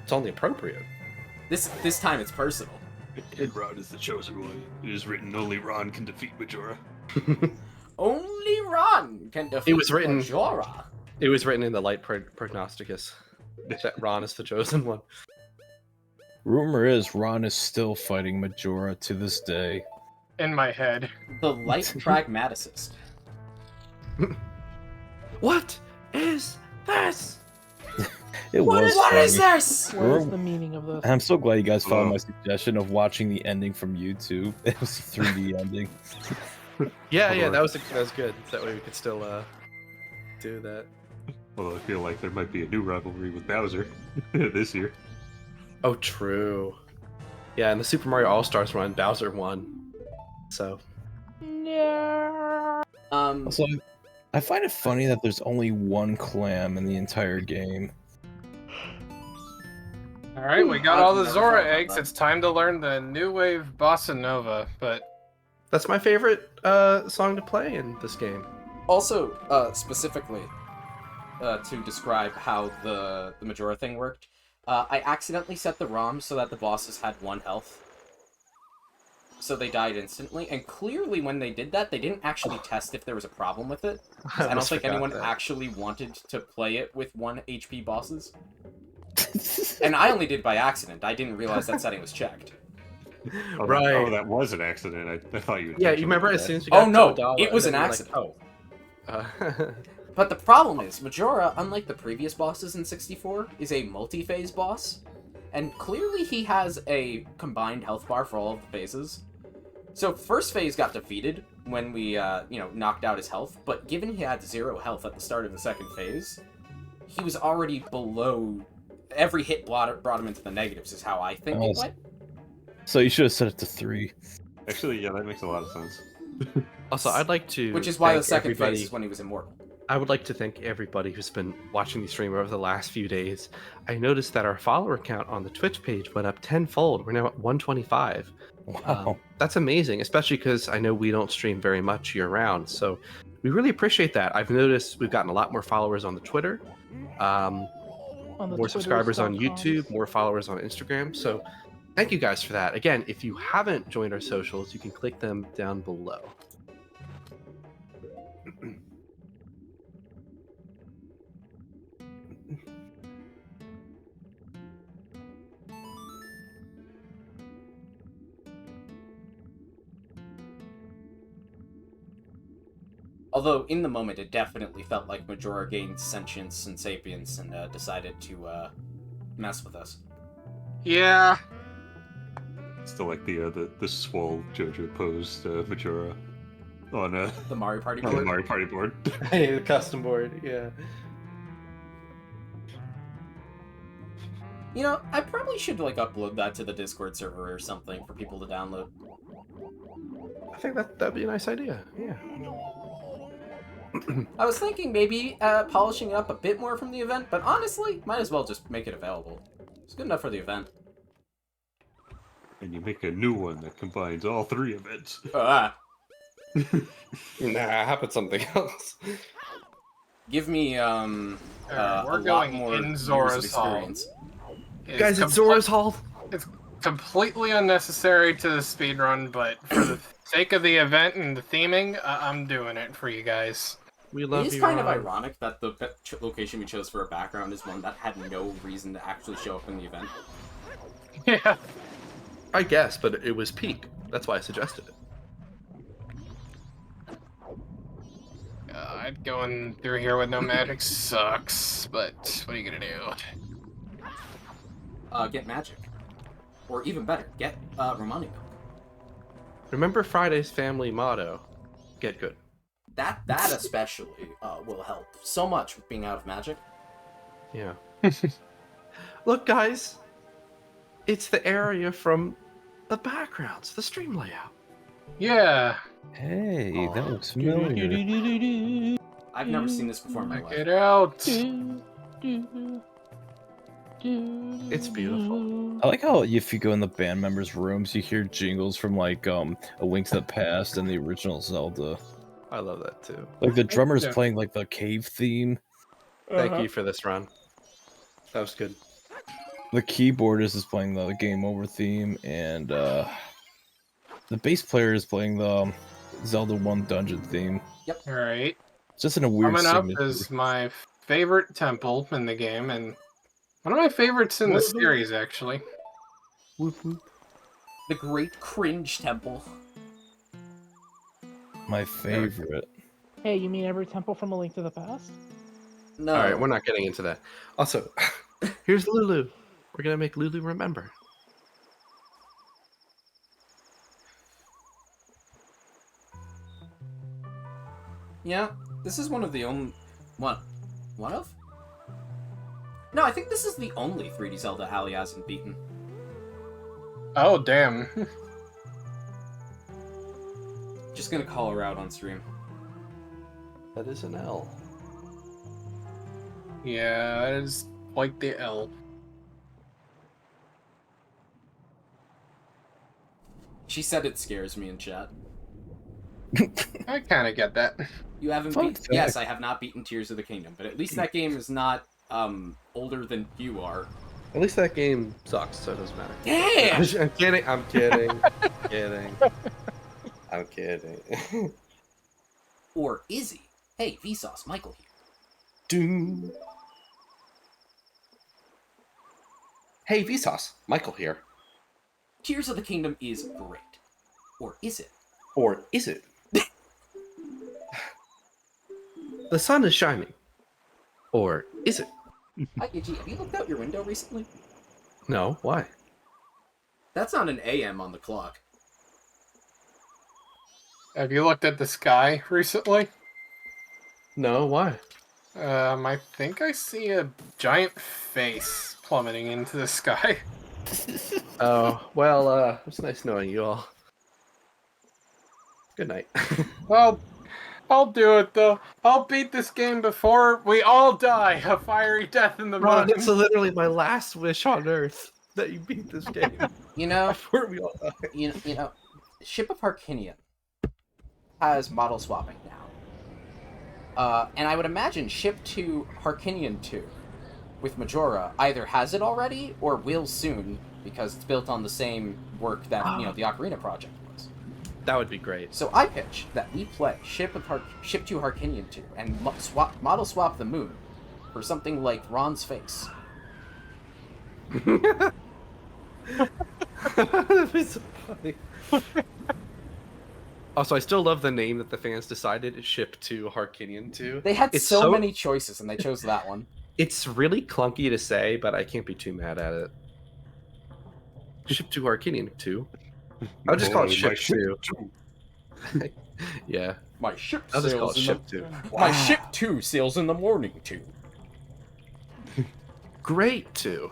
It's only appropriate. this time it's personal. And Ron is the chosen one. It is written only Ron can defeat Majora. Only Ron can defeat It was written- Majora. It was written in the Light Prognosticus that Ron is the chosen one. Rumor is Ron is still fighting Majora to this day. In my head. The light pragmaticist. What is this? It was What funny. is this? What is the meaning of this? I'm so glad you guys followed Hello. my suggestion of watching the ending from YouTube. It was a 3D ending. Yeah, that was good. That way we could still do that. Although I feel like there might be a new rivalry with Bowser this year. Oh, true. Yeah, in the Super Mario All Stars run, Bowser won. So No. Also, I find it funny that there's only one clam in the entire game. Alright, we got all the I've never Zora thought about eggs. that. It's time to learn the new wave bossa nova, but that's my favorite song to play in this game. Also, specifically, to describe how the Majora thing worked, I accidentally set the ROM so that the bosses had 1 health. So they died instantly, and clearly when they did that, they didn't actually test if there was a problem with it. 'Cause I don't almost think forgot anyone that. actually wanted to play it with 1 HP bosses. And I only did by accident. I didn't realize that setting was checked. Oh, Right. Oh, that was an accident. I thought you. Yeah, you remember as soon as you Oh, got no, to $1, it was and an then accident. you're like, oh. But the problem is, Majora, unlike the previous bosses in 64, is a multi-phase boss, and clearly he has a combined health bar for all of the phases. So first phase got defeated when we, knocked out his health, but given he had 0 health at the start of the second phase, he was already below... Every hit brought him into the negatives, is how I think it went. So you should have set it to 3. Actually, yeah, that makes a lot of sense. Also, I'd like to. Which is why the thank second everybody. phase is when he was immortal. I would like to thank everybody who's been watching the stream over the last few days. I noticed that our follower count on the Twitch page went up tenfold. We're now at 125. Wow. That's amazing, especially because I know we don't stream very much year round. So we really appreciate that. I've noticed we've gotten a lot more followers on the Twitter, On the more subscribers on Twitters.coms. YouTube, more followers on Instagram. So thank you guys for that. Again, if you haven't joined our socials, you can click them down below. Although, in the moment, it definitely felt like Majora gained sentience and sapience and decided to mess with us. Yeah. Still like the swole JoJo posed Majora on The Mario Party on the board. Mario Party board. Hey, the custom board, yeah. You know, I probably should like upload that to the Discord server or something for people to download. I think that'd be a nice idea. Yeah. I was thinking maybe polishing it up a bit more from the event, but honestly, might as well just make it available. It's good enough for the event. And you make a new one that combines all three events. Ah, Nah, how about something else? give me We're a lot going more in years of Zora's Hall. experience. Guys, it's Zora's Hall. Completely unnecessary to the speedrun, but for the sake of the event and the theming, I'm doing it for you guys. We love It is you. kind of Ron. ironic that the location we chose for a background is one that had no reason to actually show up in the event. Yeah. I guess, but it was peak. That's why I suggested it. God, going through here with no magic sucks, but what are you gonna do? Get magic. Or even better, get Romani milk. Remember Friday's family motto: "Get good." That especially will help so much with being out of magic. Yeah. Look, guys, it's the area from the backgrounds, the stream layout. Yeah. Hey, that looks familiar. I've never seen this before in my Check life. it out. It's beautiful. I like how if you go in the band members' rooms, you hear jingles from like A Link to the Past and the original Zelda. I love that too. Like the drummer's Yeah. playing like the cave theme. Thank you for this, Ron. That was good. The keyboardist is playing the game over theme, and the bass player is playing the Zelda 1 dungeon theme. Alright. It's just in a weird Coming up signature. is my favorite temple in the game, and one of my favorites in the series, actually. Whoop whoop. The Great Cringe Temple. My favorite. Hey, you mean every temple from A Link to the Past? No. All right, we're not getting into that. Also, here's Lulu. We're gonna make Lulu remember. Yeah, this is one of the only... One of? No, I think this is the only 3D Zelda Hallie hasn't beaten. Oh, damn. Just gonna call her out on stream. That is an L. Yeah, that is quite the L. She said it scares me in chat. I kind of get that. You haven't Fun beaten... fact. Yes, I have not beaten Tears of the Kingdom, but at least that game is not older than you are. At least that game sucks, so it doesn't matter. Damn! I'm kidding. I'm kidding. Kidding. I'm kidding. Or is he? Hey, Vsauce, Michael here. Doom. Hey, Vsauce. Michael here. Tears of the Kingdom is great. Or is it? Or is it? The sun is shining. Or is it? Hi, Iggy, have you looked out your window recently? No, why? That's not an AM on the clock. Have you looked at the sky recently? No, why? I think I see a giant face plummeting into the sky. Oh, well, it's nice knowing you all. Good night. Well, I'll do it though. I'll beat this game before we all die a fiery death in the Ron, moon. it's literally my last wish on Earth that you beat this game You know, before we all die. you know, Ship of Harkinian has model swapping now. And I would imagine Ship to Harkinian 2 with Majora either has it already or will soon, because it's built on the same work that, the Ocarina project was. That would be great. So I pitch that we play Ship to Harkinian 2 and model swap the moon for something like Ron's face. That'd be so funny. Also, I still love the name that the fans decided, Ship to Harkinian 2. They had It's so many choices, and they chose that one. It's really clunky to say, but I can't be too mad at it. Ship to Harkinian 2. I'll just call it Ship 2. Yeah. My ship I'll just call sails it in Ship the... 2. My ship 2 sails in the morning, too. Great 2.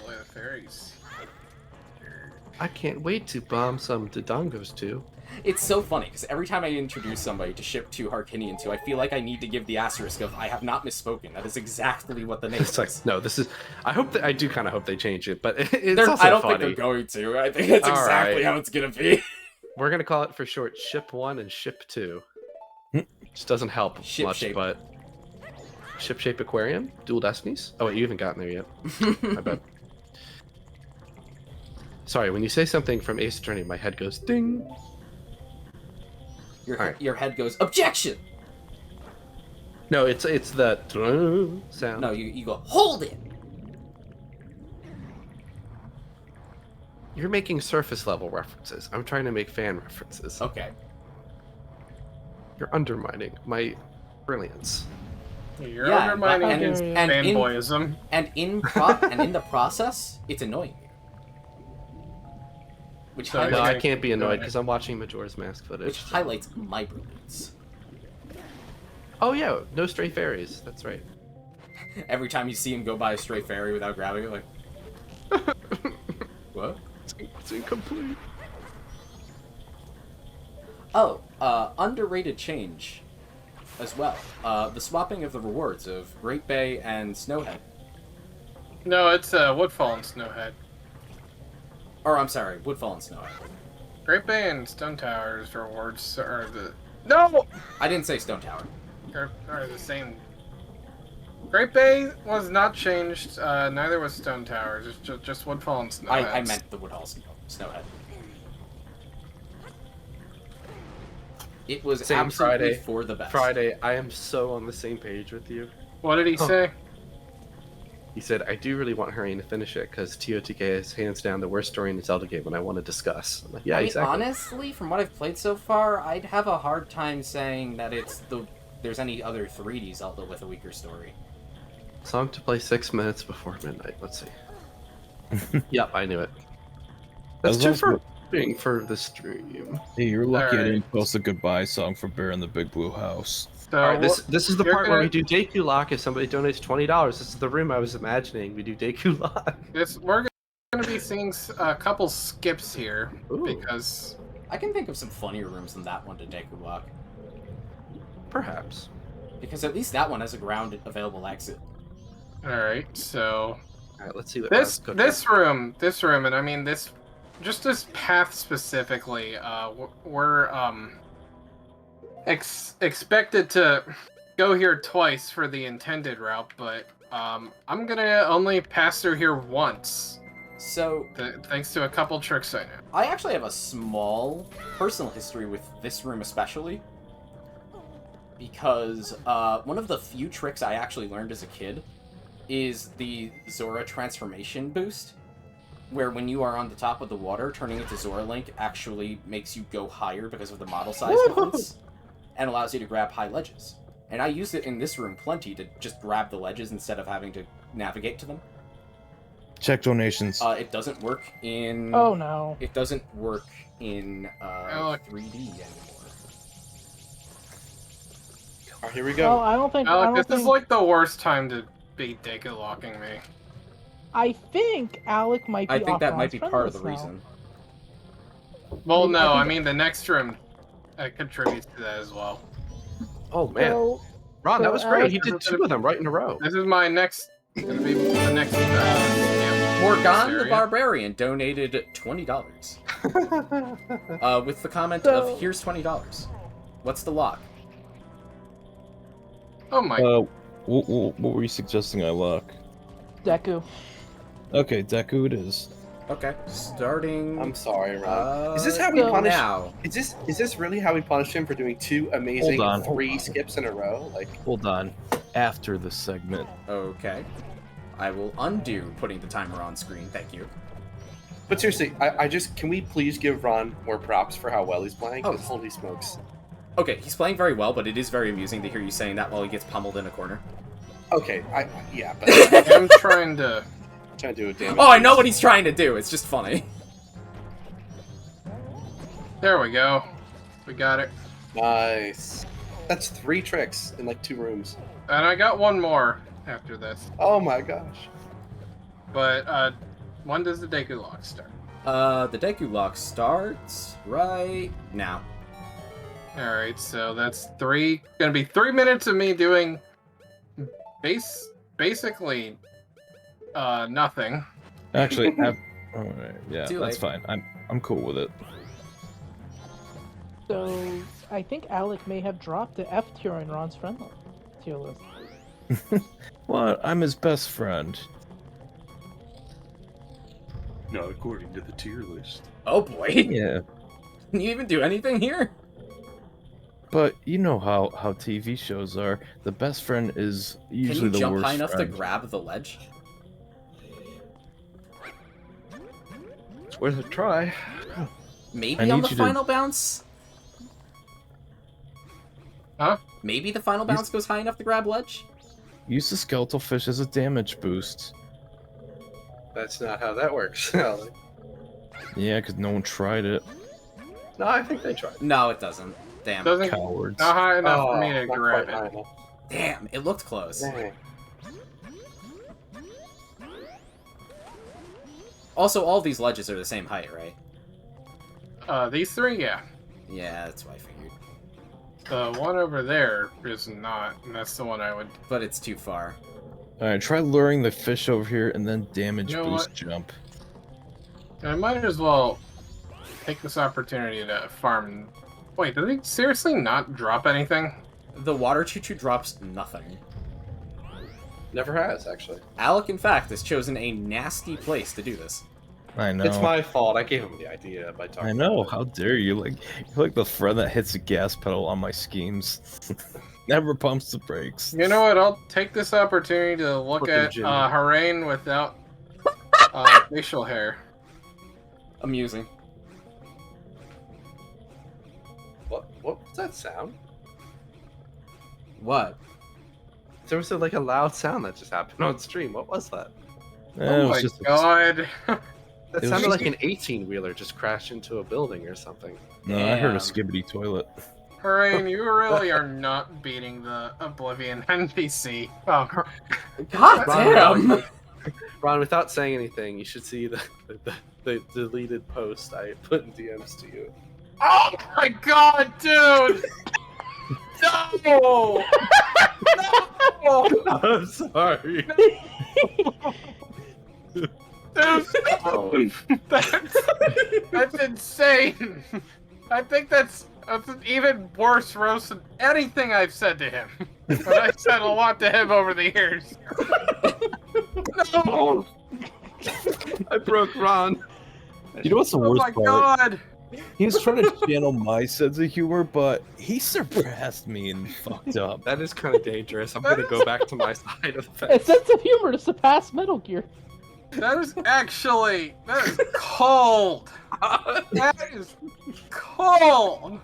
Play the fairies. I can't wait to bomb some Dodongos too. It's so funny, because every time I introduce somebody to Ship 2 Harkinian 2, I feel like I need to give the asterisk of, I have not misspoken. That is exactly what the name It's like, is. no, this is... I hope that... I do kind of hope they change it, but it's They're- also I don't funny. think they're going to. I think that's All exactly right. how it's going to be. We're going to call it for short Ship 1 and Ship 2. Just doesn't help Ship much, shape. but... Ship Shape Aquarium? Dual Destinies? Oh, wait, you haven't gotten there yet. I bet. Sorry, when you say something from Ace Attorney, my head goes ding. Your head goes, objection! No, it's the sound. No, you go, hold it! You're making surface level references. I'm trying to make fan references. Okay. You're undermining my brilliance. You're Yeah, undermining and- his and in- fanboyism. And in the process, it's annoying you. Which So No, highlights, I can't be annoyed because I'm watching Majora's Mask footage. which highlights my brilliance. Oh yeah, no stray fairies. That's right. Every time you see him go by a stray fairy without grabbing it, like, what? It's incomplete. Oh, underrated change as well. The swapping of the rewards of Great Bay and Snowhead. No, it's Woodfall and Snowhead. Or, I'm sorry, Woodfall and Snowhead. Great Bay and Stone Towers rewards are the... No! I didn't say Stone Tower. Are the same. Great Bay was not changed, neither was Stone Tower, just Woodfall and Snowhead. I meant the Woodhall Snowhead. It was Same absolutely Friday. for the best. Friday, I am so on the same page with you. What did he Oh. say? He said, I do really want Hurricane to finish it because TOTK is hands down the worst story in the Zelda game and I want to discuss. I'm like, yeah, I mean, exactly. honestly, from what I've played so far, I'd have a hard time saying that there's any other 3D Zelda with a weaker story. Song to play 6 minutes before midnight. Let's see. Yep, I knew it. That's As too long as for being for the stream. Hey, you're lucky I Alright. didn't post a goodbye song for Bear in the Big Blue House. So, All right, this is the you're part where gonna- we do Deku Lock. If somebody donates $20, this is the room I was imagining. We do Deku Lock. we're going to be seeing a couple skips here, Ooh. because... I can think of some funnier rooms than that one to Deku Lock. Perhaps. Because at least that one has a ground available exit. Alright, so... All right, let's see what This Ron's cooking. this room, and I mean this path specifically, we're expected to go here twice for the intended route, but I'm gonna only pass through here once, So, thanks to a couple tricks I know. I actually have a small personal history with this room especially. Because one of the few tricks I actually learned as a kid is the Zora transformation boost, where when you are on the top of the water, turning into Zora Link actually makes you go higher because of the model size difference, and allows you to grab high ledges. And I used it in this room plenty to just grab the ledges instead of having to navigate to them. Check donations. It doesn't work in... Oh no. It doesn't work in Alec. 3D anymore. Oh, here we Well, go. I don't think. I Alec, don't this think. is like the worst time to be Deku locking me. I think Alec might be. I think off that might Ron's be part of the premise now. reason. Well, I mean, I no, I think- mean the next room contributes to that as well. Oh man, So, Ron, that so was great. Alex- He did 2 of them right in a row. This is my next. Gonna be the next. Morgan the area. Barbarian donated $20. With the comment So- of "Here's $20." What's the lock? Oh my. What were you suggesting I lock? Deku. Okay, Deku it is. Okay, starting. I'm sorry, Ron. Is this how we so punish? now? Is this really how we punish him for doing 2 amazing Hold on. 3 skips in a row? Like, Hold on. After the segment. Okay, I will undo putting the timer on screen. Thank you. but seriously, I just can we please give Ron more props for how well he's playing? Oh. 'Cause holy smokes! Okay, he's playing very well, but it is very amusing to hear you saying that while he gets pummeled in a corner. Okay, yeah, but I'm trying to. trying to do a damage. Oh, I know what he's trying to do. It's just funny. There we go. We got it. Nice. That's 3 tricks in like 2 rooms. And I got one more after this. Oh my gosh. But when does the Deku lock start? The Deku lock starts right now. All right, so that's gonna be 3 minutes of me doing basically nothing. Actually, alright, yeah, Too that's late. fine. I'm cool with it. So I think Alec may have dropped the F tier in Ron's friend tier list. What? I'm his best friend. Not according to the tier list. Oh boy. Yeah. Can you even do anything here? But you know how TV shows are. The best friend is Can usually you the jump worst high enough friend. to grab the ledge? It's worth a try. Maybe I on need the you to- final bounce? Huh? Maybe the final bounce goes high enough to grab ledge? Use the skeletal fish as a damage boost. That's not how that works. No, Yeah, because no one tried it. I think they tried. No, it doesn't. Damn. Doesn't Cowards. not high enough for me to not grab quite high it. enough. Damn, it looked close. Dang. Also, all these ledges are the same height, right? These 3, yeah. Yeah, that's what I figured. The one over there is not, and that's the one I would. But it's too far. Alright, try luring the fish over here and then damage You know boost what? jump. I might as well take this opportunity to farm. Wait, did they seriously not drop anything? The water choo-choo drops nothing. Never has, actually. Alec, in fact, has chosen a nasty place to do this. I know. It's my fault. I gave him the idea by talking. I know. about How dare you? You're like the friend that hits the gas pedal on my schemes. Never pumps the brakes. You know what? I'll take this opportunity to look Frickin' at Jimmy. Harain without facial hair. Amusing. it. What was that sound? What? There was like a loud sound that just happened on stream. What was that? It Oh was my just a- god! That was sounded just- like an 18-wheeler just crashed into a building or something. No, I heard a Damn. skibbity toilet. Harain, you really are not beating the Oblivion NPC. Oh, God Ron, damn! Ron, without saying anything, you should see the deleted post I put in DMs to you. oh my god, dude! No! No! I'm sorry. Dude, no! That's insane! I think that's an even worse roast than anything I've said to him. But I've said a lot to him over the years. No! I broke Ron. You know what's the Oh worst my part? god! He was trying to channel my sense of humor, but he surpassed me and fucked up. That is kind of dangerous. I'm gonna go back to my side of the A fence. sense of humor to surpass Metal Gear. That is cold! That is cold!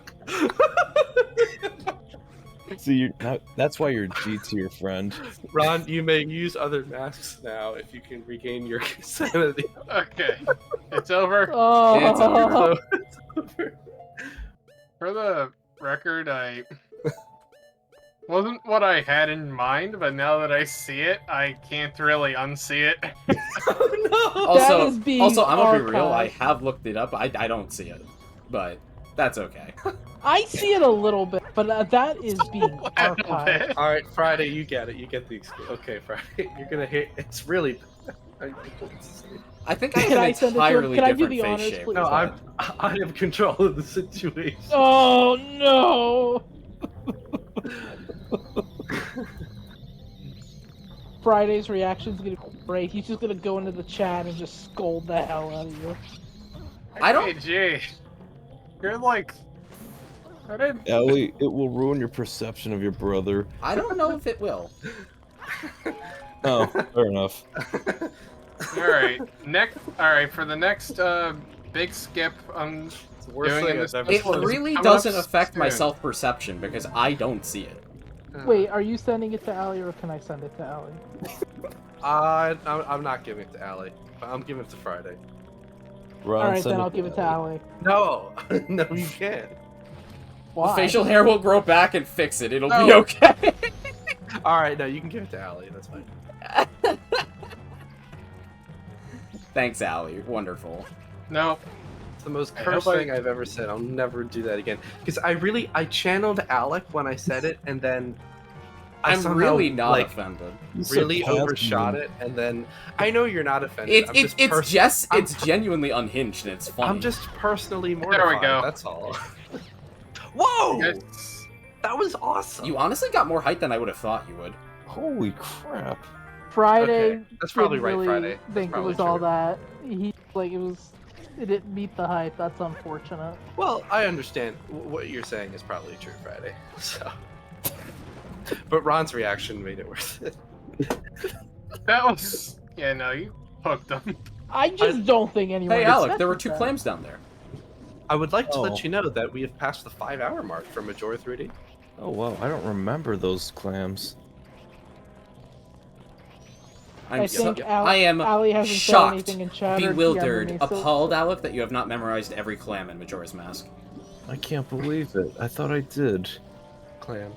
See, that's why you're G tier friend. Ron, you may use other masks now if you can regain your sanity. Okay, it's over. Oh, It's over. For the record, I wasn't what I had in mind, but now that I see it, I can't really unsee it. Oh, Also, is being I'm gonna be real. I archived. have looked it up. I don't see it, but That's okay. I see it a little bit, but that is being A little archived. bit. All right, Friday, you get it. You get the okay, Friday. You're gonna hit. It's really. I think I have Can an I send it to him? entirely Can I do different the face honors, shape. please? No, but- I have control of the situation. Oh no! Friday's reaction's gonna be great. He's just gonna go into the chat and just scold the hell out of you. I don't- Hey, gee. You're like... I didn't... Ellie, it will ruin your perception of your brother. I don't know if it will. Oh, fair enough. Alright, alright, for the next big skip, I'm It's the worst doing thing in I've this ever It episode seen. is really coming up doesn't affect my soon. self-perception because I don't see it. Wait, are you sending it to Allie or can I send it to Allie? I'm not giving it to Allie. I'm giving it to Friday. Ron, Alright, send then I'll give it to Allie. No, no, you can't. Why? The facial hair will grow back and fix it. It'll be No. okay. All right, no, you can give it to Allie. That's fine. Thanks, Allie. Wonderful. No, It's the most I cursed hope I- thing I've ever said. I'll never do that again. Because I channeled Alec when I said it, and then I'm somehow, really not like, offended. really overshot it, and then I know you're not offended. It's genuinely unhinged and it's funny. I'm just personally There we mortified. go. That's all. Whoa! it's... That was awesome. You honestly got more height than I would have thought you would. Holy crap. Friday. Okay, that's probably didn't right, really Friday. That's think it probably was all true. that. It didn't meet the hype. That's unfortunate. Well, I understand what you're saying is probably true, Friday. So, but Ron's reaction made it worth it. That was... Yeah, no, you hooked them. I just don't think anyone. Hey, Alec, expected there were 2 that. clams down there. I would like to Oh. let you know that we have passed the 5-hour mark for Majora 3D. Oh wow, I don't remember those clams. I think I am Allie hasn't shocked, said anything in chat or bewildered, DM'd me, so- appalled, Alec, that you have not memorized every clam in Majora's Mask. I can't believe it. I thought I did. Clam.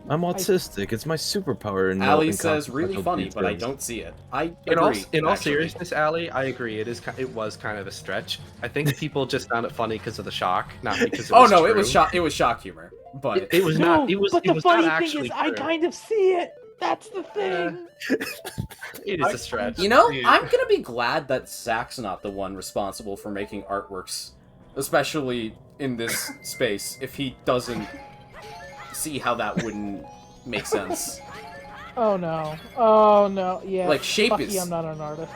I'm autistic. It's my superpower. In Allie knowing says, really consequential funny, but I details. don't see it. I In all, agree, in all actually. seriousness, Allie, I agree. It was kind of a stretch. I think people just found it funny because of the shock, not because it Oh was no, true. it was shock humor. But It was No, not. It was. but It the was funny not thing actually is, I true. kind of see it. That's the thing. It is a stretch. you know, Yeah. I'm gonna be glad that Zach's not the one responsible for making artworks, especially in this space. If he doesn't see how that wouldn't make sense. Oh no. Oh no. Yeah. Like, shape Lucky is- I'm not an artist.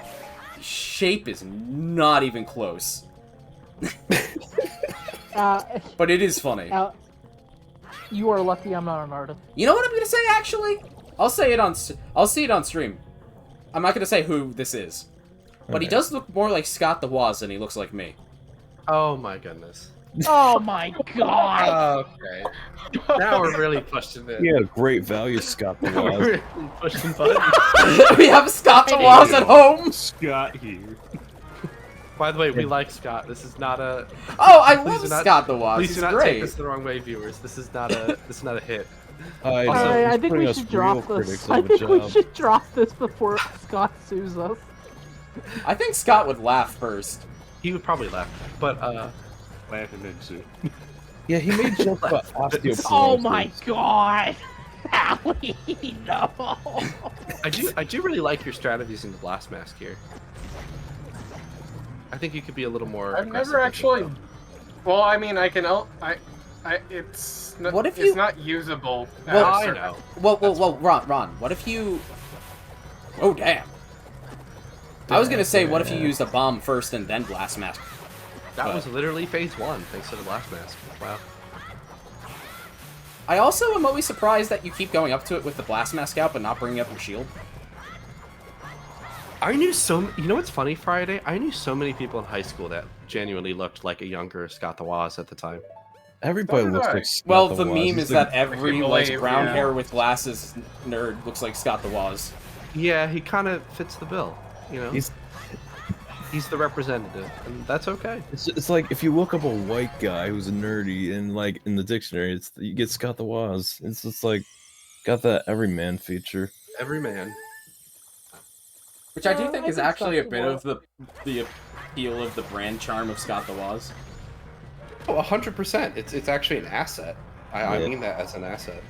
Shape is not even close, but it is funny. You are lucky I'm not an artist. You know what I'm gonna say? Actually, I'll say it on stream. I'm not gonna say who this is, but he Okay. does look more like Scott the Woz than he looks like me. Oh my goodness. Oh my god. Okay. Now we're really pushing it. He had a great value, Scott the Now we're Waz. really pushing buttons. We have Scott the Woz at home. Scott here. By the way, we like Scott. This is not a. Oh, I Please love do not- Scott the Woz. Please He's do not great. take this the wrong way, viewers. This is not a. This is not a hit. I Also, Alright, I he's think putting we us should real drop critics this. of I a think we job. should drop this before Scott sues us. I think Scott would laugh first. He would probably laugh, but Laughing and shit. Yeah, he made jokes about osteoporosis. Oh my god. Allie, no. I do really like your strategy using the blast mask here. I think you could be a little more. I've aggressive never with it, actually... though. Well, I mean, I can... it's... Not, What if it's you- not usable. at Well, a I certain- know. Well, Ron. What if you? Oh damn. I was gonna say, what if you used a bomb first and then blast mask? That But- was literally phase 1, thanks to the blast mask. Wow. I also am always surprised that you keep going up to it with the blast mask out, but not bringing up your shield. I knew you know what's funny, Friday? I knew so many people in high school that genuinely looked like a younger Scott the Woz at the time. Everybody So did looks I. like Scott Well, the the Waz. meme He's is the- that every like believe, brown yeah. hair with glasses nerd looks like Scott the Woz. Yeah, he kind of fits the bill. You know, He's he's the representative, and that's okay. It's like if you look up a white guy who's a nerdy and like in the dictionary, you get Scott the Waz. It's just like got that everyman feature. Every man. Which I do Yeah, think I is think actually a Scott bit the of the appeal of the brand charm of Scott the Woz. Oh, 100%. It's actually an asset. I Yeah. mean that as an asset.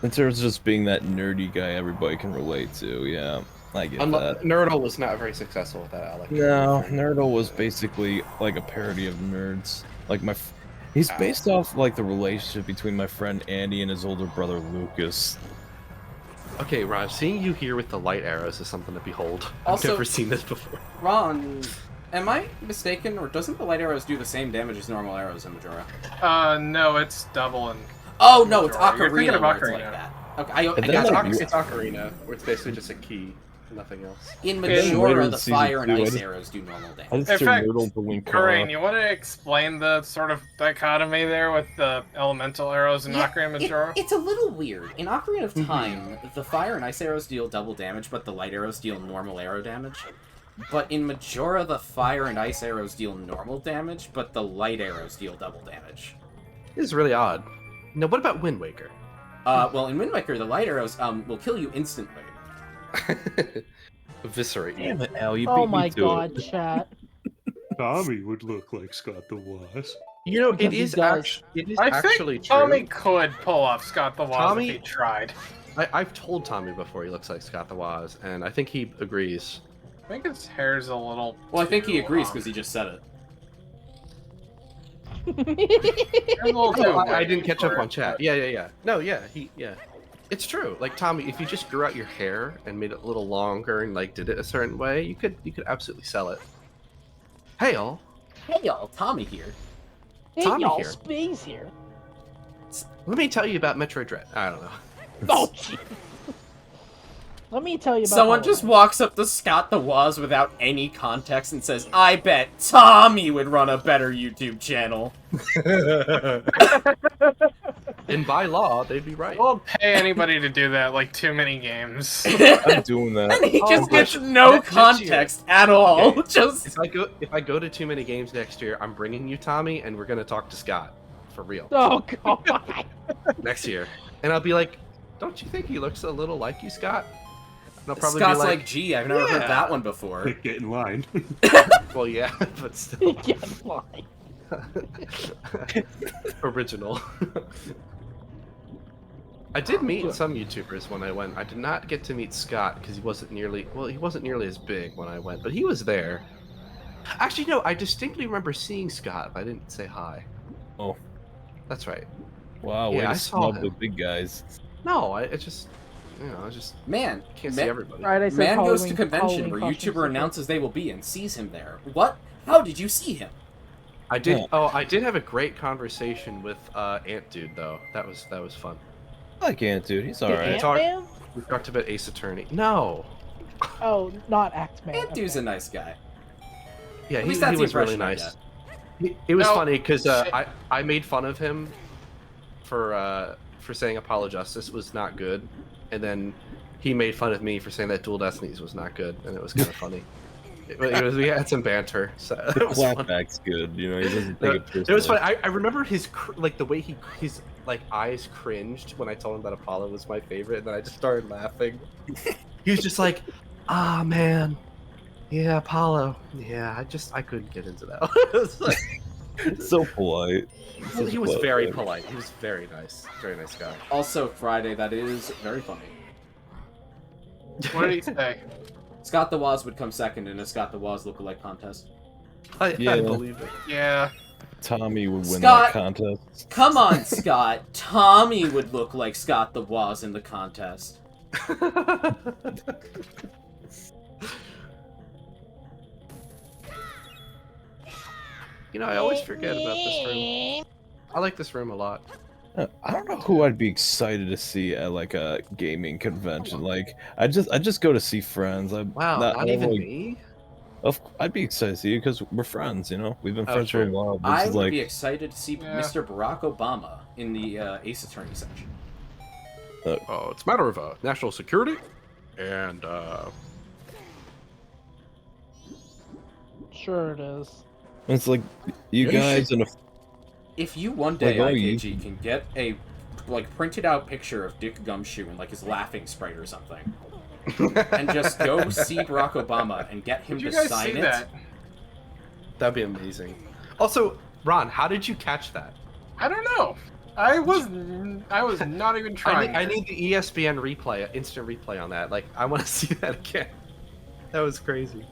In terms of just being that nerdy guy everybody can relate to, yeah, I get that. Nerdle was not very successful with that. No, Nerdle was basically like a parody of Nerds. Like he's based off like the relationship between my friend Andy and his older brother Lucas. Okay, Ron, seeing you here with the light arrows is something to behold. Also- I've never seen this before. Ron, am I mistaken, or doesn't the light arrows do the same damage as normal arrows in Majora? No, it's double and. Oh no, it's Majora. You're thinking Ocarina of where it's Ocarina. like that. Okay, And then, Yeah, like, it's Ocarina, where it's basically just a key, nothing else. in then later Majora, in the season fire and 2, I ice just- arrows do normal I damage. just In threw fact, Nerdle to win Corinne, you want to explain the sort of dichotomy there with the elemental arrows in Ocarina of Majora? It's a little weird. In Ocarina of Time, the fire and ice arrows deal double damage, but the light arrows deal normal arrow damage. But in Majora, the fire and ice arrows deal normal damage, but the light arrows deal double damage. This is really odd. No, what about Wind Waker? Well, in Wind Waker, the light arrows will kill you instantly. Eviscerate you. Damn it, Al, you Oh beat my me to god, it. chat. Tommy would look like Scott the Waz. You know, Because he does. it is I actually think true. Tommy could pull off Scott the Waz Tommy- if he tried. I've told Tommy before he looks like Scott the Waz, and I think he agrees. I think his hair's a little. Well, I think he too, agrees because he just said it. a little too I didn't catch up for on it, chat. but- Yeah. No, yeah, It's true. Like Tommy, if you just grew out your hair and made it a little longer and like did it a certain way, you could absolutely sell it. Hey all. Hey y'all, Tommy here. Hey Tommy y'all, here. Space here. Let me tell you about Metroid Dread. I don't know. Oh, gee. Let me tell you about Someone Hollow just Knight. walks up to Scott the Waz without any context and says, I bet Tommy would run a better YouTube channel. And by law, they'd be right. I won't pay anybody to do that, like too many games. I'm doing that. And he Oh, just gets next- no next year. context at all. Okay. Just If I go to too many games next year, I'm bringing you Tommy, and we're gonna talk to Scott for real Oh god. next year. And I'll be like, don't you think he looks a little like you, Scott? And I'll probably Scott's be like, gee, I've never heard "Yeah." that one before. Get in line. well, yeah, but still Yeah, fine. original. I did meet some YouTubers when I went. I did not get to meet Scott because he wasn't nearly as big when I went, but he was there. Actually, no, I distinctly remember seeing Scott, but I didn't say hi. Oh. That's right. Wow, Yeah, way I to saw snub him. the big guys. No, I just, I just Man, can't see man, everybody. Right, I said man goes to Halloween- convention Halloween where costumes YouTuber are announces they will be and sees him there. What? How did you see him? I did. Yeah. Oh, I did have a great conversation with Ant Dude though. That was fun. I like Ant, dude. He's The alright. talk- Ant-Man? We talked about Ace Attorney. No. Oh, not Act-Man. That dude's a okay. nice guy. Yeah, At he, least that's he the was really impression I nice. It was No, funny because shit. I made fun of him for saying Apolojustice was not good, and then he made fun of me for saying that Dual Destinies was not good, and it was kind of funny. We had some banter, so The it was fun. clapback's good, you know, he doesn't No, take it personally. It was funny. I remember his like the way his like eyes cringed when I told him that Apollo was my favorite, and then I just started laughing. He was just like, "Ah, man, yeah, Apollo. Yeah, I couldn't get into that." It was like- So polite. Well, he was very polite. He was very nice guy. Also, Friday, that is very funny. What did he say? Scott the Waz would come second in a Scott the Waz lookalike contest. I Yeah. believe it. Yeah. Tommy would win Scott! that contest. Come on, Scott. Tommy would look like Scott the Waz in the contest. You know, I always forget about this room. I like this room a lot. I don't know who I'd be excited to see at like a gaming convention. Like, I just go to see friends. Wow, I not don't even really- me. I'd be excited to see you because we're friends. You know, we've been Oh, friends for a true. while. This I is would like, be excited to see Yeah. Mr. Barack Obama in the Ace Attorney section. Oh, it's a matter of national security, and Sure it is. it's like you guys and a If you one day, Like, oh, you- IKG, can get a printed out picture of Dick Gumshoe in like his laughing sprite or something, and just go see Barack Obama and get him Did you to guys sign see it. that? that'd be amazing. Also, Ron, how did you catch that? I don't know. I was not even trying. I need the ESPN replay, instant replay on that. Like, I want to see that again. That was crazy.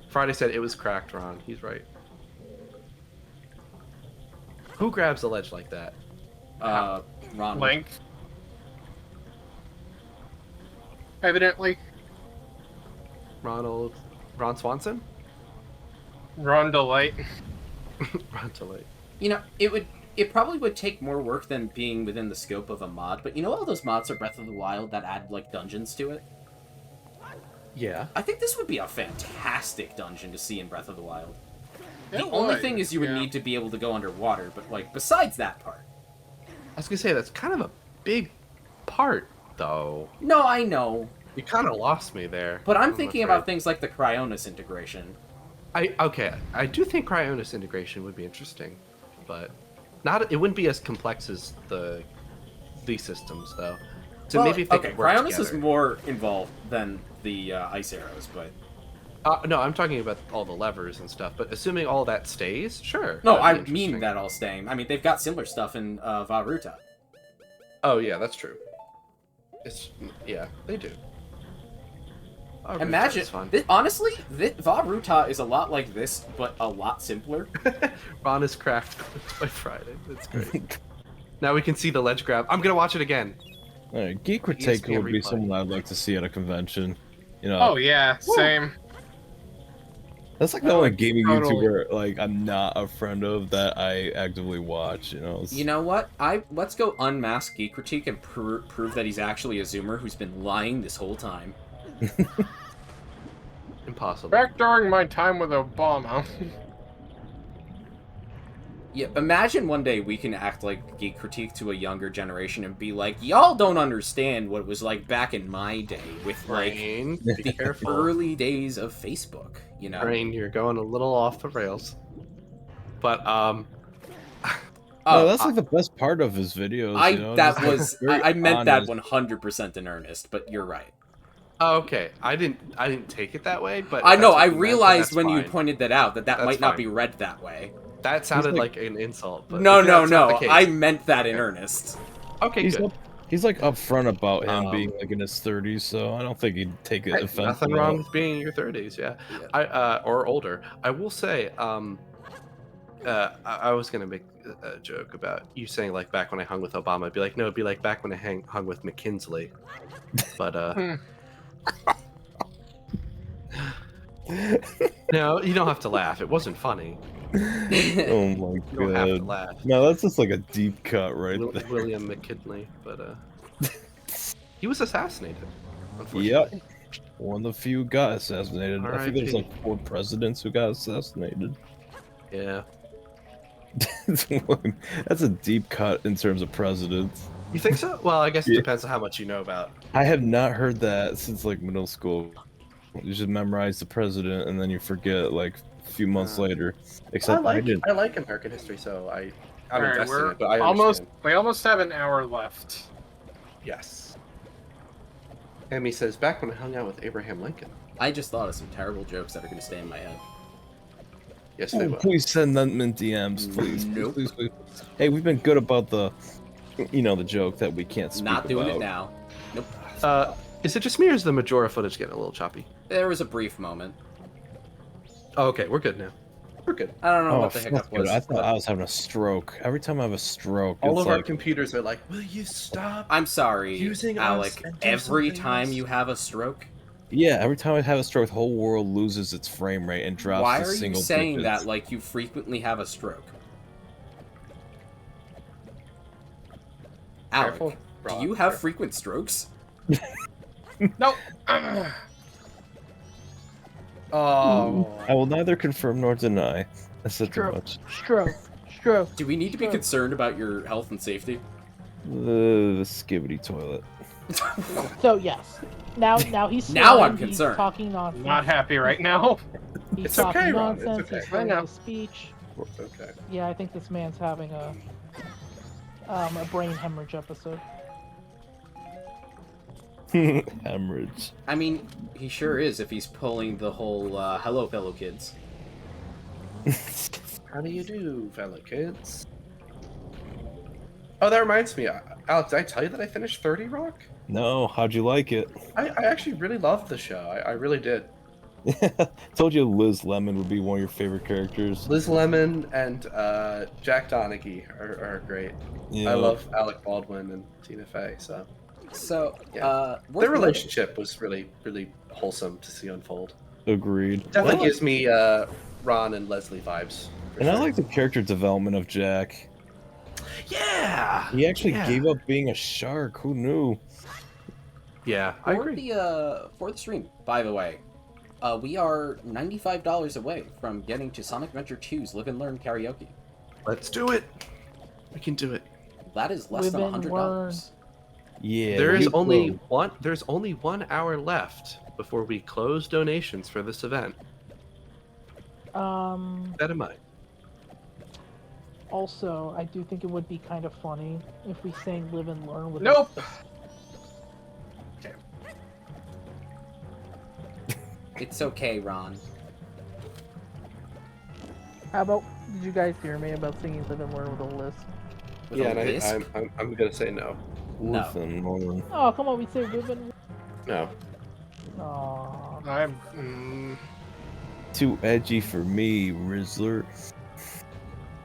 Friday said it was cracked, Ron. He's right. Who grabs a ledge like that? Ron. Link. Evidently, Ron Swanson? Ron Delight. Ron Delight. You know, it probably would take more work than being within the scope of a mod, but you know all those mods for Breath of the Wild that add, like, dungeons to it? Yeah. I think this would be a fantastic dungeon to see in Breath of the Wild. The It only would, thing is you would yeah. need to be able to go underwater, but, like, besides that part. I was gonna say that's kind of a big part, though. No, I know, You kind of lost me there. but I'm thinking afraid. about things like the Cryonis integration. I do think Cryonis integration would be interesting, but it wouldn't be as complex as these systems though. So Well, maybe if they okay, could work Cryonis is together. more involved than the ice arrows, but No, I'm talking about all the levers and stuff. But assuming all that stays, sure. no, that'd I be mean interesting. that all staying. I mean, they've got similar stuff in Va Ruta. Oh yeah, that's true. Yeah, they do. Oh, Imagine, it's fun. honestly, Va Ruta is a lot like this, but a lot simpler. Ron is cracked by Friday. That's great. Now we can see the ledge grab. I'm gonna watch it again. Alright, Geek Critique ESPN would be replay. someone I'd like to see at a convention. You know, Oh yeah, same. that's like the only like, gaming totally. YouTuber like I'm not a friend of that I actively watch. You know, It's- You know what? Let's go unmask Geek Critique and prove that he's actually a Zoomer who's been lying this whole time. Impossible. Back during my time with Obama. Yeah, imagine one day we can act like Geek Critique to a younger generation and be like, y'all don't understand what it was like back in my day with, like, Rain, be the careful. early days of Facebook, you know? Rain, you're going a little off the rails. But no, Oh, that's like the best part of his videos. You know? that just, like, was very I meant that honest. 100% in earnest, but you're right. okay, I didn't take it that way, but I know, that's what I you meant, and realized that's when you fine. pointed that out that That's might not fine. be read that way. That sounded like- like an insult. But No, if no, that's not no. the case- I meant that in earnest. Okay, He's good. he's like upfront about him being Um, like in his 30s, so I don't think he'd take it Hey, offensive. nothing wrong with being in your 30s, yeah. Yeah. Or older. I will say, I was gonna make a joke about you saying like back when I hung with Obama. I'd be like, no, it'd be like back when I hung with McKinsley. But no, you don't have to laugh. It wasn't funny. Oh my You don't have to god. laugh. No, that's just like a deep cut right there. William McKinley, but he was assassinated. Unfortunately. Yep. One of the few got assassinated. I think there's R.I.P.. like 4 presidents who got assassinated. Yeah. That's a deep cut in terms of presidents. You think so? Well, I guess it Yeah. depends on how much you know about. I have not heard that since like middle school. You just memorize the president and then you forget like a few months later. Except I didn't. I like American history, so I'm Alright, invested in we're it. But I almost understand. we almost have an hour left. Yes. Emmy says, back when I hung out with Abraham Lincoln. I just thought of some terrible jokes that are going to stay in my head. Yes, they Oh, will. please send them in DMs, please. Nope. Please. Hey, we've been good about the joke that we can't speak Not doing about. it now. Nope. Is it just me or is the Majora footage getting a little choppy? There was a brief moment. Oh, okay, we're good now. We're good. I don't know Oh, what the hiccup fuck, dude, was. I thought but I was having a stroke. Every time I have a stroke, All it's of our like, computers are like, will you stop? I'm sorry, using us Alec. and do Every something time else. you have a stroke, yeah, every time I have a stroke, the whole world loses its frame rate and drops why to are you single saying digits. that like you frequently have a stroke? Alec, Careful, do Rob, you have careful. frequent strokes? Nope. Oh. I will neither confirm nor deny. I said too Stroke. much. Stroke. Do we need to be Sure. concerned about your health and safety? The skibbity toilet. So yes. Now he's Now slurring, I'm he's concerned. talking nonsense. Not happy right now. He's It's talking okay, Ron, it's nonsense. okay. He's slurring I know. his speech. Okay. Yeah, I think this man's having a brain hemorrhage episode. Hemorrhage. I mean, he sure is if he's pulling the whole hello fellow kids. How do you do, fellow kids? Oh, that reminds me. Alex, did I tell you that I finished 30 Rock? No, how'd you like it? I actually really loved the show. I really did. Told you Liz Lemon would be one of your favorite characters. Liz Lemon and Jack Donaghy are great. Yeah. I love Alec Baldwin and Tina Fey. So Yeah. their relationship was really, really wholesome to see unfold. Agreed. Definitely gives me Ron and Leslie vibes. And I like the character development of Jack. Yeah. He actually gave up being a shark. Who knew? Yeah, I For agree. for the stream, by the way, we are $95 away from getting to Sonic Adventure 2's Live and Learn karaoke. Let's do it. We can do it. That is less Live than and $100. Yeah. There's you only will. There's only 1 hour left before we close donations for this event. Keep that in mind. Also, I do think it would be kind of funny if we sang "Live and Learn" with. Nope. It's okay, Ron. How about? Did you guys hear me about singing "Live and Learn" with a list? With Yeah, a and lisp? I'm gonna say no. No. Listen, Norman. Oh, come on, we say "Live and." No. Aww. I'm. Too edgy for me, Rizzler.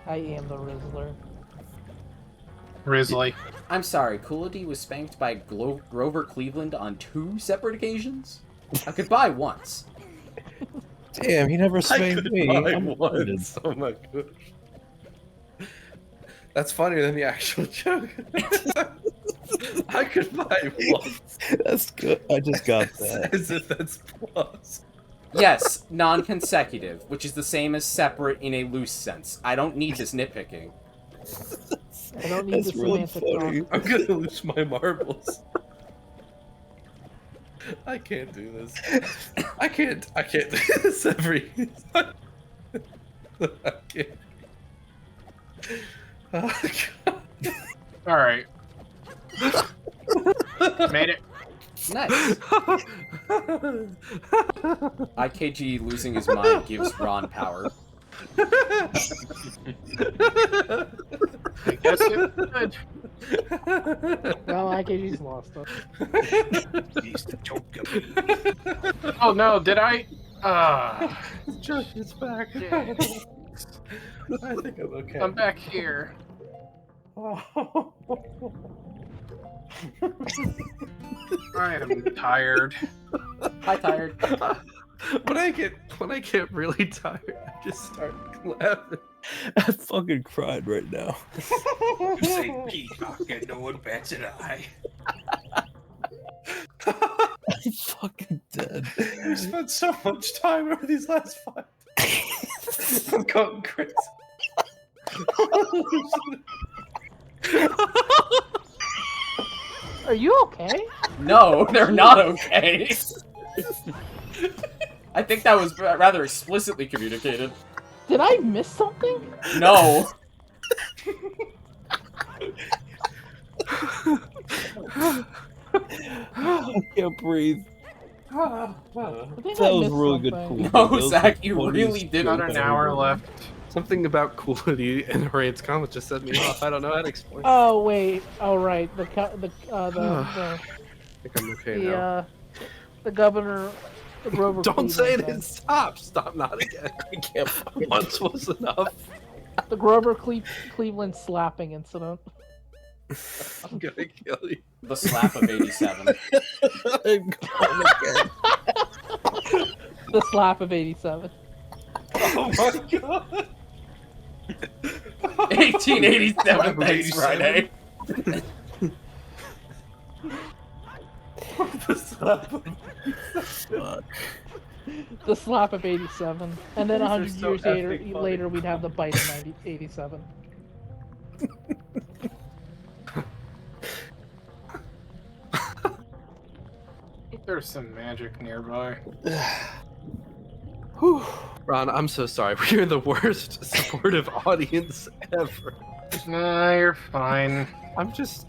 I am the Rizzler. Risley. I'm sorry, Coolity was spanked by Grover Cleveland on 2 separate occasions? I could buy once. Damn, he never spanked me. I'm offended. Oh my gosh. That's funnier than the actual joke. I could buy once. That's good. I just got that. As if that's plus. Yes, non-consecutive, which is the same as separate in a loose sense. I don't need this nitpicking. I don't need That's the really semantic funny. talk. I'm gonna lose my marbles. I can't do this. I can't do this every. I can't. Oh, God. All right. Made it. Nice. IKG losing his mind gives Ron power. I guess it could. Well, IKG's lost us. Oh no, did I? Chuck is back. Yeah. I think I'm okay. I'm back here. I am tired. Hi, tired. When I get really tired, I just start laughing. I fucking cried right now. Say peacock and no one bats an eye. I'm fucking dead. We spent so much time over these last 5 days. I'm going crazy. Are you okay? No, they're not okay. I think that was rather explicitly communicated. Did I miss something? No. I can't breathe. I think That I was missed really good. something. Cool. No, Zach, you really did About an hour left. Something about Coolity and Ryan's comments just set me off. I don't know how to explain. Oh wait. Oh right. The I think I'm okay now. the governor. The Grover Don't say it. Cleveland Stop. Stop. Not again. I can't fucking Once was enough. The Grover Cleveland slapping incident. I'm gonna kill you. The slap of 87. I'm going again. The slap of 87. Oh my god. 1887, thanks, Friday. The slap of- Fuck. The slap of 87. And then These are 100 so years epic funny. later, we'd have the bite of 87. There's some magic nearby. Whew. Ron, I'm so sorry. We're the worst supportive audience ever. Nah, you're fine. I'm just.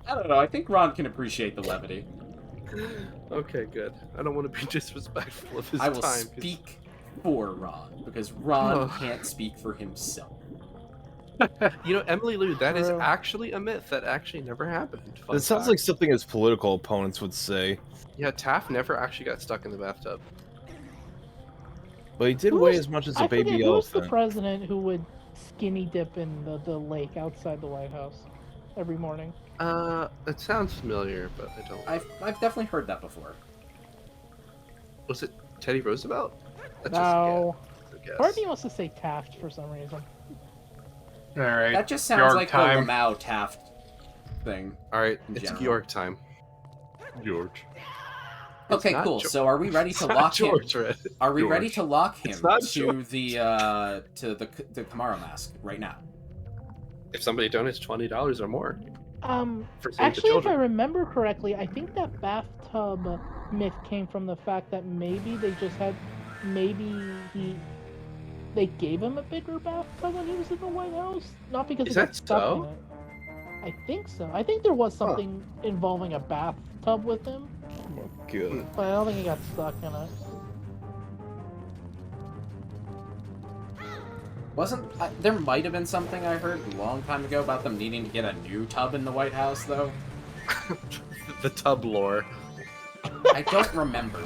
I don't know, I think Ron can appreciate the levity. Okay, good. I don't want to be disrespectful of his I will time. 'cause- speak for Ron, because Ron can't speak for himself. You know, Emily Lou, that is True. actually a myth that actually never happened. Fun It sounds fact. like something his political opponents would say. Yeah, Taft never actually got stuck in the bathtub. But he did Who weigh was- as much as I a baby forget who was the elephant. president who would skinny dip in the lake outside the White House every morning. It sounds familiar, but I don't. I've definitely heard that before. Was it Teddy Roosevelt? That's No. just a guess. Part of me wants to say Taft for some reason. All right. That just sounds York like time. the Lamau Taft thing. All right, in it's general. York time. George. Okay, not cool. Geor- So are we ready to It's not lock him? George, Red. Are we George. ready to lock him It's not to George. the Kamara mask right now? If somebody donates $20 or more for Save the Actually, if I Children. remember correctly, I think that bathtub myth came from the fact that maybe they just had, they gave him a bigger bathtub when he was in the White House, not because Is he got that stuck so? in it. I think so. I think there was something involving a bathtub with him, Oh my god. but I don't think he got stuck in it. There might have been something I heard a long time ago about them needing to get a new tub in the White House, though. The tub lore. I don't remember.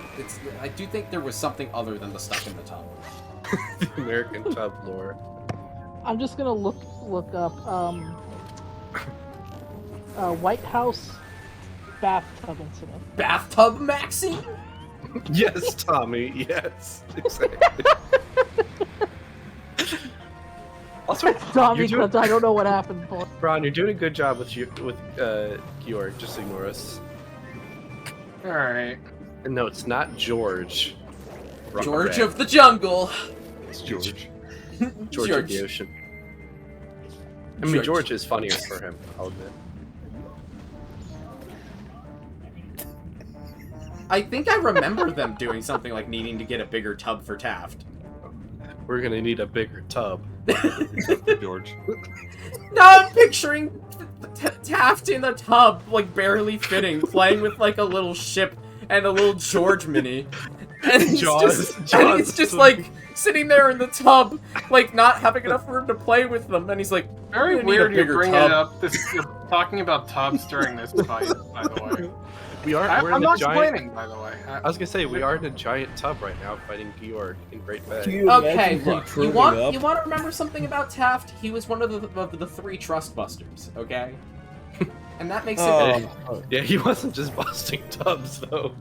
I do think there was something other than the stuck in the tub. The American tub lore. I'm just gonna look up White House bathtub incident. Bathtub Maxine? Yes, Tommy. Yes, exactly. Also, Tommy, you're doing, because I don't know what happened. Boy. Ron, you're doing a good job with Georg. Just ignore us. All right. And no, it's not George. George Red. of the Jungle. It's George. George of the Ocean. I mean, George is funnier for him, I'll admit. I think I remember them doing something like needing to get a bigger tub for Taft. We're gonna need a bigger tub. George. Now I'm picturing Taft in a tub, like barely fitting, playing with like a little ship and a little George mini. And he's just like sitting there in the tub, like not having enough room to play with them. And he's like, Very "I'm gonna need a weird you're bigger bringing tub." it up. You're talking about tubs during this fight, by the way. We're I'm in a not giant. complaining, by the way. I was gonna say we are in a giant tub right now fighting Georg in Great Bay. Can you Okay, imagine him look, you curling want up? to remember something about Taft? He was one of the three trust busters, okay? And that makes it. Oh, Yeah, he wasn't just busting tubs though.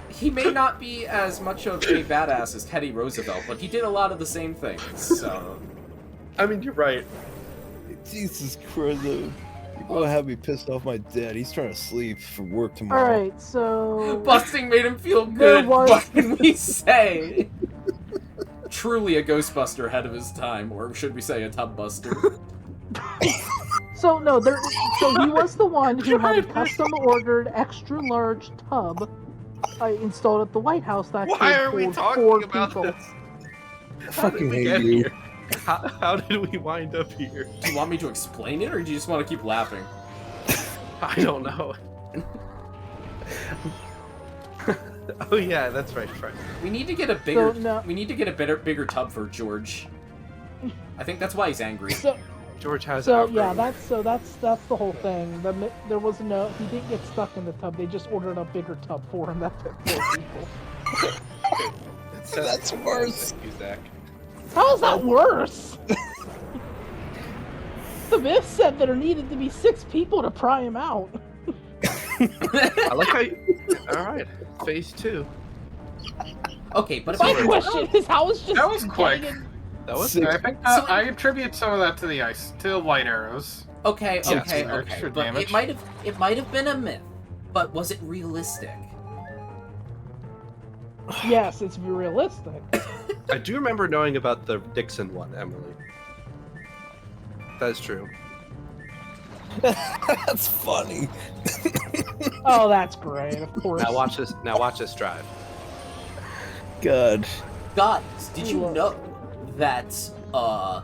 He may not be as much of a badass as Teddy Roosevelt, but he did a lot of the same things. So I mean, you're right. Jesus Christ. You're gonna have me pissed off my dad. He's trying to sleep for work tomorrow. Alright, so... busting made him feel There good. was- What can we say? Truly a Ghostbuster ahead of his time, or should we say a tub buster? So he was the one who had a custom-ordered extra-large tub installed at the White House that Why could are we hold talking 4 about people. this? I How did fucking we hate get you. here? How did we wind up here? Do you want me to explain it, or do you just want to keep laughing? I don't know. Oh yeah, that's right. We need to get a bigger. no. We need to get a bigger tub for George. I think that's why he's angry. George has. So outgrown yeah, it. that's the whole thing. There was he didn't get stuck in the tub. They just ordered a bigger tub for him that fit 4 people. That's worse. Thank you, Zach. How is that worse? The myth said there needed to be 6 people to pry him out. I like how. All right, phase 2. Okay, but if My I question is, how is just That was quick. getting That was. Six. I think So- I attribute some of that to the ice, to the light arrows. okay, Yes, okay, some okay. extra But damage. it might have been a myth, but was it realistic? Yes, it's realistic. I do remember knowing about the Dixon one, Emily. That's true. That's funny. Oh, that's great. Of course. Now watch this. Now watch this drive. God. Guys, did you know that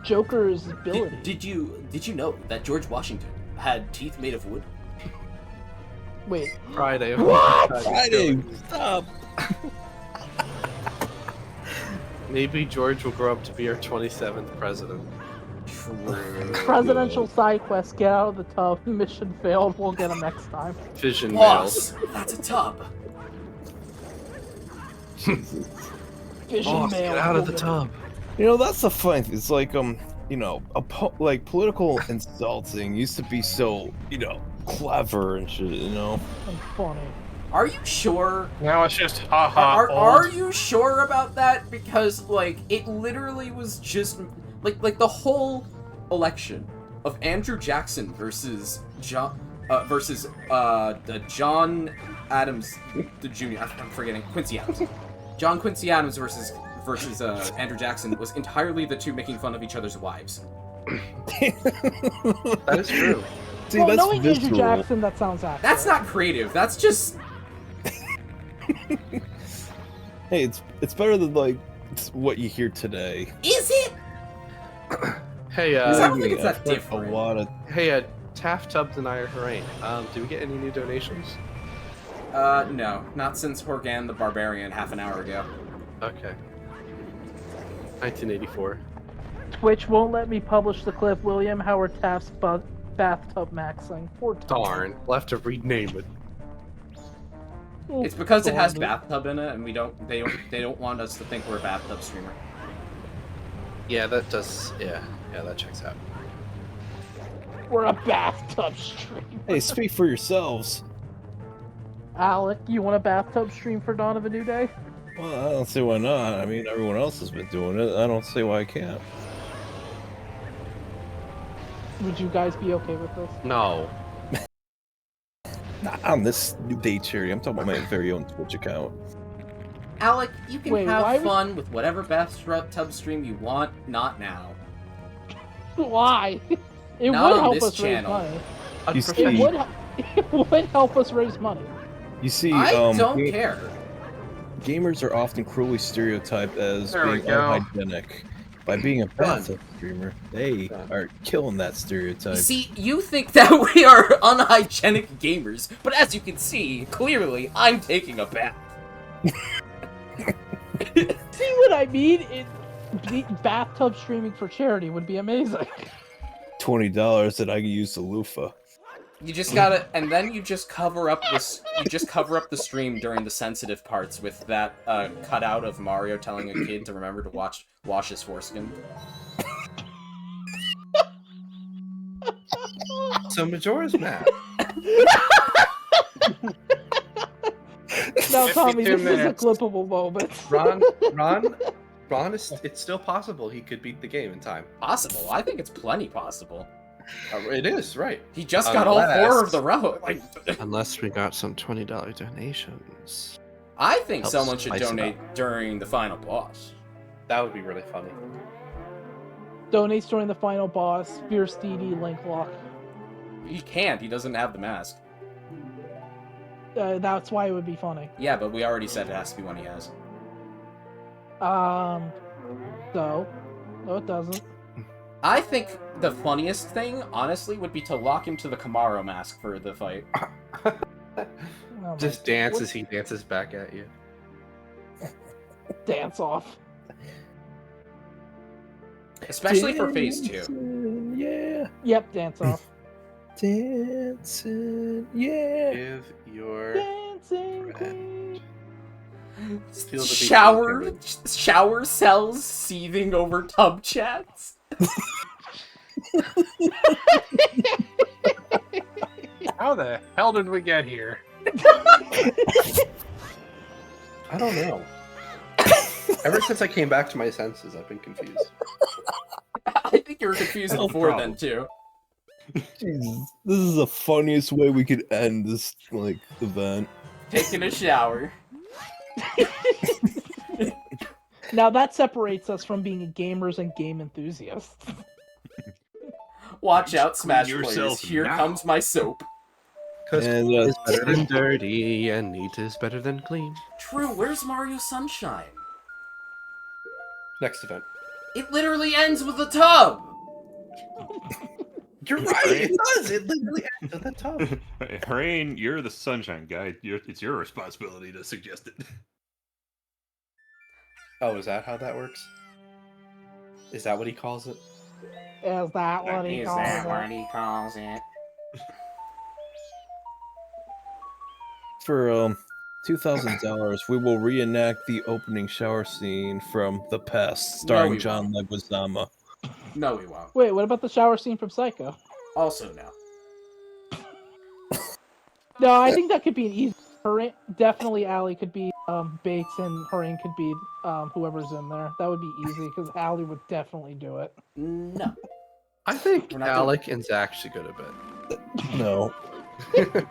Joker's ability. did you know that George Washington had teeth made of wood? Wait, Friday. What? Friday, stop. Maybe George will grow up to be our 27th president. presidential side quest, get out of the tub. Mission failed, we'll get him next time. Vision mail. Boss, that's a tub. Vision Boss, mail. get out of the tub. You know, that's the fun thing. It's like, you know, like political insulting used to be so, you know, clever and shit, you know? And funny. Are you sure? Now it's just haha. Are you sure about that? Because like it literally was just like the whole election of Andrew Jackson versus John the John Adams the Jr. I'm forgetting Quincy Adams. John Quincy Adams versus Andrew Jackson was entirely the two making fun of each other's wives. That is true. See, well, that's knowing Andrew visceral. Jackson, that sounds accurate. That's not creative. That's just Hey, it's better than like what you hear today. is it? Hey, I don't think it's I've that heard different. A lot of Taft Tubbs and Iron Harain. Do we get any new donations? No, not since Horgan the Barbarian half an hour ago. Okay. 1984. Twitch won't let me publish the clip. William Howard Taft's bathtub maxing. Poor Tom. Darn. We'll have to rename it. Oh, It's because it has darn bathtub in it, and they don't want us to think we're a bathtub streamer. Yeah, that does. Yeah, that checks out. We're a bathtub stream. Hey, speak for yourselves. Alec, you want a bathtub stream for Dawn of a New Day? Well, I don't see why not. I mean, everyone else has been doing it. I don't see why I can't. Would you guys be okay with this? No. Not on this new day charity. I'm talking about my very own Twitch account. Alec, you can Wait, why have would- fun with whatever bathtub stream you want, not now. Why? It Not would on help this us channel. raise money. You It see, would, it would help us raise money. you see, I don't ga- care. gamers are often cruelly stereotyped as There we being go. unhygienic. By being a bathtub streamer, they Done. are killing that stereotype. See, you think that we are unhygienic gamers, but as you can see, clearly, I'm taking a bath. See what I mean? The bathtub streaming for charity would be amazing. $20 that I can use the loofah. You just gotta, and then you just cover up this. You just cover up the stream during the sensitive parts with that cutout of Mario telling a kid to remember to wash his foreskin. So Majora's Map. Now, Tommy, 52 this is a minutes. clippable moment. Ron is. It's still possible he could beat the game in time. Possible. I think it's plenty possible. It is right. He just got all Unless- 4 of the row. Like, Unless we got some $20 donations. I think Helps someone should spice it donate during the final boss. That would be really funny. Donates during the final boss. Fierce DD Link Lock. He can't. He doesn't have the mask. That's why it would be funny. Yeah, but we already said it has to be one he has. So, no, it doesn't. I think the funniest thing, honestly, would be to lock him to the Kamaro mask for the fight. Oh, Just dance as he dances back at you. dance off. Especially for phase 2. Dancing, yeah. Yep, dance off. Dancing, yeah. Give your Dancing Queen. Feel the beat. Shower cells seething over tub chats. How the hell did we get here? I don't know. Ever since I came back to my senses, I've been confused. I think you were confused No before problem. then too. Jesus, this is the funniest way we could end this like event. Taking a shower. Now that separates us from being gamers and game enthusiasts. Watch out, Smash Clean players. yourself Here now. comes my soap. Because And, clean is better than dirty, and neat is better than clean. True, where's Mario Sunshine? Next event. It literally ends with a tub! You're right. It does. It literally ends at the top. Harain, you're the sunshine guy. It's your responsibility to suggest it. Oh, is that how that works? Is that what he calls it? Is that what he Is calls that it? what he calls it? For $2,000, we will reenact the opening shower scene from The Pest, starring we John Leguizamo. No, we won't. Wait, what about the shower scene from Psycho? Also, no. No, I think that could be an easy. Definitely, Allie could be Bates, and Harain could be whoever's in there. That would be easy because Allie would definitely do it. No. I think We're not Alec and Zach should go to bed. No.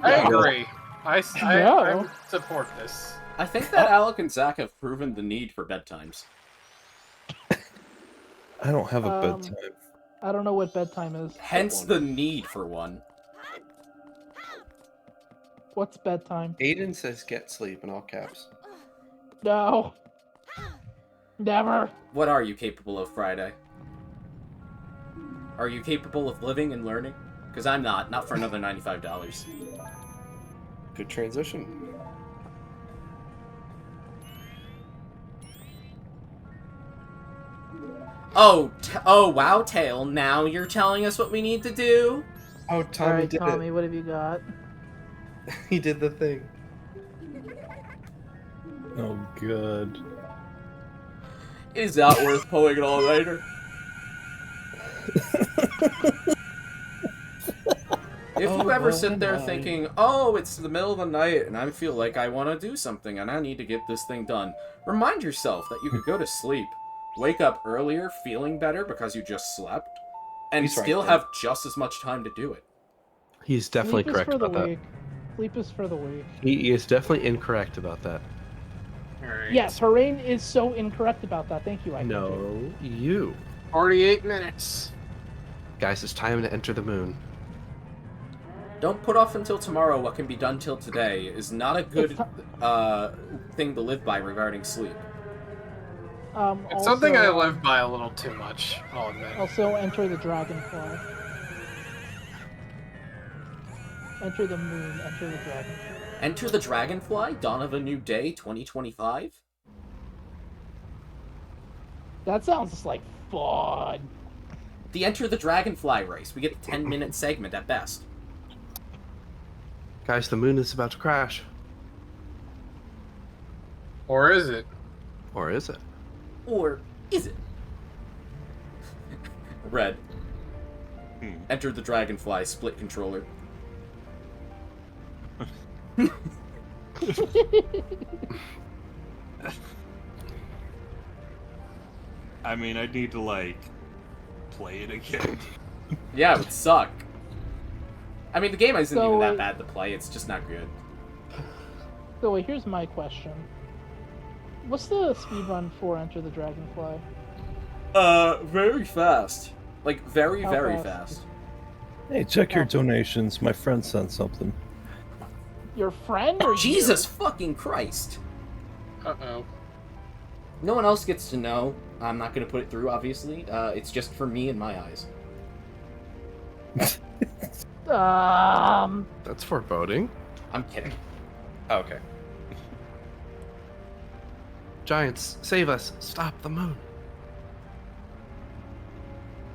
I agree. I No. support this. I think that Alec and Zach have proven the need for bedtimes. I don't have a bedtime. I don't know what bedtime is. Hence the need for one. What's bedtime? Aiden says get sleep in all caps. No. Never. What are you capable of, Friday? Are you capable of living and learning? Because I'm not. Not for another $95. Good transition. Oh, wow, Tail. Now you're telling us what we need to do? Oh, Tommy All right, did Tommy, what have you got? it. He did the thing. Oh, good. Is that worth pulling it all later? If you ever sit there thinking, oh, it's the middle of the night and I feel like I want to do something and I need to get this thing done, remind yourself that you could go to sleep, wake up earlier feeling better because you just slept, and He's right, still Tim. have just as much time to do it. He's definitely Sleep correct is for the about that. weak. Sleep is for the weak. He is definitely incorrect about that. Alright. Yes, Harain is so incorrect about that. Thank you, I No, you. 48 minutes. Guys, it's time to enter the moon. Don't put off until tomorrow what can be done till today is not a good thing to live by regarding sleep. It's something I live by a little too much, I'll admit. Also, enter the dragonfly. Enter the moon, enter the dragonfly. Enter the Dragonfly, Dawn of a New Day 2025? That sounds just like fun. The Enter the Dragonfly race. We get a 10-minute segment at best. Guys, the moon is about to crash. Or is it? Or is it? Or is it? Red. Hmm. Enter the Dragonfly split controller. I mean, I'd need to, like, play it again. Yeah, it would suck. I mean, the game isn't So, even that bad to play, it's just not good. So wait, here's my question. What's the speedrun for Enter the Dragonfly? Very fast. Like, very, How very fast? fast. Hey, check your donations. My friend sent something. Your friend or Jesus fucking Christ! Uh-oh. No one else gets to know. I'm not gonna put it through, obviously. It's just for me and my eyes. you? That's foreboding. I'm kidding. Oh, okay. Giants, save us. Stop the moon.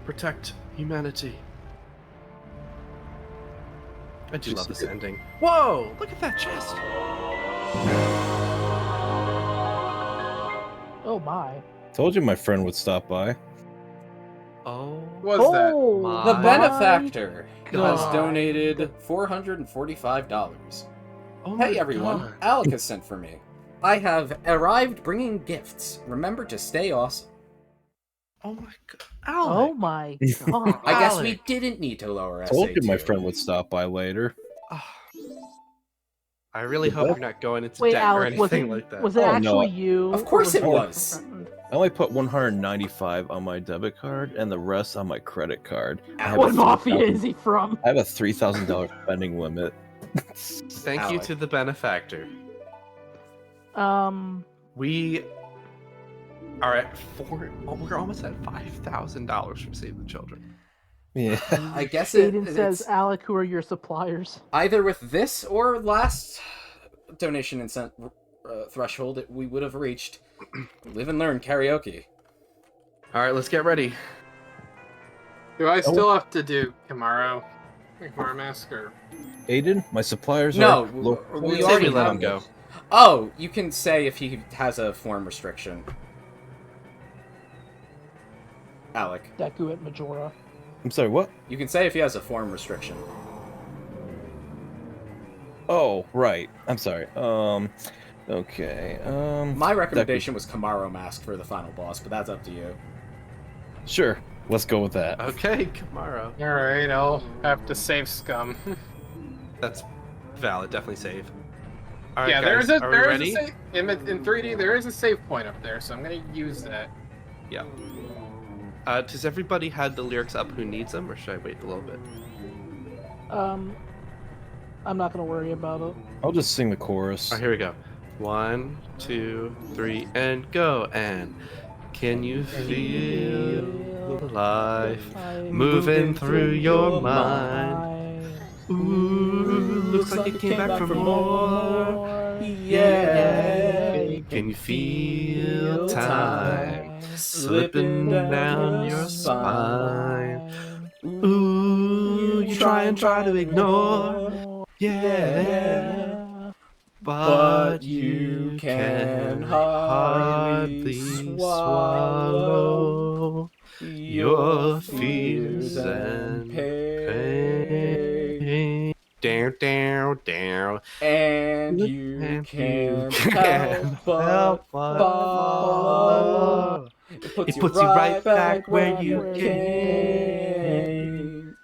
Protect humanity. I do love this ending. Whoa! Look at that chest! Oh my. Told you my friend would stop by. Oh. Was that? my The benefactor has God. donated $445. Oh my Hey everyone, God. Alec has sent for me. I have arrived bringing gifts. Remember to stay awesome. Oh my god. Oh Alec. my god. I guess we Alec. didn't need to lower Told SA2. you my friend would stop by later. Ah. I really hope you're not going into Wait, debt or Alec, was anything it, like that. was it Oh, no. actually you? Of course or it your was. friend? I only put 195 on my debit card and the rest on my credit card. I have What a mafia $3,000 is he from? I have a $3,000 spending limit. Thank you Alec. to the benefactor. We are at we're almost at $5,000 from Save the Children. Yeah. I guess Aiden says, it's Alec, who are your suppliers? either with this or last donation threshold we would have reached. Live and learn karaoke. All right, let's get ready. Do I still have to do Camaro mask or? Aiden, my suppliers No, are. Look, we Say already we let have him go. this. Oh, you can say if he has a form restriction. Alec. Deku at Majora. I'm sorry, what? You can say if he has a form restriction. Oh, right. I'm sorry. Okay. My recommendation was Camaro mask for the final boss, but that's up to you. Sure. Let's go with that. Okay, Kamaro. All right, I'll have to save scum. That's valid. Definitely save. All right, Yeah, guys, there are we is ready? a save, in 3D. There is a save point up there, so I'm gonna use that. Yeah. Does everybody have the lyrics up who needs them, or should I wait a little bit? I'm not gonna worry about it. I'll just sing the chorus. All right, here we go. 1, 2, 3, and go. And can you feel life moving through your mind? Ooh, looks like it came back for more. Yeah. Can you feel time slipping down your spine? Ooh, you try to ignore. Yeah. But you can hardly swallow your fears and pain. Down, down, down. And you can't can't help but follow. It puts you right back where you came.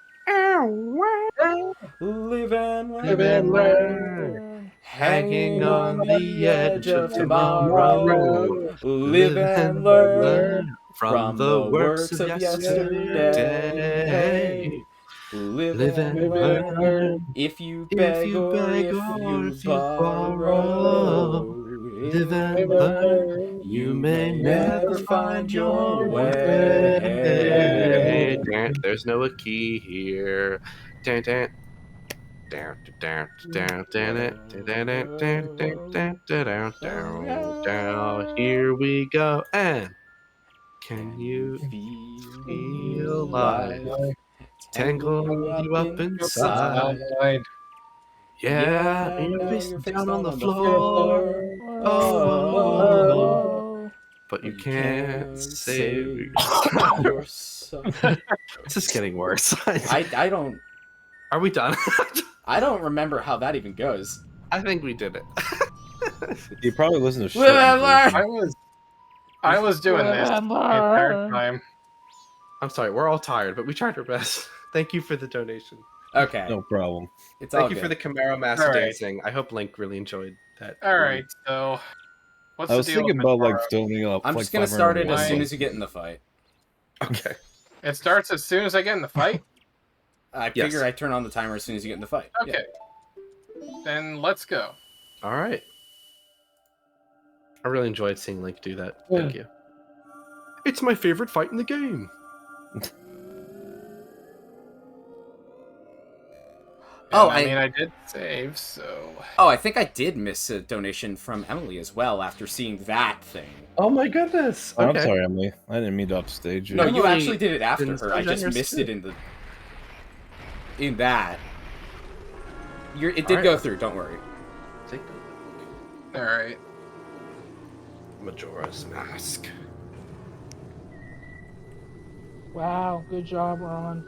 Live and learn. Hanging on the edge of tomorrow. Live and learn from the works of yesterday. Live and learn. If you beg or if you borrow. Live and learn. You may never find your way. There's no key here. Down, down. Down, down, down, down, down, down, down, down, down. Here we go. And can you feel life tangle you up inside? Yeah, and you're face down on the floor. Oh, but you can't save yourself. This is getting worse. I don't. Are we done? I don't remember how that even goes. I think we did it. You probably listen to Live and learn. I was doing this the entire time. I'm sorry, we're all tired, but we tried our best. Thank you for the donation. Okay. No problem. It's all Thank you good. for the Camaro mask All right. dancing. I hope Link really enjoyed that. All right, so what's I the was deal thinking with about like Majora? filming up. I'm like, just gonna 500 start it as videos. soon as you get in the fight. Okay. It starts as soon as I get in the fight. I Yes. figure I turn on the timer as soon as you get in the fight. Okay, then let's go. All right. I really enjoyed seeing Link do that. Thank you. It's my favorite fight in the game. Oh, And, I I- mean, I did save, so Oh, I think I did miss a donation from Emily as well after seeing that thing. Oh my goodness. Oh, Okay. I'm sorry, Emily. I didn't mean to upstage you. No, you Emily actually did it after didn't her. I stage on just your missed skip. it in that. It did Alright. go through. Don't worry. Take all right. Majora's Mask. Wow, good job, Ron.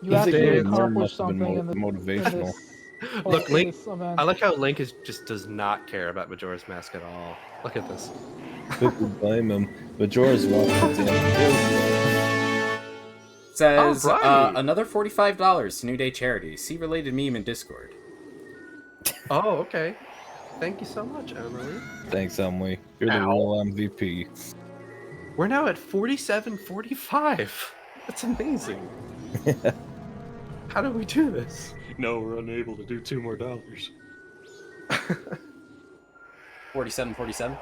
You I actually think Dave, Aaron accomplished must have been something in the motivational. this, Look, Link. this event. I like how Link just does not care about Majora's Mask at all. Look at this. Who could blame him? Majora's Mask. Says Alright. another $45 to New Day charity. See related meme in Discord. Oh, okay. Thank you so much, Emily. Thanks, Emily. You're the Ow. real MVP. We're now at 47.45. That's amazing. How do we do this? No, we're unable to do $2 more. 47.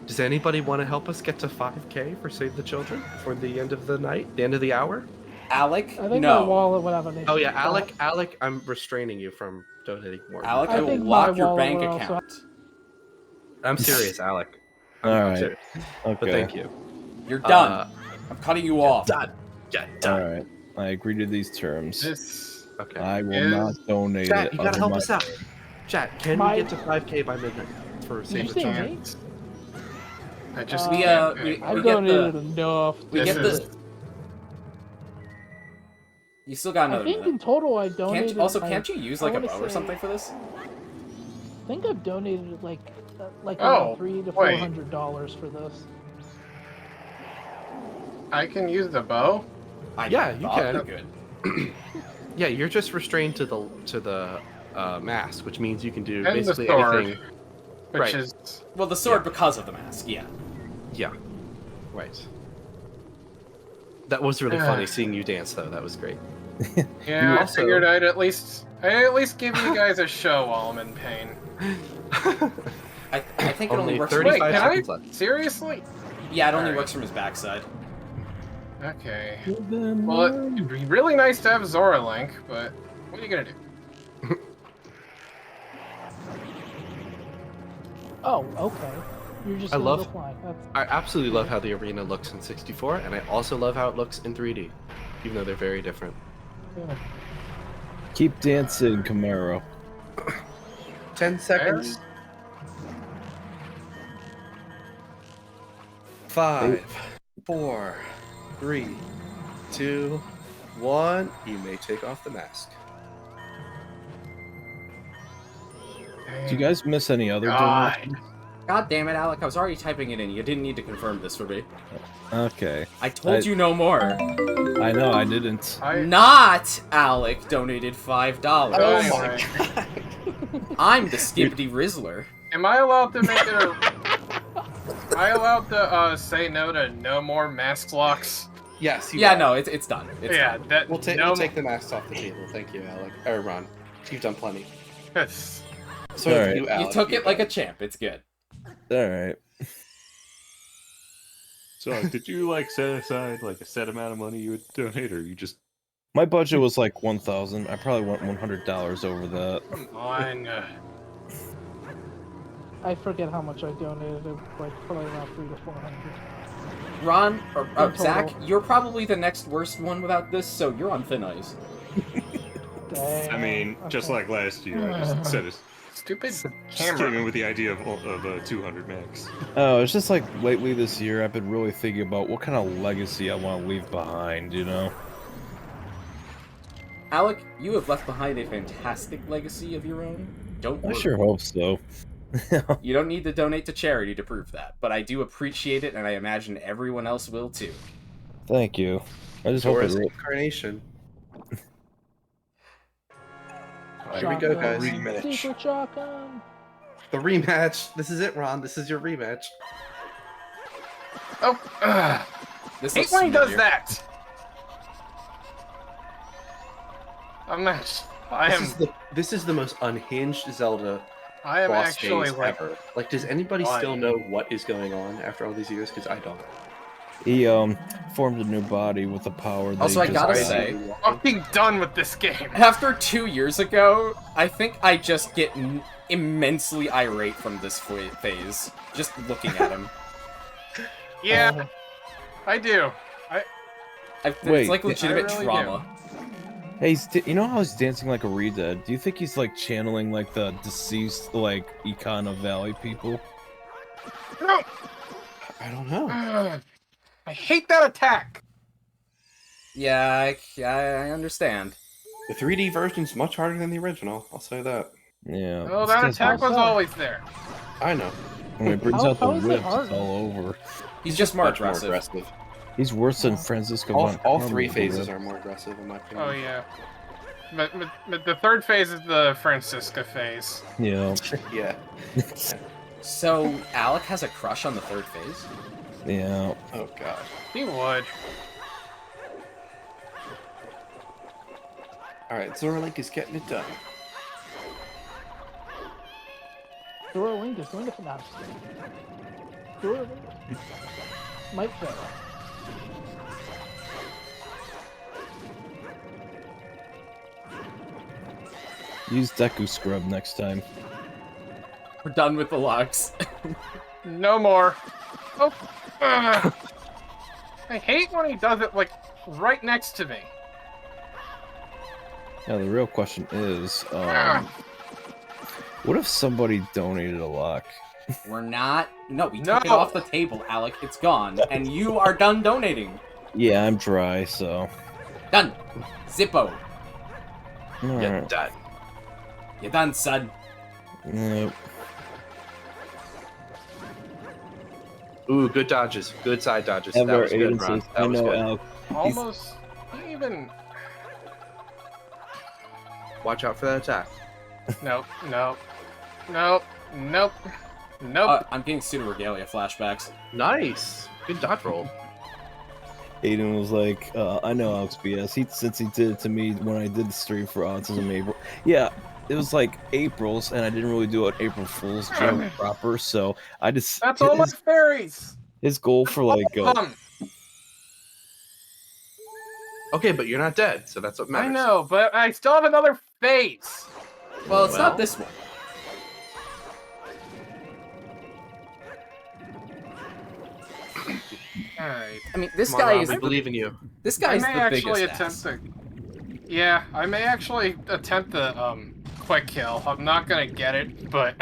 Does anybody want to help us get to 5K for Save the Children for the end of the night, the end of the hour? Alec, I think my no. wallet would have an issue. Oh yeah, but Alec, I'm restraining you from donating more. Alec, I I will think my lock your wallet bank would also- account. I'm serious, Alec. I'm Alright. serious. Okay. But thank you. You're done. I'm cutting you off. Done. Yeah, All done. right. I agree to these terms. This Okay. I will is- not donate Chat, it. you gotta under help my- us out. Chat, can My- we get to 5K by midnight for you Save the say Children? me? can't. I just We, can't. I've we get donated the. enough. We This get is- the. You still got I another think minute. in total I donated. Can't you use like I a wanna bow or say- something for this? I think I've donated like Oh, around $300 to wait. $400 for this. I can use the bow. Yeah, you thought can. you could. Yeah, you're just restrained to the mask, which means you can do And the basically sword. anything. Which Right. is Well, the sword Yeah. because of the mask. Yeah. Yeah, right. That was really funny seeing you dance, though. That was great. yeah. I also- figured I'd at least give you guys a show while I'm in pain. I think it only Only works. 35 Wait, can seconds I? left. Seriously? Yeah, it only Alright. works from his backside. Okay. Give them Well, one. it'd be really nice to have Zora Link, but what are you gonna do? Oh, okay. You're just I gonna love- go flying. That's... I absolutely love how the arena looks in 64, and I also love how it looks in 3D, even though they're very different. Yeah. Keep dancing, Camaro. 10 seconds. 5, 4, 3, 2, 1. You may take off the mask. Do you guys miss any other God. donations? God damn it, Alec! I was already typing it in. You didn't need to confirm this for me. Okay. I told you no more. I know, I didn't. Not Alec donated $5. Oh Anyway. my. I'm the Skippity Rizzler. Am I allowed to make it a? Am I allowed to say no to no more mask locks? Yes, you Yeah, are. no, it's done. It's Yeah, done. that We'll no take the masks off the table. Thank you, Alec. Or Ron. You've done plenty. Yes. So have Alright. you, Alec. You took You've it like a done- champ. It's good. Alright. So, did you like set aside like a set amount of money you would donate, or you just? My budget was like 1,000. I probably went $100 over that. Come on. I forget how much I donated. It was like probably around $300 to $400. Ron, or In Zach, total. you're probably the next worst one without this, so you're on thin ice. I mean, just Okay. like last year, I just said it. Stupid Just camera. came in with the idea of 200 max. Oh, it's just like lately this year, I've been really thinking about what kind of legacy I want to leave behind, you know? Alec, you have left behind a fantastic legacy of your own. Don't I worry. sure hope so. You don't need to donate to charity to prove that, but I do appreciate it, and I imagine everyone else will too. Thank you. I just hope Zora's it. incarnation. Here we go, guys. Shotgun, Secret shotgun. The rematch. This is it, Ron. This is your rematch. Oh, This hate looks when he does familiar. that. I'm not. This is the most unhinged Zelda I am boss actually phase like. ever. Like, does anybody Why? still know what is going on after all these years? Because I don't. He formed a new body with the power. That Also, he I gotta just- say, Fucking done with this game. after 2 years ago, I think I just get immensely irate from this phase, just looking at him. Yeah, I do. It's Wait, like legitimate I really trauma. Hey, you know how he's dancing like a Redead? Do you think he's like channeling like the deceased like Econo Valley people? No. I don't know. I hate that attack. Yeah, I understand. The 3D version's much harder than the original. I'll say that. Yeah. Oh, this that guy's- attack was awesome. always there. I know. When he brings How- out the how is it whips, hard? it's all over. He's just more Much aggressive. more aggressive. He's worse than Francisco. All, von all Karma three with the phases whips. are more aggressive, in my opinion. Oh yeah. But the third phase is the Francisca phase. Yeah. Yeah. So, Alec has a crush on the third phase? Yeah. Oh god. He would. Alright, Zora Link is getting it done. Dora Link is going to finale. Dora Link might fail. Use Deku Scrub next time. We're done with the Lux. No more. Oh. I hate when he does it, like, right next to me. Now the real question is, what if somebody donated a lock? We're not. No, we took it off the table, Alec. It's gone, and you are done donating. Yeah, I'm dry, so. Done. Zippo. You're done. You're done, son. Nope. Ooh, good dodges. Good side dodges. Have That our was good, agencies. Ron. I That was know, good. Al. Almost even. Watch out for that attack. Nope. Nope. Nope. Nope. Nope. I'm getting pseudo regalia flashbacks. Nice. Good dodge roll. Aiden was like, I know Alex BS. Since he did it to me when I did the stream for Autism April. Yeah, it was like April's, and I didn't really do an April Fool's joke proper, so I just. That's all my fairies. His goal for like. Okay, but you're not dead, so that's what matters. I know, but I still have another phase. Well, it's not this one. Alright. I mean, this Come guy on, Ron, is. we believe in you. This I guy's may the actually biggest attempt ass. to. Yeah, I may actually attempt the quick kill. I'm not gonna get it, but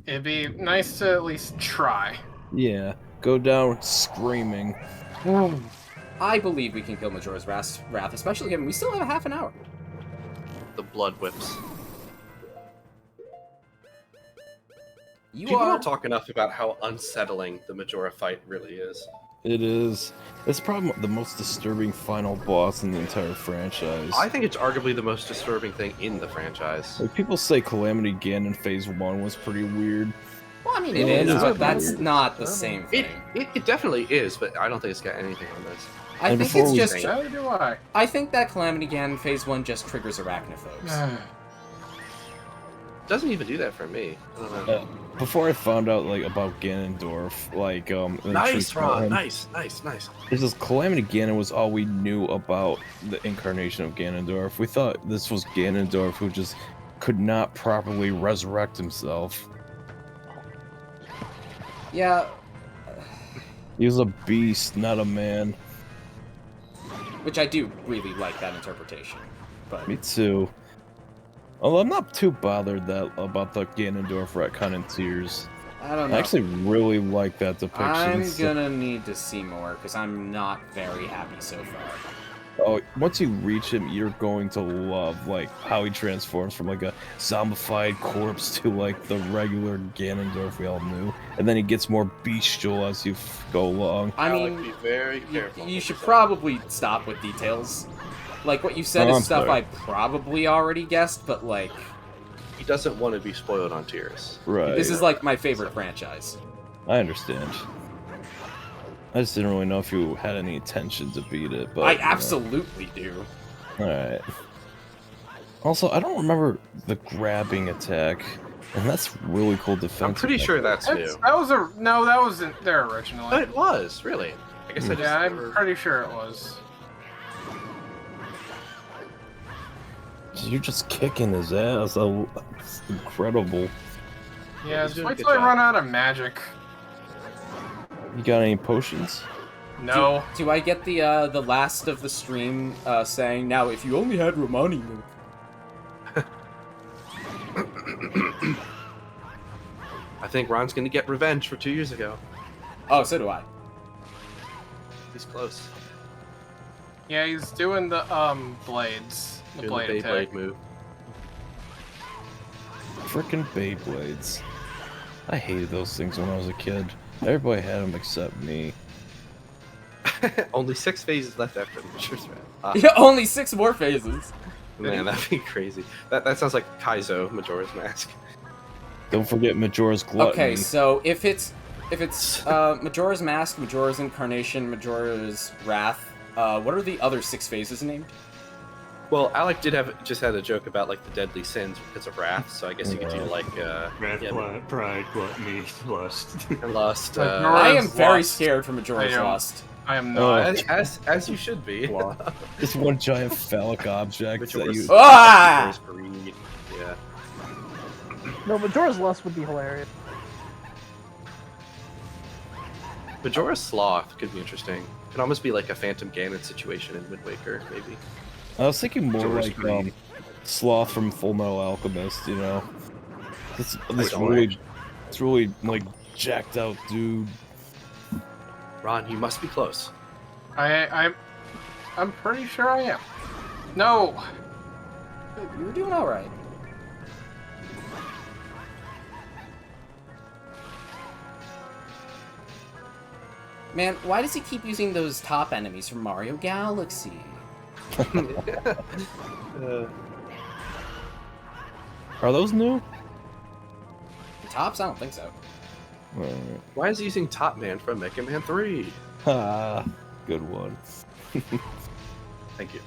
it'd be nice to at least try. Yeah, go down screaming. I believe we can kill Majora's Wrath, especially given we still have a half an hour. The blood whips. You People are. don't talk enough about how unsettling the Majora fight really is. It is. It's probably the most disturbing final boss in the entire franchise. I think it's arguably the most disturbing thing in the franchise. Like, people say Calamity Ganon Phase 1 was pretty weird. Well, I mean, It it is, is, but but that's weird. not the same thing. It definitely is, but I don't think it's got anything on this. I And think before it's we just. say- So do I. I think that Calamity Ganon Phase 1 just triggers arachnophobes. Doesn't even do that for me. I don't know. Before I found out like about Ganondorf, like Nice, Ron. him, Nice. it's just Calamity Ganon was all we knew about the incarnation of Ganondorf. We thought this was Ganondorf who just could not properly resurrect himself. Yeah, He was a beast, not a man. which I do really like that interpretation. But Me too. Although I'm not too bothered about the Ganondorf retcon in Tears. I don't I know. actually really like that depiction. I'm gonna need to see more because I'm not very happy so far. Oh, once you reach him, you're going to love like how he transforms from like a zombified corpse to like the regular Ganondorf we all knew, and then he gets more bestial as you go along. I Alec, mean, be very careful. you should probably stop with details. Like what you said Oh, is I'm stuff sorry. I probably already guessed, but like He doesn't want to be spoiled on Tears. Right. this is like my favorite franchise. I understand. I just didn't really know if you had any intention to beat it, but I you know. absolutely do. Alright. Also, I don't remember the grabbing attack, and that's really cool defense. I'm pretty sure that's new. That wasn't there originally. Oh, it was, really. I guess I just Yeah, I'm never... pretty sure it was. You're just kicking his ass. It's incredible. Yeah, he's just doing a wait good till I job. run out of magic. You got any potions? No. Do I get the last of the stream saying now if you only had Romani milk? I think Ron's gonna get revenge for 2 years ago. Oh, so do I. He's close. Yeah, he's doing the blades. The Doing blade the attack. Beyblade move. Frickin' Beyblades. I hated those things when I was a kid. Everybody had them except me. Only 6 phases left after Majora's Wrath. Yeah, only 6 more phases. Man, that'd be crazy. That sounds like Kaizo, Majora's Mask. Don't forget Majora's Gluttony. Okay, so if it's Majora's Mask, Majora's Incarnation, Majora's Wrath, what are the other 6 phases named? Well, Alec just had a joke about like the deadly sins because of wrath, so I guess you could do like Wrath, yeah, pride, gluttony, lust. lust. I am very Lust. scared for Majora's I know. Lust. I am Oh. not. as you should be. It's one giant phallic object that Majora's, you. Ah! Majora's greed. Yeah. No, Majora's Lust would be hilarious. Majora Sloth could be interesting. Could almost be like a Phantom Ganon situation in Wind Waker, maybe. I was thinking more Majora's like Greed. Sloth from Full Metal Alchemist. You know, this don't really, it's really like jacked out dude. Ron, you must be close. I'm pretty sure I am. No. You were doing all right. Man, why does he keep using those top enemies from Mario Galaxy? Are those new? The tops? I don't think so. Alright. Why is he using Top Man from Mega Man 3? Ah, good one. Thank you.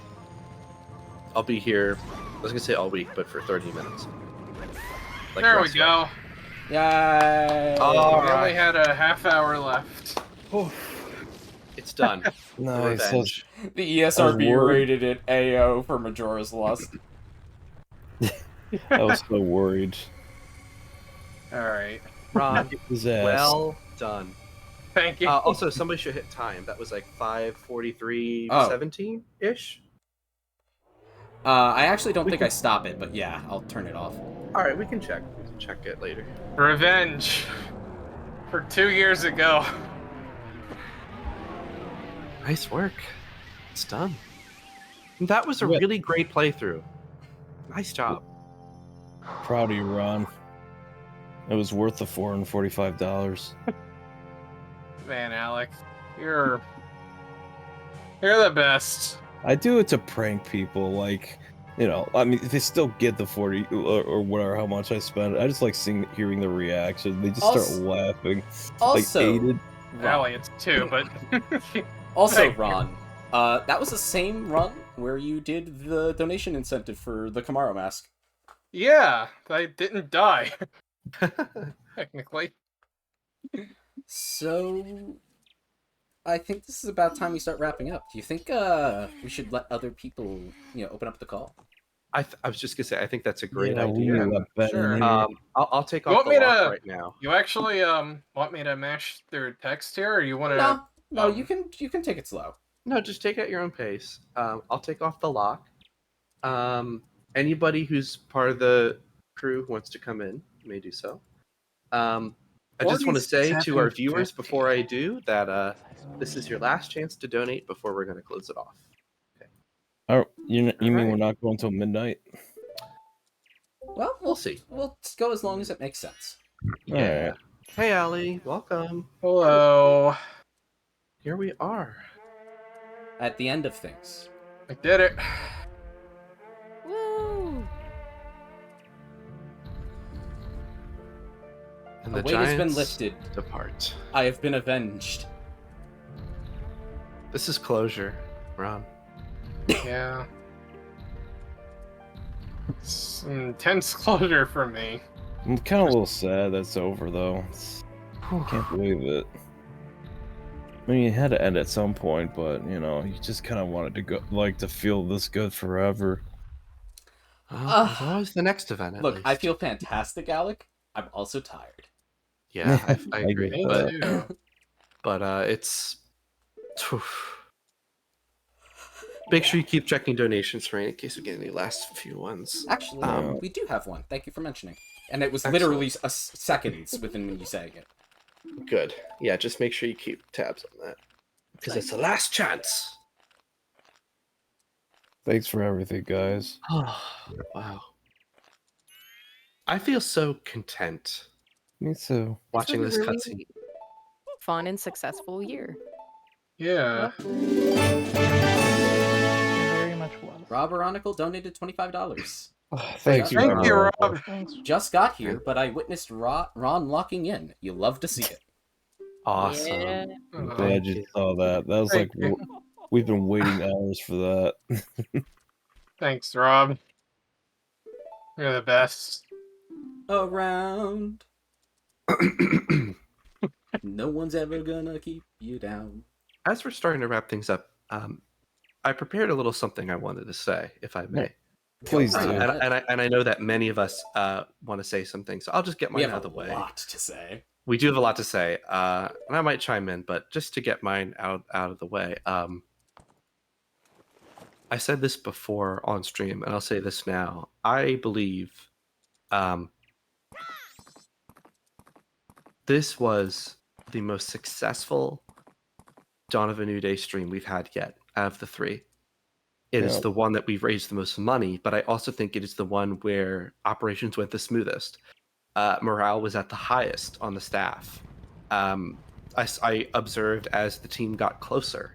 I'll be here, I was gonna say all week, but for 30 minutes. Like There we Russ go. Yay! All We only right. had a half hour left. It's done. Nice. Revenge. The I was ESRB worried. rated it AO for Majora's Lust. I was so worried. All right. Ron, His ass. well done. Thank you. Also, somebody should hit time. That was like 5:43, Oh. 17-ish. I actually don't think I stop it, but yeah, I'll turn it off. All right, we can check. We can check it later. Revenge. For 2 years ago. Nice work. It's done. That was a Yeah. really great playthrough. Nice job. Proud of you, Ron. It was worth the $445. Man, Alex, you're the best. I do it to prank people, like, you know, I mean, they still get the 40 or whatever, how much I spent. I just like hearing the reaction. They just start Also- laughing. Also, like, aided. Allie, it's 2, but also, Thank you. Ron, that was the same run where you did the donation incentive for the Camaro mask. yeah, I didn't die technically. So, I think this is about time we start wrapping up. Do you think we should let other people, open up the call? I was just gonna say, I think that's a great Yeah, we idea. need a bet in Sure. here. I'll take You off want the me lock to- right now. You actually want me to mash their text here, or you want to? No, you can take it slow. No, just take it at your own pace. I'll take off the lock. Anybody who's part of the crew who wants to come in may do so. I just want to say to our viewers before I do that this is your last chance to donate before we're going to close it off. Oh, you mean Alright. we're not going till midnight? Well, We'll see. We'll go as long as it makes sense. Yeah. Hey, Allie, welcome. Hello. Here we are. At the end of things. I did it. Woo! And The the weight has been giants lifted. depart. I have been avenged. This is closure, Ron. Yeah. It's intense closure for me. I'm kind of a little sad that's over, though. I can't believe it. I mean, it had to end at some point, but, you just kind of wanted to go, to feel this good forever. There's always the next event. At Look, least. I feel fantastic, Alec. I'm also tired. Yeah, I agree. get But, that. but it's. Make sure you keep checking donations, right? In case we get any last few ones. Actually, we do have one. Thank you for mentioning. And it was Excellent. literally seconds within me saying it. Good. Yeah, just make sure you keep tabs on that. Because it's the last chance. Thanks for everything, guys. Wow. I feel so content Me too. watching this really- cutscene. Fun and successful year. Yeah. It very much was. Rob Aronicle donated $25. Thank you. Thank you, Ron. Rob. Thanks. Just got here, but I witnessed Ron locking in. You love to see it. Awesome. Yeah. I'm Oh, glad you saw that. That was like, Thank you. we've been waiting hours for that. Thanks, Rob. You're the best. Around. No one's ever gonna keep you down. As we're starting to wrap things up, I prepared a little something I wanted to say, if I may. Please Go do. right ahead. And I know that many of us want to say something, so I'll just get We mine have out of the a way. lot to say. We do have a lot to say, and I might chime in, but just to get mine out of the way. I said this before on stream, and I'll say this now. I believe this was the most successful Dawn of a New Day stream we've had yet out of the three. It is Yep. the one that we've raised the most money, but I also think it is the one where operations went the smoothest. Morale was at the highest on the staff. I observed as the team got closer.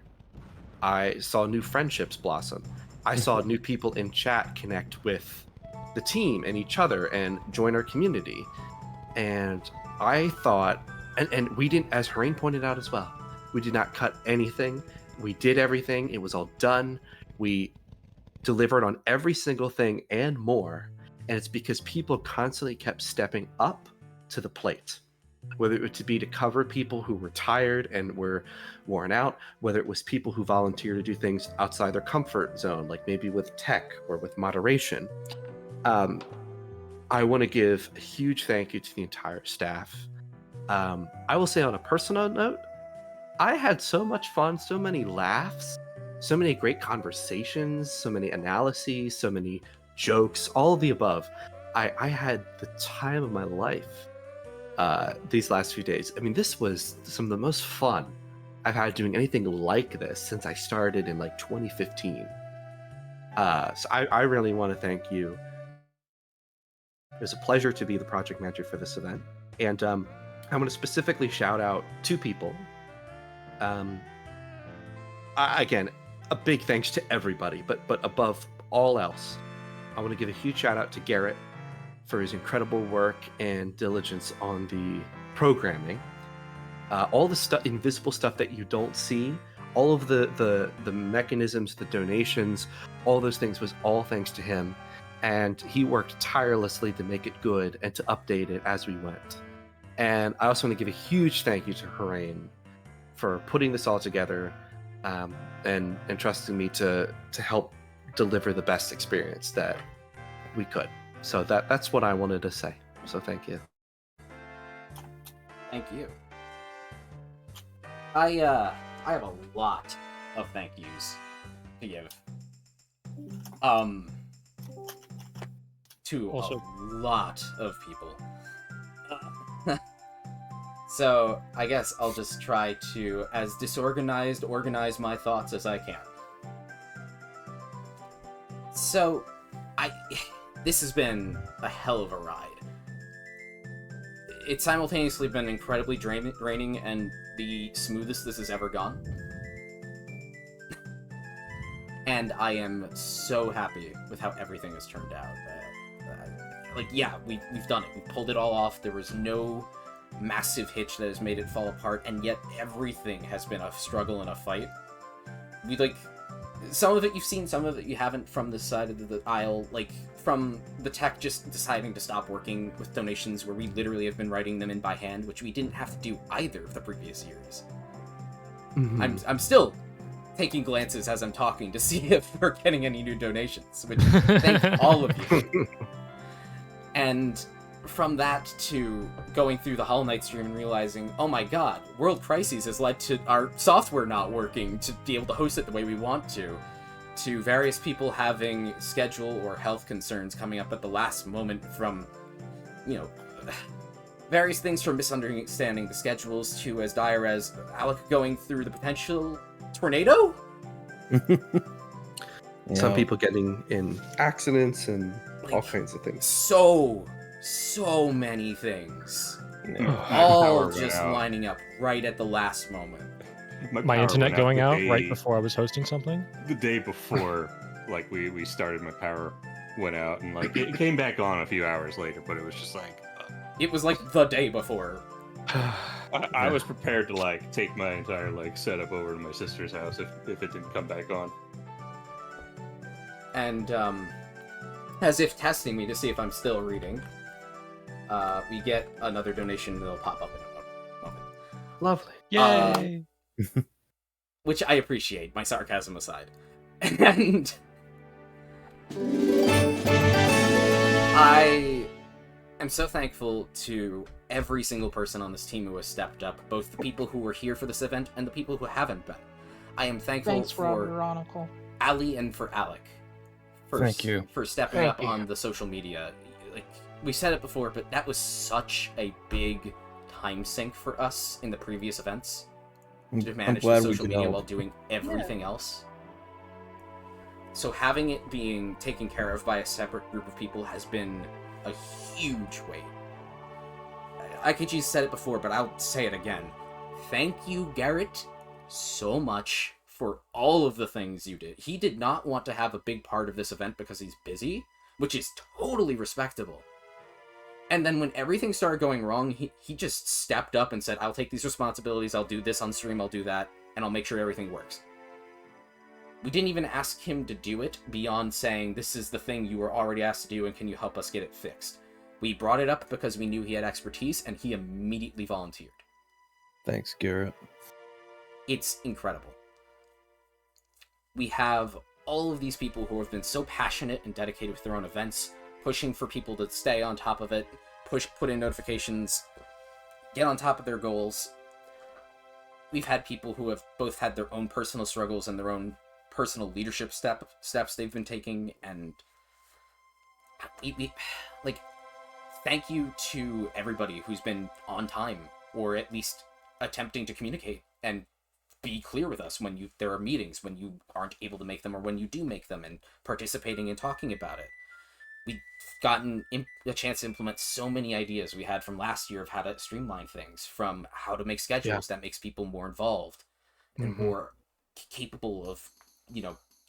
I saw new friendships blossom. I saw new people in chat connect with the team and each other and join our community. And I thought, and we didn't, as Hareen pointed out as well, we did not cut anything. We did everything. It was all done. We delivered on every single thing and more. And it's because people constantly kept stepping up to the plate. Whether it was to be to cover people who were tired and were worn out, whether it was people who volunteer to do things outside their comfort zone, like maybe with tech or with moderation. I want to give a huge thank you to the entire staff. I will say on a personal note, I had so much fun, so many laughs, so many great conversations, so many analyses, so many jokes, all of the above. I had the time of my life these last few days. I mean, this was some of the most fun I've had doing anything like this since I started in like 2015. So I really want to thank you. It was a pleasure to be the project manager for this event. And I want to specifically shout out two people. Again, a big thanks to everybody, but above all else, I want to give a huge shout out to Garrett for his incredible work and diligence on the programming. All the stuff, invisible stuff that you don't see, all of the mechanisms, the donations, all those things was all thanks to him. And he worked tirelessly to make it good and to update it as we went. And I also want to give a huge thank you to Hareen for putting this all together and trusting me to help deliver the best experience that we could. So that's what I wanted to say. So thank you. Thank you. I have a lot of thank yous to give. To Also- a lot of people. So I guess I'll just try to, as disorganized, organize my thoughts as I can. So, this has been a hell of a ride. It's simultaneously been incredibly draining and the smoothest this has ever gone. And I am so happy with how everything has turned out. We've done it. We pulled it all off. There was no massive hitch that has made it fall apart, and yet everything has been a struggle and a fight. Some of it you've seen, some of it you haven't from this side of the aisle, from the tech just deciding to stop working with donations where we literally have been writing them in by hand, which we didn't have to do either of the previous years. Mm-hmm. I'm still taking glances as I'm talking to see if we're getting any new donations, which thank all of you. And from that to going through the Hollow Knight stream and realizing, oh my god, World Crises has led to our software not working to be able to host it the way we want to various people having schedule or health concerns coming up at the last moment from, various things from misunderstanding the schedules to as dire as Alec going through the potential tornado? Some people getting in accidents and all kinds of things. So many things. Power All went just out. lining up right at the last moment. My power internet went going the out right day- before I was hosting something. The day before, we started, my power went out, and it came back on a few hours later. But it was just It was like the day before. I was prepared to take my entire setup over to my sister's house if it didn't come back on. And as if testing me to see if I'm still reading, we get another donation that'll pop up in a moment. Lovely. Yay! Which I appreciate, my sarcasm aside. And I am so thankful to every single person on this team who has stepped up, both the people who were here for this event and the people who haven't been. I am thankful Thanks, Rob for Veronica. Ali and for Alec. Thank you. For stepping Thank up you. on the social media. Like, we said it before, but that was such a big time sink for us in the previous events. To I'm manage the glad we social could media help. while doing everything else. So having it being taken care of by a separate group of people has been a huge weight. IKG said it before, but I'll say it again. Thank you, Garrett, so much for all of the things you did. He did not want to have a big part of this event because he's busy, which is totally respectable. And then when everything started going wrong, he just stepped up and said, I'll take these responsibilities, I'll do this on stream, I'll do that, and I'll make sure everything works. We didn't even ask him to do it beyond saying, this is the thing you were already asked to do and can you help us get it fixed? We brought it up because we knew he had expertise and he immediately volunteered. Thanks, Garrett. It's incredible. We have all of these people who have been so passionate and dedicated with their own events, pushing for people to stay on top of it, put in notifications, get on top of their goals. We've had people who have both had their own personal struggles and their own personal leadership steps they've been taking, and like, thank you to everybody who's been on time, or at least attempting to communicate and be clear with us when there are meetings, when you aren't able to make them, or when you do make them, and participating and talking about it. We've gotten a chance to implement so many ideas we had from last year of how to streamline things, from how to make schedules that makes people more involved and more capable of,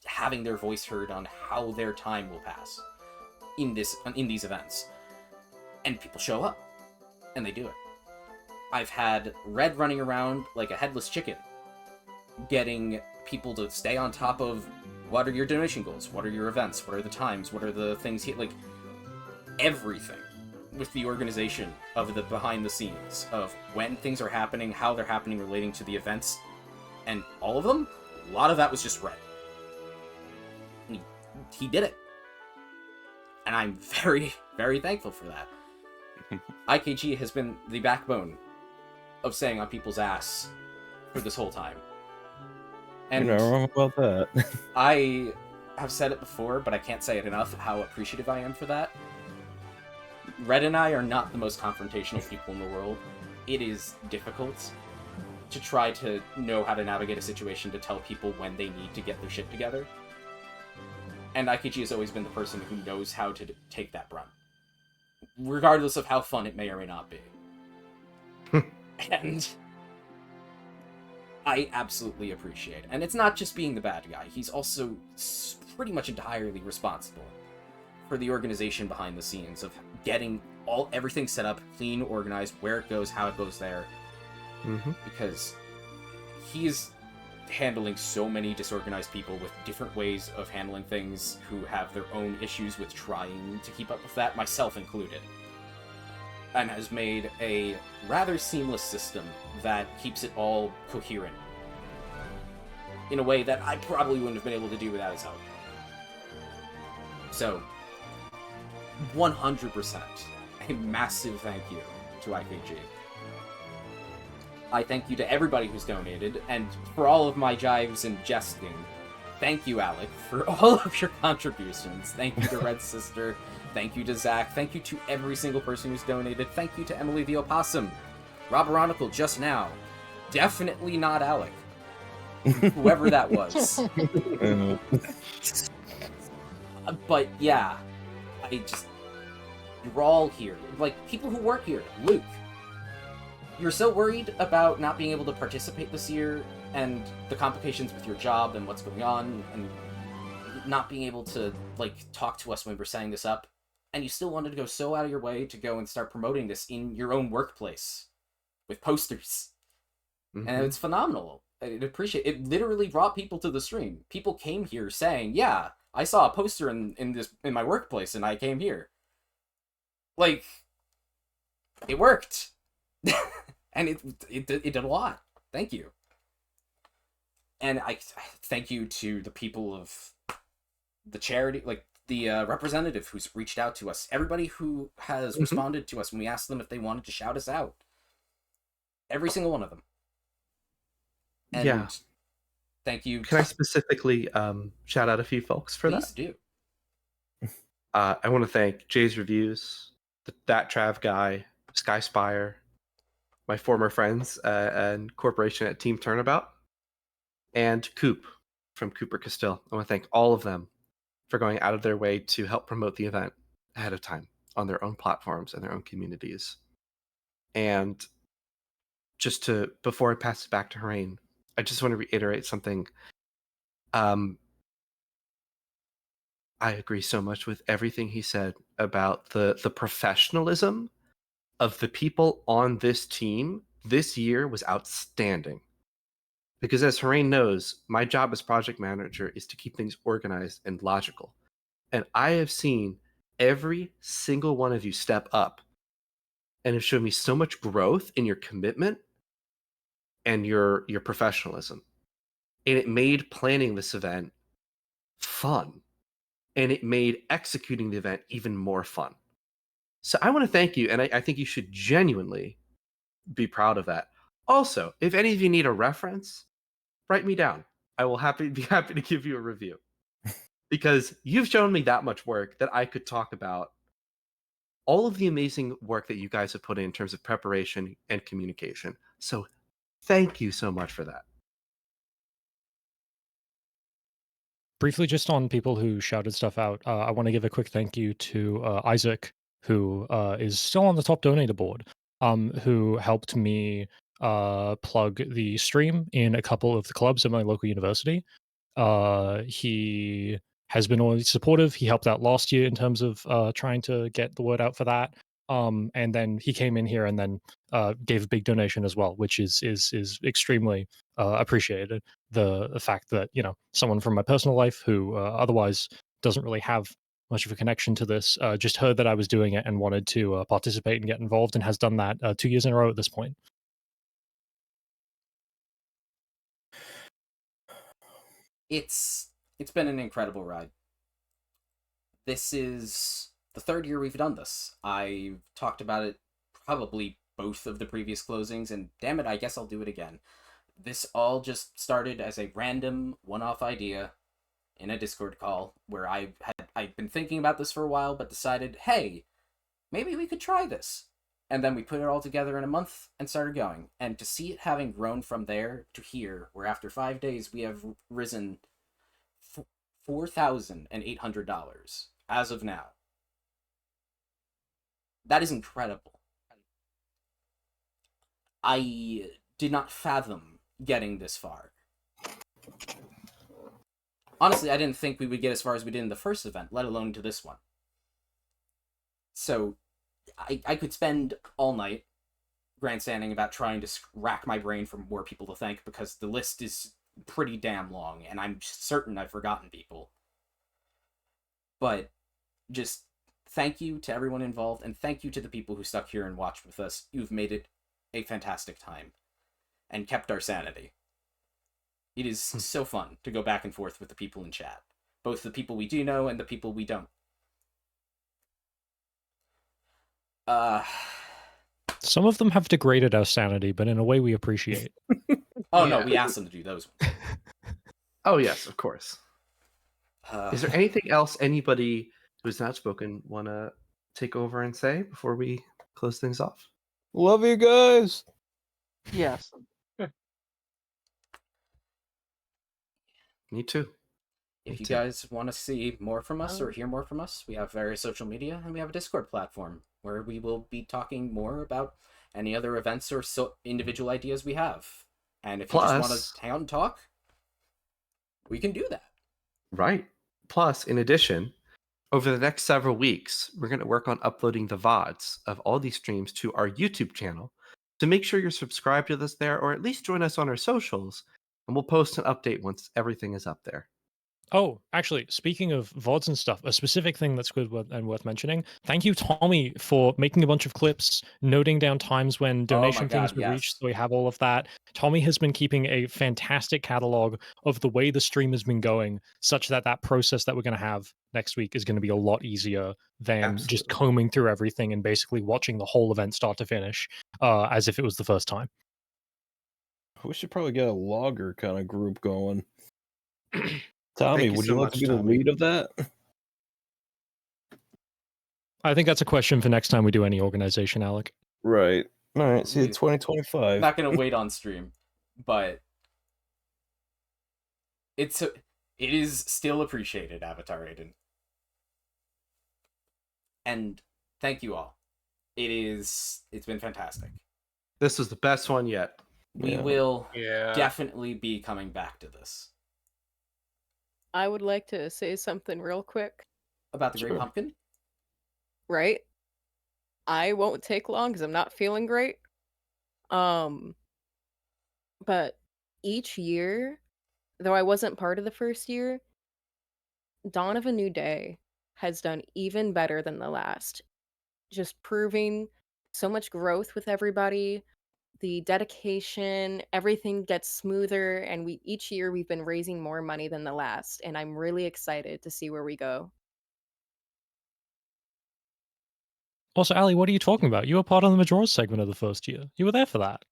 having their voice heard on how their time will pass in these events. And people show up, and they do it. I've had Red running around like a headless chicken, getting people to stay on top of what are your donation goals, what are your events, what are the times, what are the things, like, everything with the organization of the behind the scenes, of when things are happening, how they're happening relating to the events, and all of them, a lot of that was just Red. He did it. And I'm very, very thankful for that. IKG has been the backbone of staying on people's ass for this whole time. And You're not wrong about that. I have said it before, but I can't say it enough, how appreciative I am for that. Red and I are not the most confrontational people in the world. It is difficult to try to know how to navigate a situation to tell people when they need to get their shit together. And IKG has always been the person who knows how to take that brunt, regardless of how fun it may or may not be. And I absolutely appreciate it. And it's not just being the bad guy. He's also pretty much entirely responsible for the organization behind the scenes of getting everything set up, clean, organized, where it goes, how it goes there. Because he's handling so many disorganized people with different ways of handling things, who have their own issues with trying to keep up with that, myself included, and has made a rather seamless system that keeps it all coherent in a way that I probably wouldn't have been able to do without his help. So, 100% a massive thank you to IKG. I thank you to everybody who's donated, and for all of my jives and jesting, thank you, Alec, for all of your contributions. Thank you to Red Sister, thank you to Zach, thank you to every single person who's donated, thank you to Emily the Opossum, Rob Aronicle just now, definitely not Alec, whoever that was. But yeah, you're all here. Like, people who work here, Luke. You're so worried about not being able to participate this year, and the complications with your job and what's going on, and not being able to, talk to us when we're setting this up, and you still wanted to go so out of your way to go and start promoting this in your own workplace with posters. And it's phenomenal. I appreciate it. It literally brought people to the stream. People came here saying, yeah, I saw a poster in my workplace and I came here. Like, it worked. And it did a lot. Thank you. And I thank you to the people of the charity, the representative who's reached out to us, everybody who has responded to us when we asked them if they wanted to shout us out. Every single one of them. And thank you. Can I specifically shout out a few folks for Please that? do. I want to thank Jay's Reviews, That Trav Guy, Sky Spire, my former friends and corporation at Team Turnabout, and Coop from Cooper Castile. I want to thank all of them for going out of their way to help promote the event ahead of time on their own platforms and their own communities. And before I pass it back to Harain, I just want to reiterate something. I agree so much with everything he said about the professionalism of the people on this team this year was outstanding. Because as Harain knows, my job as project manager is to keep things organized and logical. And I have seen every single one of you step up and have shown me so much growth in your commitment and your professionalism. And it made planning this event fun. And it made executing the event even more fun. So I want to thank you, and I think you should genuinely be proud of that. Also, if any of you need a reference, write me down. I will be happy to give you a review. Because you've shown me that much work that I could talk about all of the amazing work that you guys have put in terms of preparation and communication. So thank you so much for that. Briefly, just on people who shouted stuff out, I want to give a quick thank you to Isaac, who is still on the top donator board, who helped me plug the stream in a couple of the clubs at my local university. He has been always supportive. He helped out last year in terms of trying to get the word out for that. And then he came in here and then gave a big donation as well, which is extremely appreciated. The fact that, you know, someone from my personal life who otherwise doesn't really have much of a connection to this just heard that I was doing it and wanted to participate and get involved, and has done that 2 years in a row at this point. It's been an incredible ride. This is the third year we've done this. I've talked about it probably both of the previous closings, and damn it, I guess I'll do it again. This all just started as a random one-off idea in a Discord call where I'd been thinking about this for a while, but decided, hey, maybe we could try this. And then we put it all together in a month and started going. And to see it having grown from there to here, where after 5 days we have risen $4,800 as of now. That is incredible. I did not fathom getting this far. Honestly, I didn't think we would get as far as we did in the first event, let alone to this one. So, I could spend all night grandstanding about trying to rack my brain for more people to thank, because the list is pretty damn long, and I'm certain I've forgotten people. But just thank you to everyone involved, and thank you to the people who stuck here and watched with us. You've made it a fantastic time, and kept our sanity. It is so fun to go back and forth with the people in chat. Both the people we do know and the people we don't. Some of them have degraded our sanity, but in a way we appreciate. Oh, no, we asked them to do those ones. Oh, yes, of course. Is there anything else anybody who's not spoken want to take over and say before we close things off? Love you guys. Yes. Me too. If you guys want to see more from us or hear more from us, we have various social media, and we have a Discord platform where we will be talking more about any other events or individual ideas we have. And if you just want to hang out and talk, we can do that. Right. Plus, in addition, over the next several weeks, we're going to work on uploading the VODs of all these streams to our YouTube channel. So make sure you're subscribed to us there, or at least join us on our socials, and we'll post an update once everything is up there. Oh, actually, speaking of VODs and stuff, a specific thing that's good and worth mentioning. Thank you, Tommy, for making a bunch of clips, noting down times when Oh my donation things God, were yes. reached, so we have all of that. Tommy has been keeping a fantastic catalog of the way the stream has been going, such that that process that we're going to have next week is going to be a lot easier than just Absolutely. combing through everything and basically watching the whole event start to finish, as if it was the first time. We should probably get a logger kind of group going. Tommy, you would so you like much, to be the Tommy. lead of that? I think that's a question for next time we do any organization, Alec. Right. All right. See you We- 2025. I'm not gonna wait on stream, but it is still appreciated, Avatar Aiden. And thank you all. It's been fantastic. This was the best one yet. We Yeah. will Yeah. definitely be coming back to this. I would like to say something real quick, About the Great Sure. Pumpkin? right? I won't take long because I'm not feeling great. But each year, though I wasn't part of the first year, Dawn of a New Day has done even better than the last. Just proving so much growth with everybody, the dedication, everything gets smoother, and each year we've been raising more money than the last, and I'm really excited to see where we go. Also, Ali, what are you talking about? You were part of the Majora segment of the first year. You were there for that.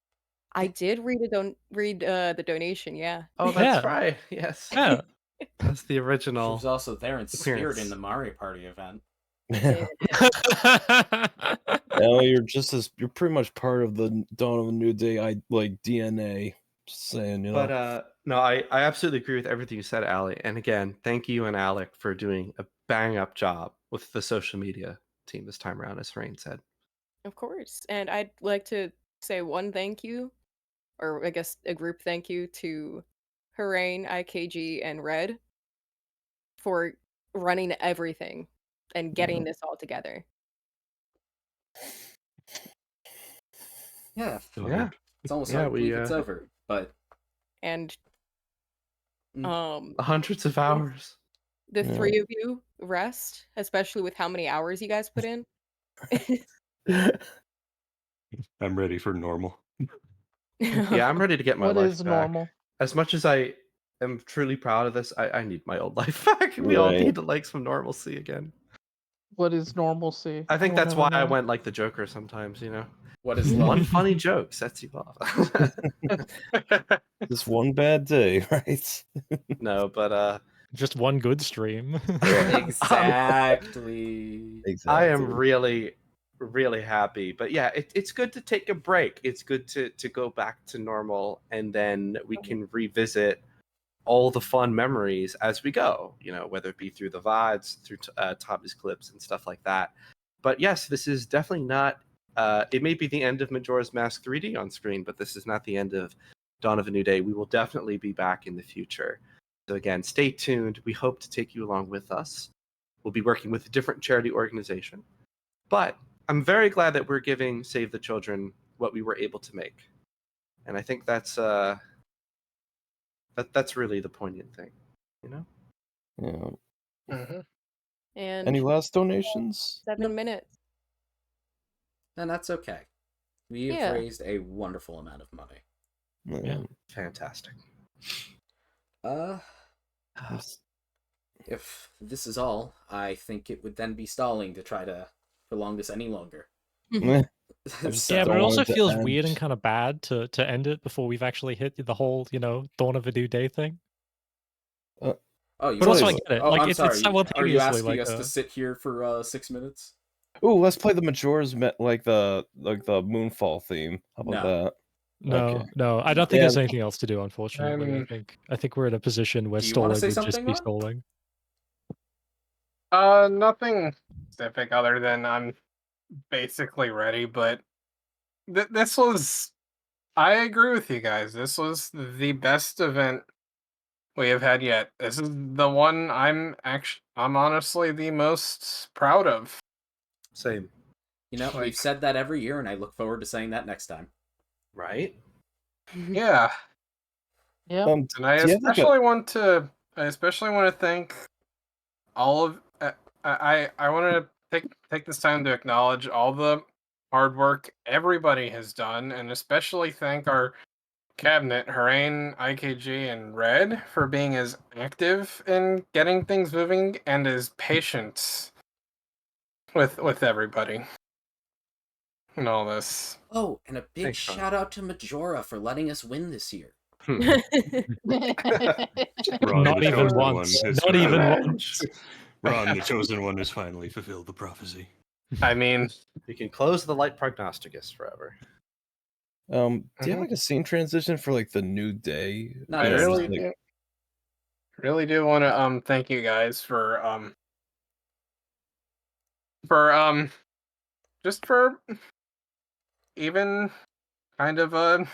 I did read the donation, yeah. Oh, that's Yeah. right. Yes. Yeah. That's the She original. was also there in spirit appearance. in the Mario Party event. Well, you're pretty much part of the Dawn of a New Day. I like DNA. Just saying, you know. But no, I absolutely agree with everything you said, Ali. And again, thank you and Alec for doing a bang up job with the social media team this time around, as Rain said. Of course. And I'd like to say one thank you, or I guess a group thank you to Harain, IKG, and Red for running everything and getting this all together. Yeah. Yeah. It's almost Yeah, hard to we, believe it's over, but And Hundreds of hours. the Yeah. three of you rest, especially with how many hours you guys put in. I'm ready for normal. Yeah, I'm ready to get my What life is back. normal? As much as I am truly proud of this, I need my old life back. We all Right. need like some normalcy again. What is normalcy? I think will that's never why I know. went like the Joker sometimes, you know? what is One love? funny joke sets you off. Just one bad day, right? No, but Just one good stream. Exactly. I am really, really happy. But yeah, it's good to take a break. It's good to go back to normal, and then we can revisit all the fun memories as we go, you know, whether it be through the VODs, through Tommy's clips and stuff like that. But yes, this is definitely not, it may be the end of Majora's Mask 3D on screen, but this is not the end of Dawn of a New Day. We will definitely be back in the future. So again, stay tuned. We hope to take you along with us. We'll be working with a different charity organization. But I'm very glad that we're giving Save the Children what we were able to make. And I think that's that's really the poignant thing, you know? Yeah. And Any last donations? 7 minutes. And that's okay. We've Yeah. raised a wonderful amount of money. Yeah. Fantastic. If this is all, I think it would then be stalling to try to prolong this any longer. I just So- Yeah, but don't it want also it to feels end. weird and kind of bad to end it before we've actually hit the whole, Dawn of a New Day thing. Oh, you But also, I want- get it. Oh, like, I'm it's sorry. Are you simultaneously asking like us to sit here for 6 minutes? Ooh, let's play the Majora's like the Moonfall theme. How about No. that? No, Okay. no, I don't think Yeah. there's anything else to do. Unfortunately, I think we're in a position where Do you wanna stalling say would just something, be Ron? stalling. Nothing specific other than I'm basically ready, but this was. I agree with you guys. This was the best event we have had yet. This is the one I'm honestly the most proud of. Same. You know, we've said that every year, and I look forward to saying that next time. Right? Yeah. Yeah. And I do you have, like, especially want to I especially want to thank all of. I want to take this time to acknowledge all the hard work everybody has done, and especially thank our cabinet, Harain, IKG, and Red for being as active in getting things moving and as patient with everybody and all this. Oh, and a big Thanks, Sean. shout out to Majora for letting us win this year. Ron, Not the even chosen once. one has Not even fulfilled- once. Ron, the chosen one, has finally fulfilled the prophecy. I mean, You can close the light prognosticus forever. Do you have like a scene transition for like the new day? Not I this really time. do want to thank you guys for just for even kind of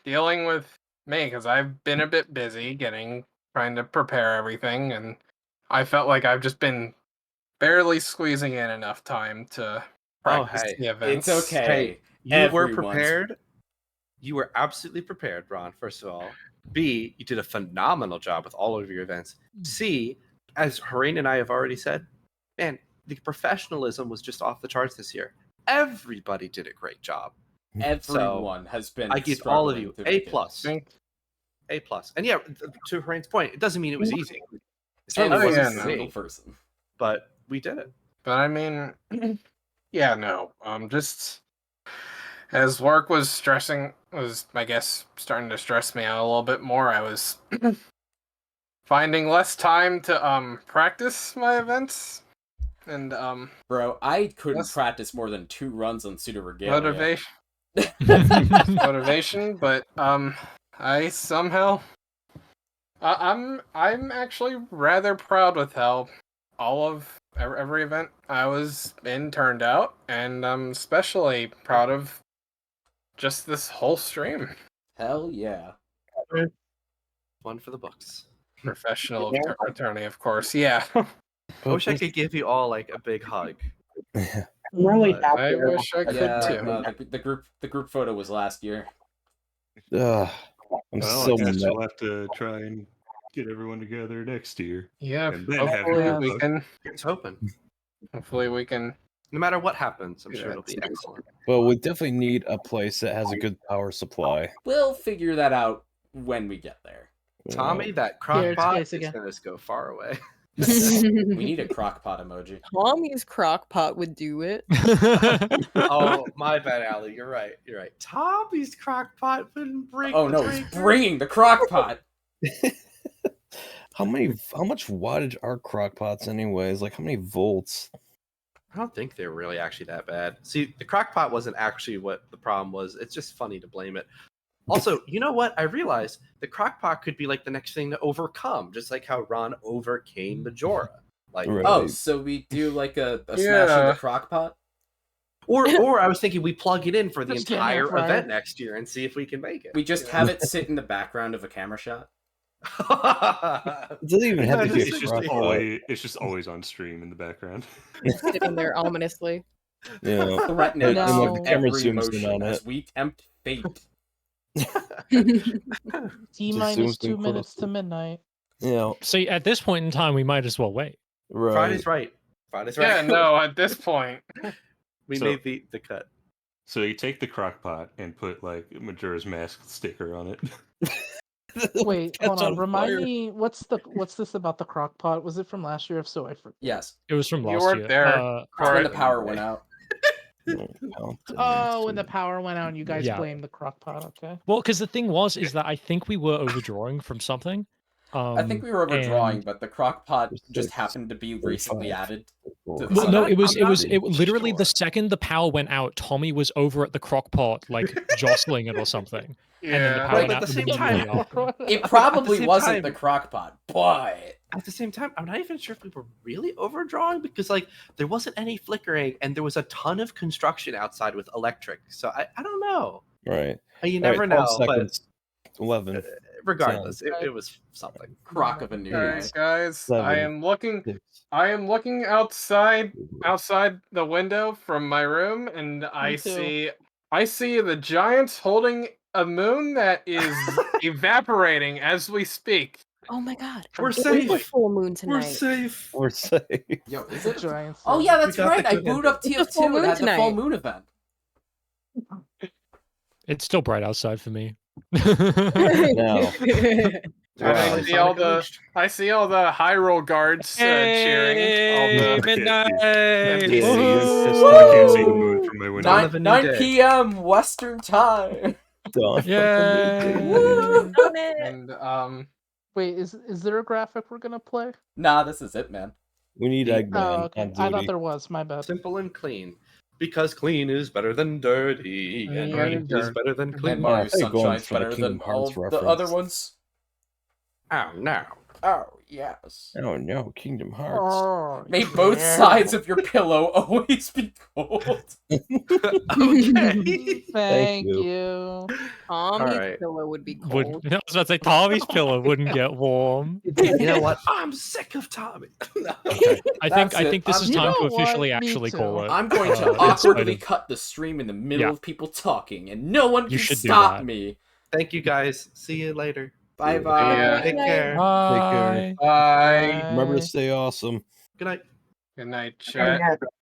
dealing with me, because I've been a bit busy trying to prepare everything, and I felt like I've just been barely squeezing in enough time to practice hey, the events. It's okay. Hey, you were Everyone's- prepared. You were absolutely prepared, Ron, first of all. B, you did a phenomenal job with all of your events. C, as Harain and I have already said, man, the professionalism was just off the charts this year. Everybody did a great job. Everyone has been. I give all of struggling you to A make it. plus. Thank- A plus. And yeah, to Harain's point, it doesn't mean it was easy. It And certainly it wasn't wasn't for a me, single person. but we did it. But I mean, yeah, no, just as work was I guess, starting to stress me out a little bit more, I was finding less time to practice my events and Bro, I couldn't Yes. practice more than 2 runs on Pseudo Regalia. motivation, but I somehow I'm actually rather proud with how all of every event I was in turned out, and I'm especially proud of just this whole stream. Hell yeah. One for the books. Professional attorney, of course. Yeah. I wish I could give you all like a big hug. I'm really But happy. I wish I could Yeah, too. the group photo was last year. I'm Well, so I guess mad. we'll have to try and get everyone together next year. Yeah. And then have Hopefully your we book. can. Here's hoping. Hopefully we can. No matter what happens, I'm Yeah, sure it'll be excellent. Well, we definitely need a place that has a good power supply. We'll figure that out when we get there. Tommy, that Here, it's crockpot space is again. going to go far away. We need a crockpot emoji. Tommy's crockpot would do it. Oh, my bad, Allie. You're right. You're right. Tommy's crockpot wouldn't break. Oh the no, he's breaker. bringing the crockpot. How much wattage are crockpots anyways? Like how many volts? I don't think they're really actually that bad. See, the crockpot wasn't actually what the problem was. It's just funny to blame it. Also, you know what? I realized the crockpot could be like the next thing to overcome, just like how Ron overcame Majora. Like, Right. Oh, so we do like a smash in Yeah. the crockpot? or I was thinking we plug it in for the Just get entire air fryer. event next year and see if we can make it. We just have it sit in the background of a camera shot. It doesn't even have to be a It's just crockpot. always on stream in the background. Sitting there ominously. You know, Threatening No. us And with like the camera every zooms in motion on as it. we tempt fate. T Just minus zooms in 2 minutes closely. to midnight. you know, See, at this point in time, we might as well wait. right. Friday's right. Friday's right. Yeah. No. At this point. we So- made the cut. So you take the crock pot and put like Majora's Mask sticker on it. Wait, hold Catch on. on Remind fire. me, what's this about the crock pot? Was it from last year? If so, I forget. Yes, It was from You last weren't year. there. that's when Alright. the power went out. Oh, when the power went out and you guys Yeah. blamed the crock pot, okay. Well, because the thing is that I think we were overdrawing from something. I think we were overdrawing, and- but the crockpot just Six, happened to be recently 35. added. Well, the Well, no, side. it was I'm not literally the sure. second the power went out, Tommy was over at the crock pot, like jostling it or something. And then the Yeah. power Right, went but out at the same immediately time- after. It probably same wasn't time- the crockpot, but At the same time, I'm not even sure if we were really overdrawing because like there wasn't any flickering and there was a ton of construction outside with electric. So I don't know. Right. You All never right, know. 12 seconds. 11. But regardless, it was something. crock of a new All guy. right, guys. Seven. I am looking outside the window from my room, and I too. see the Giants holding a moon that is evaporating as we speak. Oh my god. We're It is a safe. full moon We're tonight. safe. We're safe. Yo, is The it? Giants. Oh yeah, that's We got right. the I good booted ending. up It's a full TF2 and moon had the full tonight. moon event. It's still bright outside for me. No. And Wow. Finally, Sonic Unleashed. I see all the Hyrule guards cheering. All Hey, the midnight! NPCs. Yeah, you're pissed I off. can't see the moon from my window. Dawn of a new 9 day. p.m. Western time. Done. Yay! Woo! And Wait, is there a graphic we're gonna play? Nah, this is it, man. We need Yeah. Eggman Oh, okay. on I thought duty. there was. My bad. Simple and clean. Because clean is better than dirty, and Dirty, dirty is better than And clean. Mario I think going Sunshine's for the better Kingdom than Hearts all the other reference. ones. Oh no. Oh, yes. Oh no, Kingdom Hearts. Oh, May both yeah. sides of your pillow always be cold. Okay. Thank you. you. Tommy's Alright. pillow would be cold. I was about to say Tommy's pillow wouldn't get warm. You know what? I'm sick of Tommy. No. Okay. I That's think this it. is You time to know what? officially Me actually call too. it. I'm going to in spite awkwardly of- cut the stream in the middle Yeah. of people talking, and no one You can should do stop that. me. Thank you guys. See you later. Bye bye. Yeah. Take care. Bye. Bye. Remember to stay awesome. Good night. Good night, chat.